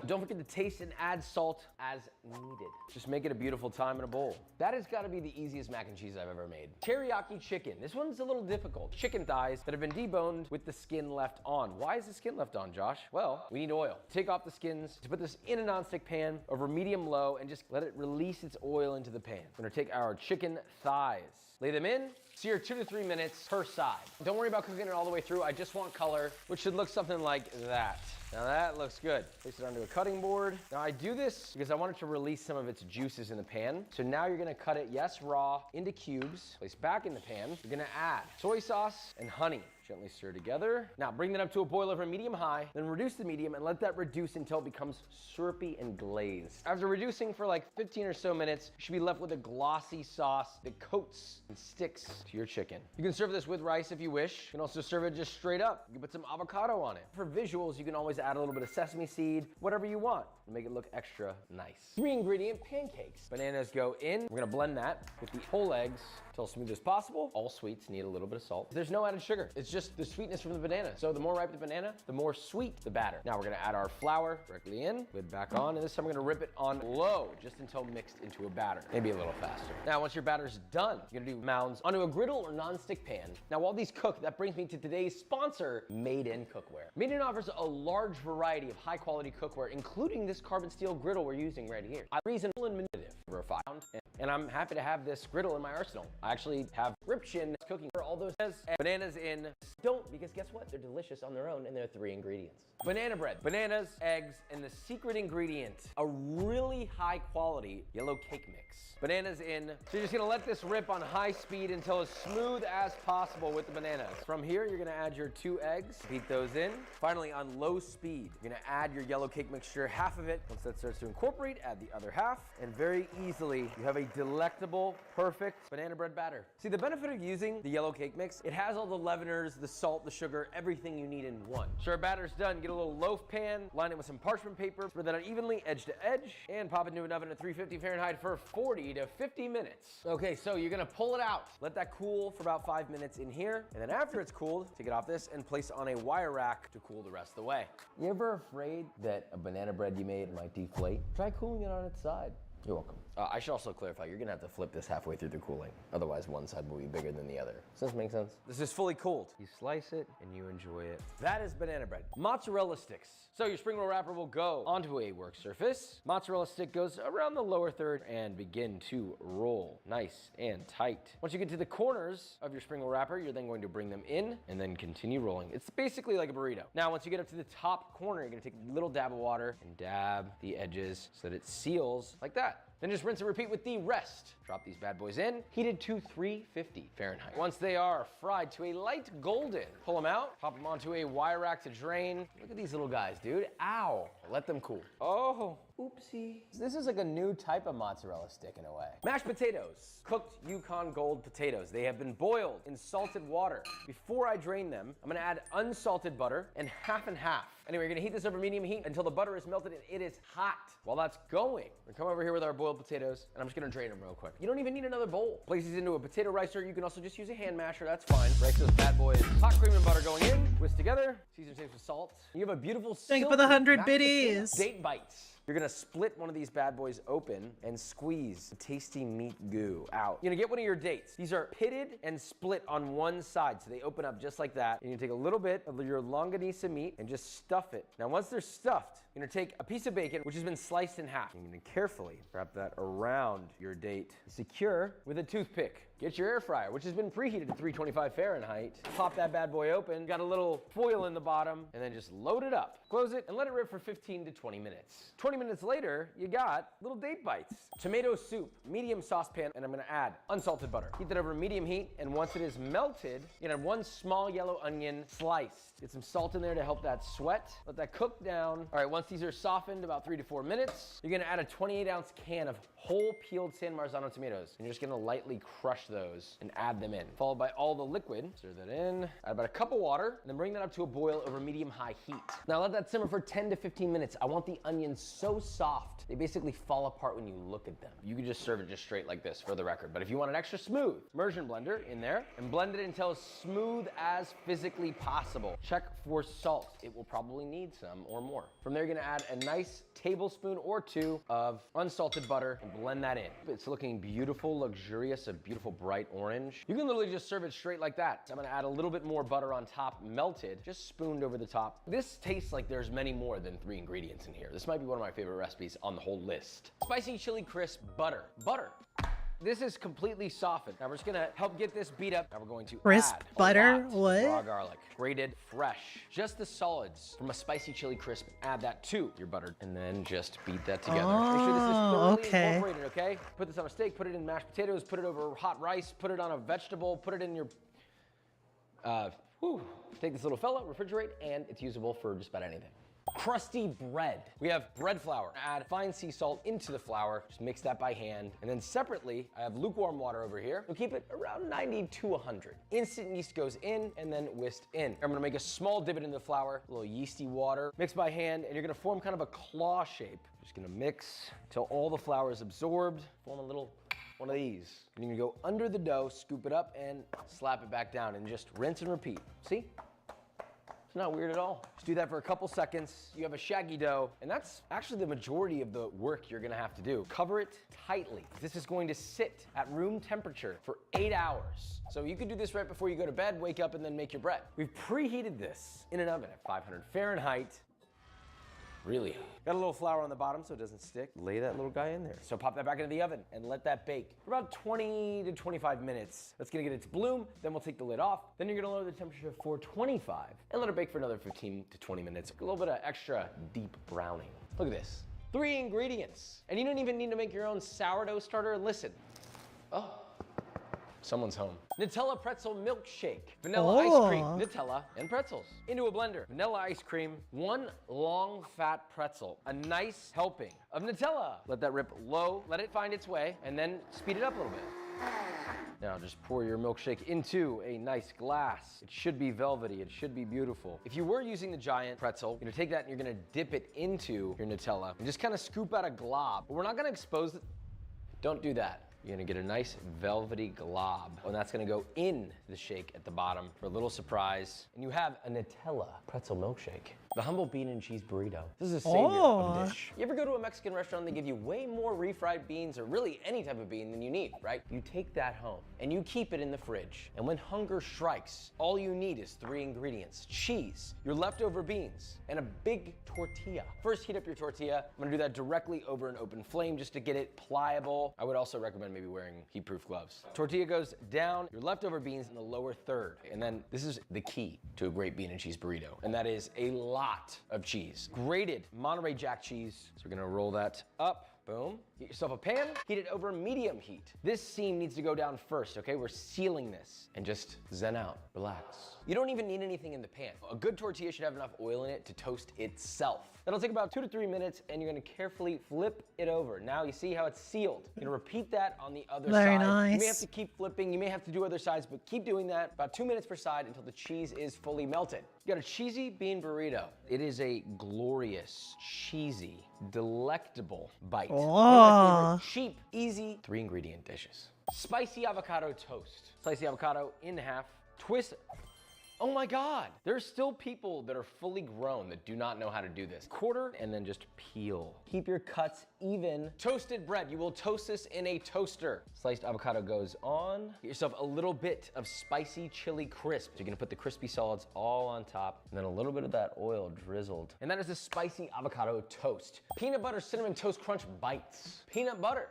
Don't forget to taste and add salt as needed. Just make it a beautiful time in a bowl. That has got to be the easiest mac and cheese I've ever made. Teriyaki chicken. This one's a little difficult. Chicken thighs that have been deboned with the skin left on. Why is the skin left on, Josh? Well, we need oil. Take off the skins. To put this in a nonstick pan over medium-low and just let it release its oil into the pan. We're gonna take our chicken thighs. Lay them in, sear 2 to 3 minutes per side. Don't worry about cooking it all the way through. I just want color, which should look something like that. Now that looks good. Place it onto a cutting board. Now I do this because I want it to release some of its juices in the pan. So now you're gonna cut it, yes, raw, into cubes. Place back in the pan. You're gonna add soy sauce and honey. Gently stir together. Now bring that up to a boil over medium-high, then reduce the medium and let that reduce until it becomes syrupy and glazed. After reducing for like 15 or so minutes, you should be left with a glossy sauce that coats and sticks to your chicken. You can serve this with rice if you wish. You can also serve it just straight up. You can put some avocado on it. For visuals, you can always add a little bit of sesame seed, whatever you want, to make it look extra nice. 3-ingredient pancakes. Bananas go in. We're gonna blend that with the whole eggs until as smooth as possible. All sweets need a little bit of salt. There's no added sugar. It's just the sweetness from the banana. So the more ripe the banana, the more sweet the batter. Now we're gonna add our flour directly in, lid back on, and this time we're gonna rip it on low, just until mixed into a batter. Maybe a little faster. Now once your batter's done, you're gonna do mounds onto a griddle or non-stick pan. Now while these cook, that brings me to today's sponsor, Made In Cookware. Made In offers a large variety of high quality cookware, including this carbon steel griddle we're using right here. I reason and manipulative. a 5 pound. And I'm happy to have this griddle in my arsenal. I actually have Ripchin cooking for all those bananas in. Don't, because guess what? They're delicious on their own, and they're 3 ingredients. Banana bread, bananas, eggs, and the secret ingredient, a really high quality yellow cake mix. Bananas in. So you're just gonna let this rip on high speed until as smooth as possible with the bananas. From here, you're gonna add your 2 eggs, beat those in. Finally, on low speed, you're gonna add your yellow cake mixture, half of it. Once that starts to incorporate, add the other half, and very easily, you have a delectable, perfect banana bread batter. See, the benefit of using the yellow cake mix, it has all the leaveners, the salt, the sugar, everything you need in one. So our batter's done. Get a little loaf pan, line it with some parchment paper, spread that out evenly, edge to edge, and pop it into an oven at 350 Fahrenheit for 40 to 50 minutes. Okay, so you're gonna pull it out. Let that cool for about 5 minutes in here, and then after it's cooled, take it off this and place on a wire rack to cool the rest of the way. You ever afraid that a banana bread you made might deflate? Try cooling it on its side. You're welcome. I should also clarify, you're gonna have to flip this halfway through the cooling. Otherwise, one side will be bigger than the other. Does this make sense? This is fully cooled. You slice it and you enjoy it. That is banana bread. Mozzarella sticks. So your spring roll wrapper will go onto a work surface. Mozzarella stick goes around the lower third and begin to roll nice and tight. Once you get to the corners of your spring roll wrapper, you're then going to bring them in and then continue rolling. It's basically like a burrito. Now, once you get up to the top corner, you're gonna take a little dab of water and dab the edges so that it seals like that. Then just rinse and repeat with the rest. Drop these bad boys in, heated to 350 Fahrenheit. Once they are fried to a light golden, pull them out, pop them onto a wire rack to drain. Look at these little guys, dude. Ow. Let them cool. Oh, oopsie. This is like a new type of mozzarella stick in a way. Mashed potatoes. Cooked Yukon Gold potatoes. They have been boiled in salted water. Before I drain them, I'm gonna add unsalted butter and half. Anyway, you're gonna heat this over medium heat until the butter is melted and it is hot. While that's going, we're gonna come over here with our boiled potatoes, and I'm just gonna drain them real quick. You don't even need another bowl. Place these into a potato ricer. You can also just use a hand masher, that's fine. Rice those bad boys. Hot cream and butter going in, whisk together, season taste with salt. You have a beautiful Thank you for the 100 mashed biddies. potato date bites. You're gonna split one of these bad boys open and squeeze the tasty meat goo out. You're gonna get one of your dates. These are pitted and split on one side, so they open up just like that. And you take a little bit of your longanisa meat and just stuff it. Now, once they're stuffed, you're gonna take a piece of bacon, which has been sliced in half. You're gonna carefully wrap that around your date. Secure with a toothpick. Get your air fryer, which has been preheated to 325 Fahrenheit. Pop that bad boy open, got a little foil in the bottom, and then just load it up. Close it and let it rip for 15 to 20 minutes. 20 minutes later, you got little date bites. Tomato soup, medium saucepan, and I'm gonna add unsalted butter. Heat that over medium heat, and once it is melted, you're gonna add 1 small yellow onion sliced. Get some salt in there to help that sweat. Let that cook down. All right, once these are softened, about 3 to 4 minutes, you're gonna add a 28-ounce can of whole peeled San Marzano tomatoes. And you're just gonna lightly crush those and add them in, followed by all the liquid. Stir that in, add about a cup of water, and then bring that up to a boil over medium-high heat. Now let that simmer for 10 to 15 minutes. I want the onions so soft, they basically fall apart when you look at them. You can just serve it just straight like this for the record, but if you want it extra smooth, immersion blender in there, and blend it until as smooth as physically possible. Check for salt. It will probably need some or more. From there, you're gonna add a nice tablespoon or 2 of unsalted butter and blend that in. It's looking beautiful, luxurious, a beautiful bright orange. You can literally just serve it straight like that. I'm gonna add a little bit more butter on top, melted, just spooned over the top. This tastes like there's many more than 3 ingredients in here. This might be one of my favorite recipes on the whole list. Spicy chili crisp butter. This is completely softened. Now we're just gonna help get this beat up. Now we're going to crisp add butter. Raw What? garlic, grated fresh. Just the solids from a spicy chili crisp. Add that to your butter, and then just beat that together. Make sure this is thoroughly incorporated, okay? Put this on a steak, put it in mashed potatoes, put it over hot rice, put it on a vegetable, put it in your, take this little fella, refrigerate, and it's usable for just about anything. Crusty bread. We have bread flour. Add fine sea salt into the flour. Just mix that by hand. And then separately, I have lukewarm water over here. We'll keep it around 90 to 100. Instant yeast goes in and then whisked in. I'm gonna make a small divot in the flour, a little yeasty water. Mix by hand, and you're gonna form kind of a claw shape. Just gonna mix until all the flour is absorbed. Form a little one of these. And you're gonna go under the dough, scoop it up, and slap it back down, and just rinse and repeat. See? It's not weird at all. Just do that for a couple seconds. You have a shaggy dough, and that's actually the majority of the work you're gonna have to do. Cover it tightly. This is going to sit at room temperature for 8 hours. So you could do this right before you go to bed, wake up, and then make your bread. We've preheated this in an oven at 500 Fahrenheit. really high. Got a little flour on the bottom so it doesn't stick. Lay that little guy in there. So pop that back into the oven and let that bake for about 20 to 25 minutes. That's gonna get it to bloom, then we'll take the lid off. Then you're gonna lower the temperature to 425 and let it bake for another 15 to 20 minutes. A little bit of extra deep browning. Look at this. 3 ingredients. And you don't even need to make your own sourdough starter. Listen. Oh. Someone's home. Nutella pretzel milkshake. Vanilla ice cream, Nutella, and pretzels. Into a blender. Vanilla ice cream, 1 long fat pretzel, a nice helping of Nutella. Let that rip low, let it find its way, and then speed it up a little bit. Now just pour your milkshake into a nice glass. It should be velvety, it should be beautiful. If you were using the giant pretzel, you're gonna take that and you're gonna dip it into your Nutella and just kind of scoop out a glob. But we're not gonna expose it. Don't do that. You're gonna get a nice velvety glob, and that's gonna go in the shake at the bottom for a little surprise. And you have a Nutella pretzel milkshake. The humble bean and cheese burrito. This is a savior of a dish. You ever go to a Mexican restaurant and they give you way more refried beans, or really any type of bean, than you need, right? You take that home and you keep it in the fridge. And when hunger strikes, all you need is 3 ingredients: cheese, your leftover beans, and a big tortilla. First, heat up your tortilla. I'm gonna do that directly over an open flame just to get it pliable. I would also recommend maybe wearing heat-proof gloves. Tortilla goes down, your leftover beans in the lower third. And then this is the key to a great bean and cheese burrito, and that is a lot of cheese. Grated Monterey Jack cheese. So we're gonna roll that up. Boom. Get yourself a pan, heat it over medium heat. This seam needs to go down first, okay? We're sealing this, and just zen out, relax. You don't even need anything in the pan. A good tortilla should have enough oil in it to toast itself. That'll take about 2 to 3 minutes, and you're gonna carefully flip it over. Now you see how it's sealed. You're gonna repeat that on the other side. Very nice. You may have to keep flipping, you may have to do other sides, but keep doing that about 2 minutes per side until the cheese is fully melted. You got a cheesy bean burrito. It is a glorious, cheesy, delectable bite. One of my favorite cheap, easy 3 ingredient dishes. Spicy avocado toast. Slice the avocado in half, twist. Oh my God, there's still people that are fully grown that do not know how to do this. Quarter and then just peel. Keep your cuts even. Toasted bread, you will toast this in a toaster. Sliced avocado goes on. Get yourself a little bit of spicy chili crisp. So you're gonna put the crispy solids all on top, and then a little bit of that oil drizzled. And that is a spicy avocado toast. Peanut butter cinnamon toast crunch bites. Peanut butter.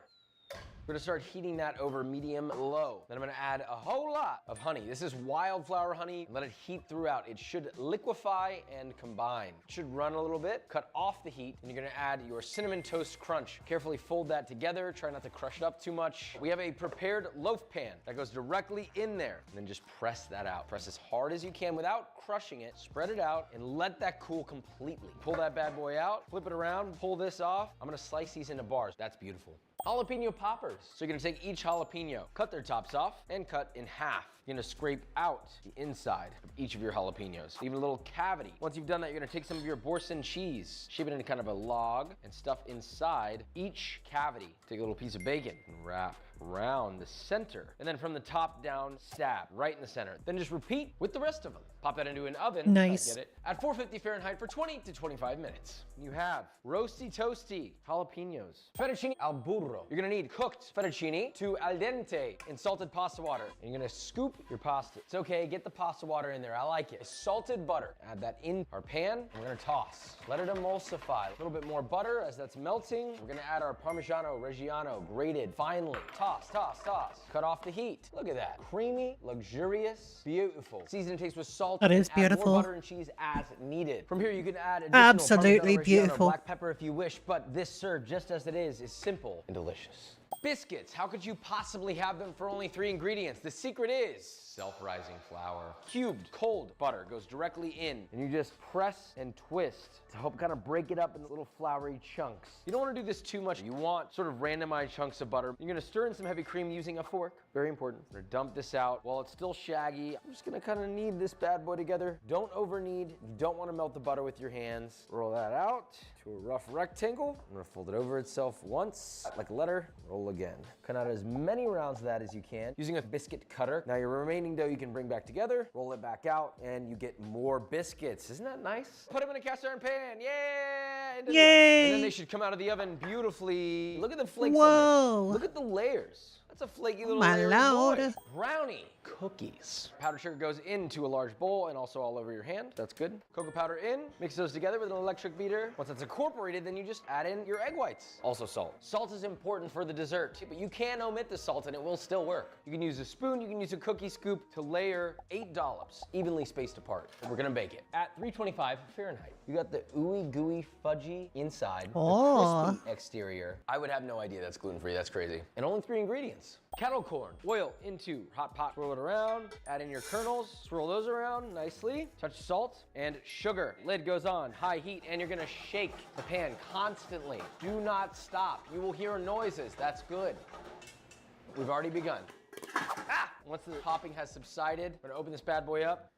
We're gonna start heating that over medium low. Then I'm gonna add a whole lot of honey. This is wildflower honey. Let it heat throughout. It should liquefy and combine. It should run a little bit. Cut off the heat, and you're gonna add your cinnamon toast crunch. Carefully fold that together. Try not to crush it up too much. We have a prepared loaf pan that goes directly in there. And then just press that out. Press as hard as you can without crushing it. Spread it out and let that cool completely. Pull that bad boy out, flip it around, pull this off. I'm gonna slice these into bars. That's beautiful. Jalapeno poppers. So you're gonna take each jalapeno, cut their tops off, and cut in half. You're gonna scrape out the inside of each of your jalapenos, leaving a little cavity. Once you've done that, you're gonna take some of your Boursin cheese, shape it into kind of a log, and stuff inside each cavity. Take a little piece of bacon and wrap around the center, and then from the top down, stab right in the center. Then just repeat with the rest of them. Pop that into an oven. Nice. Get it at 450 Fahrenheit for 20 to 25 minutes. You have roasty toasty jalapenos, fettuccine al burro. You're gonna need cooked fettuccine to al dente in salted pasta water. And you're gonna scoop your pasta. It's okay, get the pasta water in there. I like it. Salted butter. Add that in our pan, and we're gonna toss. Let it emulsify. A little bit more butter as that's melting. We're gonna add our Parmigiano Reggiano grated finely. Toss, toss, toss. Cut off the heat. Look at that. Creamy, luxurious, beautiful. Season and taste with salt. That is Add beautiful. more butter and cheese as needed. From here, you can add additional Absolutely Parmigiano Reggiano, beautiful. black pepper if you wish, but this served just as it is simple and delicious. Biscuits, how could you possibly have them for only 3 ingredients? The secret is self-rising flour. Cubed cold butter goes directly in, and you just press and twist to help kind of break it up into little floury chunks. You don't want to do this too much. You want sort of randomized chunks of butter. You're gonna stir in some heavy cream using a fork. Very important. I'm gonna dump this out. While it's still shaggy, I'm just gonna kind of knead this bad boy together. Don't over knead. You don't want to melt the butter with your hands. Roll that out to a rough rectangle. I'm gonna fold it over itself once, like a letter. Roll again. Cut out as many rounds of that as you can using a biscuit cutter. Now your remaining dough you can bring back together, roll it back out, and you get more biscuits. Isn't that nice? Put them in a cast iron pan. Yeah! And then they should come out of the oven beautifully. Look at the flakes on it. Look at the layers. That's a flaky little my layer lord. of boy. Brownie cookies. Powdered sugar goes into a large bowl and also all over your hand. That's good. Cocoa powder in. Mix those together with an electric beater. Once it's incorporated, then you just add in your egg whites. Also salt. Salt is important for the dessert, but you can omit the salt and it will still work. You can use a spoon, you can use a cookie scoop to layer 8 dollops, evenly spaced apart. We're gonna bake it at 325 Fahrenheit. You got the ooey gooey fudgy inside, Oh. the crispy exterior. I would have no idea that's gluten-free, that's crazy. And only 3 ingredients. Kettle corn, oil into hot pot, swirl it around, add in your kernels, swirl those around nicely, touch salt, and sugar. Lid goes on, high heat, and you're gonna shake the pan constantly. Do not stop. You will hear noises, that's good. We've already begun. Ah! Once the popping has subsided, we're gonna open this bad boy up.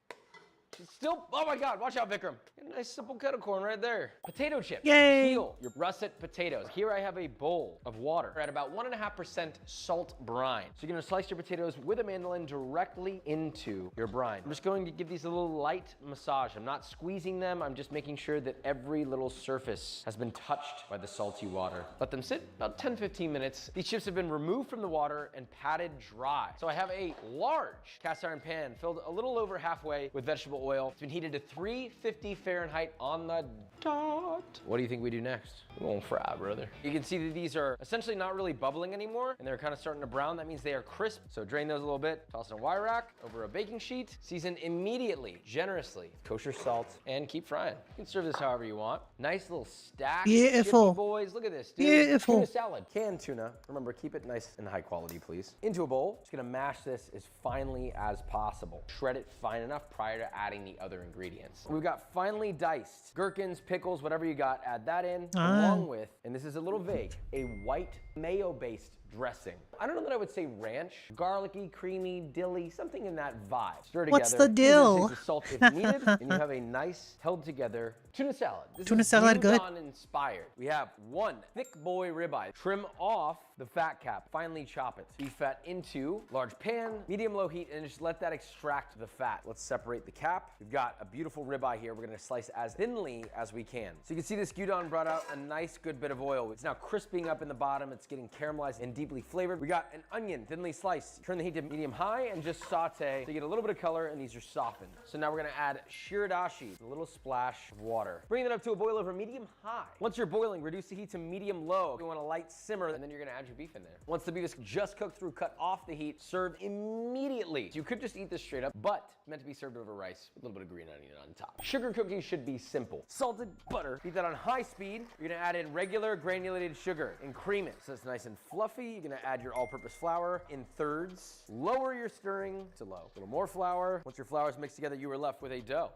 It's still, oh my God, watch out, Vikram. A nice simple kettle corn right there. Potato chips. Yay. Peel your russet potatoes. Here I have a bowl of water at about 1.5% salt brine. So you're gonna slice your potatoes with a mandolin directly into your brine. I'm just going to give these a little light massage. I'm not squeezing them. I'm just making sure that every little surface has been touched by the salty water. Let them sit about 10-15 minutes. These chips have been removed from the water and patted dry. So I have a large cast iron pan filled a little over halfway with vegetable oil. It's been heated to 350 Fahrenheit on the dot. What do you think we do next? We're going fry, brother. You can see that these are essentially not really bubbling anymore, and they're kind of starting to brown. That means they are crisp. So drain those a little bit, toss in a wire rack over a baking sheet, season immediately, generously, kosher salt, and keep frying. You can serve this however you want. Nice little stack. Beautiful. Chippy boys, look at this, dude. Beautiful. Tuna salad, canned tuna. Remember, keep it nice and high quality, please. Into a bowl. Just gonna mash this as finely as possible. Shred it fine enough prior to adding the other ingredients. We've got finely diced gherkins, pickles, whatever you got, add that in, along with, and this is a little vague, a white mayo-based dressing. I don't know that I would say ranch, garlicky, creamy, dilly, something in that vibe. Stir together. What's the dill? The salt if needed, and you have a nice, held together tuna salad. This Tuna is salad, good. inspired. We have 1 thick boy ribeye. Trim off the fat cap, finely chop it. Beef fat into large pan, medium low heat, and just let that extract the fat. Let's separate the cap. We've got a beautiful ribeye here. We're gonna slice as thinly as we can. So you can see this gyudon brought out a nice good bit of oil. It's now crisping up in the bottom. It's getting caramelized and deeply flavored. We got an onion thinly sliced. Turn the heat to medium high and just saute to get a little bit of color, and these are softened. So now we're gonna add shiradashi, a little splash of water. Bring it up to a boil over medium high. Once you're boiling, reduce the heat to medium low. You want a light simmer, and then you're gonna add your beef in there. Once the beef is just cooked through, cut off the heat, serve immediately. You could just eat this straight up, but it's meant to be served over rice with a little bit of green onion on top. Sugar cookies should be simple. Salted butter, heat that on high speed. You're gonna add in regular granulated sugar and cream it so it's nice and fluffy. You're gonna add your all-purpose flour in thirds. Lower your stirring to low. A little more flour. Once your flour is mixed together, you are left with a dough.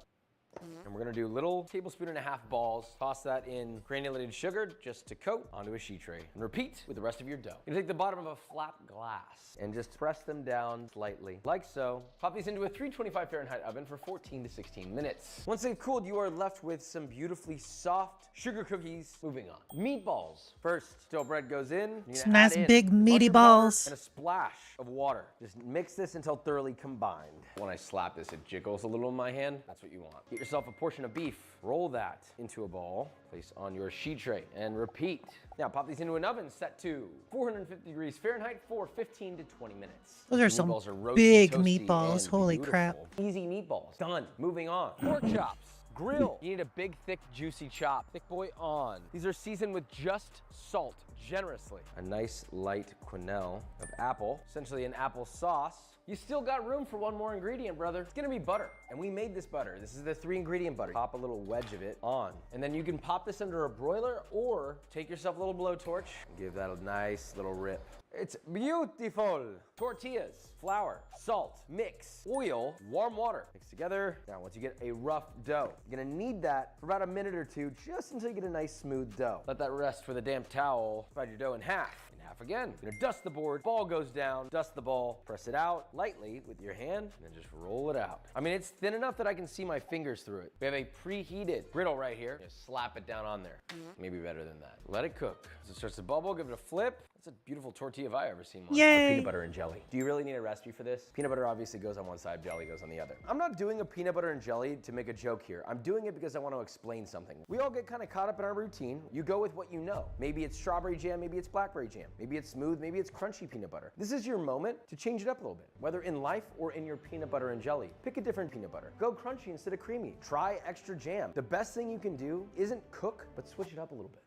And we're gonna do little tablespoon and a half balls. Toss that in granulated sugar just to coat onto a sheet tray. And repeat with the rest of your dough. You're gonna take the bottom of a flat glass and just press them down slightly, like so. Pop these into a 325 Fahrenheit oven for 14 to 16 minutes. Once they've cooled, you are left with some beautifully soft sugar cookies. Moving on. Meatballs. First, dough bread goes in. Some nice big meaty balls. And a splash of water. Just mix this until thoroughly combined. When I slap this, it jiggles a little in my hand. That's what you want. Get yourself a portion of beef. Roll that into a ball. Place on your sheet tray and repeat. Now pop these into an oven set to 450 degrees Fahrenheit for 15 to 20 minutes. Those are some big meatballs. Holy crap. Easy meatballs. Done. Moving on. Pork chops. Grill. You need a big, thick, juicy chop. Thick boy on. These are seasoned with just salt, generously. A nice light quenelle of apple, essentially an apple sauce. You still got room for one more ingredient, brother. It's gonna be butter. And we made this butter. This is the 3-ingredient butter. Pop a little wedge of it on. And then you can pop this under a broiler or take yourself a little blowtorch and give that a nice little rip. It's beautiful. Tortillas, flour, salt, mix, oil, warm water. Mix together. Now, once you get a rough dough, you're gonna need that for about a minute or two, just until you get a nice smooth dough. Let that rest with a damp towel. Divide your dough in half. Again, you're gonna dust the board, ball goes down, dust the ball, press it out lightly with your hand, and then just roll it out. I mean, it's thin enough that I can see my fingers through it. We have a preheated griddle right here. Just slap it down on there. Maybe better than that. Let it cook. As it starts to bubble, give it a flip, That's a beautiful tortilla if I ever seen one. Yay. Peanut butter and jelly. Do you really need a recipe for this? Peanut butter obviously goes on one side, jelly goes on the other. I'm not doing a peanut butter and jelly to make a joke here. I'm doing it because I want to explain something. We all get kind of caught up in our routine. You go with what you know. Maybe it's strawberry jam, maybe it's blackberry jam. Maybe it's smooth, maybe it's crunchy peanut butter. This is your moment to change it up a little bit, whether in life or in your peanut butter and jelly. Pick a different peanut butter. Go crunchy instead of creamy. Try extra jam. The best thing you can do isn't cook, but switch it up a little bit.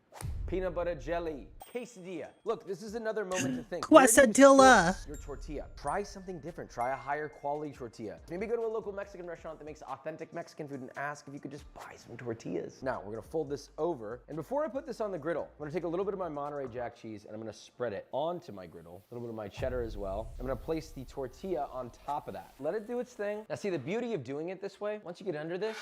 Peanut butter jelly, quesadilla. Look, this is another moment to think. Where do you Quesadilla. source your tortilla. Try something different. Try a higher quality tortilla. Maybe go to a local Mexican restaurant that makes authentic Mexican food and ask if you could just buy some tortillas. Now, we're gonna fold this over. And before I put this on the griddle, I'm gonna take a little bit of my Monterey Jack cheese and I'm gonna spread it onto my griddle. A little bit of my cheddar as well. I'm gonna place the tortilla on top of that. Let it do its thing. Now see, the beauty of doing it this way, once you get under this,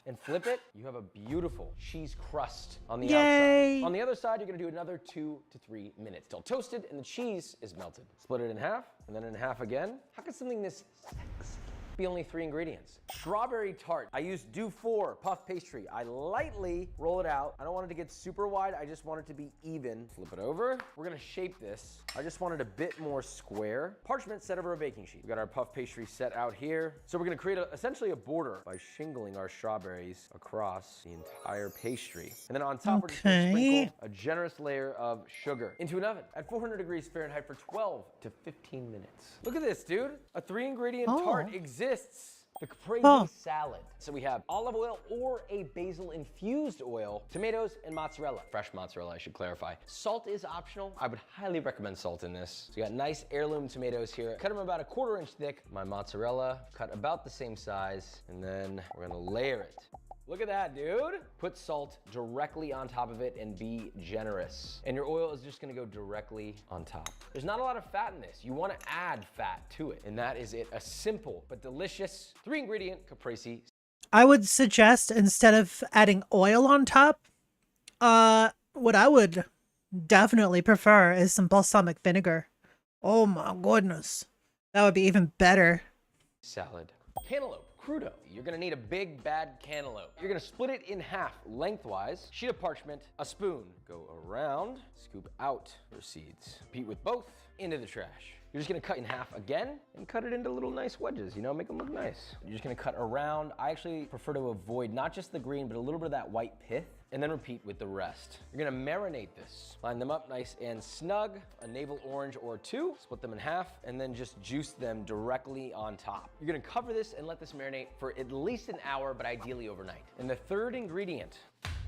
and flip it, you have a beautiful cheese crust on the outside. On the other side, you're gonna do another 2 to 3 minutes till toasted and the cheese is melted. Split it in half and then in half again. How could something this sexy be only 3 ingredients? Strawberry tart. I used Do 4 puff pastry. I lightly roll it out. I don't want it to get super wide. I just want it to be even. Flip it over. We're gonna shape this. I just want it a bit more square. Parchment set over a baking sheet. We got our puff pastry set out here. So we're gonna create essentially a border by shingling our strawberries across the entire pastry. And then on top, we're just gonna sprinkle a generous layer of sugar into an oven at 400 degrees Fahrenheit for 12 to 15 minutes. Look at this, dude. A 3-ingredient tart exists. The crazy salad. So we have olive oil or a basil infused oil, tomatoes, and mozzarella. Fresh mozzarella, I should clarify. Salt is optional. I would highly recommend salt in this. So you got nice heirloom tomatoes here. Cut them about a 1/4 inch thick. My mozzarella, cut about the same size. And then we're gonna layer it. Look at that, dude. Put salt directly on top of it and be generous. And your oil is just gonna go directly on top. There's not a lot of fat in this. You wanna add fat to it. And that is it. A simple but delicious 3-ingredient caprese. I would suggest instead of adding oil on top, what I would definitely prefer is some balsamic vinegar. Oh my goodness. That would be even better. Salad. Cantaloupe. Crudo. You're gonna need a big, bad cantaloupe. You're gonna split it in half lengthwise, sheet of parchment, a spoon. Go around, scoop out your seeds. Repeat with both, into the trash. You're just gonna cut in half again and cut it into little nice wedges, you know, make them look nice. You're just gonna cut around. I actually prefer to avoid not just the green, but a little bit of that white pith, and then repeat with the rest. You're gonna marinate this. Line them up nice and snug, a navel orange or 2, split them in half, and then just juice them directly on top. You're gonna cover this and let this marinate for at least an hour, but ideally overnight. And the 3rd ingredient,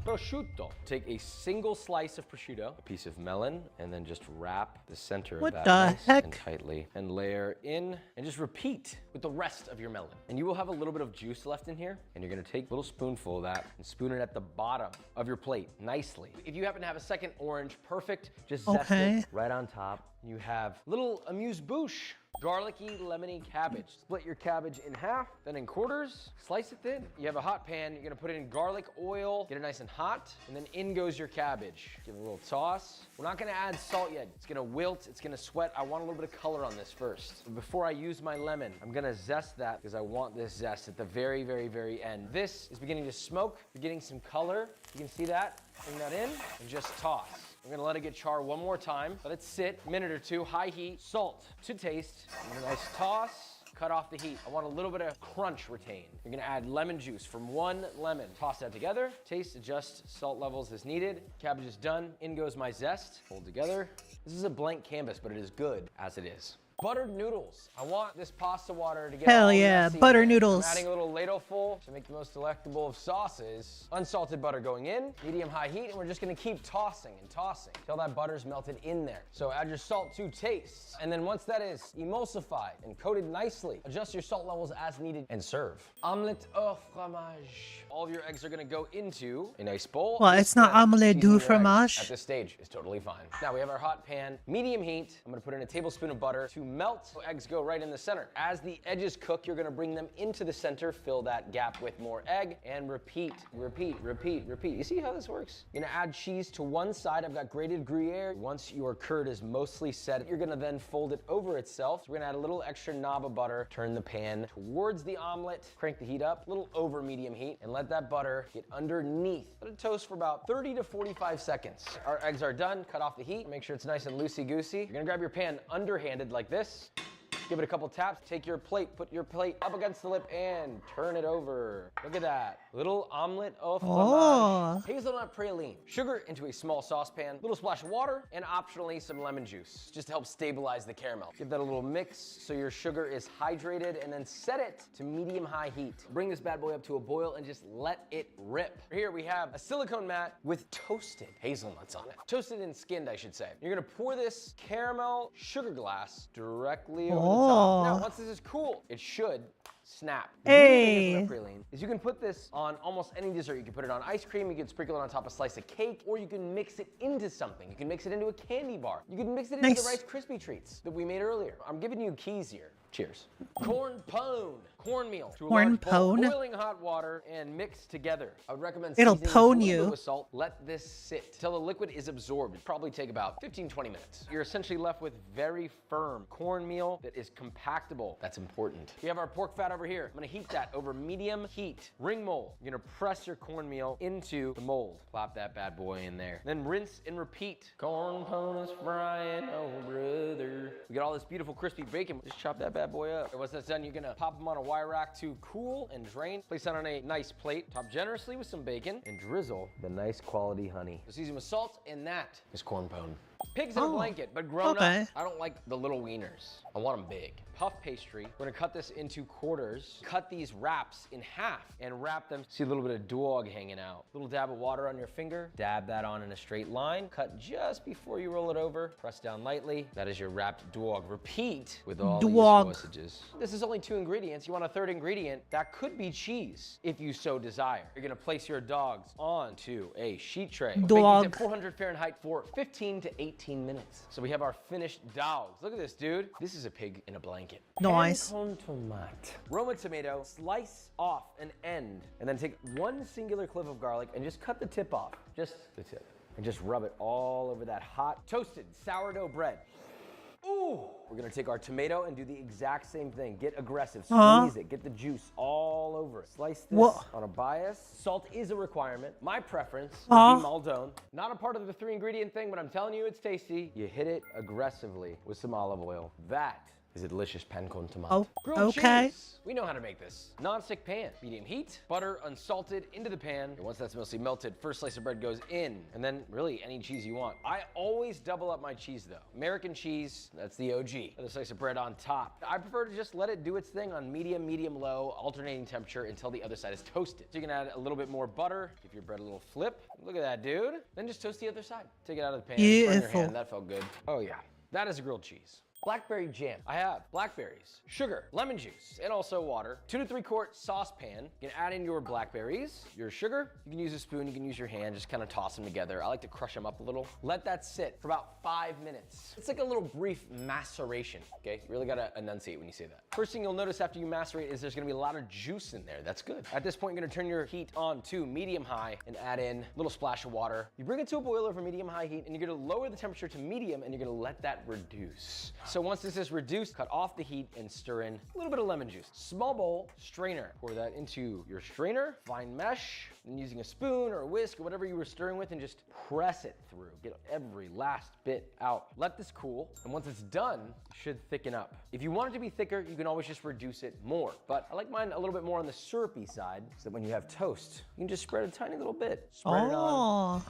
prosciutto. Take a single slice of prosciutto, a piece of melon, and then just wrap the center of that nice and tightly, and layer in, and just repeat with the rest of your melon. And you will have a little bit of juice left in here, and you're gonna take a little spoonful of that and spoon it at the bottom of your plate nicely. If you happen to have a second orange, perfect, just zest it right on top. You have little amuse-bouche, garlicky, lemony cabbage. Split your cabbage in half, then in quarters, slice it thin. You have a hot pan, you're gonna put in garlic oil, get it nice and hot, and then in goes your cabbage. Give it a little toss. We're not gonna add salt yet. It's gonna wilt, it's gonna sweat. I want a little bit of color on this first. Before I use my lemon, I'm gonna zest that because I want this zest at the very, very, very end. This is beginning to smoke, you're getting some color. You can see that. Bring that in and just toss. We're gonna let it get char one more time. Let it sit, a minute or 2, high heat, salt to taste. And a nice toss, cut off the heat. I want a little bit of crunch retained. You're gonna add lemon juice from 1 lemon. Toss that together, taste, adjust salt levels as needed. Cabbage is done, in goes my zest. Hold together. This is a blank canvas, but it is good as it is. Buttered noodles. I want this pasta water to get Hell all yeah, messy. butter noodles. I'm adding a little ladleful to make the most delectable of sauces. Unsalted butter going in, medium-high heat, and we're just gonna keep tossing and tossing till that butter's melted in there. So add your salt to taste. And then once that is emulsified and coated nicely, adjust your salt levels as needed and serve. Omelette au fromage. All of your eggs are gonna go into a nice bowl. Well, it's not omelette du Seasoning your eggs fromage. at this stage is totally fine. Now we have our hot pan, medium heat. I'm gonna put in a tablespoon of butter, 2 to melt. So eggs go right in the center. As the edges cook, you're gonna bring them into the center, fill that gap with more egg, and repeat, repeat, repeat, repeat. You see how this works? You're gonna add cheese to one side. I've got grated Gruyere. Once your curd is mostly set, you're gonna then fold it over itself. So we're gonna add a little extra knob of butter, turn the pan towards the omelet, crank the heat up, a little over medium heat, and let that butter get underneath. Let it toast for about 30 to 45 seconds. Our eggs are done. Cut off the heat. Make sure it's nice and loosey-goosey. You're gonna grab your pan underhanded like this. Give it a couple taps, take your plate, put your plate up against the lip and turn it over. Look at that. Little omelet au fromage. Hazelnut praline. Sugar into a small saucepan, little splash of water, and optionally some lemon juice, just to help stabilize the caramel. Give that a little mix so your sugar is hydrated, and then set it to medium-high heat. Bring this bad boy up to a boil and just let it rip. Here we have a silicone mat with toasted hazelnuts on it. Toasted and skinned, I should say. You're gonna pour this caramel sugar glass directly over the top. Now, once this is cool, it should snap. Hey. The praline is you can put this on almost any dessert. You can put it on ice cream, you can sprinkle it on top of a slice of cake, or you can mix it into something. You can mix it into a candy bar. You can mix it into the Rice Krispie treats that we made earlier. I'm giving you keys here. Cheers. Corn pone. Cornmeal to a large bowl, boiling hot water, and mix together. I would recommend It'll seasoning pone a little you. bit with salt. Let this sit till the liquid is absorbed. It'll probably take about 15-20 minutes. You're essentially left with very firm cornmeal that is compactable. That's important. We have our pork fat over here. I'm gonna heat that over medium heat. Ring mold. You're gonna press your cornmeal into the mold. Plop that bad boy in there. Then rinse and repeat. Corn pone is frying, oh brother. We got all this beautiful crispy bacon. Just chop that bad boy up. And once that's done, you're gonna pop them on a wire rack to cool and drain. Place that on a nice plate. Top generously with some bacon and drizzle the nice quality honey. So season with salt, and that is corn pone. Pigs in a blanket, but grown up. I don't like the little wieners. I want them big. Puff pastry. We're gonna cut this into quarters. Cut these wraps in half and wrap them. See a little bit of dog hanging out. Little dab of water on your finger. Dab that on in a straight line. Cut just before you roll it over. Press down lightly. That is your wrapped dog. Repeat with all these sausages. This is only 2 ingredients. You want a 3rd ingredient. That could be cheese, if you so desire. You're gonna place your dogs onto a sheet tray. Bake at 400 Fahrenheit for 15 to 18 minutes. So we have our finished dogs. Look at this, dude. This is a pig in a blanket. Nice. Pan con tomate. Roma tomato, slice off an end, and then take 1 singular clove of garlic and just cut the tip off. Just the tip. And just rub it all over that hot, toasted sourdough bread. Ooh! We're gonna take our tomato and do the exact same thing. Get aggressive, squeeze it, get the juice all over it. Slice this on a bias. Salt is a requirement. My preference would be Maldon. Not a part of the 3 ingredient thing, but I'm telling you it's tasty. You hit it aggressively with some olive oil. That is a delicious pan con tomate. Grilled cheese. We know how to make this. Non-stick pan, medium heat, butter unsalted into the pan. And once that's mostly melted, first slice of bread goes in, and then really any cheese you want. I always double up my cheese though. American cheese, that's the OG. Another slice of bread on top. I prefer to just let it do its thing on medium, medium-low, alternating temperature until the other side is toasted. So you can add a little bit more butter, give your bread a little flip. Look at that, dude. Then just toast the other side. Take it out of the pan, burn your hand, that felt good. Oh yeah, that is a grilled cheese. Blackberry jam. I have blackberries, sugar, lemon juice, and also water. 2 to 3 quart saucepan. You can add in your blackberries, your sugar. You can use a spoon, you can use your hand, just kind of toss them together. I like to crush them up a little. Let that sit for about 5 minutes. It's like a little brief maceration, okay? You really gotta enunciate when you say that. First thing you'll notice after you macerate is there's gonna be a lot of juice in there. That's good. At this point, you're gonna turn your heat on to medium-high and add in a little splash of water. You bring it to a boil over medium-high heat, and you're gonna lower the temperature to medium, and you're gonna let that reduce. So once this is reduced, cut off the heat and stir in a little bit of lemon juice. Small bowl, strainer. Pour that into your strainer, fine mesh, and using a spoon or a whisk or whatever you were stirring with, and just press it through. Get every last bit out. Let this cool, and once it's done, it should thicken up. If you want it to be thicker, you can always just reduce it more. But I like mine a little bit more on the syrupy side, so that when you have toast, you can just spread a tiny little bit. Spread it on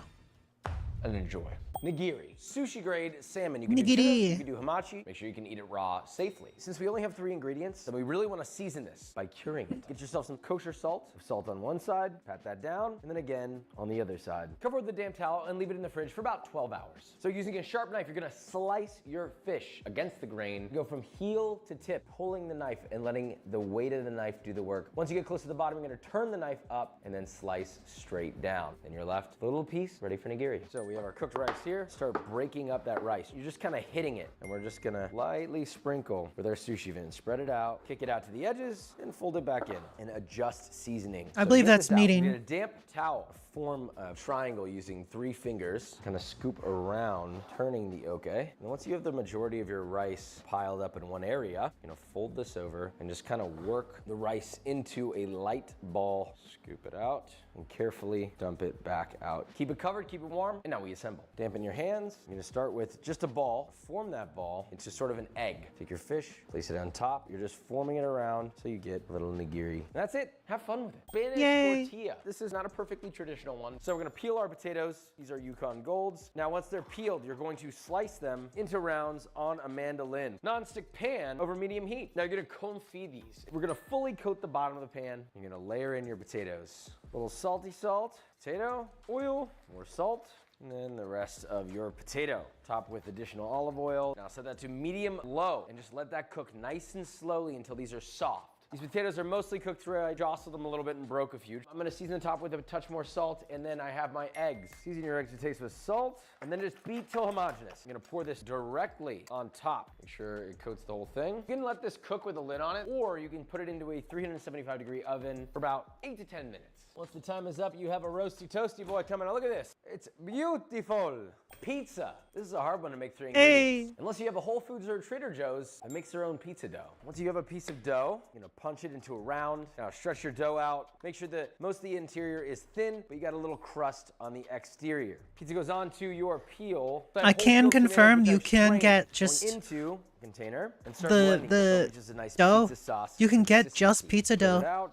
and enjoy. Nigiri, sushi grade salmon. You can do tuna, you can do hamachi. Make sure you can eat it raw safely. Since we only have 3 ingredients, then we really want to season this by curing it. Get yourself some kosher salt. Salt on one side, pat that down, and then again on the other side. Cover with a damp towel and leave it in the fridge for about 12 hours. So using a sharp knife, you're gonna slice your fish against the grain. Go from heel to tip, pulling the knife and letting the weight of the knife do the work. Once you get close to the bottom, you're gonna turn the knife up and then slice straight down. Then you're left with a little piece ready for nigiri. So we we have our cooked rice here. Start breaking up that rice. You're just kind of hitting it, and we're just gonna lightly sprinkle with our sushi vin. Spread it out, kick it out to the edges, and fold it back in, and adjust seasoning. I So believe to get that's this out, meeting. we need a damp towel. Form a triangle using 3 fingers. Kind of scoop around, turning the okay. And once you have the majority of your rice piled up in one area, you're gonna fold this over and just kind of work the rice into a light ball. Scoop it out and carefully dump it back out. Keep it covered, keep it warm, and now we assemble. Dampen your hands. You're gonna start with just a ball. Form that ball into sort of an egg. Take your fish, place it on top. You're just forming it around so you get a little nigiri. And that's it. Have fun with it. Spanish Yay. tortilla. This is not a perfectly traditional one. So we're gonna peel our potatoes. These are Yukon Golds. Now once they're peeled, you're going to slice them into rounds on a mandolin. Non-stick pan over medium heat. Now you're gonna confit these. We're gonna fully coat the bottom of the pan. You're gonna layer in your potatoes. A little salty salt, potato, oil, more salt, and then the rest of your potato. Top with additional olive oil. Now set that to medium low and just let that cook nice and slowly until these are soft. These potatoes are mostly cooked through. I jostled them a little bit and broke a few. I'm gonna season the top with a touch more salt, and then I have my eggs. Season your eggs to taste with salt, and then just beat till homogeneous. I'm gonna pour this directly on top. Make sure it coats the whole thing. You can let this cook with a lid on it, or you can put it into a 375-degree oven for about 8 to 10 minutes. Once the time is up, you have a roasty toasty boy coming out. Look at this. It's beautiful. Pizza. This is a hard one to make 3 ingredients. Unless you have a Whole Foods or Trader Joe's that makes their own pizza dough. Once you have a piece of dough, you're gonna punch it into a round. Now stretch your dough out. Make sure that most of the interior is thin, but you got a little crust on the exterior. Pizza goes on to your peel. I can confirm you can get just into container and start the blending it, which is a nice dough. pizza sauce. You can get just pizza dough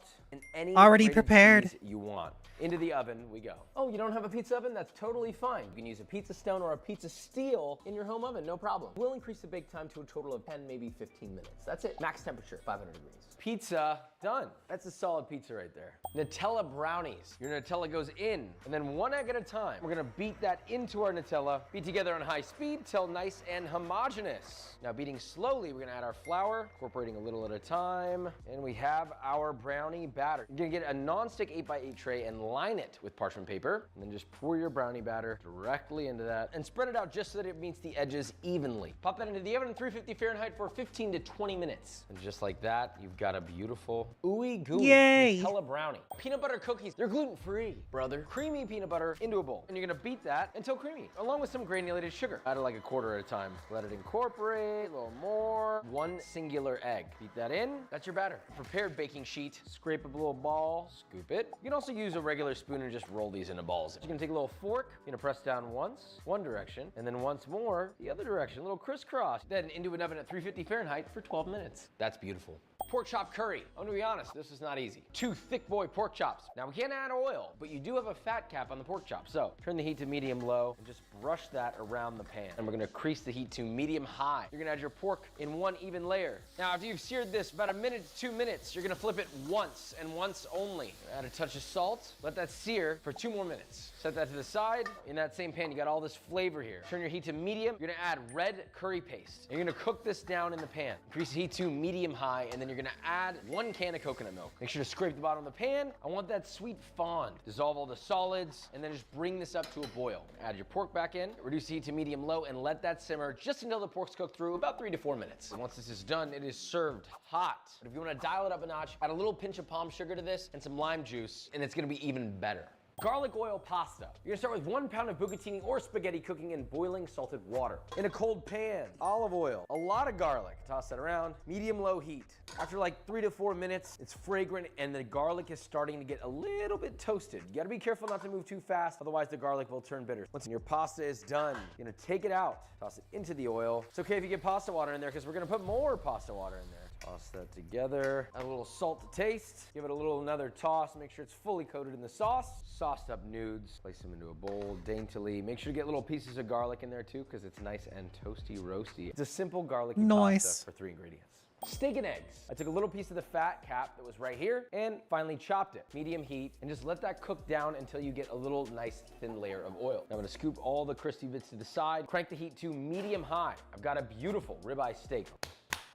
already prepared. You want. Into the oven we go. Oh, you don't have a pizza oven? That's totally fine. You can use a pizza stone or a pizza steel in your home oven, no problem. We'll increase the bake time to a total of 10, maybe 15 minutes. That's it. Max temperature, 500 degrees. Pizza done. That's a solid pizza right there. Nutella brownies. Your Nutella goes in, and then one egg at a time. We're gonna beat that into our Nutella, beat together on high speed till nice and homogeneous. Now beating slowly, we're gonna add our flour, incorporating a little at a time, and we have our brownie batter. You're gonna get a non-stick 8x8 tray and line it with parchment paper, and then just pour your brownie batter directly into that, and spread it out just so that it meets the edges evenly. Pop that into the oven at 350 Fahrenheit for 15 to 20 minutes. And just like that, you've got a beautiful ooey gooey Yay. Nutella brownie. Peanut butter cookies, they're gluten-free, brother. Creamy peanut butter into a bowl, and you're gonna beat that until creamy, along with some granulated sugar. Add it like a quarter at a time. Let it incorporate, a little more. One singular egg. Beat that in, that's your batter. Prepared baking sheet, scrape up a little ball, scoop it. You can also use a regular spoon and just roll these into balls. You're gonna take a little fork, you're gonna press down once, one direction, and then once more, the other direction, a little crisscross. Then into an oven at 350 Fahrenheit for 12 minutes. That's beautiful. Pork chop curry. I'm gonna be honest, this is not easy. 2 thick boy pork chops. Now we can't add oil, but you do have a fat cap on the pork chop. So turn the heat to medium low and just brush that around the pan. And we're gonna increase the heat to medium high. You're gonna add your pork in one even layer. Now after you've seared this about 1 minute to 2 minutes, you're gonna flip it once and once only. Add a touch of salt, let that sear for 2 more minutes. Set that to the side. In that same pan, you got all this flavor here. Turn your heat to medium. You're gonna add red curry paste. You're gonna cook this down in the pan. Increase the heat to medium high, and then you're gonna add 1 can of coconut milk. Make sure to scrape the bottom of the pan. I want that sweet fond. Dissolve all the solids, and then just bring this up to a boil. Add your pork back in, reduce the heat to medium low, and let that simmer just until the pork's cooked through, about 3 to 4 minutes. And once this is done, it is served hot. But if you wanna dial it up a notch, add a little pinch of palm sugar to this and some lime juice, and it's gonna be even better. Garlic oil pasta. You're gonna start with 1 pound of bucatini or spaghetti cooking in boiling salted water. In a cold pan, olive oil, a lot of garlic. Toss that around, medium-low heat. After like 3 to 4 minutes, it's fragrant and the garlic is starting to get a little bit toasted. You gotta be careful not to move too fast, otherwise the garlic will turn bitter. Once your pasta is done, you're gonna take it out, toss it into the oil. It's okay if you get pasta water in there because we're gonna put more pasta water in there. Toss that together. Add a little salt to taste. Give it a little another toss. Make sure it's fully coated in the sauce. Sauced up nudes. Place them into a bowl daintily. Make sure to get little pieces of garlic in there too because it's nice and toasty roasty. It's a simple garlicky pasta for 3 ingredients. Steak and eggs. I took a little piece of the fat cap that was right here and finally chopped it. Medium heat and just let that cook down until you get a little nice thin layer of oil. Now I'm gonna scoop all the crispy bits to the side. Crank the heat to medium high. I've got a beautiful ribeye steak.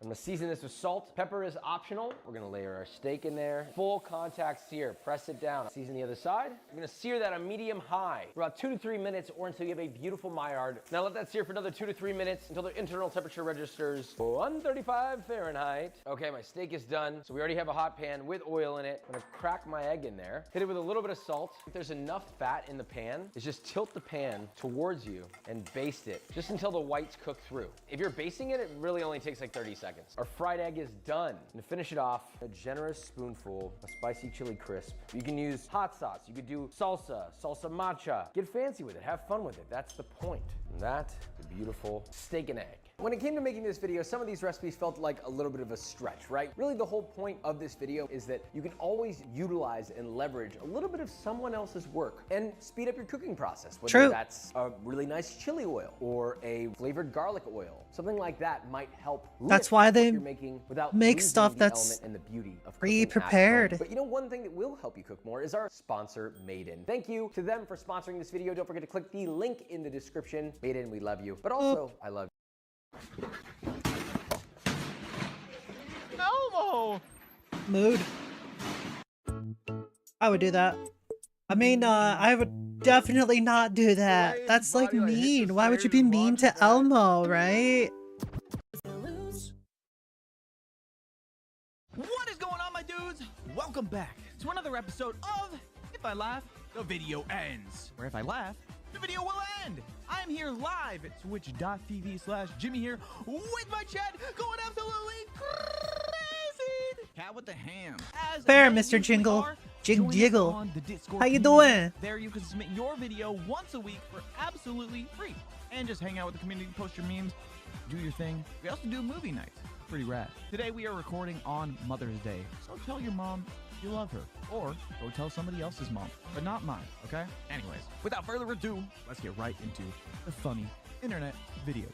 I'm gonna season this with salt. Pepper is optional. We're gonna layer our steak in there. Full contact sear. Press it down. Season the other side. I'm gonna sear that on medium high for about 2 to 3 minutes or until you have a beautiful Maillard. Now let that sear for another 2 to 3 minutes until the internal temperature registers 135 Fahrenheit. Okay, my steak is done. So we already have a hot pan with oil in it. I'm gonna crack my egg in there. Hit it with a little bit of salt. If there's enough fat in the pan, is just tilt the pan towards you and baste it just until the whites cook through. If you're basting it, it really only takes like 30 seconds. Our fried egg is done. And to finish it off, a generous spoonful of spicy chili crisp. You can use hot sauce. You could do salsa matcha. Get fancy with it. Have fun with it. That's the point. And that is a beautiful steak and egg. When it came to making this video, some of these recipes felt like a little bit of a stretch, right? Really, the whole point of this video is that you can always utilize and leverage a little bit of someone else's work and speed up your cooking process. Whether that's a really nice chili oil or a flavored garlic oil. Something like that might help. That's why they make losing stuff the that's element and the beauty of cooking at pre-prepared. home. But you know, one thing that will help you cook more is our sponsor, Made In. Thank you to them for sponsoring this video. Don't forget to click the link in the description. Made In, we love you. But also, I love you. Elmo! Mood. I would do that. I mean, I would definitely not do that. That's like mean. Why would you be mean to Elmo, right? What is going on, my dudes? Welcome back to another episode of If I Laugh, the Video Ends. Where if I laugh, the video will end. I'm here live at twitch.tv/Jimmy here with my chat going absolutely crazy. Cat with the ham. As Fair, Mr. Jingle. Jiggle. How you doing? There you can submit your video once a week for absolutely free. And just hang out with the community, post your memes, do your thing. We also do movie nights. Pretty rad. Today we are recording on Mother's Day. So tell your mom you love her. Or go tell somebody else's mom, but not mine, okay? Anyways, without further ado, let's get right into the funny internet videos.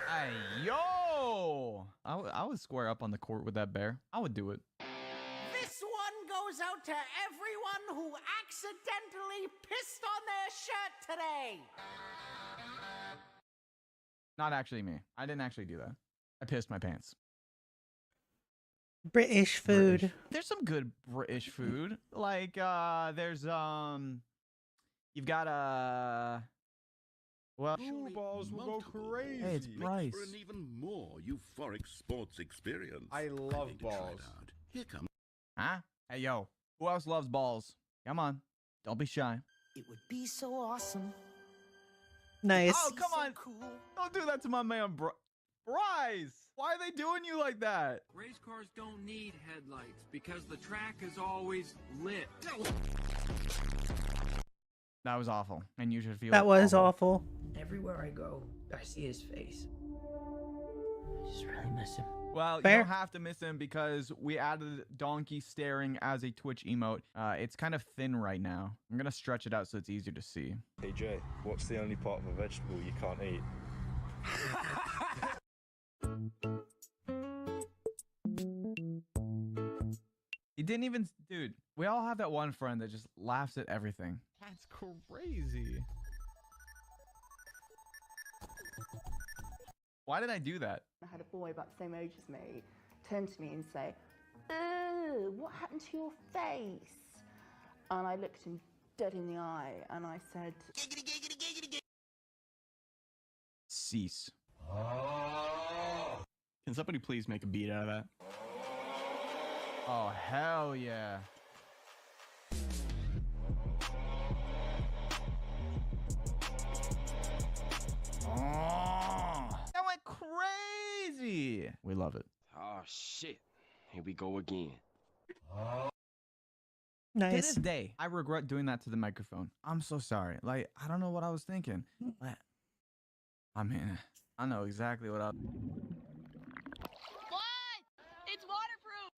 Hey, yo! I would square up on the court with that bear. I would do it. This one goes out to everyone who accidentally pissed on their shirt today. Not actually me. I didn't actually do that. I pissed my pants. British food. There's some good British food. Like, there's, you've got, well, balls will go crazy. Hey, it's Bryce. For an even more euphoric sports experience. I love balls. Here comes. Huh? Hey, yo. Who else loves balls? Come on. Don't be shy. It would be so awesome. Nice. Oh, come on. Cool. Don't do that to my man, Bryce. Why are they doing you like that? Race cars don't need headlights because the track is always lit. That was awful, and you should feel that was awful. Everywhere I go, I see his face. I just really miss him. Well, Fair. You don't have to miss him because we added donkey staring as a Twitch emote. It's kind of thin right now. I'm gonna stretch it out so it's easier to see. Hey Jay, what's the only part of a vegetable you can't eat? He didn't even, dude. We all have that one friend that just laughs at everything. That's crazy. Why did I do that? I had a boy about the same age as me turn to me and say, "Ooh, what happened to your face?" And I looked him dead in the eye and I said, Cease. Can somebody please make a beat out of that? Oh, hell yeah. Oh, that went crazy. We love it. Oh, shit. Here we go again. Nice. To this day, I regret doing that to the microphone. I'm so sorry. Like, I don't know what I was thinking. But, I mean, I know exactly what I... It's waterproof.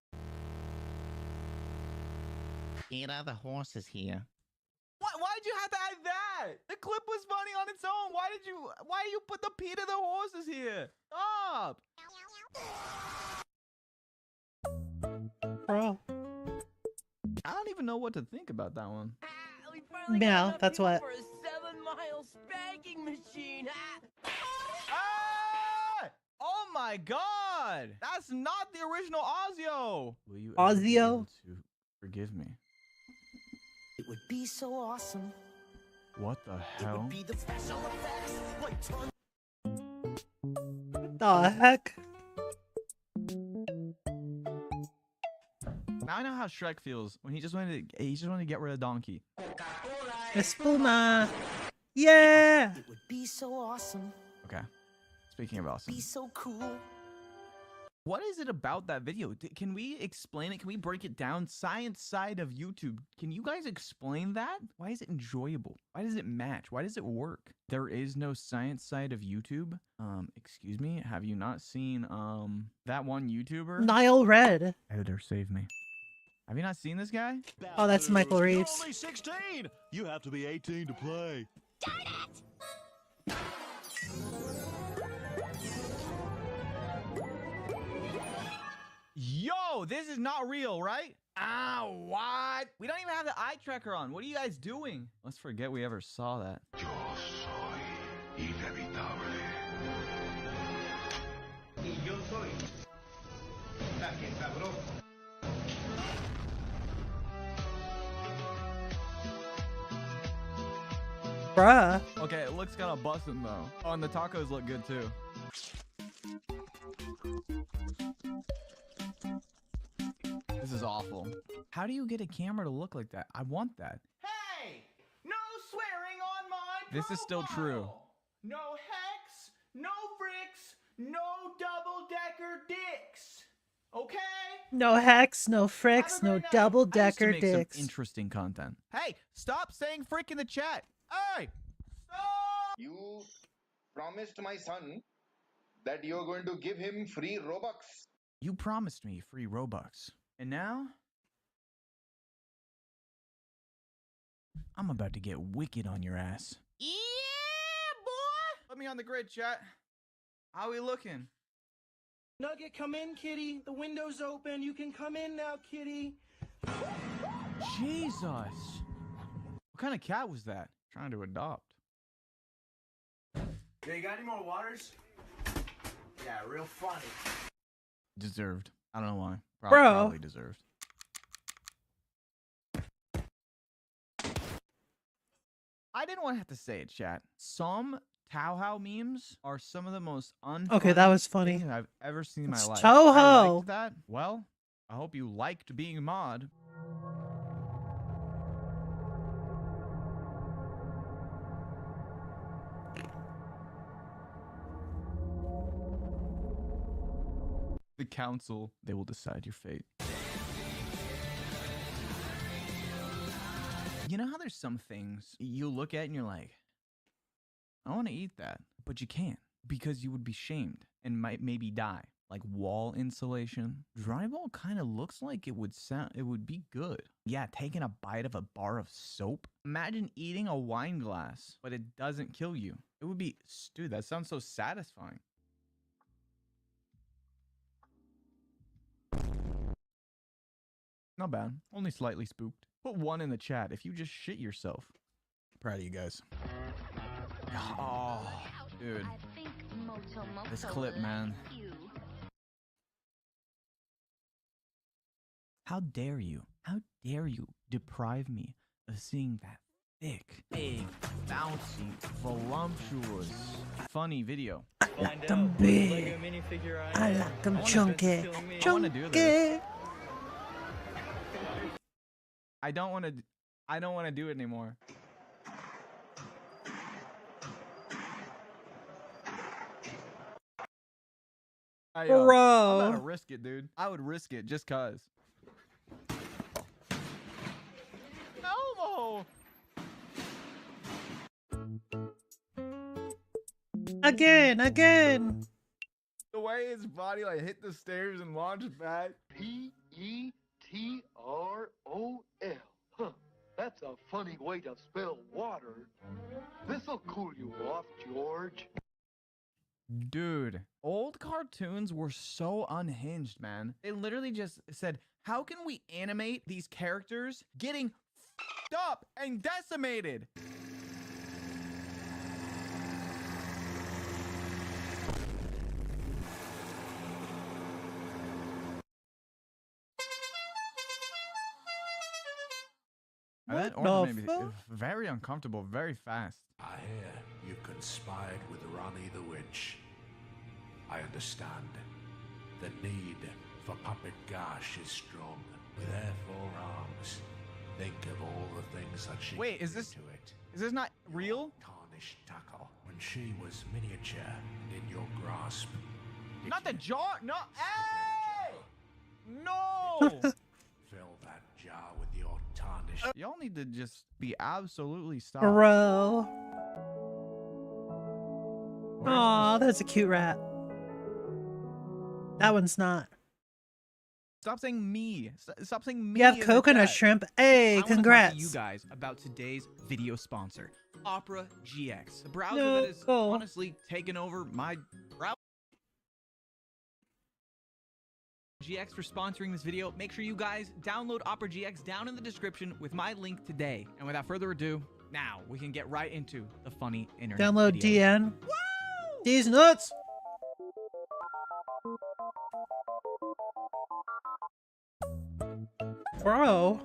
Here are the horses here. Why'd you have to add that? The clip was funny on its own. Why do you put the Peter the horses here? Stop. Bro. I don't even know what to think about that one. Meow, that's what. For a 7-mile spanking machine. Ah! Oh my god! That's not the original Ozio! Will you ever be Ozio? able to forgive me? It would be so awesome. What the hell? Be the special effects, like The heck? Now I know how Shrek feels when he just wanted to get rid of Donkey. Espuma. Yeah. It would be so awesome. Okay. Speaking of awesome. Be so cool. What is it about that video? Can we explain it? Can we break it down? Science side of YouTube. Can you guys explain that? Why is it enjoyable? Why does it match? Why does it work? There is no science side of YouTube. Excuse me. Have you not seen that one YouTuber? Nile Red. Editor, save me. Have you not seen this guy? Oh, that's Michael Reeves. You're only 16. You have to be 18 to play. Yo, this is not real, right? Ah, what? We don't even have the eye tracker on. What are you guys doing? Let's forget we ever saw that. Yo soy inevitable. Y yo soy la que sabró. Bruh. Okay, it looks kind of bussin' though. Oh, and the tacos look good too. This is awful. How do you get a camera to look like that? I want that. Hey! No swearing on my This is still true. No hex, no bricks, no double-decker dicks. Okay? No hex, no fricks, no double-decker I used to make dicks. some interesting content. Hey, stop saying frick in the chat. Hey! You promised my son that you're going to give him free Robux. You promised me free Robux. And now? I'm about to get wicked on your ass. Yeah, boy! Put me on the grid, chat. How we looking? Nugget, come in, kitty. The window's open. You can come in now, kitty. Jesus. What kind of cat was that? Trying to adopt. Hey, you got any more waters? Yeah, real funny. Deserved. I don't know why. Bro. Probably deserved. I didn't want to have to say it, chat. Some Touhou memes are some of the most unfunny Okay, that was funny. things I've ever seen in my It's life. Touhou. I liked that. Well, I hope you liked being mod. The council, they will decide your fate. You know how there's some things you look at and you're like, I want to eat that, but you can't because you would be shamed and might maybe die. Like wall insulation. Drywall kind of looks like it would be good. Yeah, taking a bite of a bar of soap. Imagine eating a wine glass, but it doesn't kill you. It would be, dude, that sounds so satisfying. Not bad. Only slightly spooked. Put one in the chat if you just shit yourself. Proud of you guys. Oh, dude. This clip, man. How dare you? How dare you deprive me of seeing that thick, big, bouncy, voluptuous, funny video? I like them big. I like them chunky. Chunky. I don't want to do it anymore. Bro. I'm about to risk it, dude. I would risk it just cause. Elmo! Again. The way his body like hit the stairs and launched back. P-E-T-R-O-L. Huh. That's a funny way to spell water. This'll cool you off, George. Dude, old cartoons were so unhinged, man. They literally just said, How can we animate these characters getting f***ed up and decimated? That the made me very uncomfortable, very fast. I hear you conspired with Ronnie the Witch. I understand. The need for Puppet Gosh is strong. With her 4 arms, think of all the things that she Wait, put is this into it. not real? Tarnished tackle. When she was miniature and in your grasp. Not the jar. No. Hey! No! Fill that jar with your tarnished. Y'all need to just be absolutely stopped. Bro. Aw, that's a cute rat. That one's not. Stop saying me. Stop saying me. You have in the coconut chat. shrimp. Hey, I wanna talk congrats. to you guys about today's video sponsor, Opera GX, a browser No, that has go. honestly taken over my browser. GX for sponsoring this video. Make sure you guys download Opera GX down in the description with my link today. And without further ado, now we can get right into the funny internet. Download videos. DN. These nuts. Bro.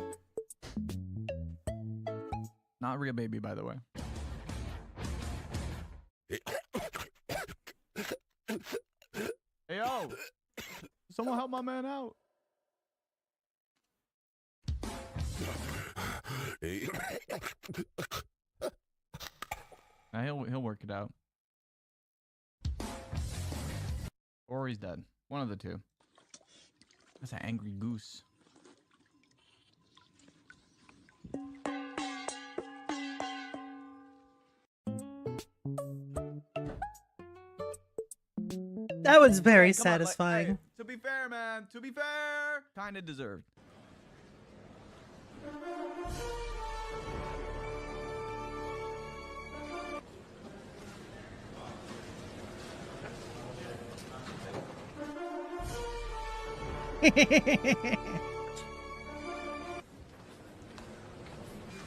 Not real baby, by the way. Hey, yo! Someone help my man out. He'll work it out. Or he's dead. One of the two. That's an angry goose. That was very Come on, like, satisfying. hey, to be fair, man. To be fair. Kinda deserved.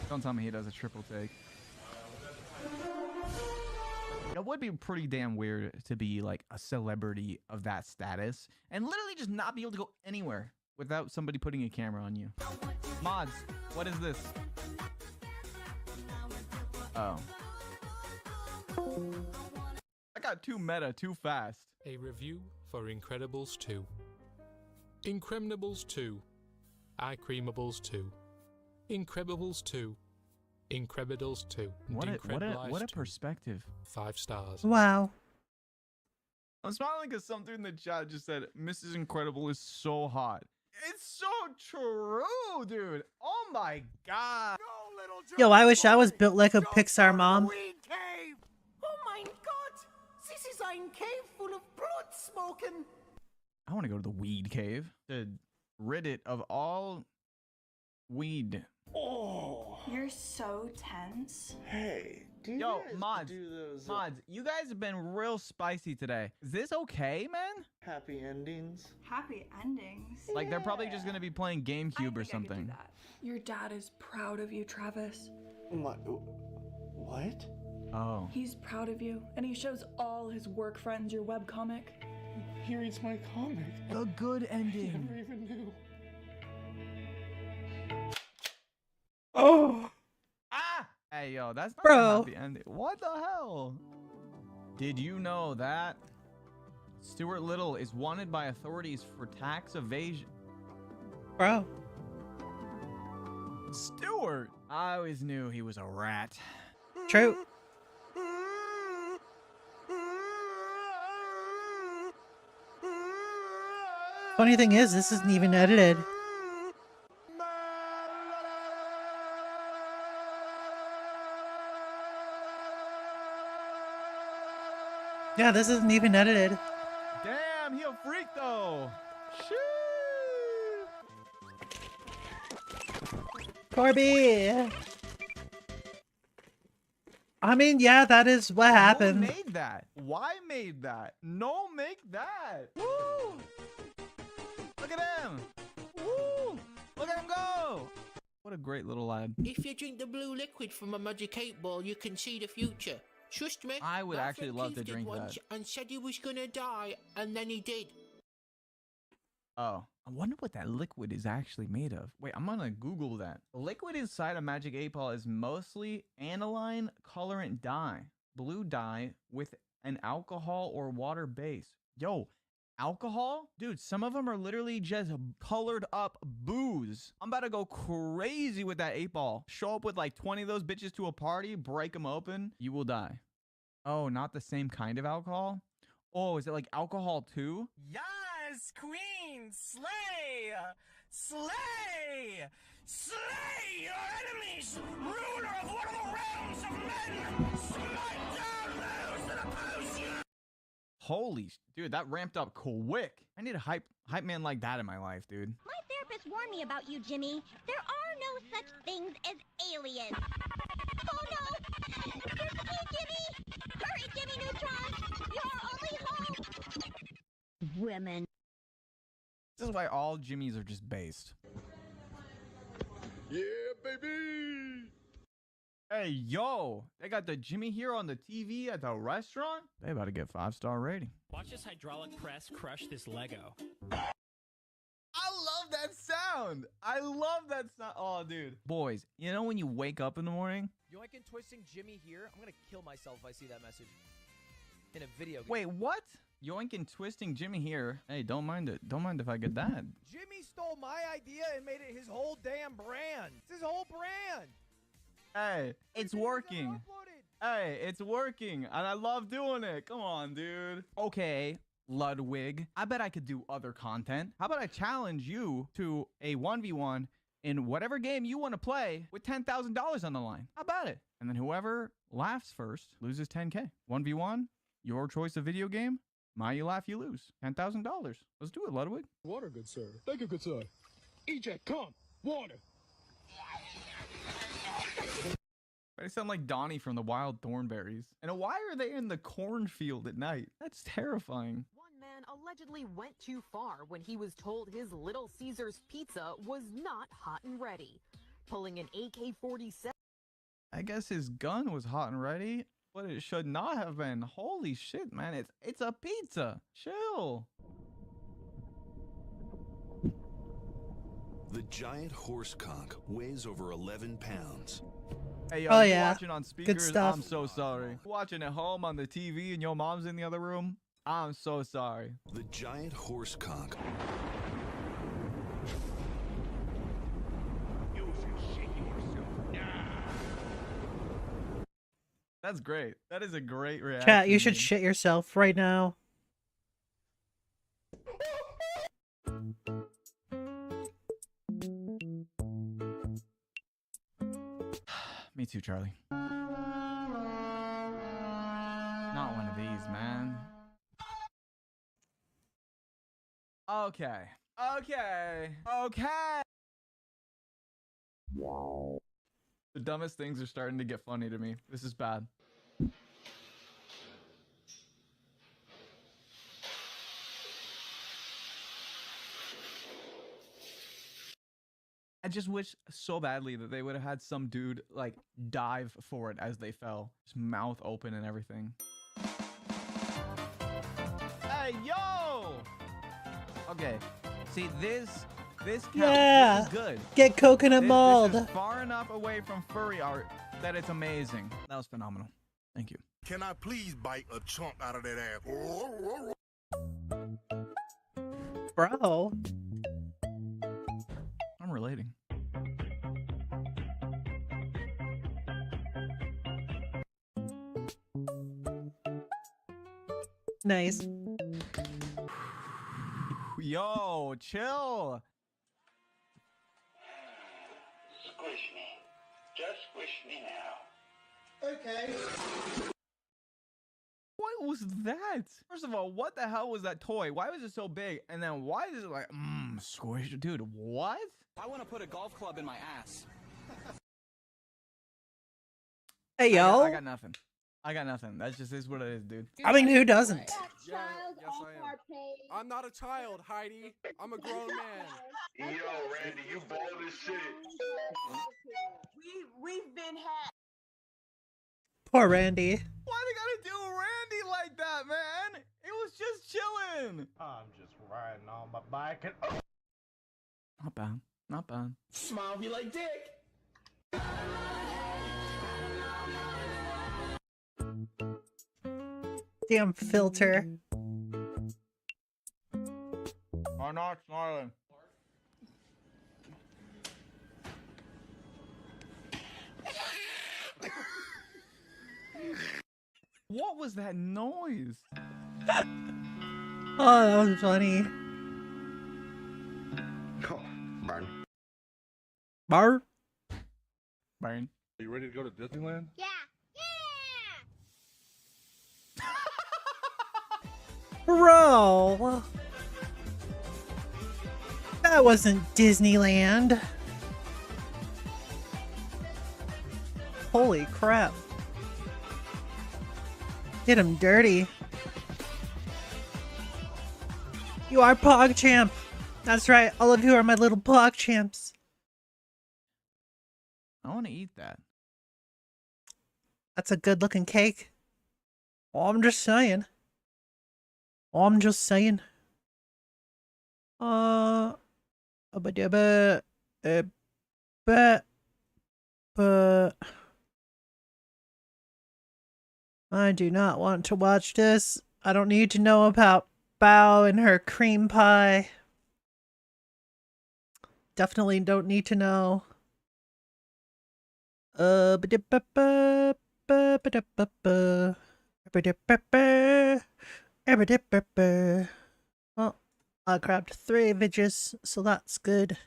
Don't tell me he does a triple take. It would be pretty damn weird to be like a celebrity of that status and literally just not be able to go anywhere without somebody putting a camera on you. Mods, what is this? Oh. I got too meta too fast. A review for Incredibles 2. Incredibles 2. iCreamables 2. Incredibles 2. Incredibles 2. What a perspective. 5 stars. Wow. I'm smiling because some dude in the chat just said Mrs. Incredible is so hot. It's so true, dude. Oh my god. Yo, I wish I was built like a Pixar mom. Cave! Oh mein Gott! This is ein cave full of blood smoking! I want to go to the weed cave to rid it of all weed. Oh, you're so tense. Hey, do you Yo, guys mods, do those mods, you guys have been real spicy today. Is this okay, man? happy endings? Happy endings. Like they're probably just gonna be playing GameCube or something. Your dad is proud of you, Travis. What? Oh. He's proud of you, and he shows all his work friends your webcomic. He reads my comic. The good ending. I never even knew. Oh. Ah! Hey, yo, that's not Bro. the ending. What the hell? Did you know that Stuart Little is wanted by authorities for tax evasion? Bro. Stuart! I always knew he was a rat. True. Funny thing is, this isn't even edited. Yeah, this isn't even edited. Damn, he a freak though. Shit. Corby. I mean, yeah, that is what happened. Who made that? Why made that? No, make that. Woo! Look at him. Woo! yo! What a great little lad. If you drink the blue liquid from a magic 8-ball, you can see the future. Trust me. I would my actually friend love Keith to did drink once that. and said he was gonna die, and then he did. Oh, I wonder what that liquid is actually made of. Wait, I'm gonna Google that. The liquid inside a Magic 8-Ball is mostly aniline colorant dye, blue dye with an alcohol or water base. Yo, alcohol? Dude, some of them are literally just colored up booze. I'm about to go crazy with that 8-Ball. Show up with like 20 of those bitches to a party, break them open, you will die. Oh, not the same kind of alcohol? Oh, is it like alcohol too? Yes, queen, slay! Slay! Slay your enemies! Ruler of one of the realms of men! Smite down those that oppose you! Holy, dude, that ramped up quick. I need a hype man like that in my life, dude. My therapist warned me about you, Jimmy. There are no such things as aliens. Oh no! There's me, Jimmy! Hurry, Jimmy Neutron! You're our only hope! Women. This is why all Jimmys are just based. Yeah, baby! Hey, yo, they got the Jimmy here on the TV at the restaurant? They about to get 5-star rating. Watch this hydraulic press crush this Lego. I love that sound. I love that sound. Oh, dude. Boys, you know when you wake up in the morning? Yoink and twisting Jimmy here. I'm gonna kill myself if I see that message in a video game. Wait, what? Yoink and twisting Jimmy here. Hey, don't mind it. Don't mind if I get that. Jimmy stole my idea and made it his whole damn brand. It's his whole brand. Hey, it's working. Hey, it's working. And I love doing it. Come on, dude. Okay, Ludwig. I bet I could do other content. How about I challenge you to a 1v1 in whatever game you want to play with $10,000 on the line? How about it? And then whoever laughs first loses 10K. 1v1, your choice of video game. My you laugh, you lose. $10,000. Let's do it, Ludwig. Water, good sir. Thank you, good sir. EJ, come. Water. I sound like Donnie from the Wild Thornberries. And why are they in the cornfield at night? That's terrifying. One man allegedly went too far when he was told his Little Caesars pizza was not hot and ready. Pulling an AK-47. I guess his gun was hot and ready, but it should not have been. Holy shit, man. It's a pizza. Chill. The giant horse conch weighs over 11 pounds. Hey, yo, Oh, you yeah. watching on Good speakers? stuff. I'm so sorry. Watching at home on the TV and your mom's in the other room? I'm so sorry. The giant horse conch. That's great. That is a great reaction. Chat, you should dude. shit yourself right now. Me too, Charlie. Not one of these, man. Okay. The dumbest things are starting to get funny to me. This is bad. I just wish so badly that they would have had some dude like dive for it as they fell, just mouth open and everything. Hey, yo! Okay, see this counts. Yeah. This is good. Get coconut mold. This is far enough away from furry art that it's amazing. That was phenomenal. Thank you. Can I please bite a chunk out of that ass? Bro. I'm relating. Nice. Yo, chill. Squish me. Just squish me now. Okay. What was that? First of all, what the hell was that toy? Why was it so big? And then why is it like, squish? Dude, what? I want to put a golf club in my ass. Hey, yo. I got nothing. I got nothing. That's just is what it is, dude. I mean, who doesn't? Yeah, yes, I am. I'm not a child, Heidi. I'm a grown man. Yo, Randy, you bald as shit. We've been hacked. Poor Randy. Why they gotta do Randy like that, man? It was just chilling. I'm just riding on my bike and. Not bad. Not bad. Smile be like dick. Damn filter. I'm not smiling. What was that noise? Oh, that was funny. Oh, Barn. Bar? Barn. Are you ready to go to Disneyland? Yeah. Bro. That wasn't Disneyland. Holy crap. Did him dirty. You are PogChamp. That's right. All of you are my little PogChamps. I want to eat that. That's a good looking cake. I'm just saying. I'm just saying. But I do not want to watch this. I don't need to know about Bao and her cream pie. Definitely don't need to know. Well, I grabbed 3 images, so that's good.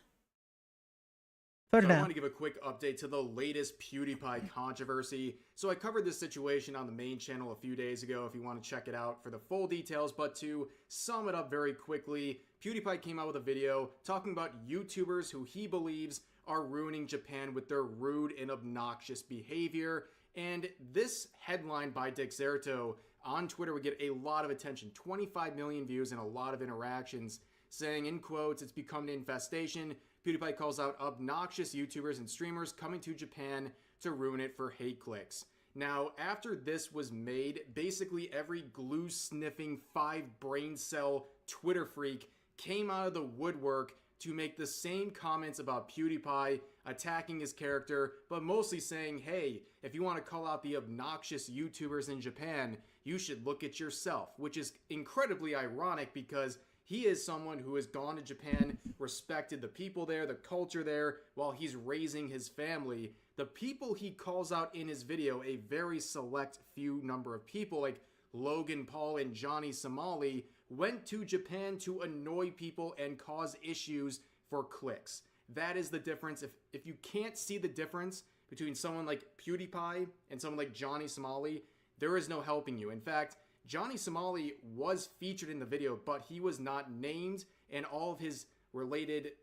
So I want to give a quick update to the latest PewDiePie controversy. So I covered this situation on the main channel a few days ago if you want to check it out for the full details, but to sum it up very quickly, PewDiePie came out with a video talking about YouTubers who he believes are ruining Japan with their rude and obnoxious behavior. And this headline by Dexerto on Twitter would get a lot of attention, 25 million views and a lot of interactions, saying in quotes, "It's become an infestation. PewDiePie calls out obnoxious YouTubers and streamers coming to Japan to ruin it for hate clicks." Now, after this was made, basically every glue-sniffing 5 brain cell Twitter freak came out of the woodwork to make the same comments about PewDiePie, attacking his character, but mostly saying, hey, if you want to call out the obnoxious YouTubers in Japan, you should look at yourself, which is incredibly ironic because he is someone who has gone to Japan, respected the people there, the culture there, while he's raising his family. The people he calls out in his video, a very select few number of people like Logan Paul and Johnny Somali, went to Japan to annoy people and cause issues for clicks. That is the difference. If you can't see the difference between someone like PewDiePie and someone like Johnny Somali, there is no helping you. In fact, Johnny Somali was featured in the video, but he was not named, and all of his related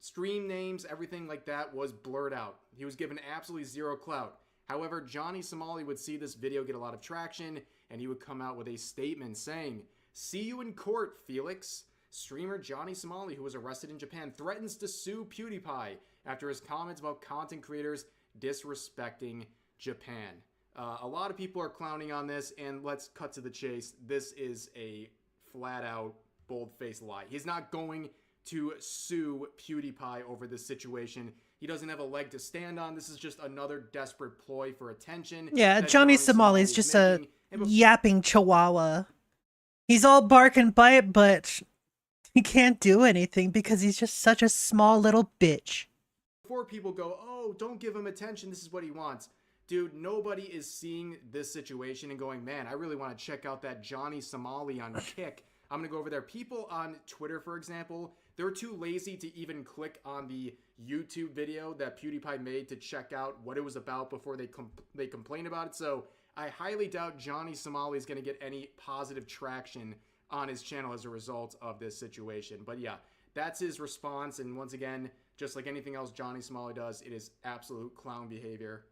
stream names, everything like that was blurred out. He was given absolutely zero clout. However, Johnny Somali would see this video get a lot of traction, and he would come out with a statement saying, "See you in court, Felix." Streamer Johnny Somali, who was arrested in Japan, threatens to sue PewDiePie after his comments about content creators disrespecting Japan. A lot of people are clowning on this, and let's cut to the chase. This is a flat-out, bold-faced lie. He's not going to sue PewDiePie over this situation. He doesn't have a leg to stand on. This is just another desperate ploy for attention. Yeah, Johnny Somali is just a yapping chihuahua. He's all bark and bite, but he can't do anything because he's just such a small little bitch. Before people go, oh, don't give him attention, this is what he wants. Dude, nobody is seeing this situation and going, man, I really want to check out that Johnny Somali on Kick. I'm going to go over there. People on Twitter, for example, they're too lazy to even click on the YouTube video that PewDiePie made to check out what it was about before they complain about it. So I highly doubt Johnny Somali is going to get any positive traction on his channel as a result of this situation. But yeah, that's his response. And once again, just like anything else Johnny Somali does, it is absolute clown behavior.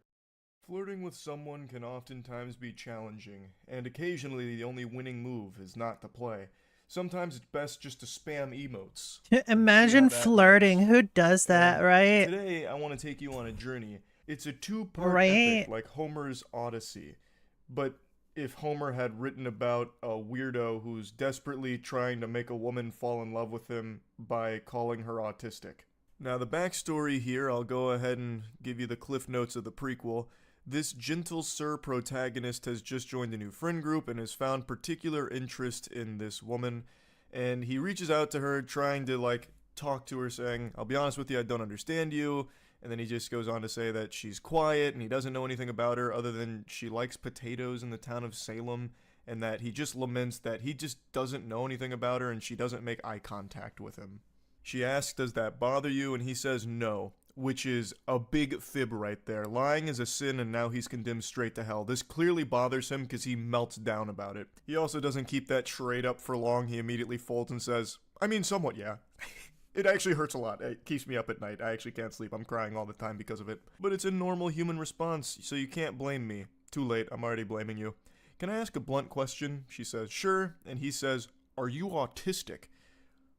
Flirting with someone can oftentimes be challenging, and occasionally the only winning move is not to play. Sometimes it's best just to spam emotes. Imagine flirting. Who does that, right? Today, I want to take you on a journey. It's a two-part Right. epic like Homer's Odyssey. But if Homer had written about a weirdo who's desperately trying to make a woman fall in love with him by calling her autistic. Now, the backstory here, I'll go ahead and give you the cliff notes of the prequel. This gentle sir protagonist has just joined a new friend group and has found particular interest in this woman. And he reaches out to her trying to, like, talk to her saying, I'll be honest with you, I don't understand you. And then he just goes on to say that she's quiet and he doesn't know anything about her other than she likes potatoes in the town of Salem. And that he just laments that he just doesn't know anything about her and she doesn't make eye contact with him. She asks, does that bother you? And he says no. Which is a big fib right there. Lying is a sin and now he's condemned straight to hell. This clearly bothers him because he melts down about it. He also doesn't keep that charade up for long. He immediately folds and says, I mean, somewhat, yeah. It actually hurts a lot. It keeps me up at night. I actually can't sleep. I'm crying all the time because of it. But it's a normal human response, so you can't blame me. Too late. I'm already blaming you. Can I ask a blunt question? She says, sure. And he says, are you autistic?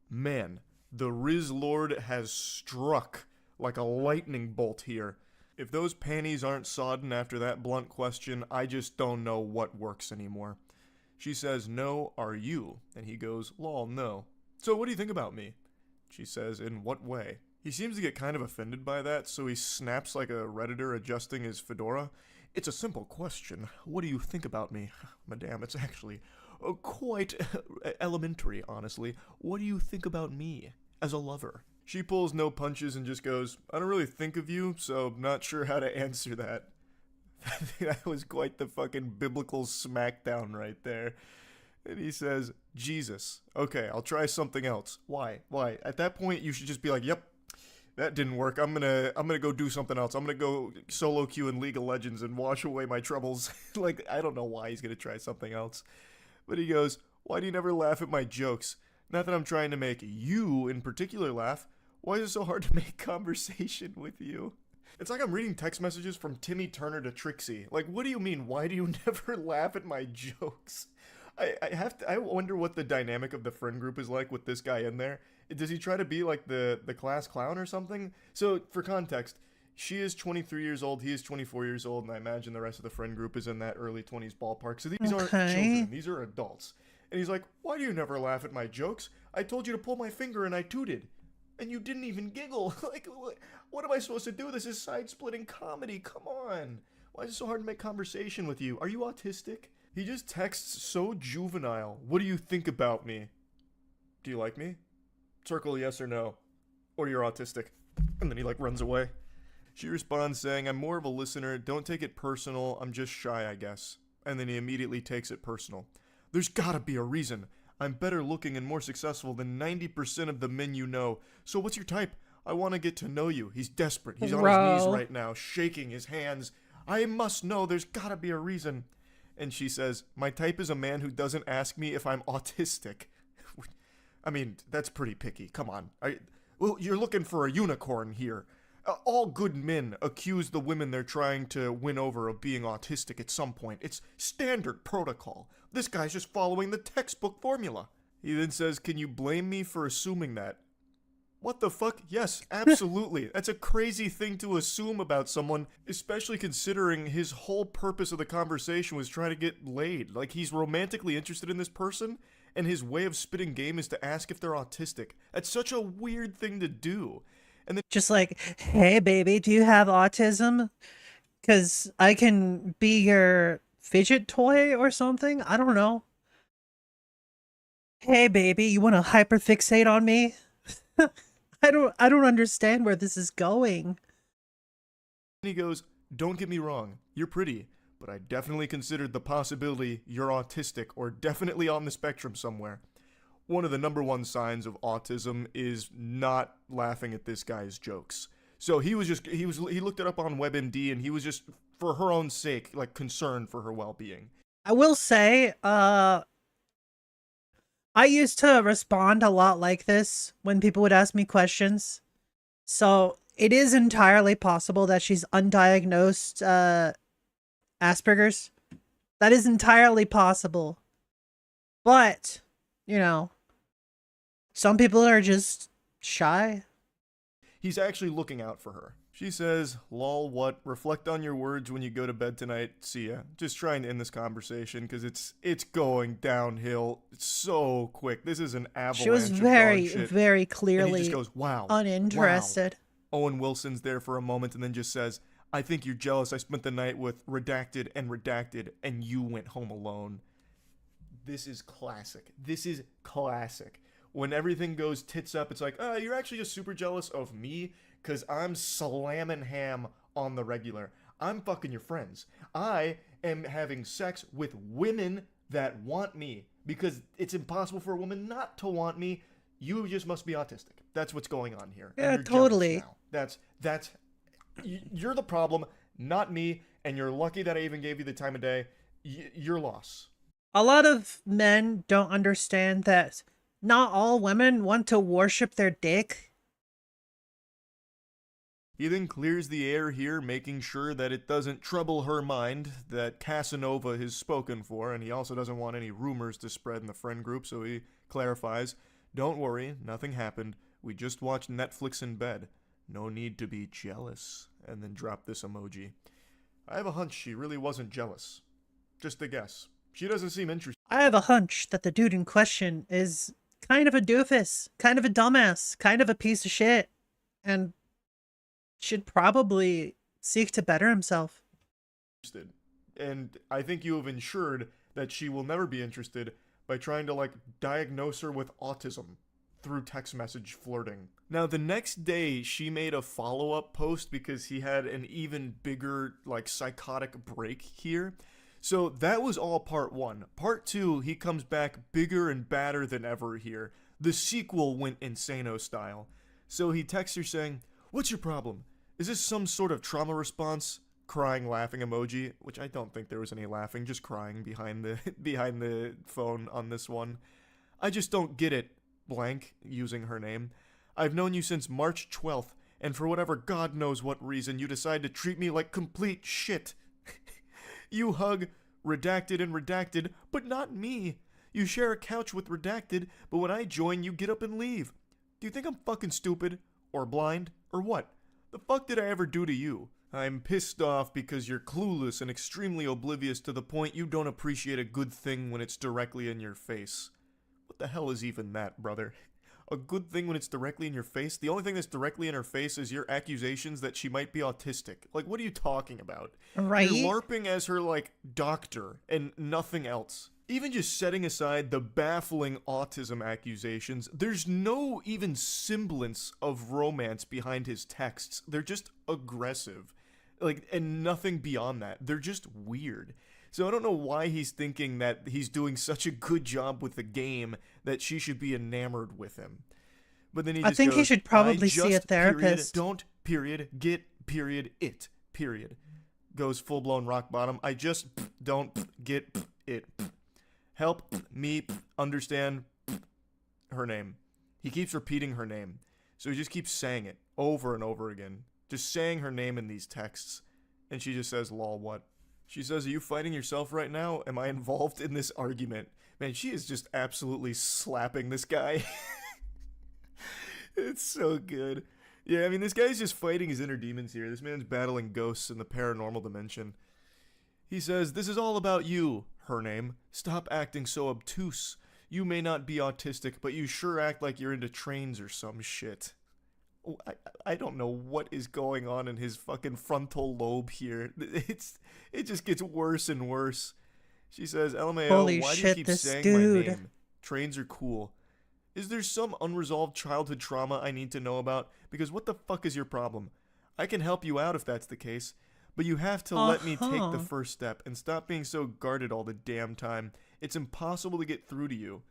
Man, the Riz Lord has struck like a lightning bolt here. If those panties aren't sodden after that blunt question, I just don't know what works anymore. She says, no, are you? And he goes, lol, no. So what do you think about me? She says, in what way? He seems to get kind of offended by that, so he snaps like a Redditor adjusting his fedora. It's a simple question. What do you think about me? Madame, it's actually quite elementary, honestly. What do you think about me as a lover? She pulls no punches and just goes, I don't really think of you, so I'm not sure how to answer that. That was quite the fucking biblical smackdown right there. And he says, Jesus. Okay, I'll try something else. Why? Why? At that point, you should just be like, yep, that didn't work. I'm gonna go do something else. I'm gonna go solo queue in League of Legends and wash away my troubles. Like, I don't know why he's gonna try something else. But he goes, why do you never laugh at my jokes? Not that I'm trying to make you in particular laugh. Why is it so hard to make conversation with you? It's like I'm reading text messages from Timmy Turner to Trixie. Like, what do you mean? Why do you never laugh at my jokes? I wonder what the dynamic of the friend group is like with this guy in there. Does he try to be like the class clown or something? So, for context, she is 23 years old, he is 24 years old, and I imagine the rest of the friend group is in that early 20s ballpark. So these aren't children, these are adults. And he's like, why do you never laugh at my jokes? I told you to pull my finger and I tooted. And you didn't even giggle. Like, what am I supposed to do? This is side-splitting comedy. Come on. Why is it so hard to make conversation with you? Are you autistic? He just texts so juvenile. What do you think about me? Do you like me? Circle yes or no. Or you're autistic. And then he, like, runs away. She responds saying, I'm more of a listener. Don't take it personal. I'm just shy, I guess. And then he immediately takes it personal. There's gotta be a reason. I'm better looking and more successful than 90% of the men you know. So what's your type? I want to get to know you. He's desperate. He's on his knees right now, shaking his hands. I must know. There's gotta be a reason. And she says, my type is a man who doesn't ask me if I'm autistic. I mean, that's pretty picky. Come on. Well, you're looking for a unicorn here. All good men accuse the women they're trying to win over of being autistic at some point. It's standard protocol. This guy's just following the textbook formula. He then says, can you blame me for assuming that? What the fuck? Yes, absolutely. That's a crazy thing to assume about someone, especially considering his whole purpose of the conversation was trying to get laid. Like, he's romantically interested in this person, and his way of spitting game is to ask if they're autistic. That's such a weird thing to do. And then just like, hey baby, do you have autism? Because I can be your fidget toy or something? I don't know. Hey baby, you want to hyperfixate on me? I don't understand where this is going. he goes, don't get me wrong, you're pretty, but I definitely considered the possibility you're autistic or definitely on the spectrum somewhere. One of the number one signs of autism is not laughing at this guy's jokes. So he looked it up on WebMD and he was just, for her own sake, like concerned for her well-being. I will say, I used to respond a lot like this when people would ask me questions. So it is entirely possible that she's undiagnosed Asperger's. That is entirely possible. But, you know, some people are just shy. He's actually looking out for her. She says, lol, what? Reflect on your words when you go to bed tonight. See ya. Just trying to end this conversation because it's going downhill so quick. This is an avalanche. She was of very, dog shit. very clearly And he just goes, wow. uninterested. Wow. Owen Wilson's there for a moment and then just says, I think you're jealous. I spent the night with redacted, and you went home alone. This is classic. This is classic. When everything goes tits up, it's like, you're actually just super jealous of me because I'm slamming ham on the regular. I'm fucking your friends. I am having sex with women that want me because it's impossible for a woman not to want me. You just must be autistic. That's what's going on here. Yeah, and you're totally. Now. That's you're the problem, not me, and you're lucky that I even gave you the time of day. Your loss. A lot of men don't understand that not all women want to worship their dick. He then clears the air here, making sure that it doesn't trouble her mind that Casanova is spoken for, and he also doesn't want any rumors to spread in the friend group, so he clarifies, don't worry, nothing happened. We just watched Netflix in bed. No need to be jealous. And then drop this emoji. I have a hunch she really wasn't jealous. Just a guess. She doesn't seem interested. I have a hunch that the dude in question is kind of a doofus, kind of a dumbass, kind of a piece of shit, and should probably seek to better himself. And I think you have ensured that she will never be interested by trying to, diagnose her with autism through text message flirting. Now, the next day, she made a follow-up post because he had an even bigger, psychotic break here. So that was all part one. Part two, he comes back bigger and badder than ever here. The sequel went insano style. So he texts her saying, what's your problem? Is this some sort of trauma response? Crying, laughing emoji, which I don't think there was any laughing, just crying behind the phone on this one. I just don't get it, blank, using her name. I've known you since March 12th, and for whatever God knows what reason, you decide to treat me like complete shit. You hug redacted, but not me. You share a couch with redacted, but when I join, you get up and leave. Do you think I'm fucking stupid? Or blind? Or what? The fuck did I ever do to you? I'm pissed off because you're clueless and extremely oblivious to the point you don't appreciate a good thing when it's directly in your face. What the hell is even that, brother? A good thing when it's directly in your face? The only thing that's directly in her face is your accusations that she might be autistic. What are you talking about? Right? You're LARPing as her, doctor and nothing else. Even just setting aside the baffling autism accusations, there's no even semblance of romance behind his texts. They're just aggressive. And nothing beyond that. They're just weird. So I don't know why he's thinking that he's doing such a good job with the game that she should be enamored with him. But then he just I think goes, he should probably see a Period, therapist. don't, period, get, period, it, period. Goes full-blown rock bottom. I just don't get it. Help me understand her name. He keeps repeating her name. So he just keeps saying it over and over again. Just saying her name in these texts. And she just says, lol, what? She says, are you fighting yourself right now? Am I involved in this argument? Man, she is just absolutely slapping this guy. It's so good. Yeah, I mean, this guy's just fighting his inner demons here. This man's battling ghosts in the paranormal dimension. He says, this is all about you, her name. Stop acting so obtuse. You may not be autistic, but you sure act like you're into trains or some shit. I don't know what is going on in his fucking frontal lobe here. It just gets worse and worse. She says, LMAO, Holy why shit, do you keep this saying dude. my name? Trains are cool. Is there some unresolved childhood trauma I need to know about? Because what the fuck is your problem? I can help you out if that's the case, but you have to let me take the first step and stop being so guarded all the damn time. It's impossible to get through to you.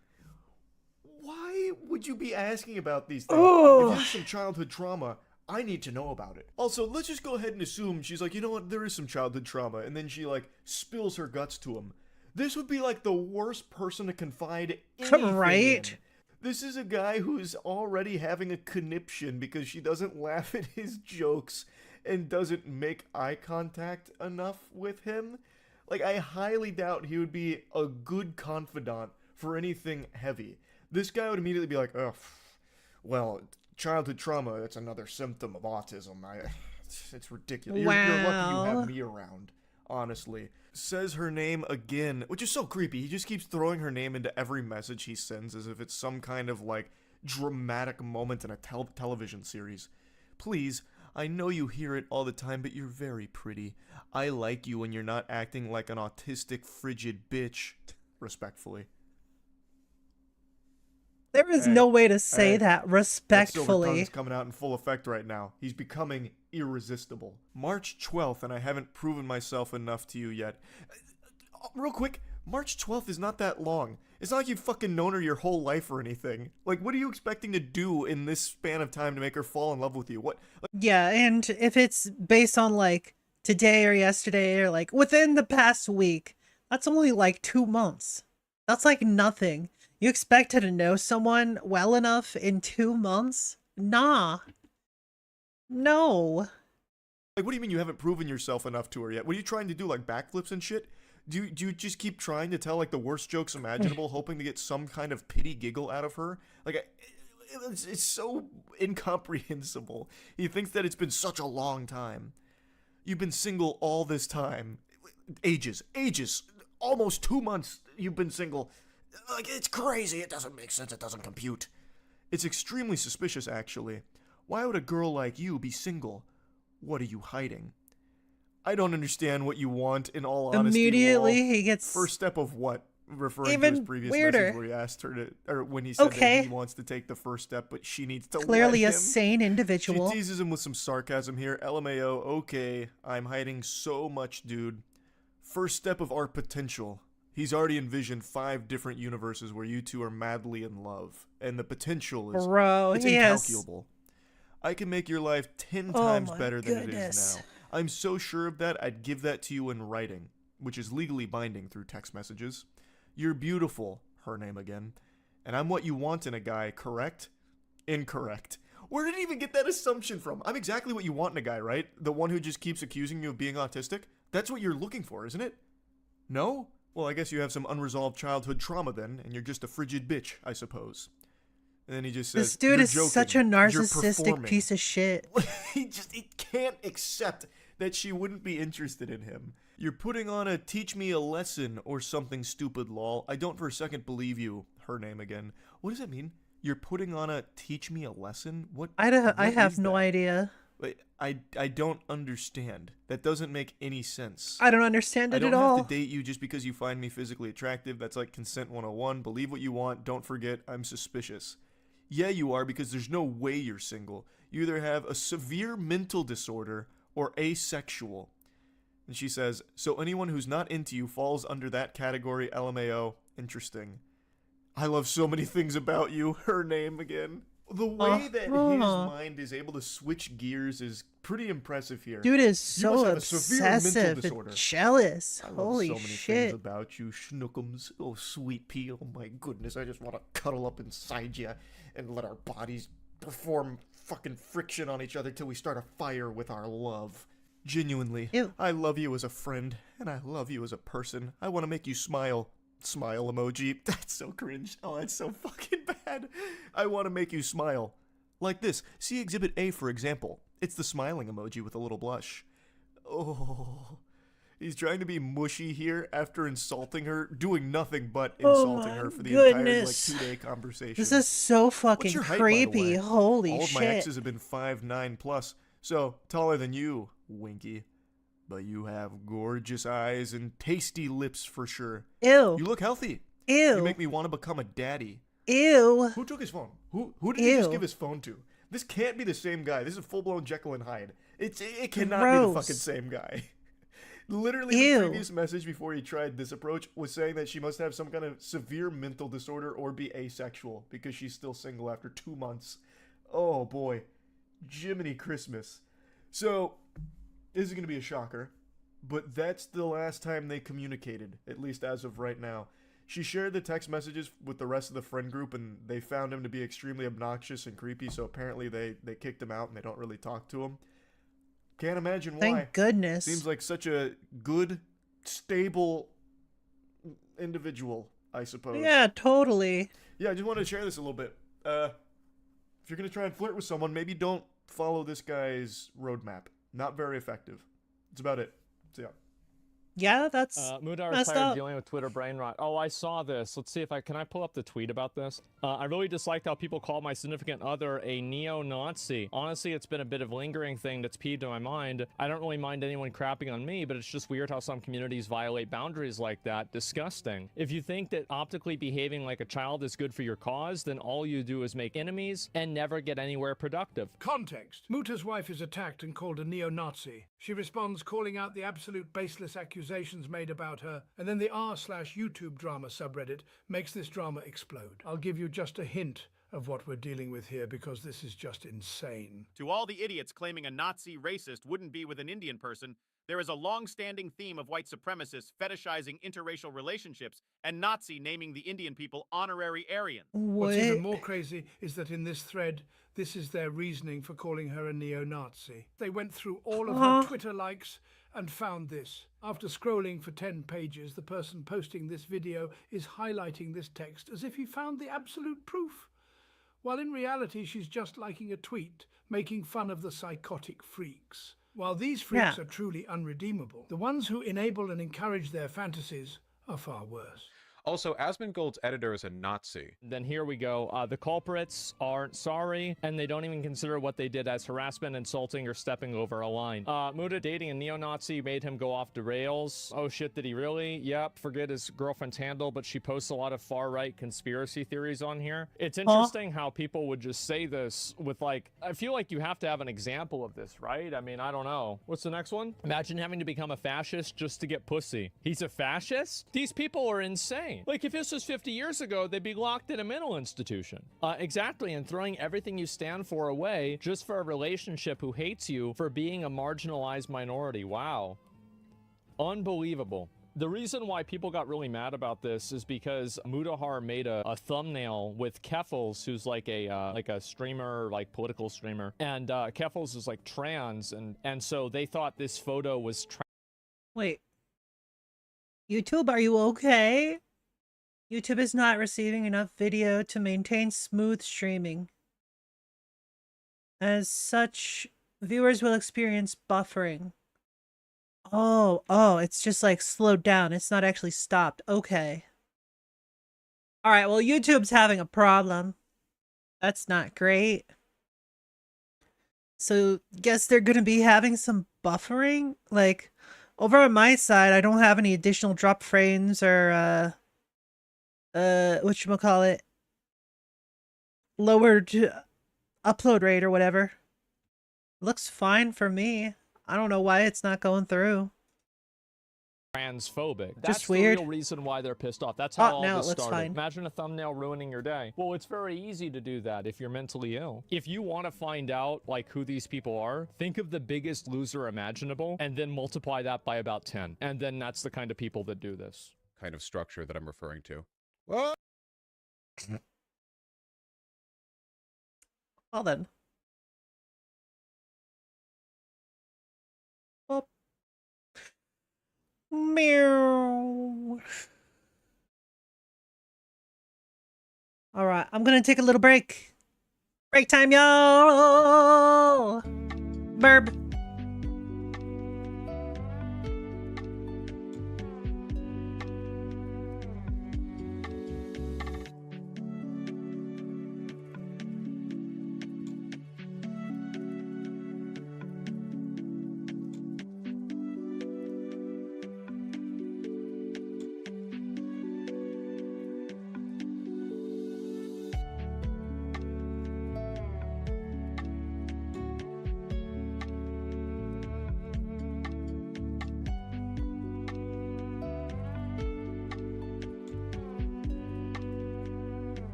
Why would you be asking about these things? Oh. If there's some childhood trauma, I need to know about it. Also, let's just go ahead and assume she's like, you know what, there is some childhood trauma, and then she, spills her guts to him. This would be, the worst person to confide anything Right? in. This is a guy who's already having a conniption because she doesn't laugh at his jokes, and doesn't make eye contact enough with him. Like, I highly doubt he would be a good confidant for anything heavy. This guy would immediately be like, oh, well, childhood trauma, that's another symptom of autism. It's ridiculous. You're lucky you have me around, honestly. Says her name again, which is so creepy. He just keeps throwing her name into every message he sends as if it's some kind of, like, dramatic moment in a television series. Please, I know you hear it all the time, but you're very pretty. I like you when you're not acting like an autistic, frigid bitch. Respectfully. There is no way to say that respectfully. That coming out in full effect right now. He's becoming irresistible. March 12th, and I haven't proven myself enough to you yet. Real quick, March 12th is not that long. It's not like you've fucking known her your whole life or anything. Like, what are you expecting to do in this span of time to make her fall in love with you? What? Yeah, and if it's based on, like, today or yesterday or, like, within the past week, that's only, like, 2 months. That's, like, nothing. You expect her to know someone well enough in 2 months? Nah. No. Like, what do you mean you haven't proven yourself enough to her yet? What are you trying to do, like backflips and shit? Do you just keep trying to tell, like, the worst jokes imaginable, hoping to get some kind of pity giggle out of her? Like, it's so incomprehensible. He thinks that it's been such a long time. You've been single all this time. Ages. Almost 2 months you've been single. Like, it's crazy. It doesn't make sense. It doesn't compute. It's extremely suspicious, actually. Why would a girl like you be single? What are you hiding? I don't understand what you want, in all honesty. Immediately, he gets... First step of what? Referring even to his previous weirder. message where he asked her to... Or when he said that he wants to take the first step, but she needs to Clearly let a him. sane individual. She teases him with some sarcasm here. LMAO, okay, I'm hiding so much, dude. First step of our potential. He's already envisioned 5 different universes where you two are madly in love. And the potential is it's incalculable. I can make your life 10 times better than it is now. I'm so sure of that, I'd give that to you in writing, which is legally binding through text messages. You're beautiful, her name again. And I'm what you want in a guy, correct? Incorrect. Where did he even get that assumption from? I'm exactly what you want in a guy, right? The one who just keeps accusing you of being autistic? That's what you're looking for, isn't it? No? Well, I guess you have some unresolved childhood trauma then, and you're just a frigid bitch, I suppose. And then he just says, this dude is joking. such a narcissistic piece of shit. he can't accept that she wouldn't be interested in him. You're putting on a teach me a lesson or something stupid, lol. I don't for a second believe you. Her name again. What does that mean? You're putting on a teach me a lesson? What I have no idea. I don't understand. That doesn't make any sense. I don't understand it at all. I don't have to date you just because you find me physically attractive. That's like consent 101. Believe what you want. Don't forget, I'm suspicious. Yeah, you are, because there's no way you're single. You either have a severe mental disorder or asexual. And she says, so anyone who's not into you falls under that category, LMAO. Interesting. I love so many things about you. Her name again. The way that his mind is able to switch gears is pretty impressive here. Dude is so obsessive and jealous. Holy so many shit. Things about you, Schnookums. Oh, sweet pea. Oh my goodness. I just want to cuddle up inside you and let our bodies perform fucking friction on each other till we start a fire with our love. Genuinely. Ew. I love you as a friend, and I love you as a person. I want to make you smile. Smile emoji. That's so cringe. Oh, that's so fucking bad. I want to make you smile. Like this. See Exhibit A, for example. It's the smiling emoji with a little blush. Oh. He's trying to be mushy here after insulting her, doing nothing but insulting her for the entire, 2-day conversation. This is so fucking creepy. Holy shit. All of my exes have been 5'9" plus, so taller than you, Winky. But you have gorgeous eyes and tasty lips for sure. Ew. You look healthy. Ew. You make me want to become a daddy. Ew. Who took his phone? Who did he just give his phone to? This can't be the same guy. This is full-blown Jekyll and Hyde. It cannot be the fucking same guy. Literally, the previous message before he tried this approach was saying that she must have some kind of severe mental disorder or be asexual because she's still single after 2 months. Oh boy. Jiminy Christmas. So, this is going to be a shocker, but that's the last time they communicated, at least as of right now. She shared the text messages with the rest of the friend group, and they found him to be extremely obnoxious and creepy, so apparently they kicked him out and they don't really talk to him. Can't imagine why. Thank goodness. Seems like such a good, stable individual, I suppose. Yeah, totally. Yeah, I just wanted to share this a little bit. If you're going to try and flirt with someone, maybe don't follow this guy's roadmap. Not very effective. That's about it. So, yeah. Yeah, that's Mudar is messed tired of up. dealing with Twitter brain rot. Oh, I saw this. Let's see if can I pull up the tweet about this? I really disliked how people call my significant other a neo-Nazi. Honestly, it's been a bit of a lingering thing that's peeved in my mind. I don't really mind anyone crapping on me, but it's just weird how some communities violate boundaries like that. Disgusting. If you think that optically behaving like a child is good for your cause, then all you do is make enemies and never get anywhere productive. Context. Muta's wife is attacked and called a neo-Nazi. She responds calling out the absolute baseless accusations made about her, and then the r/YouTube drama subreddit makes this drama explode. I'll give you just a hint of what we're dealing with here because this is just insane. To all the idiots claiming a Nazi racist wouldn't be with an Indian person, there is a long-standing theme of white supremacists fetishizing interracial relationships and Nazi naming the Indian people honorary Aryan. What's even more crazy is that in this thread, this is their reasoning for calling her a neo-Nazi. They went through all of her Twitter likes and found this. After scrolling for 10 pages, the person posting this video is highlighting this text as if he found the absolute proof, while in reality she's just liking a tweet, making fun of the psychotic freaks. While these freaks are truly unredeemable, the ones who enable and encourage their fantasies are far worse. Also, Asmongold's editor is a Nazi. Then here we go. The culprits aren't sorry, and they don't even consider what they did as harassment, insulting, or stepping over a line. Muta dating a neo-Nazi made him go off the rails. Oh shit, did he really? Yep, forget his girlfriend's handle, but she posts a lot of far-right conspiracy theories on here. It's interesting how people would just say this with like, I feel like you have to have an example of this, right? I mean, I don't know. What's the next one? Imagine having to become a fascist just to get pussy. He's a fascist? These people are insane. Like, if this was 50 years ago, they'd be locked in a mental institution. Exactly, and throwing everything you stand for away just for a relationship who hates you for being a marginalized minority. Wow. Unbelievable. The reason why people got really mad about this is because Mudahar made a thumbnail with Keffels, who's like a streamer, like political streamer, and Keffels is like trans, and so they thought this photo was Wait. YouTube, are you okay? YouTube is not receiving enough video to maintain smooth streaming. As such, viewers will experience buffering. Oh, it's just like slowed down. It's not actually stopped. Okay. Alright, well, YouTube's having a problem. That's not great. So, guess they're gonna be having some buffering? Like, over on my side, I don't have any additional drop frames or, whatchamacallit, lowered upload rate or whatever. Looks fine for me. I don't know why it's not going through. transphobic. Just That's weird. the real reason why they're pissed off. That's how all now this it looks started. fine. Imagine a thumbnail ruining your day. Well, it's very easy to do that if you're mentally ill. If you want to find out like who these people are, think of the biggest loser imaginable and then multiply that by about 10. And then that's the kind of people that do this. Kind of structure that I'm referring to. Well then. Oh. Meow. All right, I'm gonna take a little break. Break time, y'all. Burb.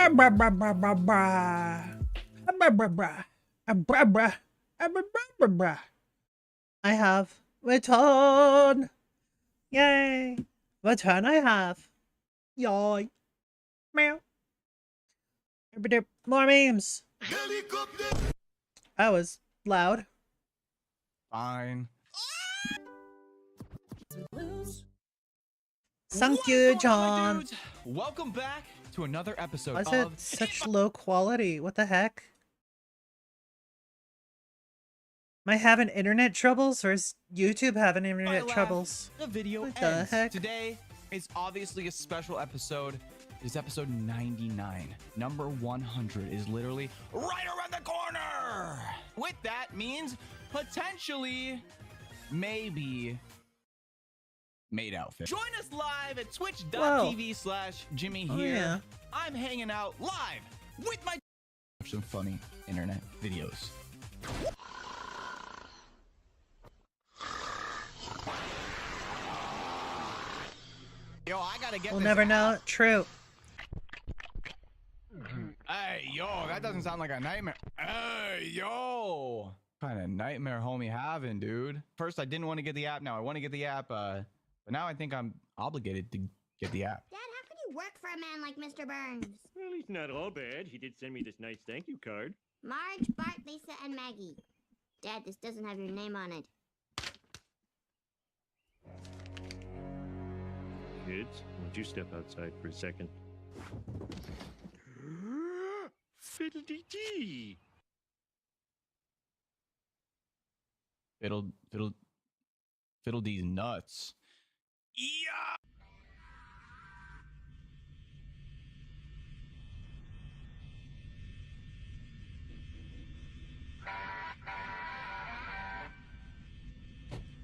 I have return. Yay. Return I have. Yay. Meow. More memes. That was loud. Fine. Thank you, John. Welcome back to another episode Why is of it such low quality? What the heck? Am I having internet troubles, or is YouTube having internet troubles? The video What ends. the heck? Today is obviously a special episode. It's episode 99. Number 100 is literally right around the corner. With that means potentially, maybe, made outfit. Join us live at twitch.tv/Jimmy Oh, here. yeah. I'm hanging out live with my some funny internet videos. Yo, I gotta get We'll this never out. know. True. Hey, yo, that doesn't sound like a nightmare. Hey, yo. What kind of nightmare homie having, dude? First, I didn't want to get the app. Now I want to get the app. But now I think I'm obligated to get the app. Dad, how can you work for a man like Mr. Burns? Well, he's not all bad. He did send me this nice thank you card. Marge, Bart, Lisa, and Maggie. Dad, this doesn't have your name on it. Kids, won't you step outside for a second? Fiddle-dee-dee. Fiddle D's nuts. Yeah.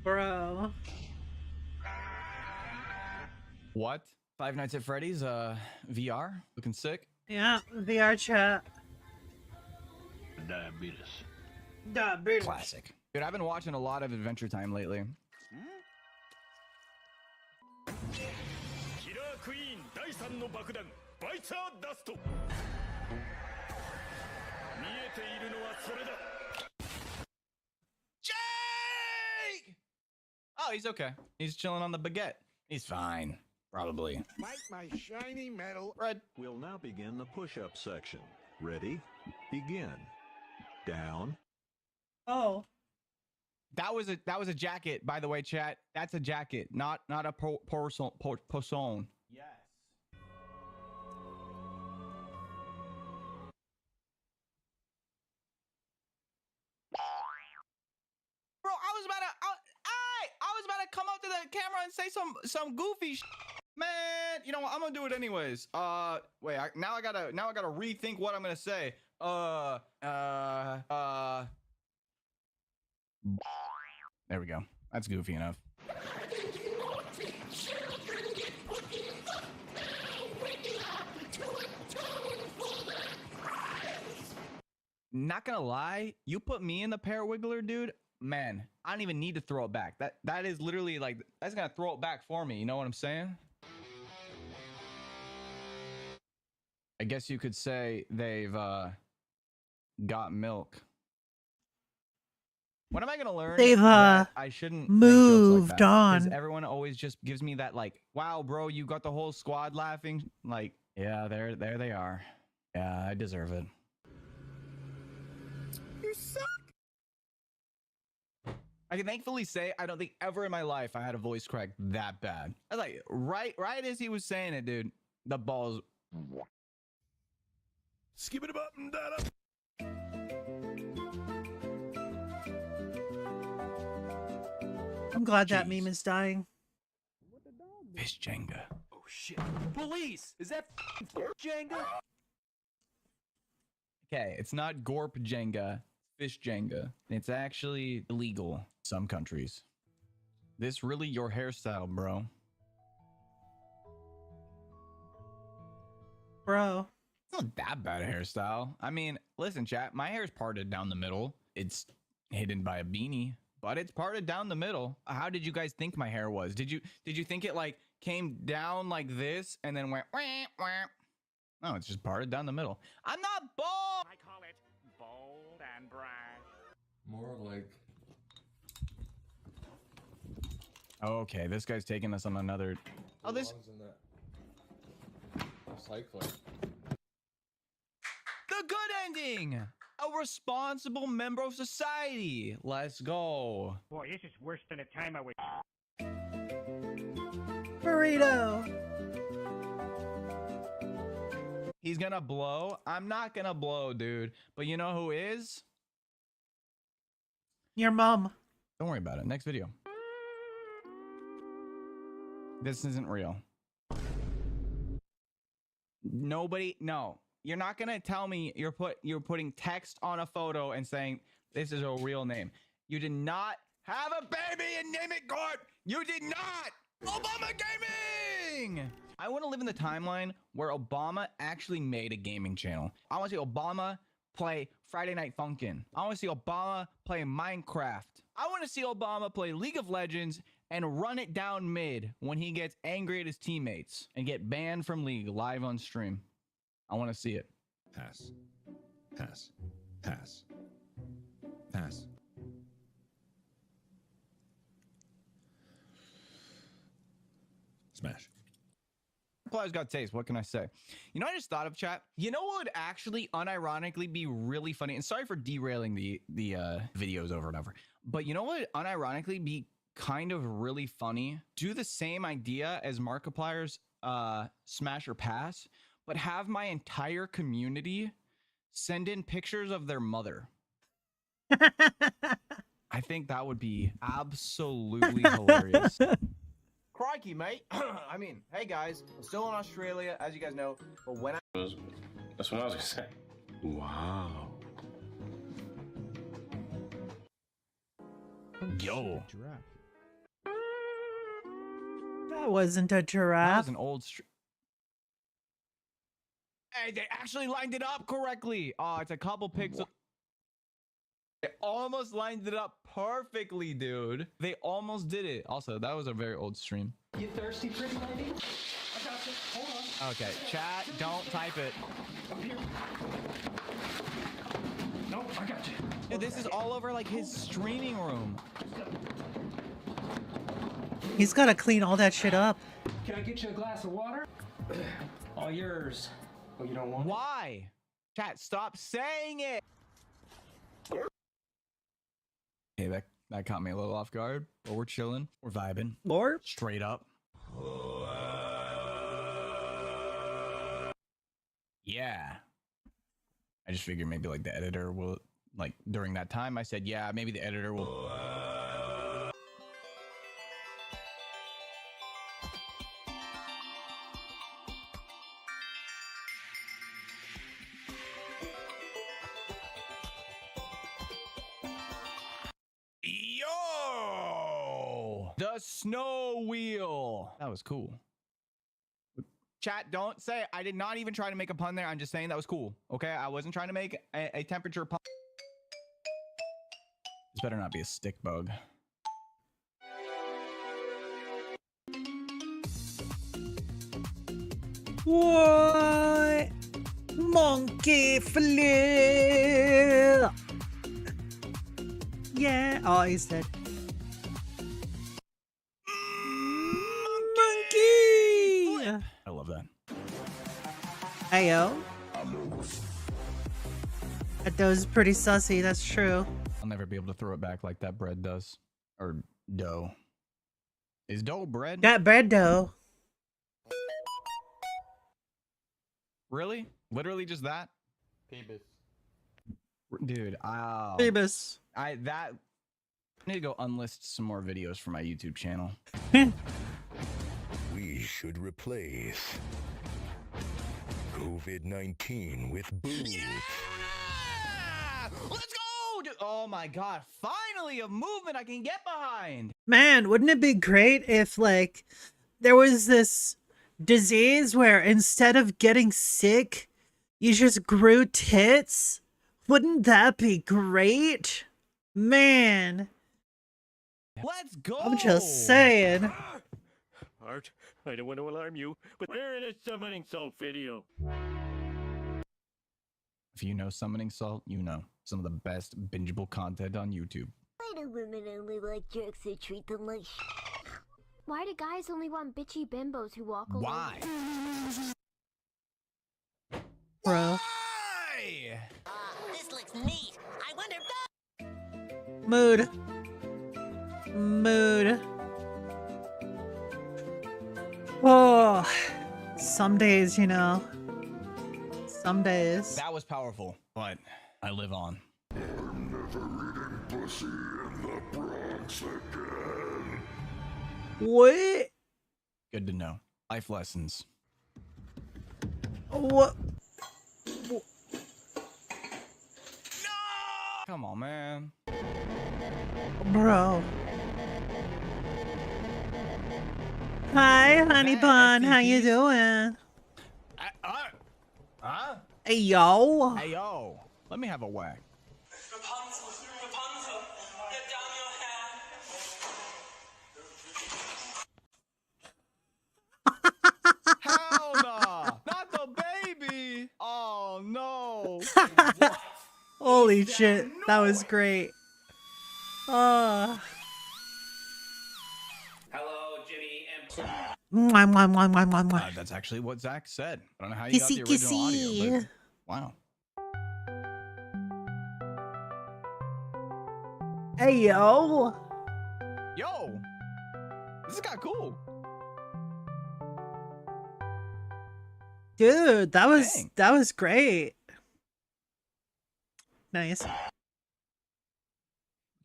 Bro. What? Five Nights at Freddy's, VR? Looking sick? Yeah, VR chat. Diabetes. Diabetes. Classic. Dude, I've been watching a lot of Adventure Time lately. Killer Queen 第3の爆弾バイツァーダスト見えているのはそれだ Jake! Oh, he's okay. He's chilling on the baguette. He's fine. Probably. Bite my shiny metal. Red. We'll now begin the push-up section. Ready? Begin. Down. Oh. That was a jacket, by the way, chat. That's a jacket, not a poisson. Yes. Bro, I was about to come up to the camera and say some goofy man. You know what? I'm gonna do it anyways. Wait. Now I gotta rethink what I'm gonna say. There we go. That's goofy enough. Not gonna lie, you put me in the pear wiggler, dude. Man, I don't even need to throw it back. That is literally like, that's gonna throw it back for me. You know what I'm saying? I guess you could say they've got milk. When am I gonna learn They've that I shouldn't moved make jokes like that? 'Cause on. everyone always just gives me that like, wow, bro, you got the whole squad laughing. Like, yeah, there they are. Yeah, I deserve it. You suck. I can thankfully say I don't think ever in my life I had a voice crack that bad. I was like, right as he was saying it, dude, the balls. Skip it up and that up. I'm glad that meme is dying. Fish Jenga. Oh shit. Police! Is that Jenga? Okay, it's not Gorp Jenga, Fish Jenga. It's actually illegal in some countries. This really your hairstyle, bro. Bro. It's not that bad a hairstyle. I mean, listen, chat, my hair's parted down the middle. It's hidden by a beanie, but it's parted down the middle. How did you guys think my hair was? Did you think it like came down like this and then went wah, wah? No, it's just parted down the middle. I'm not bald. I call it bold and brash. More like. Okay, this guy's taking us on another. Oh, this. In that recycling. The good ending. A responsible member of society. Let's go. Boy, this is worse than a time I was. Burrito. He's gonna blow. I'm not gonna blow, dude. But you know who is? Your mom. Don't worry about it. Next video. This isn't real. Nobody, no. You're not gonna tell me you're putting text on a photo and saying this is a real name. You did not have a baby and name it Gort. You did not. Obama Gaming. I want to live in the timeline where Obama actually made a gaming channel. I want to see Obama play Friday Night Funkin'. I want to see Obama play Minecraft. I want to see Obama play League of Legends and run it down mid when he gets angry at his teammates and get banned from League live on stream. I want to see it. Pass. Pass. Pass. Pass. Smash. Players got taste. What can I say? You know, I just thought of, chat. You know what would actually unironically be really funny? And sorry for derailing the videos over and over. But you know what would unironically be kind of really funny? Do the same idea as Markiplier's Smash or Pass, but have my entire community send in pictures of their mother. I think that would be absolutely hilarious. Crikey, mate. I mean, hey guys, I'm still in Australia, as you guys know, but when I... That's what I was gonna say. Wow. Yo. That wasn't a That giraffe. was an old... Hey, they actually lined it up correctly. Oh, it's a couple pixels. They almost lined it up perfectly, dude. They almost did it. Also, that was a very old stream. You thirsty, pretty lady? I got you. Hold on. Okay, chat, don't type it. Up here. No, I got you. Dude, this is all over like his streaming room. He's got to clean all that shit up. Can I get you a glass of water? All yours. Oh, you don't want it? Why? Chat, stop saying it. Okay, that caught me a little off guard, but we're chilling. We're vibing. Lord? Straight up. Yeah. I just figured maybe like the editor will, like during that time I said, yeah, maybe the editor will. Yo! The snow wheel. That was cool. Chat, don't say I did not even try to make a pun there. I'm just saying that was cool. Okay, I wasn't trying to make a temperature pun. This better not be a stick bug. What? Monkey flip. Yeah. Oh, he's dead. Monkey. I love that. Ayo. That dough is pretty sussy. That's true. I'll never be able to throw it back like that bread does. Or dough. Is dough bread? That bread dough. Really? Literally just that? Peebus. Dude, wow. Famous. I need to go unlist some more videos for my YouTube channel. We should replace COVID-19 with booze. Yeah! Let's go! Dude, oh my god, finally a movement I can get behind. Man, wouldn't it be great if, like, there was this disease where instead of getting sick, you just grew tits? Wouldn't that be great? Man. Let's go! I'm just saying. Art, I don't want to alarm you, but we're in a summoning salt video. If you know summoning salt, you know some of the best bingeable content on YouTube. Why do women only like jerks who treat them like Why do guys only want bitchy bimbos who walk alone? Why? Bro. This looks neat. I wonder Mood. Mood. Oh, some days, you know. Some days. That was powerful, but I live on. I'm never eating pussy in the Bronx again. What? Good to know. Life lessons. What? Come on, man. Bro. Hi, honey bun. How you doing? Huh? Hey, yo. Hey, yo. Let me have a whack. Hell no! Not the baby! Oh, no. Holy shit. That was great. Hello, Jimmy and... That's actually what Zach said. I don't know how you got the original audio, but wow. Hey, yo. Yo! This got cool. Dude, that was great. Nice. You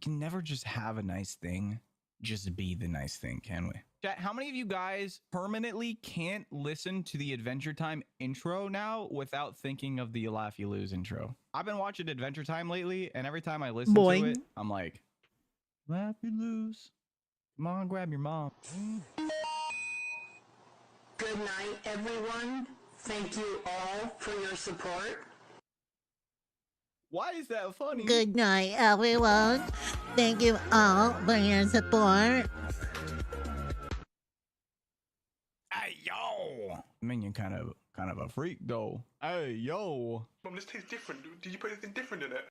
can never just have a nice thing. Just be the nice thing, can we? Chat, how many of you guys permanently can't listen to the Adventure Time intro now without thinking of the Laugh You Lose intro? I've been watching Adventure Time lately, and every time I listen to it, I'm like, Laugh You Lose. Come on, grab your mom. Good night, everyone. Thank you all for your support. Why is that funny? Good night, everyone. Thank you all for your support. Hey, yo! Minion kind of a freak, though. Hey, yo! Mom, this tastes different. Did you put anything different in it?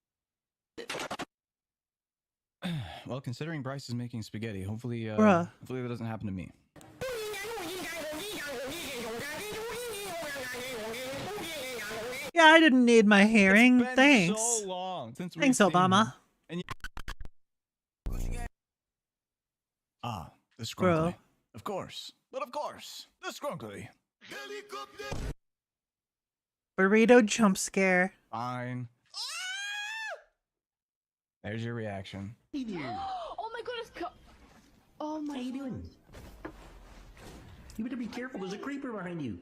Well, considering Bryce is making spaghetti, hopefully, Bruh. hopefully that doesn't happen to me. Yeah, I didn't need my hearing. It's been Thanks. so long since we've Thanks, seen Obama. him. And the scrunkly. Bro. Of course. But of course, the scrunkly. Burrito jump scare. Fine. There's your reaction. Oh my god, it's oh my. How you doing? You better be careful. There's a creeper behind you.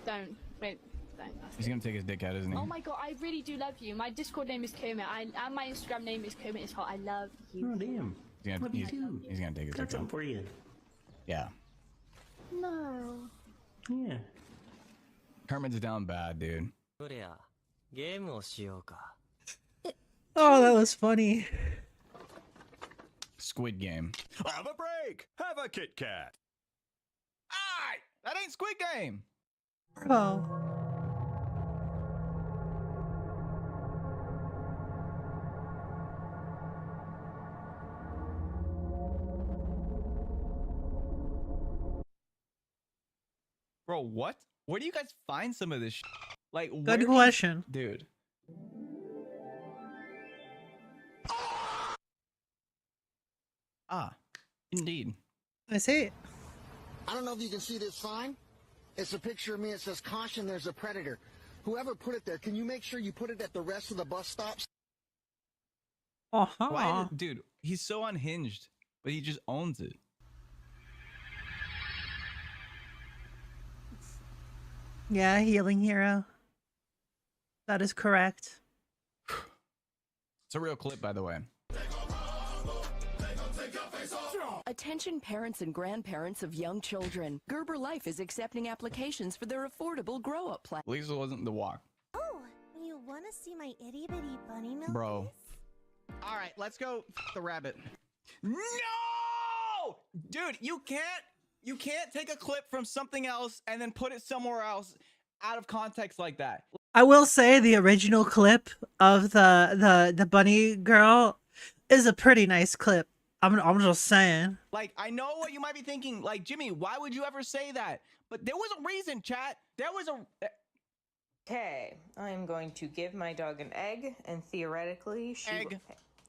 Don't wait. Don't. He's gonna take his dick out, isn't he? Oh my god, I really do love you. My Discord name is Kermit. And my Instagram name is Kermit is hot. I love you. Oh damn. He's gonna take his Got dick something out. for you. Yeah. No. Yeah. Kermit's down bad, dude. Oh, that was funny. Squid Game. Have a break. Have a Kit Kat. Aye! That ain't Squid Game. Bro. Bro, what? Where do you guys find some of this shit? Like, Good question. Dude. Indeed. I see it. I don't know if you can see this sign. It's a picture of me. It says, "Caution, there's a predator." Whoever put it there, can you make sure you put it at the rest of the bus stops? Why dude, he's so unhinged, but he just owns it. Yeah, healing hero. That is correct. It's a real clip, by the way. Attention parents and grandparents of young children. Gerber Life is accepting applications for their affordable grow-up plan. Lisa wasn't the walk. Oh, you want to see my itty bitty bunny milk? Bro. All right, let's go the rabbit. No! Dude, you can't take a clip from something else and then put it somewhere else out of context like that. I will say the original clip of the bunny girl is a pretty nice clip. I'm just saying. Like, I know what you might be thinking. Like, Jimmy, why would you ever say that? But there was a reason, chat. There was a... Okay, I'm going to give my dog an egg, and theoretically she will...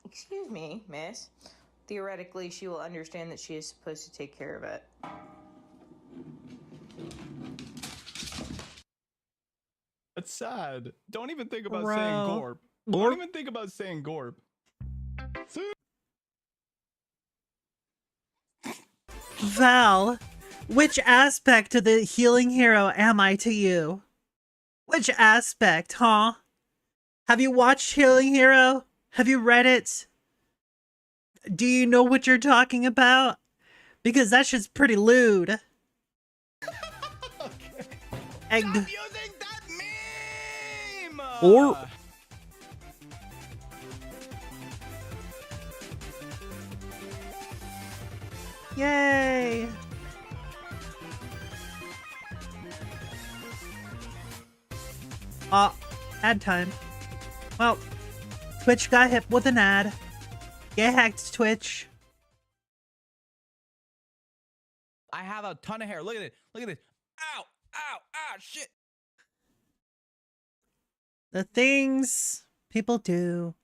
Excuse me, miss. Theoretically, she will understand that she is supposed to take care of it. That's sad. Don't even think about Bro. saying gorp. Don't even think about saying gorp. Val, which aspect of the healing hero am I to you? Which aspect, huh? Have you watched Healing Hero? Have you read it? Do you know what you're talking about? Because that shit's pretty lewd. Egg. Stop using that meme! Or... Yay! Ad time. Well, Twitch got hit with an ad. Get hacked, Twitch. I have a ton of hair. Look at it. Look at this. Ow! Ow! Ow! Shit! The things people do.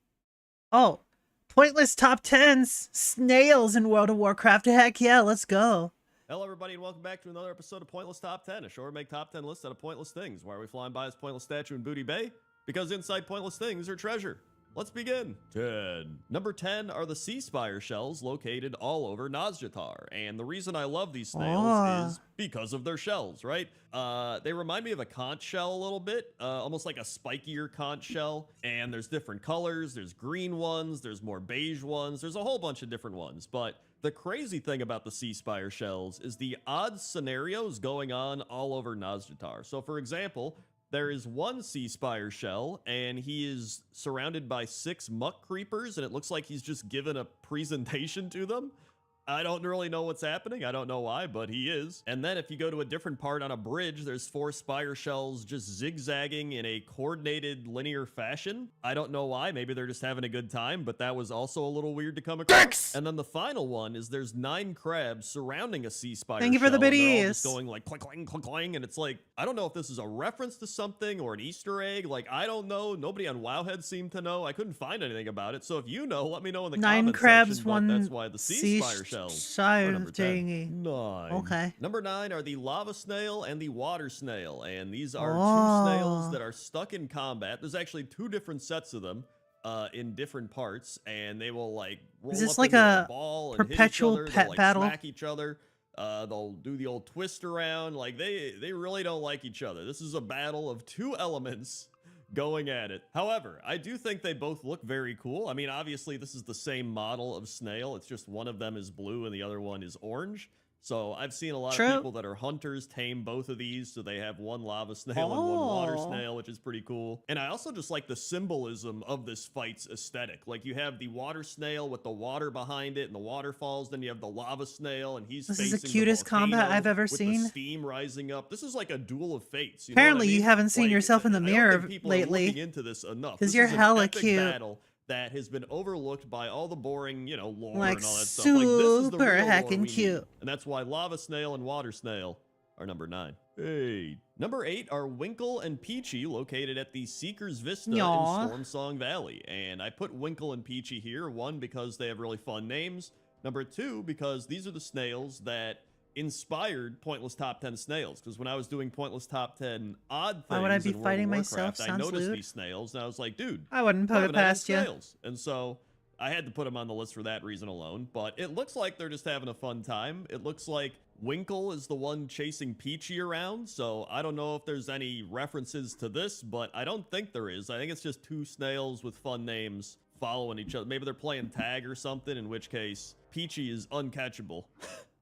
Oh, pointless top 10s. Snails in World of Warcraft. Heck yeah, let's go. Hello, everybody, and welcome back to another episode of Pointless Top 10, a show where we make top 10 lists out of pointless things. Why are we flying by this pointless statue in Booty Bay? Because inside pointless things are treasure. Let's begin. 10. Number 10 are the sea spire shells located all over Nazjatar. And the reason I love these snails is because of their shells, right? They remind me of a conch shell a little bit, almost like a spikier conch shell. And there's different colors. There's green ones. There's more beige ones. There's a whole bunch of different ones. But the crazy thing about the sea spire shells is the odd scenarios going on all over Nazjatar. So, for example, there is one sea spire shell, and he is surrounded by 6 muck creepers, and it looks like he's just given a presentation to them. I don't really know what's happening. I don't know why, but he is. And then if you go to a different part on a bridge, there's 4 spire shells just zigzagging in a coordinated linear fashion. I don't know why. Maybe they're just having a good time, but that was also a little weird to come across. And then the final one is there's 9 crabs surrounding a sea spire Thank you for the shell, and they're all biddies. just going like clink, clink, clink, clink, and it's like, I don't know if this is a reference to something or an Easter egg. Like, I don't know. Nobody on Wowhead seemed to know. I couldn't find anything about it. So if you know, let me know in the 9 comments crabs, section, but 1 that's why the sea spire shells are number 10. thingy. 9. Okay. Number 9 are the lava snail and the water snail, and these are 2 Oh. snails that are stuck in combat. There's actually 2 different sets of them in different parts, and they will like roll Is this up like into a ball and perpetual hit each other. pet They'll, like, battle? smack each other. They'll do the old twist around. Like they really don't like each other. This is a battle of 2 elements going at it. However, I do think they both look very cool. I mean, obviously this is the same model of snail. It's just one of them is blue and the other one is orange. So I've seen a lot True. of people that are hunters tame both of these, so they have one lava snail and one water snail, which is pretty cool. And I also just like the symbolism of this fight's aesthetic. Like, you have the water snail with the water behind it and the waterfalls, then you have the lava snail, and he's This facing is the cutest combat volcano I've ever with seen. the steam rising up. This is like a duel of fates. You Apparently, know what I you mean? haven't seen Like, yourself in the I don't mirror think people are looking lately. into this enough. Because This you're is an hella epic cute. battle that has been overlooked by all the boring, you know, lore Like, and all that stuff. Like, this is the super real lore heckin' we need. cute. And that's why lava snail and water snail are number 9. Hey. Number 8 are Winkle and Peachy, located at the Seeker's Vista Yaw. in Storm Song Valley. And I put Winkle and Peachy here, 1, because they have really fun names. Number 2, because these are the snails that inspired Pointless Top 10 snails. Because when I was doing Pointless Top 10 odd things Why would I be in World fighting of myself? Warcraft, I Sounds noticed lewd. these snails, and I was like, dude, I wouldn't put why it haven't I had past you. snails? And so I had to put them on the list for that reason alone. But it looks like they're just having a fun time. It looks like Winkle is the one chasing Peachy around, so I don't know if there's any references to this, but I don't think there is. I think it's just 2 snails with fun names following each other. Maybe they're playing tag or something, in which case Peachy is uncatchable.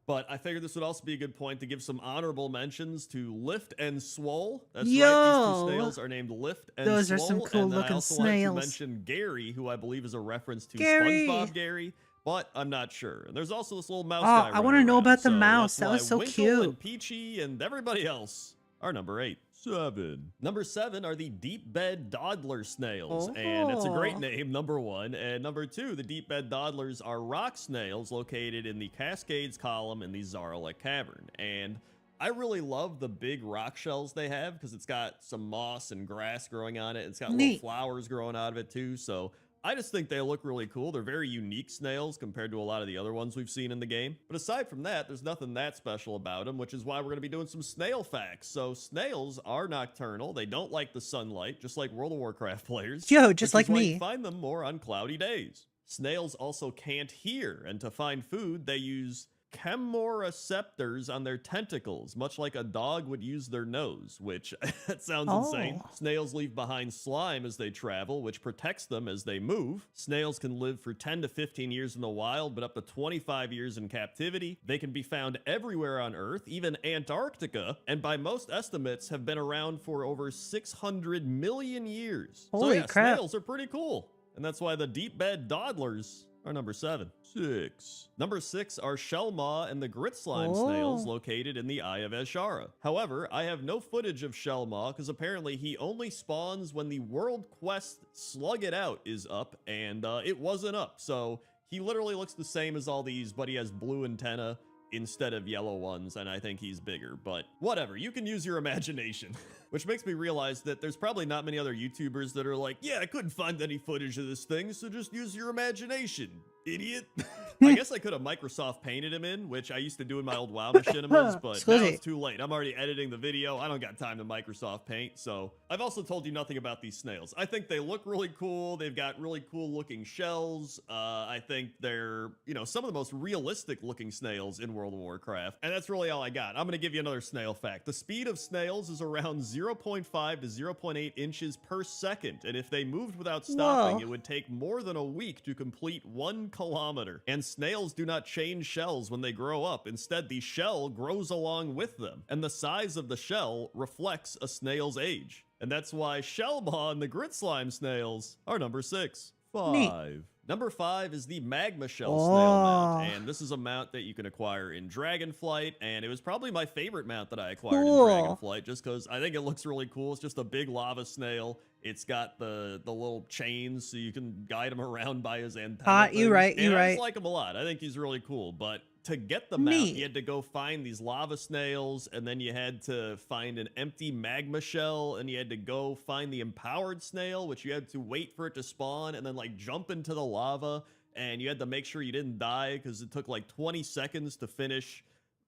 But I figured this would also be a good point to give some honorable mentions to Lift and Swole. That's right, these 2 Yo! snails are named Lift and Those Swole. are some cool And then I looking also snails. wanted to mention Gary, who I believe is a reference to Gary! SpongeBob Gary, but I'm not sure. And there's also this little mouse Oh, guy I want to know around, about the so mouse. that's That was why so Winkle cute. and Peachy and everybody else are number 8. 7. Number 7 are the deep bed dawdler snails, and it's a great Oh. name, number 1. And number 2, the deep bed dawdlers are rock snails located in the Cascades column in the Zaralek Cavern. And I really love the big rock shells they have because it's got some moss and grass growing on it. It's got little Neat. flowers growing out of it too. So I just think they look really cool. They're very unique snails compared to a lot of the other ones we've seen in the game. But aside from that, there's nothing that special about them, which is why we're going to be doing some snail facts. So snails are nocturnal. They don't like the sunlight, just like World of Warcraft players. Yo, just which is like why me. you find them more on cloudy days. Snails also can't hear, and to find food, they use chemoreceptors on their tentacles, much like a dog would use their nose, which that sounds insane. Snails leave behind slime as they travel, which protects them as they move. Snails can live for 10 to 15 years in the wild, but up to 25 years in captivity. They can be found everywhere on Earth, even Antarctica, and by most estimates have been around for over 600 million years. Holy so yeah, crap. snails are pretty cool. And that's why the deep bed dawdlers are number 7. 6. Number 6 are shell maw and the grit slime snails located in the Eye of Eshara. However, I have no footage of shell maw because apparently he only spawns when the World Quest Slug It Out is up, and it wasn't up. So he literally looks the same as all these, but he has blue antenna instead of yellow ones, and I think he's bigger, but whatever, you can use your imagination. Which makes me realize that there's probably not many other YouTubers that are like, yeah, I couldn't find any footage of this thing, so just use your imagination, idiot. I guess I could have Microsoft painted him in, which I used to do in my old WoW machinimas, but now it's too late. I'm already editing the video. I don't got time to Microsoft paint, so I've also told you nothing about these snails. I think they look really cool. They've got really cool looking shells. I think they're, you know, some of the most realistic looking snails in World of Warcraft, and that's really all I got. I'm going to give you another snail fact. The speed of snails is around 0.5 to 0.8 inches per second, and if they moved without stopping, it would take more than a week to complete 1 kilometer. And snails do not change shells when they grow up. Instead, the shell grows along with them, and the size of the shell reflects a snail's age. And that's why shell maw and the grit slime snails are number 6. 5. Neat. Number 5 is the magma shell snail mount, and this is a mount that you can acquire in Dragonflight, and it was probably my favorite mount that I acquired in Dragonflight, just because I think it looks really cool. It's just a big lava snail. It's got the little chains, so you can guide him around by his antenna. You right. I just like him a lot. I think he's really cool, but to get the mount, Neat. you had to go find these lava snails, and then you had to find an empty magma shell, and you had to go find the empowered snail, which you had to wait for it to spawn, and then like jump into the lava, and you had to make sure you didn't die because it took like 20 seconds to finish,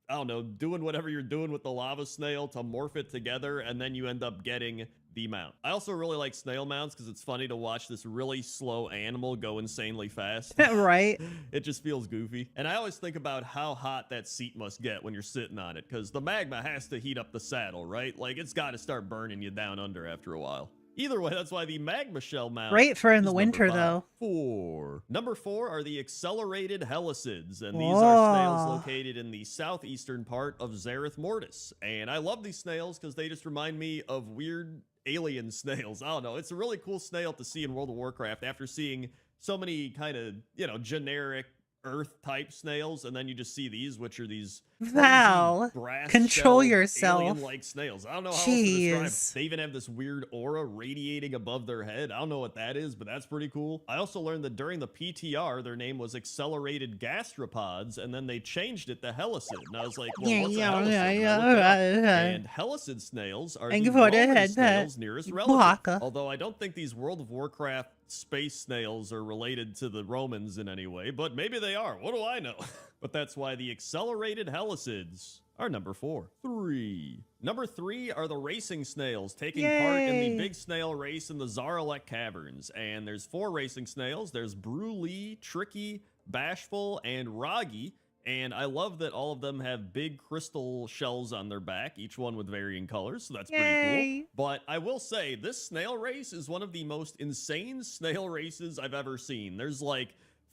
I don't know, doing whatever you're doing with the lava snail to morph it together, and then you end up getting the mount. I also really like snail mounts because it's funny to watch this really slow animal go insanely fast. Right. It just feels goofy. And I always think about how hot that seat must get when you're sitting on it, because the magma has to heat up the saddle, right? Like, it's got to start burning you down under after a while. Either way, that's why the magma shell mount Great for in the is winter, number 5. though. 4. Number 4 are the accelerated helicids, and these are snails located in the southeastern part of Zareth Mortis. And I love these snails because they just remind me of weird alien snails. I don't know. It's a really cool snail to see in World of Warcraft after seeing so many kind of, you know, generic Earth type snails, and then you just see these, which are these Val, control yourself. Alien-like snails. I don't know how else to describe them. They even have this weird aura radiating above their head. I don't know what that is, but that's pretty cool. I also learned that during the PTR, their name was Accelerated Gastropods, and then they changed it to Helicid. And I was like, well, what's a Helicid? And Helicid snails are the Roman snails nearest relative. Although I don't think these World of Warcraft space snails are related to the Romans in any way, but maybe they are. What do I know? But that's why the accelerated helicids are number 4. 3. Number 3 are the racing snails, taking part in the big snail race in the Zaralek Caverns. And there's 4 racing snails. There's Brule, Tricky, Bashful, and Roggy. And I love that all of them have big crystal shells on their back, each one with varying colors, so that's pretty cool. But I will say, this snail race is one of the most insane snail races I've ever seen. There's like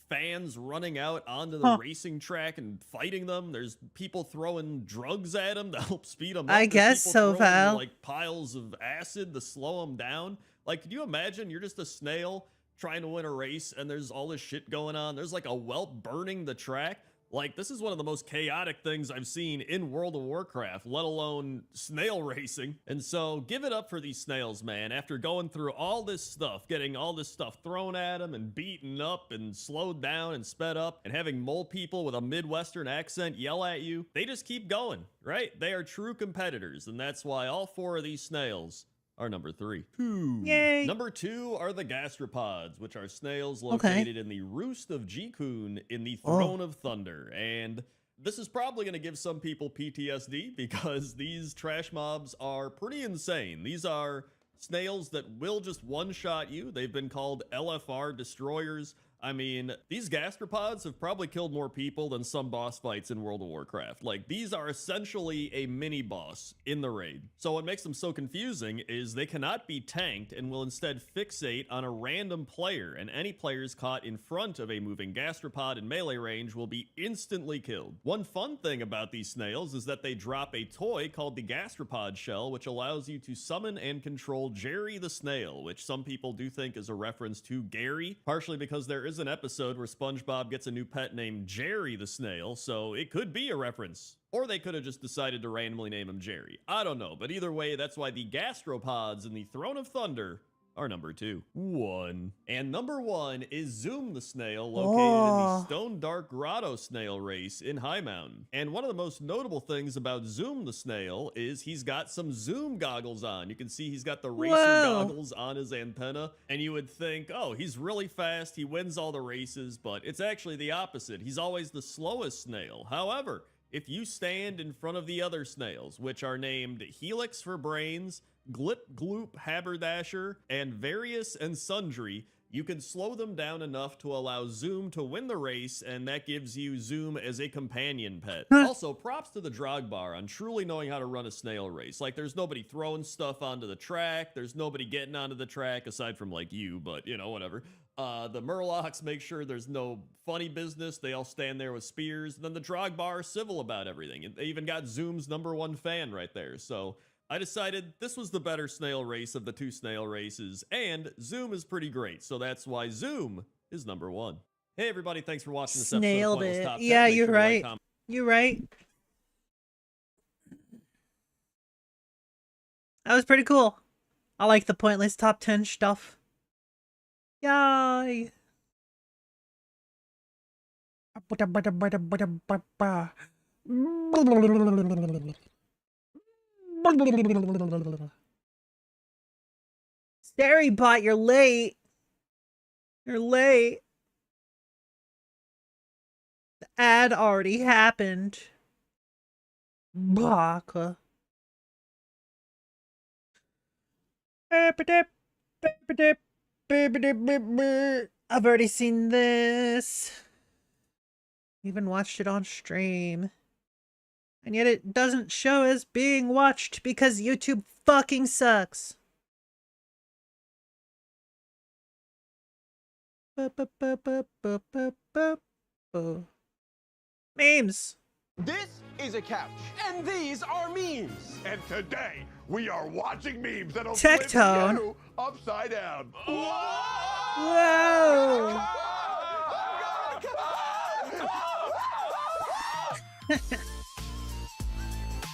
fans running out onto the racing track and fighting them. There's people throwing drugs at them to help speed them up. I guess so, Val. Like piles of acid to slow them down. Like, could you imagine you're just a snail trying to win a race and there's all this shit going on? There's like a whelp burning the track. Like, this is one of the most chaotic things I've seen in World of Warcraft, let alone snail racing. And so, give it up for these snails, man. After going through all this stuff, getting all this stuff thrown at them and beaten up and slowed down and sped up, and having mole people with a Midwestern accent yell at you, they just keep going, right? They are true competitors, and that's why all 4 of these snails are number 3. Yay! Number 2 are the gastropods, which are snails located in the roost of Jikun in the Throne of Thunder. And this is probably going to give some people PTSD because these trash mobs are pretty insane. These are snails that will just one-shot you. They've been called LFR destroyers. I mean, these gastropods have probably killed more people than some boss fights in World of Warcraft. Like, these are essentially a mini-boss in the raid. So what makes them so confusing is they cannot be tanked and will instead fixate on a random player, and any players caught in front of a moving gastropod in melee range will be instantly killed. One fun thing about these snails is that they drop a toy called the gastropod shell, which allows you to summon and control Jerry the Snail, which some people do think is a reference to Gary, partially because there is an episode where SpongeBob gets a new pet named Jerry the Snail, so it could be a reference. Or they could have just decided to randomly name him Jerry. I don't know, but either way, that's why the gastropods in the Throne of Thunder are number 2. And number 1 is Zoom the Snail, located in the Stone Dark Grotto Snail race in High Mountain. And one of the most notable things about Zoom the Snail is he's got some zoom goggles on. You can see he's got the racer goggles on his antenna, and you would think, oh, he's really fast, he wins all the races, but it's actually the opposite. He's always the slowest snail. However, if you stand in front of the other snails, which are named Helix for brains, Glip Gloop Haberdasher, and Various and Sundry, you can slow them down enough to allow Zoom to win the race, and that gives you Zoom as a companion pet. Also, props to the Drogbar on truly knowing how to run a snail race. Like, there's nobody throwing stuff onto the track, there's nobody getting onto the track, aside from, like, you, but, you know, whatever. The Murlocs make sure there's no funny business, they all stand there with spears, and then the Drogbar are civil about everything. They even got Zoom's #1 fan right there, so I decided this was the better snail race of the 2 snail races, and Zoom is pretty great, so that's why Zoom is number 1. Hey everybody, thanks for watching this episode of Pointless Top 10. Yeah, Make you're sure to like, right. comment. You're right. That was pretty cool. I like the Pointless Top 10 stuff. Yay! Starrybot, you're late. You're late. The ad already happened. Baka. I've already seen this. Even watched it on stream. And yet it doesn't show as being watched because YouTube fucking sucks. Memes. This is a couch, and these are memes. And today, we are watching memes that'll Tectone. flip you upside down. Whoa!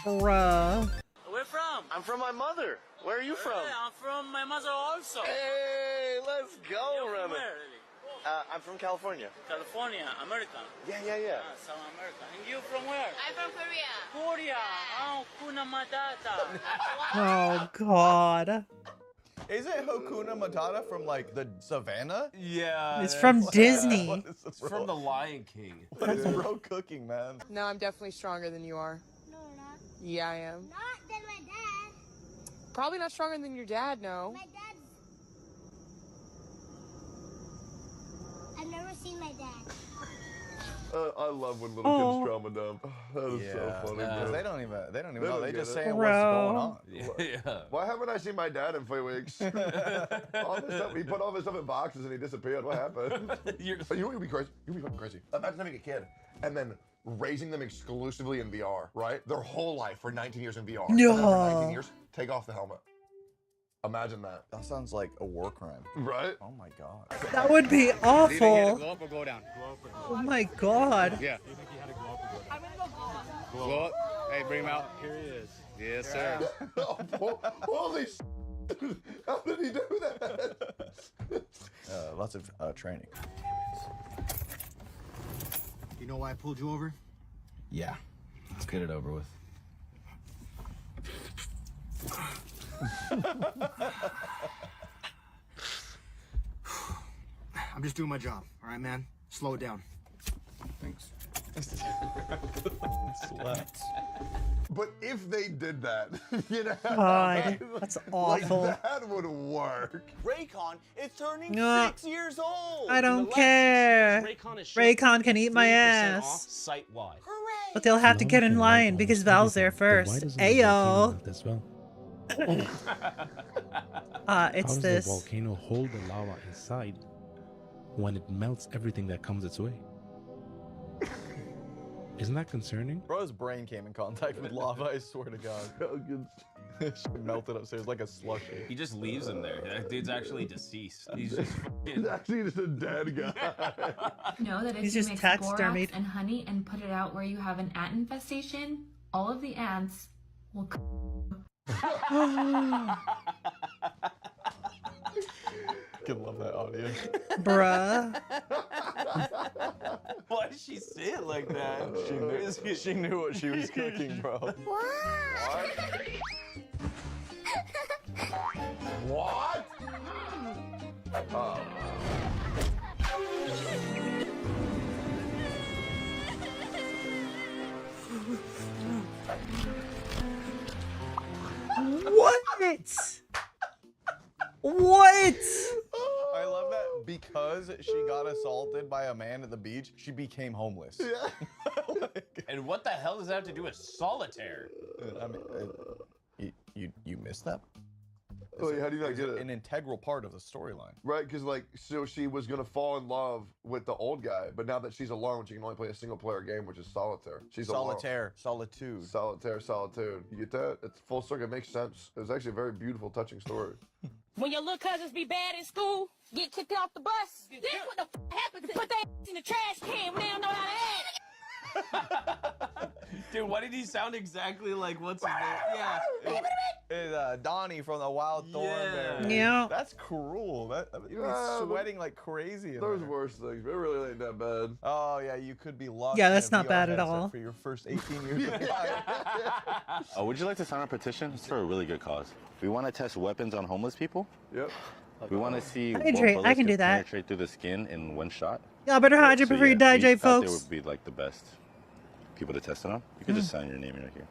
Bruh. Where from? I'm from my mother. Where are you from? I'm from my mother also. Hey, let's go, You're from Remy. where? I'm from California. California, America. Yeah. South America. And you from where? I'm from Korea. Korea. Oh, Kuna Matata. Oh god. Isn't Hakuna Matata from like the savannah? Yeah. It's from Disney. It's from The Lion King. What is bro cooking, man? No, I'm definitely stronger than you are. No, not. Yeah, I am. Not than my dad. Probably not stronger than your dad, no. My dad's... I've never seen my dad. I love when little kids trauma dump. That is so funny, Because bro. they don't even know. They just say saying what's going on. Yeah. Why haven't I seen my dad in 3 weeks? All this stuff, he put all this stuff in boxes and he disappeared. What happened? You'd be crazy. You'd be fucking crazy. Imagine having a kid and then raising them exclusively in VR, right? Their whole life for 19 years in VR. No. And then for 19 years, take off the helmet. Imagine that. That sounds like a war crime. Right? Oh my god. That would be awful. Go up or go down? Oh my god. Yeah. Go up. Hey, bring him out. Here he is. Yes, sir. Holy s***. How did he do that? Lots of training. You know why I pulled you over? Yeah. Let's get it over with. I'm just doing my job, all right, man? Slow it down. Thanks. But if they did that, you know, God, that's awful. Like, that would work. Raycon is turning No. 6 years old. I don't care. Raycon can eat my ass. Site-wide. But they'll have to get in line because Val's there first. Ayo. It's this. How does the volcano hold the lava inside when it melts everything that comes its way? Isn't that concerning? Bro's brain came in contact with lava, I swear to God. She melted upstairs like a slushy. He just leaves him there. That dude's actually deceased. He's just He's actually just a dead guy. Know that if He's you just mix taxidermied. borax and honey and put it out where you have an ant infestation, all of the ants will I love that audio. Bruh. Why did she say it like that? She knew what she was cooking, bro. What? Oh. What? What? I love that because she got assaulted by a man at the beach, she became homeless. Yeah. And what the hell does that have to do with solitaire? I mean, you missed that? Wait, how do you not get it? An integral part of the storyline. Right, because like, so she was gonna fall in love with the old guy, but now that she's alone, she can only play a single player game, which is solitaire. She's Solitaire, solitude. Solitaire, solitude. You get that? It's full circle. It makes sense. It was actually a very beautiful, touching story. When your little cousins be bad in school, get kicked off the bus, then what the f happens? Put their ass in the trash can when they don't know how to act. Dude, why did he sound exactly like what's his name? Yeah. It's Donnie from the Wild Thornberry. Yeah. That's cruel. You'd be sweating like crazy. There's worse things, but it really ain't that bad. Oh yeah, you could be locked. Yeah, in that's a not VR bad at headset all. For your first 18 years of life. Would you like to sign our petition? It's for a really good cause. We want to test weapons on homeless people. Yep. We want to see what Hydrate, bullets I can do that. penetrate through the skin in one shot. Y'all better hydrate before you die, Jay, we thought folks. They would be like the best people to test it on. You can just sign your name right here.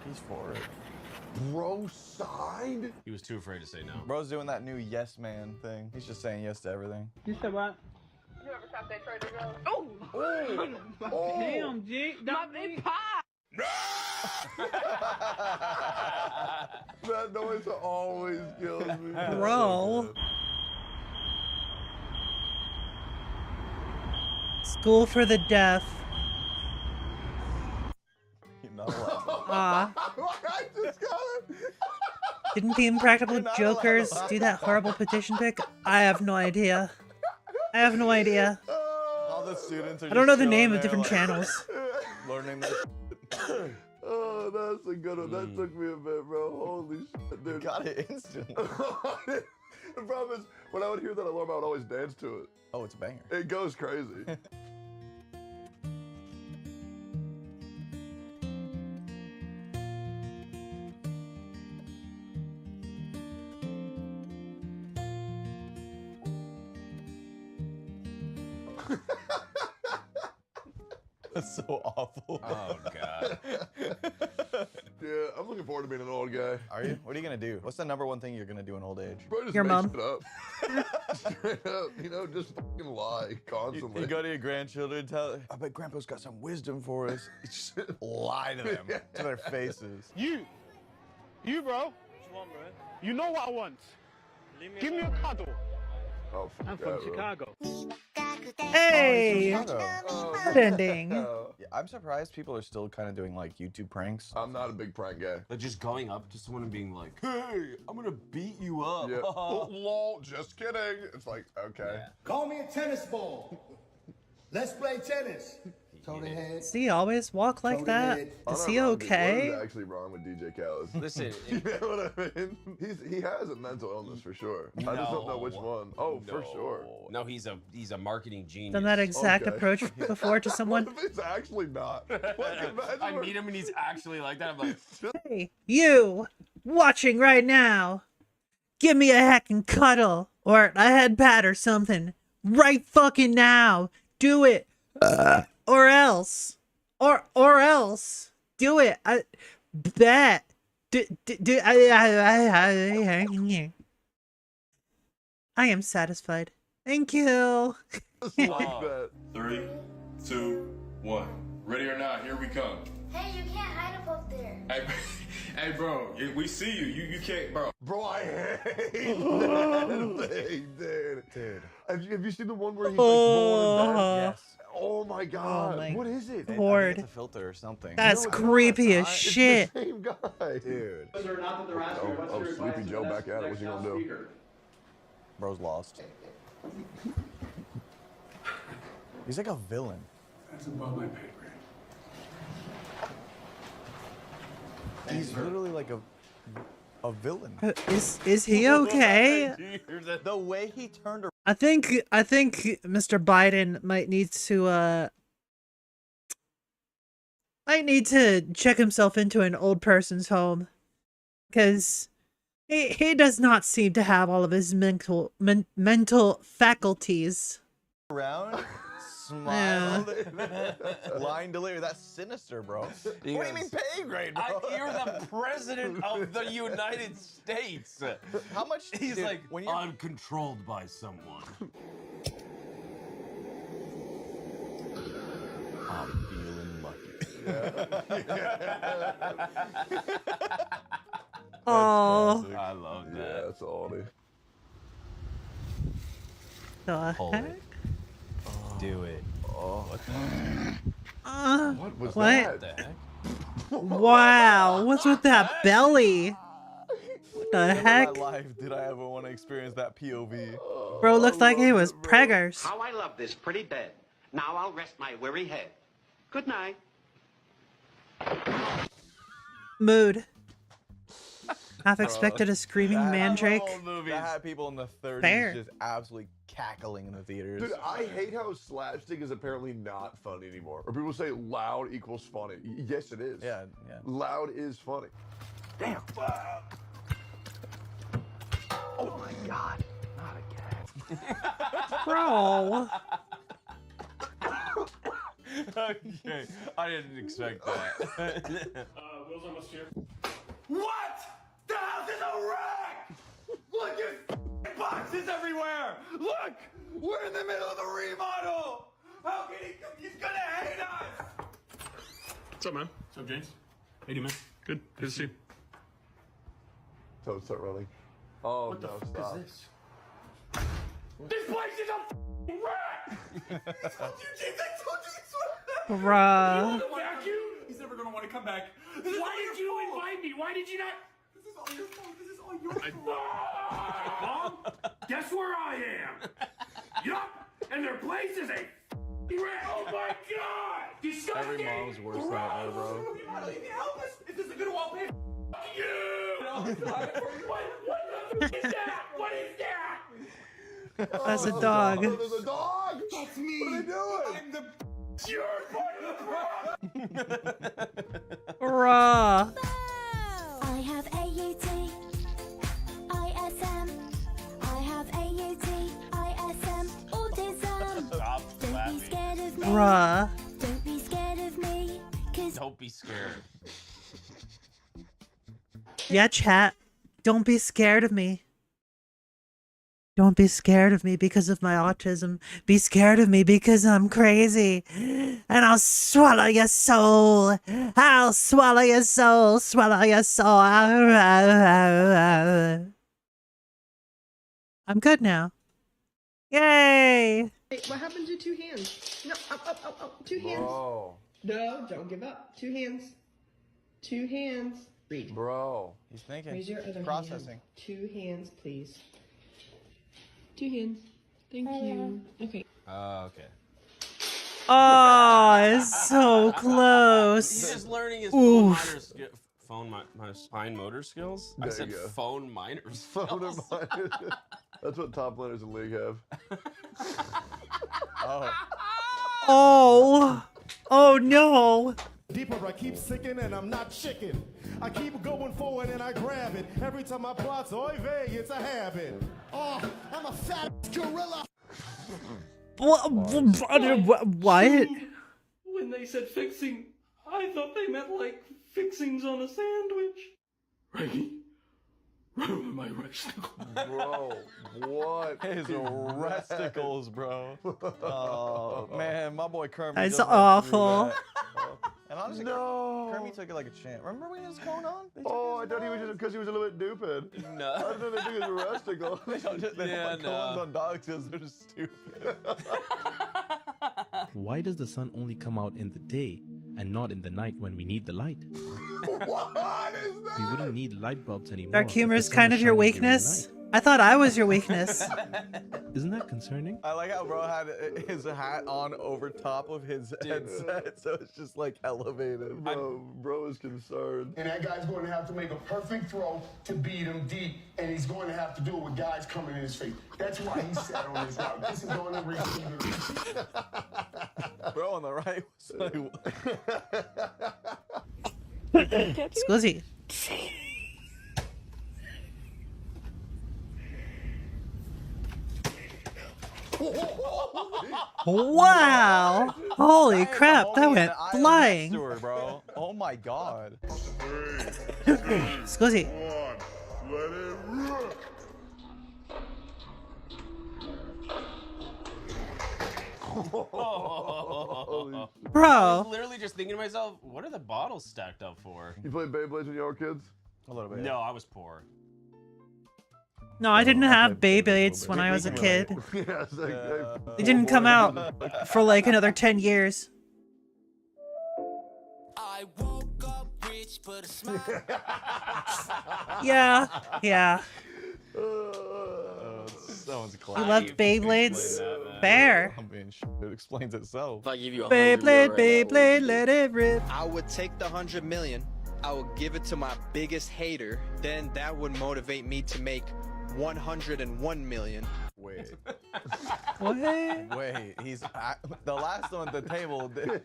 He's for it. Bro signed? He was too afraid to say no. Bro's doing that new yes man thing. He's just saying yes to everything. You said what? You ever stopped that Trader Joe's? Oh! Damn, G. My big pie! That noise always kills me. Bro. School for the deaf. You're not allowed. Ah. I just got it. Didn't the Impractical Jokers do that horrible petition pic? I have no idea. I have no idea. All the students are I don't know just the name chilling of different there, like, channels. learning this. Oh, that's a good one. That took me a bit, bro. Holy shit, dude. Got it instantly. The problem is, when I would hear that alarm, I would always dance to it. Oh, it's a banger. It goes crazy. That's so awful. Oh, God. Yeah, I'm looking forward to being an old guy. Are you? What are you gonna do? What's the #1 thing you're gonna do in old age? Bro, just Your make mom. shit up. Straight up, you know, just fucking lie constantly. You go to your grandchildren, tell. I bet Grandpa's got some wisdom for us. Just lie to them, to their faces. You, bro. You know what I want. Give me a cuddle. Oh, I'm from Chicago. Hey! Oh, Good ending. oh. Yeah, I'm surprised people are still kind of doing like YouTube pranks. I'm not a big prank guy. Like just going up to someone and being like, "Hey, I'm gonna beat you up." Yeah. Oh, lol, just kidding. It's like, okay. Call me a tennis ball. Let's play tennis. Toe to head. Does he always walk like that? Is he okay? What is actually wrong with DJ Khaled? Listen, you know what I mean? He has a mental illness for sure. I just don't know which one. Oh, for sure. No, he's a marketing genius. Done that exact approach before to someone? What if it's actually not? Like, I meet him and he's actually like that. I'm like, hey, you watching right now, give me a heckin' cuddle or a head pat or something right fucking now. Do it. Or else. Or else. Do it. I am satisfied. Thank you. Like that. 3, 2, 1. Ready or not, here we come. Hey, you can't hide up there. Hey, bro, we see you. You can't, bro. Bro, I hate that thing, dude. Have you seen the one where he's like rolling back? Yes. Oh my god. What is it? Lord. It's a filter or something. That's creepy as shit. It's the same guy. Dude. Oh, Sleepy Joe back at it. What's he gonna do? Bro's lost. He's like a villain. That's above my pay grade. He's literally like a villain. Is he okay? The way he turned around. I think Mr. Biden might need to check himself into an old person's home, because he does not seem to have all of his mental faculties. Around, smile, line delivery. That's sinister, bro. What do you mean pay grade, bro? You're the president of the United States. How much? He's dude, like, when you're I'm controlled by someone. I'm feeling lucky. Oh, I love that. Yeah, that's oldie. the heck? Do it. What was what? that? The heck? Wow, what's with that belly? What the Never heck? in my life did I ever want to experience that POV. Bro looked like he was preggers. How I love this pretty bed. Now I'll rest my weary head. Good night. Mood. Half expected a screaming mandrake. That had people in the 30s Fair. just absolutely cackling in the theaters. Dude, I hate how slapstick is apparently not funny anymore. Or people say loud equals funny. Yes, it is. Yeah. Loud is funny. Damn. Oh my God. Not again. Bro. Okay, I didn't expect that. Will's almost here. What? The house is a wreck! Look, there's boxes everywhere! Look! We're in the middle of the remodel! How can he's gonna hate us! What's up, man? What's up, James? How you doing, man? Good to see you. Toad, start running. Oh, What the no, fuck stop. is this? This place is a wreck! I told you, James, I told you this was Bruh. Vacuum? He's never gonna want to come back. Why did you invite me? Why did you not? This is all your fault. This is all your fault. Mom, guess where I am? Yup, and their place is a wreck. Oh my God! Disgusting! Every mom's worst nightmare, bro. You want to leave me help us? Is this a good wallpaper? You! What is that? What is that? That's a dog. Oh, there's a dog! That's me. What are they doing? I'm the. You're part of the problem! Bruh. I have AUT, ISM. I have AUT, ISM, autism. Stop Don't be laughing. scared of me. Bruh. Don't be scared of me. Cause Don't be scared. Yeah, chat. Don't be scared of me. Don't be scared of me because of my autism. Be scared of me because I'm crazy. And I'll swallow your soul. I'll swallow your soul. Swallow your soul. I'm good now. Yay! Wait, what happened to two hands? No, up, two hands. Oh. No, don't give up. 2 hands. 2 hands. Read. Bro, he's thinking. Raise your other processing. hand. 2 hands, please. 2 hands. Thank you. Okay. Okay. Oh, it's so close. He's just learning his Oof. fine motor skills. There I said you go. phone minor skills. Phone and minor. That's what top laners in League have. Oh no. Deeper, I keep sinking and I'm not chicken. I keep going forward and I grab it. Every time I plot, oy vey, it's a habit. Oh, I'm a fat gorilla. What? When they said fixing, I thought they meant like fixings on a sandwich. Right? My resticles. Bro, what? His resticles, bro. Oh, man, my boy Kermit. That's just went through awful. that. And honestly, Kermit took it like a champ. Remember when he was going on? Oh, I thought he was just because he was a little bit stupid. No. I didn't know they took his resticle. They don't put colons on dogs because they're stupid. Why does the sun only come out in the day and not in the night when we need the light? What is that? We wouldn't need light bulbs anymore. Dark humor if is the sun kind of your shining during the weakness. I thought I was your weakness. night. Isn't that concerning? I like how bro had his hat on over top of his headset, so it's just like elevated. Bro is concerned. And that guy's going to have to make a perfect throw to beat him deep, and he's going to have to do it with guys coming in his face. That's why he sat on his route. This is on the receiver. Bro on the right was like, Scusi. Wow! Holy crap, that went flying. Bro. Oh my god. Scusi. Let it rip. Bro. I was literally just thinking to myself, what are the bottles stacked up for? You played Beyblades when you were kids? A little bit. No, I was poor. No, I didn't have Beyblades when I was a kid. Yes, They didn't come out for like another 10 years. Yeah, yeah. That one's You classic. loved Beyblades? Fair. I'm being it explains itself. If I give you a Beyblade, Beyblade, let it rip. I would take the 100 million. I would give it to my biggest hater. Then that would motivate me to make 101 million. Wait. What? Wait, the last one at the table. That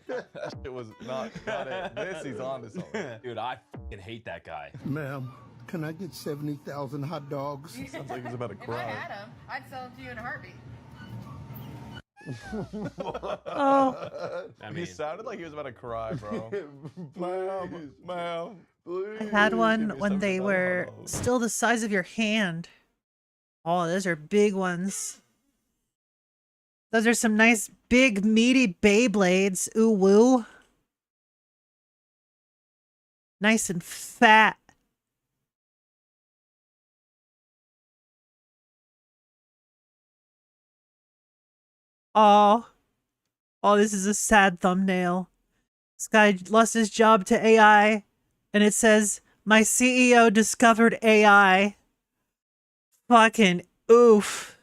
shit was not it. This he's on to something. Dude, I fucking hate that guy. Ma'am, can I get 70,000 hot dogs? Sounds like he's about to cry. him, I'd sell him to you in a heartbeat. Oh. He sounded like he was about to cry, bro. Ma'am, I had one when they were still the size of your hand. Oh, those are big ones. Those are some nice, big, meaty Beyblades. Ooh, woo. Nice and fat. Oh. Oh, this is a sad thumbnail. This guy lost his job to AI, and it says, "My CEO discovered AI." Fucking oof.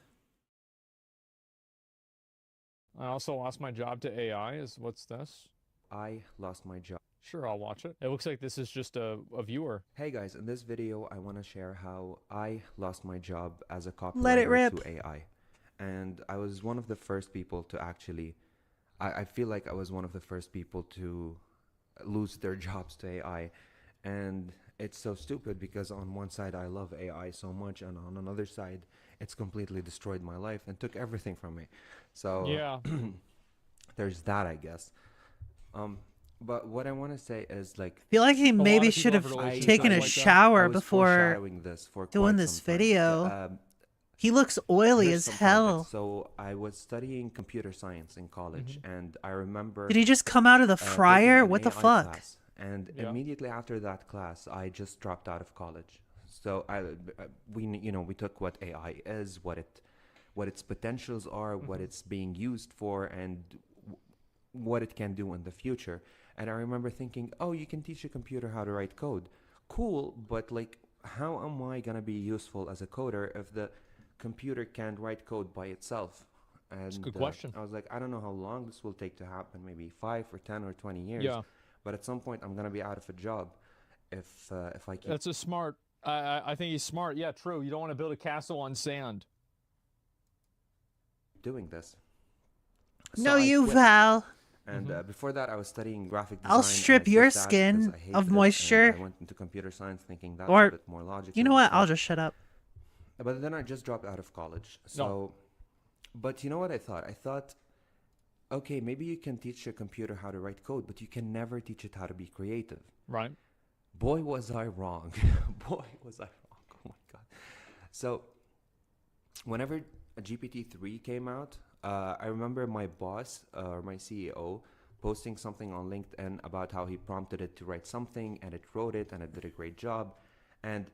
I also lost my job to AI. What's this? I lost my job. Sure, I'll watch it. It looks like this is just a viewer. Hey guys, in this video I want to share how I lost my job as a Let it copywriter rip. to AI. And I was one of the first people to actually, I feel like I was one of the first people to lose their jobs to AI. And it's so stupid because on one side I love AI so much, and on another side it's completely destroyed my life and took everything from me. So yeah, there's that, I guess. But what I want to say is, like, I feel like he maybe should have taken a shower before doing this video. He looks oily as hell. So I was studying computer science in college, and I remember. Did he just come out of the fryer? taking What an the AI fuck? class, and immediately after that class, I just dropped out of college. So we took what AI is, what its potentials are, what it's being used for, and what it can do in the future. And I remember thinking, oh, you can teach a computer how to write code. Cool, but like, how am I gonna be useful as a coder if the computer can't write code by itself? And That's a good question. I was like, I don't know how long this will take to happen, maybe 5 or 10 or 20 years. Yeah. But at some point, I'm gonna be out of a job if I keep. That's a smart. I think he's smart. Yeah, true. You don't want to build a castle on sand. Doing this. No, I you, quit. Val. And before that, I was studying graphic design. I'll and I strip quit your that skin because I hated of it, and moisture. I went into computer science thinking that's Or, a bit more logical. you know what? and I'll stuff. just shut up. But then I just dropped out of college. So, but you know what I thought? I thought, okay, maybe you can teach a computer how to write code, but you can never teach it how to be creative. Right. Boy, was I wrong. Boy, was I wrong. Oh my God. So, whenever GPT-3 came out, I remember my boss, or my CEO, posting something on LinkedIn about how he prompted it to write something, and it wrote it, and it did a great job. And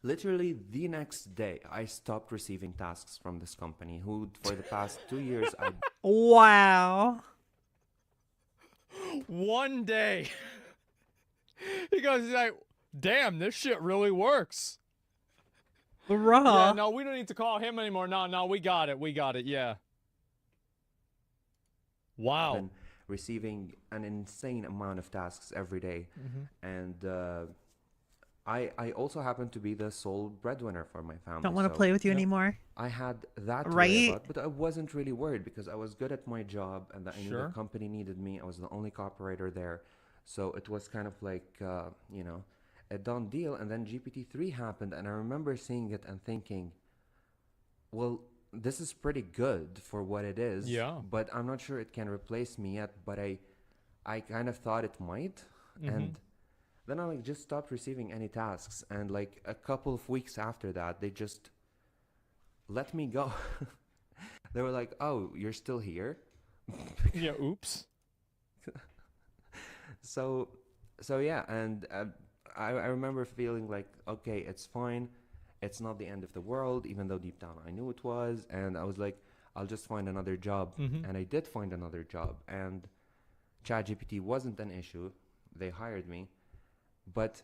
literally the next day, I stopped receiving tasks from this company, who for the past 2 years, I... Wow. One day. He's like, damn, this shit really works. Raw. Yeah, no, we don't need to call him anymore. No, we got it, yeah. Wow. been receiving an insane amount of tasks every day. And I also happen to be the sole breadwinner for my family. Don't want to play with you anymore. I had that to worry Right? about, but I wasn't really worried because I was good at my job and I knew the Sure. company needed me. I was the only cooperator there. So it was kind of like, you know, a done deal. And then GPT-3 happened, and I remember seeing it and thinking, well, this is pretty good for what it is. Yeah. But I'm not sure it can replace me yet, but I kind of thought it might. And then I just stopped receiving any tasks. And like a couple of weeks after that, they just let me go. They were like, oh, you're still here? Yeah, oops. So yeah, and I remember feeling like, okay, it's fine. It's not the end of the world, even though deep down I knew it was. And I was like, I'll just find another job. And I did find another job. And ChatGPT wasn't an issue. They hired me. But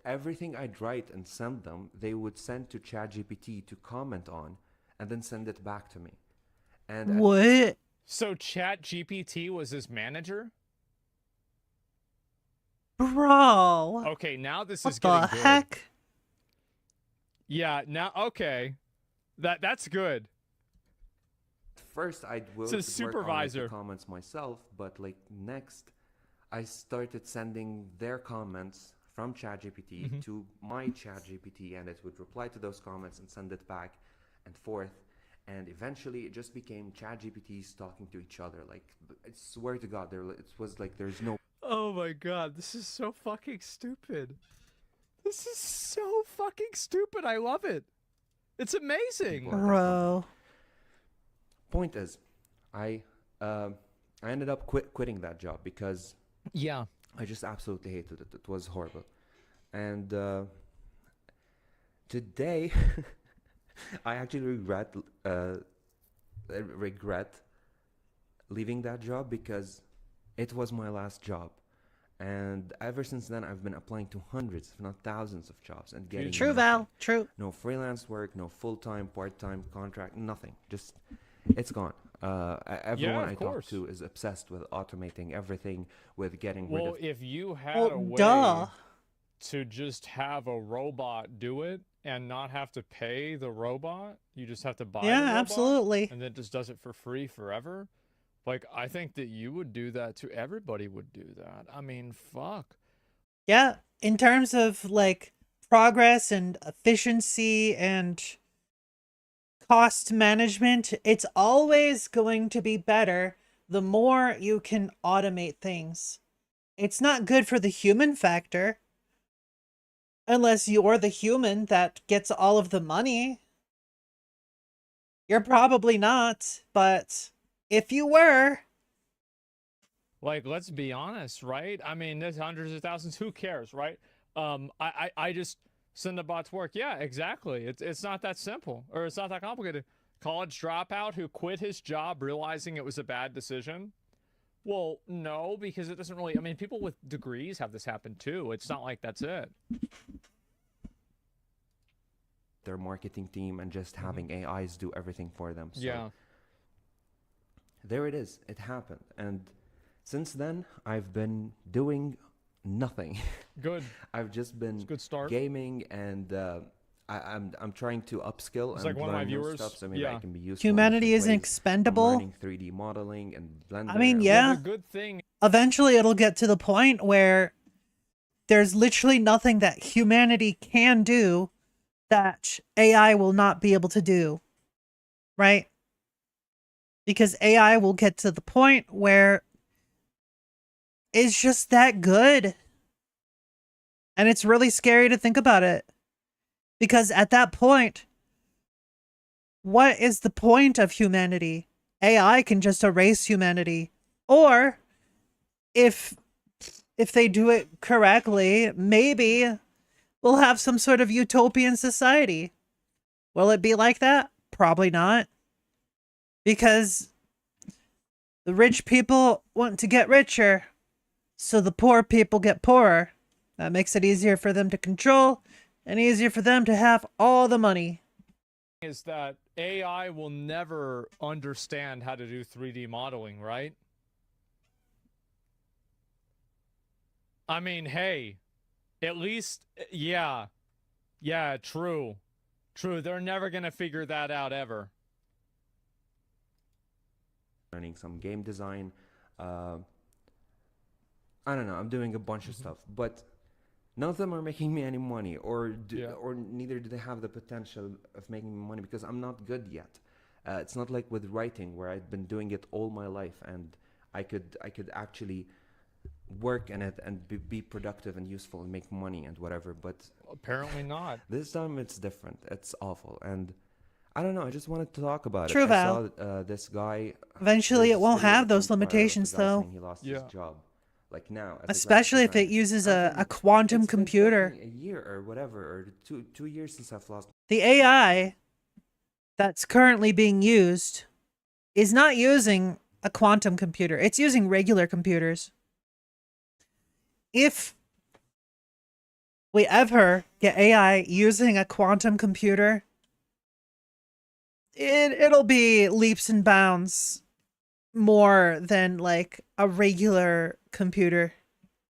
everything I'd write and send them, they would send to ChatGPT to comment on and then send it back to me. And What? So ChatGPT was his manager? Bro. Okay, now this What is getting the good. heck? Yeah, now, okay. That's good. First, I'd It's a work on like, the supervisor. comments myself, but like next, I started sending their comments from ChatGPT to my ChatGPT, and it would reply to those comments and send it back and forth. And eventually, it just became ChatGPTs talking to each other. Like, I swear to God, it was like there's no. Oh my God, this is so fucking stupid. This is so fucking stupid. I love it. It's amazing. Bro. Point is, I ended up quitting that job because Yeah. I just absolutely hated it. It was horrible. And today, I actually regret leaving that job because it was my last job. And ever since then, I've been applying to hundreds, if not thousands of jobs and getting True, nothing. Val. True. No freelance work, no full-time, part-time contract, nothing. Just, it's gone. Everyone of I course. talk to is obsessed with automating everything, with getting rid Well, of... if you had Well, a way duh. to just have a robot do it and not have to pay the robot, you just have to buy Yeah, the robot, absolutely. and then it just does it for free forever. Like, I think that you would do that too. Everybody would do that. I mean, fuck. Yeah, in terms of like progress and efficiency and cost management, it's always going to be better the more you can automate things. It's not good for the human factor unless you're the human that gets all of the money. You're probably not, but if you were, Like, let's be honest, right? I mean, there's hundreds of thousands. Who cares, right? I just send the bot to work. Yeah, exactly. It's not that simple, or it's not that complicated. College dropout who quit his job realizing it was a bad decision. Well, no, because it doesn't really. I mean, people with degrees have this happen too. It's not like that's it. Their marketing team and just having AIs do everything for them. So Yeah. there it is. It happened. And since then, I've been doing nothing. Good. I've just been good start. gaming, and I'm trying to upskill It's and like one of my learn new viewers. stuff, so maybe Yeah. I can be useful. Humanity in isn't different ways. expendable. I'm learning 3D modeling and Blender. I mean, and yeah. The good thing. Eventually, it'll get to the point where there's literally nothing that humanity can do that AI will not be able to do. Right? Because AI will get to the point where it's just that good. And it's really scary to think about it. Because at that point, what is the point of humanity? AI can just erase humanity. Or if they do it correctly, maybe we'll have some sort of utopian society. Will it be like that? Probably not. Because the rich people want to get richer, so the poor people get poorer. That makes it easier for them to control and easier for them to have all the money. Is that AI will never understand how to do 3D modeling, right? I mean, hey, at least, yeah, true. They're never gonna figure that out ever. Learning some game design. I don't know. I'm doing a bunch of stuff, but none of them are making me any money, or neither do they have the potential of making me money because I'm not good yet. It's not like with writing where I've been doing it all my life and I could actually work in it and be productive and useful and make money and whatever. But apparently not. This time it's different. It's awful, and I don't know. I just wanted to talk about True, it. Val. I saw this guy. Eventually, it won't have those Palworld, limitations, the guy though. saying he lost his job. Like now, as a Especially if graphic it uses designer. a quantum It's been computer. fucking a year or whatever, or two years since I've lost. The AI that's currently being used is not using a quantum computer. It's using regular computers. If we ever get AI using a quantum computer, it'll be leaps and bounds more than like a regular computer.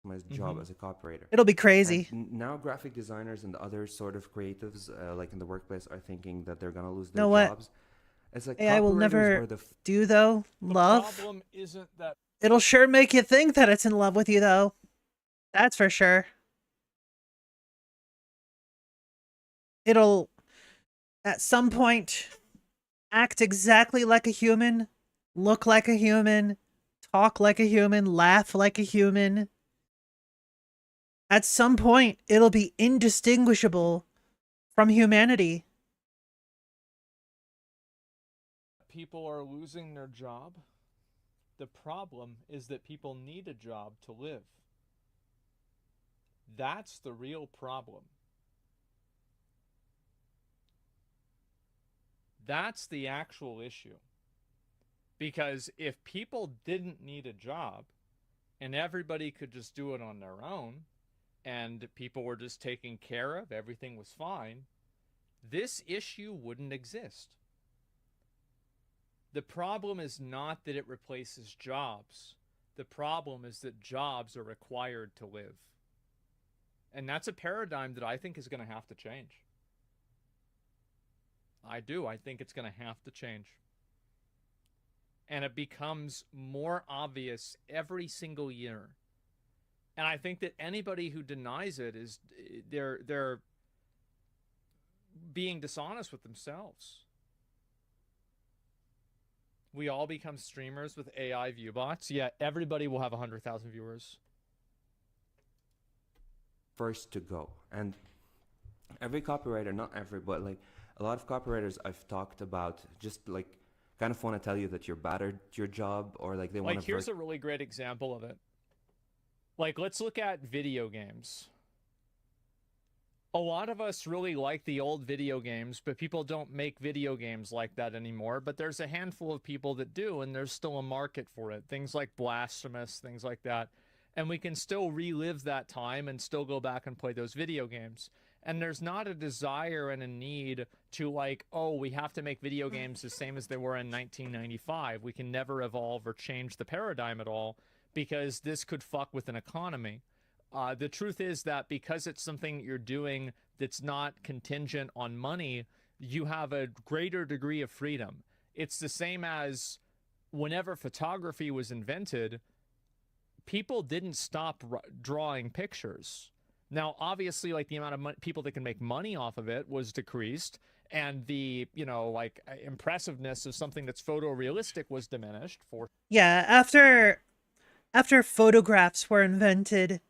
My job as a copywriter. It'll be crazy. And now graphic designers and other sort of creatives, like in the workplace, are thinking that they're gonna lose their Know what? jobs. It's like AI will copywriters never were the do though. Love. Problem isn't that It'll sure make you think that it's in love with you though. That's for sure. It'll at some point act exactly like a human, look like a human, talk like a human, laugh like a human. At some point, it'll be indistinguishable from humanity. people are losing their job. The problem is that people need a job to live. That's the real problem. That's the actual issue. Because if people didn't need a job and everybody could just do it on their own and people were just taken care of, everything was fine, this issue wouldn't exist. The problem is not that it replaces jobs. The problem is that jobs are required to live. And that's a paradigm that I think is going to have to change. I do. I think it's going to have to change. And it becomes more obvious every single year. And I think that anybody who denies it is they're being dishonest with themselves. We all become streamers with AI view bots. Yeah, everybody will have 100,000 viewers. First to go. And every copywriter, not every, but like a lot of copywriters I've talked about just like kind of want to tell you that you're bad at your job, or like they want to. Like, here's a really great example of it. Like, let's look at video games. a lot of us really like the old video games, but people don't make video games like that anymore. But there's a handful of people that do, and there's still a market for it. Things like Blasphemous, things like that. And we can still relive that time and still go back and play those video games. And there's not a desire and a need to like, oh, we have to make video games the same as they were in 1995. We can never evolve or change the paradigm at all because this could fuck with an economy. The truth is that because it's something you're doing that's not contingent on money, you have a greater degree of freedom. It's the same as whenever photography was invented, people didn't stop drawing pictures. Now, obviously, like the amount of people that can make money off of it was decreased, and the, you know, like impressiveness of something that's photorealistic was diminished. Yeah, after photographs were invented,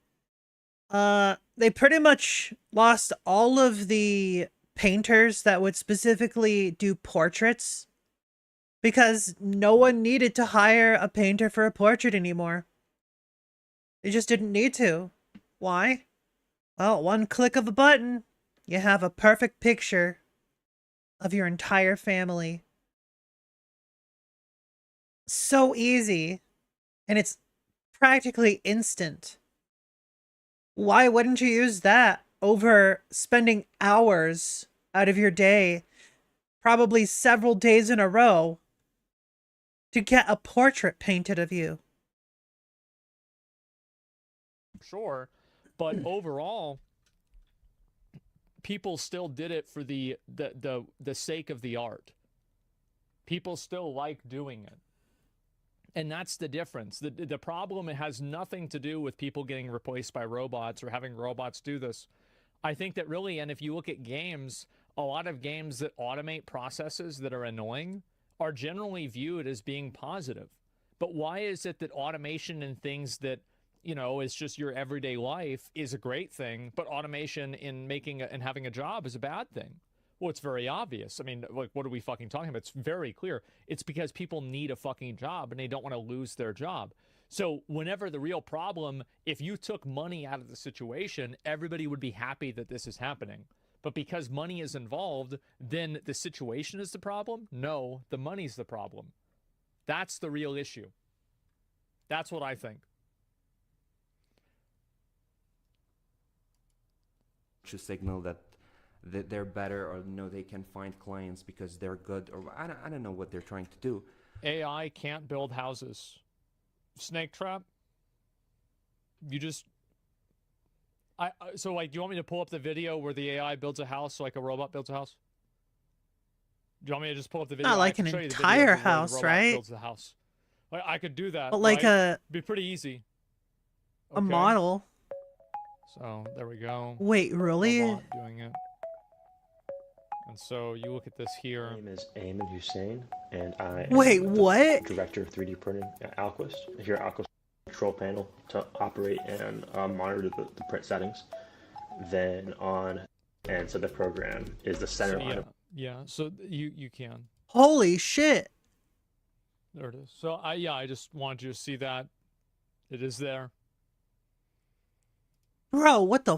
they pretty much lost all of the painters that would specifically do portraits because no one needed to hire a painter for a portrait anymore. They just didn't need to. Why? Well, one click of a button, you have a perfect picture of your entire family. So easy, and it's practically instant. Why wouldn't you use that over spending hours out of your day, probably several days in a row, to get a portrait painted of you? Sure, but overall, people still did it for the sake of the art. People still like doing it. And that's the difference. The problem, it has nothing to do with people getting replaced by robots or having robots do this. I think that really, and if you look at games, a lot of games that automate processes that are annoying are generally viewed as being positive. But why is it that automation and things that, you know, is just your everyday life is a great thing, but automation in making and having a job is a bad thing? Well, it's very obvious. I mean, like, what are we fucking talking about? It's very clear. It's because people need a fucking job and they don't want to lose their job. So whenever the real problem, if you took money out of the situation, everybody would be happy that this is happening. But because money is involved, then the situation is the problem? No, the money's the problem. That's the real issue. That's what I think. To signal that they're better, or no, they can find clients because they're good, or I don't know what they're trying to do. AI can't build houses. Snake trap. You just, so like, do you want me to pull up the video where the AI builds a house like a robot builds a house? Do you want me to just pull up the video? Not like an entire house, right? Builds the house. Like, I could do that. But like It'd be pretty easy. A model. So there we go. Wait, really? Robot doing it. And so you look at this here. My name is Ayman Hussein, and I Wait, am the what? director of 3D printing at Alquist. Here at Alquist, control panel to operate and monitor the print settings. Then and so the program is the center line. Yeah, so you can. Holy shit. There it is. So I just wanted you to see that. It is there. Bro, what the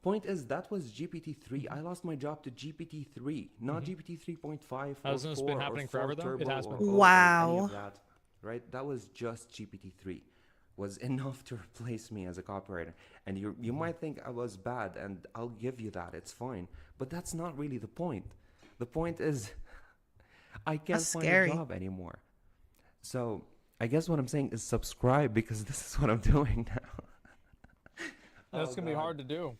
Point is, that was GPT-3. I lost my job to GPT-3, not GPT 3.5 or Hasn't this been happening forever, though? It has been. Wow. Any of that, right? That was just GPT-3. Was enough to replace me as a copywriter. And you might think I was bad, and I'll give you that. It's fine. But that's not really the point. The point is, I can't find a job anymore. So I guess what I'm saying is subscribe, because this is what I'm doing now. That's going to be hard to do.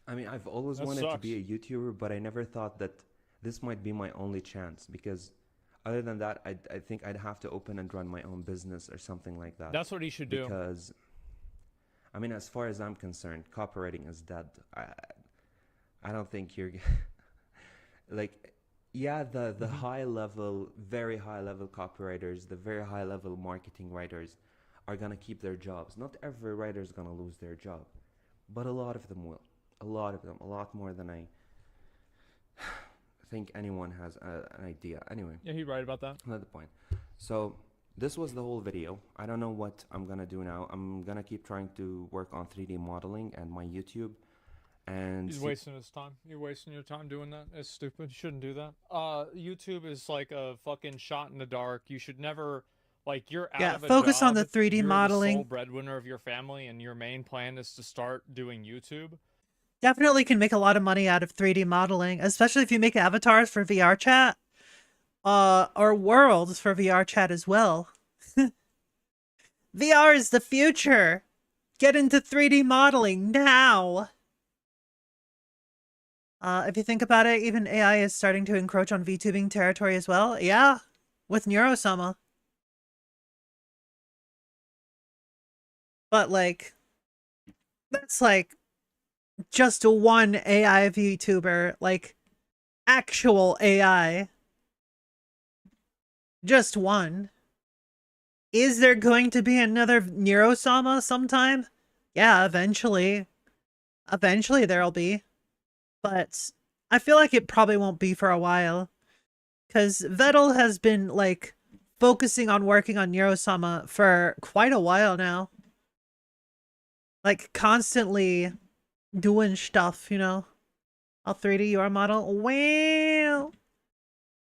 I mean, I've always wanted to be a YouTuber, but I never thought that this might be my only chance, because other than that, I think I'd have to open and run my own business or something like that. That's what he should do. Because, I mean, as far as I'm concerned, copywriting is dead. I don't think you're... like, yeah, the high level, very high level copywriters, the very high level marketing writers are going to keep their jobs. Not every writer is going to lose their job, but a lot of them will. A lot of them, a lot more than I think anyone has an idea. Anyway. Yeah, he's right about that. Another point. So this was the whole video. I don't know what I'm going to do now. I'm going to keep trying to work on 3D modeling and my YouTube. And He's wasting his time. You're wasting your time doing that. It's stupid. You shouldn't do that. YouTube is like a fucking shot in the dark. You should never, like, you're out Yeah, of a focus job. on the 3D you're modeling. the sole breadwinner of your family, and your main plan is to start doing YouTube. Definitely can make a lot of money out of 3D modeling, especially if you make avatars for VR chat, or worlds for VR chat as well. VR is the future. Get into 3D modeling now. If you think about it, even AI is starting to encroach on VTubing territory as well. Yeah, with Neurosama. But, like, that's, like, just one AI VTuber. Like, actual AI. Just one. Is there going to be another Neurosama sometime? Yeah, eventually. Eventually there'll be. But I feel like it probably won't be for a while. Because Vettel has been, like, focusing on working on Neurosama for quite a while now. Like, constantly doing stuff, you know? A 3D UR model? Well,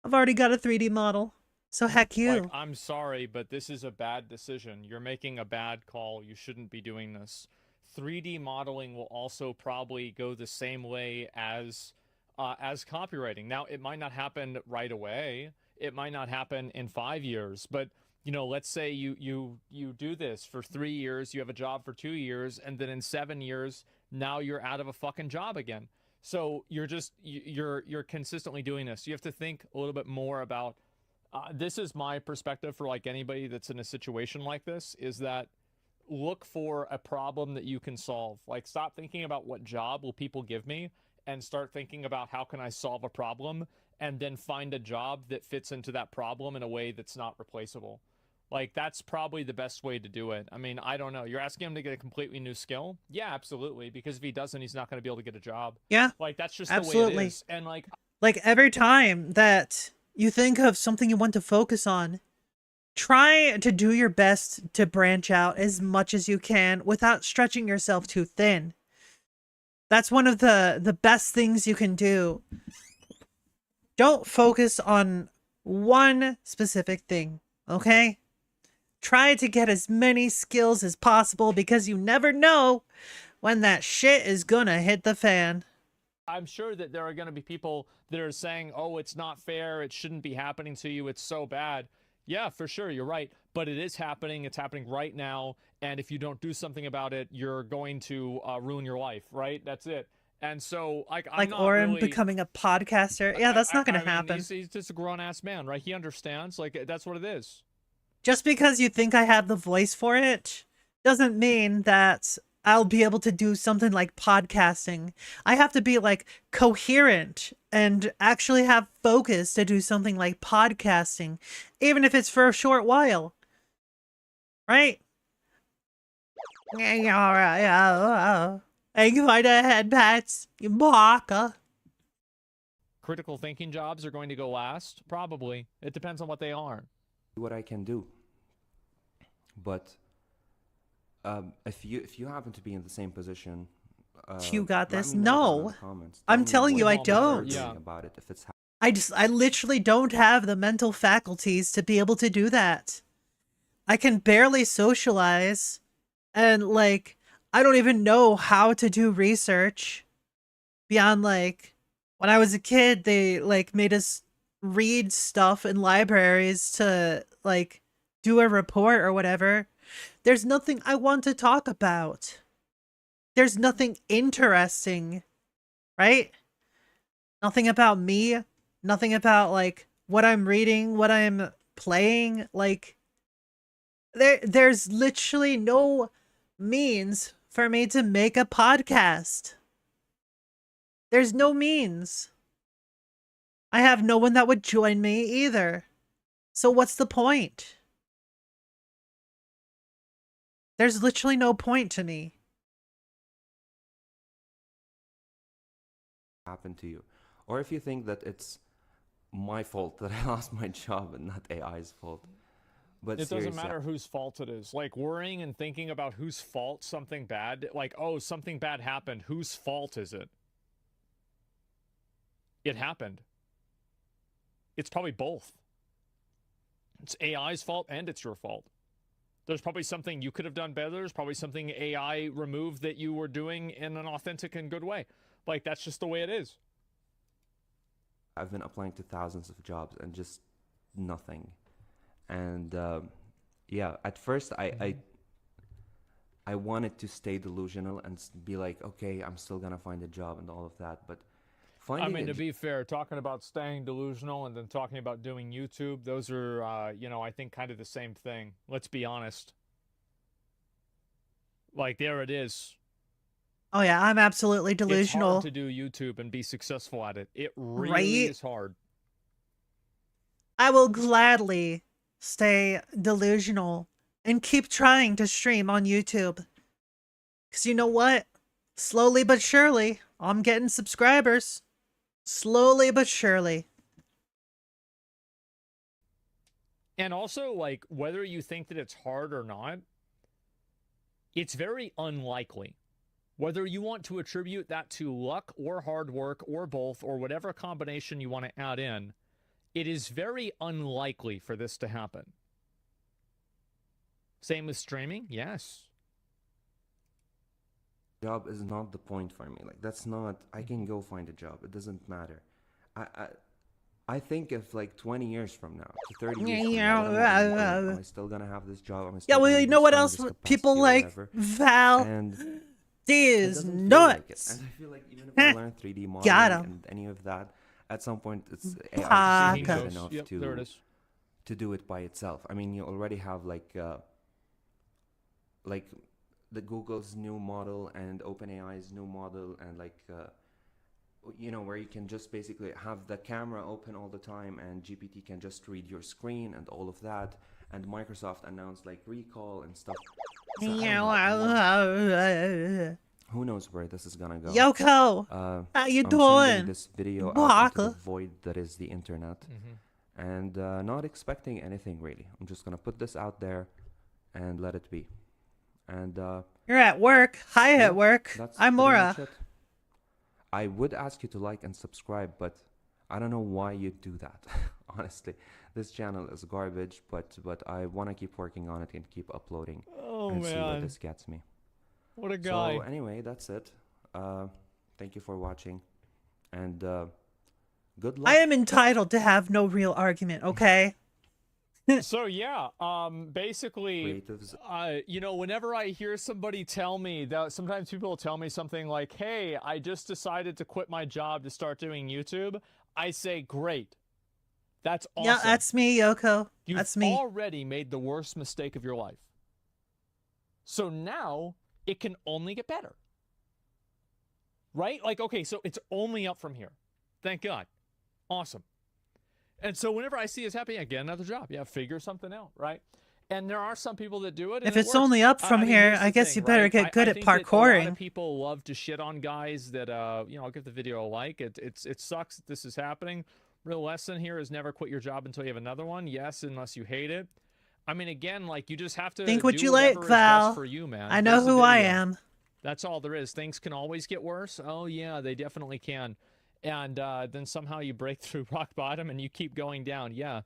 I've already got a 3D model. So heck you. Like, I'm sorry, but this is a bad decision. You're making a bad call. You shouldn't be doing this. 3D modeling will also probably go the same way as copywriting. Now, it might not happen right away. It might not happen in 5 years, but you know, let's say you do this for 3 years, you have a job for 2 years, and then in 7 years, now you're out of a fucking job again. So you're consistently doing this. You have to think a little bit more about. This is my perspective for like anybody that's in a situation like this, is that look for a problem that you can solve. Like, stop thinking about what job will people give me and start thinking about how can I solve a problem, and then find a job that fits into that problem in a way that's not replaceable. Like, that's probably the best way to do it. I mean, I don't know. You're asking him to get a completely new skill? Yeah, absolutely. Because if he doesn't, he's not going to be able to get a job. Yeah. Like, that's just absolutely. the way it is. And like every time that you think of something you want to focus on, try to do your best to branch out as much as you can without stretching yourself too thin. That's one of the best things you can do. Don't focus on one specific thing, okay? Try to get as many skills as possible, because you never know when that shit is gonna hit the fan. I'm sure that there are going to be people that are saying, oh, it's not fair, it shouldn't be happening to you, it's so bad. Yeah, for sure, you're right. But it is happening. It's happening right now. And if you don't do something about it, you're going to ruin your life, right? That's it. And so, I'm not Oren really becoming a podcaster. Yeah, that's not going to happen. He's just a grown-ass man, right? He understands. Like, that's what it is. Just because you think I have the voice for it doesn't mean that I'll be able to do something like podcasting. I have to be, like, coherent and actually have focus to do something like podcasting, even if it's for a short while. Right? Yeah. Thank you for the head pats, you baka. Critical thinking jobs are going to go last? Probably. It depends on what they are. What I can do. But if you happen to be in the same position, you got this. let me know down in No, the comments. I'm Tell me telling you, what I you're don't. thinking about it, if it's I literally don't have the mental faculties to be able to do that. I can barely socialize, and like, I don't even know how to do research beyond, like, when I was a kid, they like made us read stuff in libraries to like do a report or whatever. There's nothing I want to talk about. There's nothing interesting, right? Nothing about me, nothing about like what I'm reading, what I'm playing. Like, there's literally no means for me to make a podcast. There's no means. I have no one that would join me either. So what's the point? There's literally no point to me. happened to you. Or if you think that it's my fault that I lost my job and not AI's fault. But it doesn't seriously, matter whose fault it is. Like, worrying and thinking about whose fault something bad, like, oh, something bad happened. Whose fault is it? It happened. It's probably both. It's AI's fault and it's your fault. There's probably something you could have done better. There's probably something AI removed that you were doing in an authentic and good way. Like, that's just the way it is. I've been applying to thousands of jobs and just nothing. And yeah, at first I wanted to stay delusional and be like, okay, I'm still gonna find a job and all of that. But I mean, to be fair, talking about staying delusional and then talking about doing YouTube, those are, you know, I think kind of the same thing. Let's be honest. Like, there it is. Oh yeah, I'm absolutely It's delusional. hard to do YouTube and be successful at it. It really Right? is hard. I will gladly stay delusional and keep trying to stream on YouTube. Because you know what? Slowly but surely, I'm getting subscribers. Slowly but surely. And also, like, whether you think that it's hard or not, it's very unlikely. Whether you want to attribute that to luck or hard work or both or whatever combination you want to add in, it is very unlikely for this to happen. Same with streaming, yes. Job is not the point for me. Like, that's not, I can go find a job. It doesn't matter. I think if like 20 years from now, to 30 years from now, what am I still gonna have this job? Am I still Yeah, well, gonna you be know what strong, else this people capacity or like? whatever? Val. And Is it doesn't feel like it. nuts. And I feel like even if I learn 3D modeling Got 'em. and any of that, at some point it's AI Paco. is good enough Yep, there it is. to do it by itself. I mean, you already have like the Google's new model and OpenAI's new model, and like you know, where you can just basically have the camera open all the time and GPT can just read your screen and all of that. And Microsoft announced like recall and stuff. So I don't know. Who knows where this is gonna go? Yoko, how you I'm doing? sending this video out into Baka. the void that is the internet, and not expecting anything really. I'm just gonna put this out there and let it be. And You're at work. Hi yeah, at work. that's I'm pretty Mora. much it. I would ask you to like and subscribe, but I don't know why you do that. Honestly, this channel is garbage, but I want to keep working on it and keep uploading Oh, and see where man. this gets me. What a guy. So anyway, that's it. Thank you for watching, and good luck. I am entitled to have no real argument, okay? So yeah, basically, Creatives. you know, whenever I hear somebody tell me that, sometimes people will tell me something like, hey, I just decided to quit my job to start doing YouTube, I say, great. That's awesome. Yeah, that's me, Yoko. You've That's me. already made the worst mistake of your life. So now it can only get better. Right? Like, okay, so it's only up from here. Thank God. Awesome. And so whenever I see this happening, I get another job. Yeah, figure something out, right? And there are some people that do it. And If it it's works. only up from I mean, here, here's I the guess thing, you better right? get good I at think that a lot parkouring. of people love to shit on guys that, you know, I'll give the video a like. It sucks that this is happening. Real lesson here is never quit your job until you have another one. Yes, unless you hate it. I mean, again, like, you just have to Think what do you like, whatever is Val. best for you, man. I know There's the who I video. am. That's all there is. Things can always get worse. Oh, yeah, they definitely can. And then somehow you break through rock bottom and you keep going down. Yeah.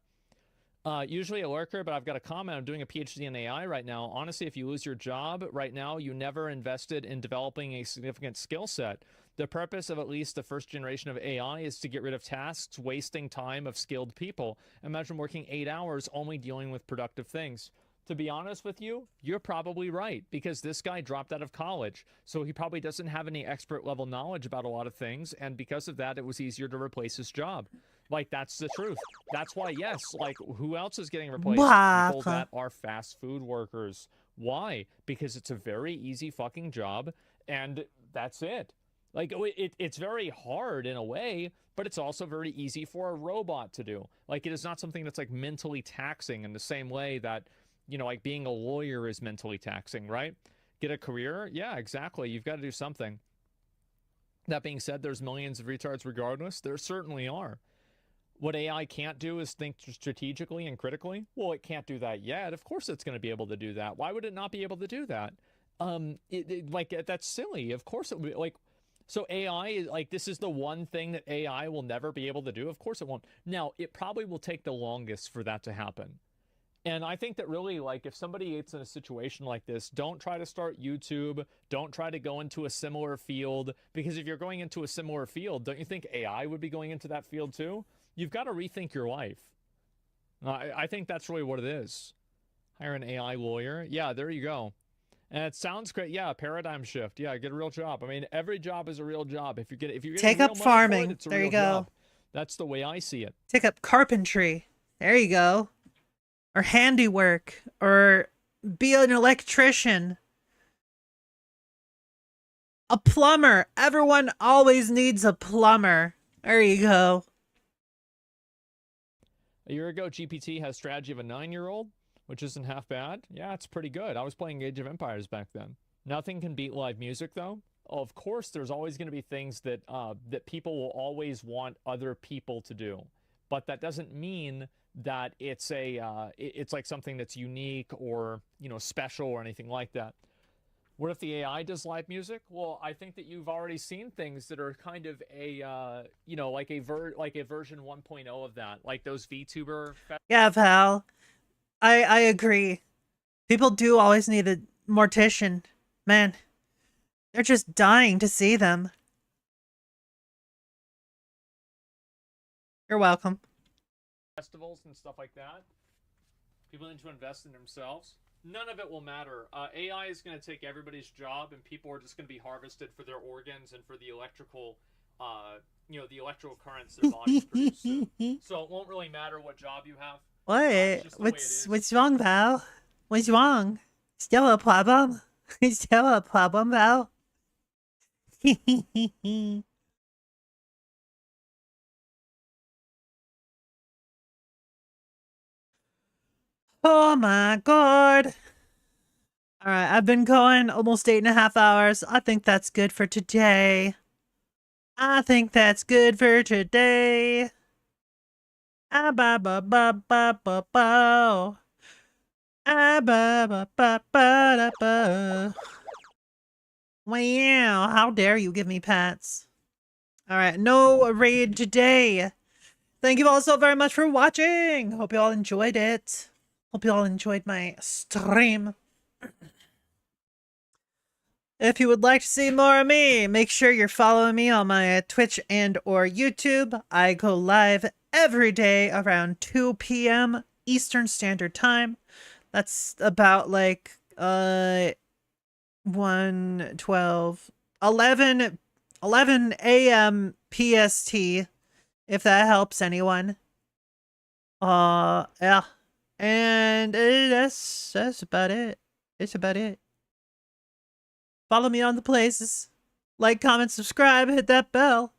Usually a lurker, but I've got a comment. I'm doing a PhD in AI right now. Honestly, if you lose your job right now, you never invested in developing a significant skill set. The purpose of at least the first generation of AI is to get rid of tasks, wasting time of skilled people. Imagine working 8 hours only dealing with productive things. To be honest with you, you're probably right, because this guy dropped out of college, so he probably doesn't have any expert level knowledge about a lot of things, and because of that, it was easier to replace his job. Like, that's the truth. That's why, yes, like, who else is getting replaced? People that are fast food workers. Why? Because it's a very easy fucking job, and that's it. Like, it's very hard in a way, but it's also very easy for a robot to do. Like, it is not something that's, like, mentally taxing in the same way that, you know, like, being a lawyer is mentally taxing, right? Get a career? Yeah, exactly. You've got to do something. That being said, there's millions of retards regardless. There certainly are. What AI can't do is think strategically and critically. Well, it can't do that yet. Of course it's going to be able to do that. Why would it not be able to do that? Like, that's silly. Of course it would be, like, so AI is like, this is the one thing that AI will never be able to do. Of course it won't. Now, it probably will take the longest for that to happen. And I think that really, like, if somebody is in a situation like this, don't try to start YouTube. Don't try to go into a similar field, because if you're going into a similar field, don't you think AI would be going into that field too? You've got to rethink your life. I think that's really what it is. Hire an AI lawyer. Yeah, there you go. And it sounds great. Yeah, paradigm shift. Yeah, get a real job. I mean, every job is a real job. If you're getting take real up money farming. for it, it's a There real you go. job. That's the way I see it. Take up carpentry. There you go. Or handiwork. Or be an electrician. A plumber. Everyone always needs a plumber. There you go. A year ago, GPT has strategy of a 9-year-old, which isn't half bad. Yeah, it's pretty good. I was playing Age of Empires back then. Nothing can beat live music, though. Of course, there's always going to be things that that people will always want other people to do, but that doesn't mean that it's it's like something that's unique or, you know, special or anything like that. What if the AI does live music? Well, I think that you've already seen things that are kind of a, you know, like a version 1.0 of that, like those VTuber. Yeah, Val. I agree. People do always need a mortician. Man, they're just dying to see them. You're welcome. Festivals and stuff like that. People need to invest in themselves. None of it will matter. AI is going to take everybody's job, and people are just going to be harvested for their organs and for the electrical, you know, the electrical currents their bodies produce. So it won't really matter what job you have. What? What's wrong, Val? What's wrong? Still a problem? Still a problem, Val? Oh my god. Alright, I've been going almost 8.5 hours. I think that's good for today. I think that's good for today. Ah ba ba ba ba ba ba. Ah ba ba ba ba da ba. Wow, how dare you give me pats. Alright, no raid today. Thank you all so very much for watching. Hope you all enjoyed it. Hope you all enjoyed my stream. If you would like to see more of me, make sure you're following me on my Twitch and or YouTube. I go live every day around 2 p.m. Eastern Standard Time. That's about like 11 a.m. PST, if that helps anyone. Yeah. And that's about it. It's about it. Follow me on the places. Like, comment, subscribe, hit that bell.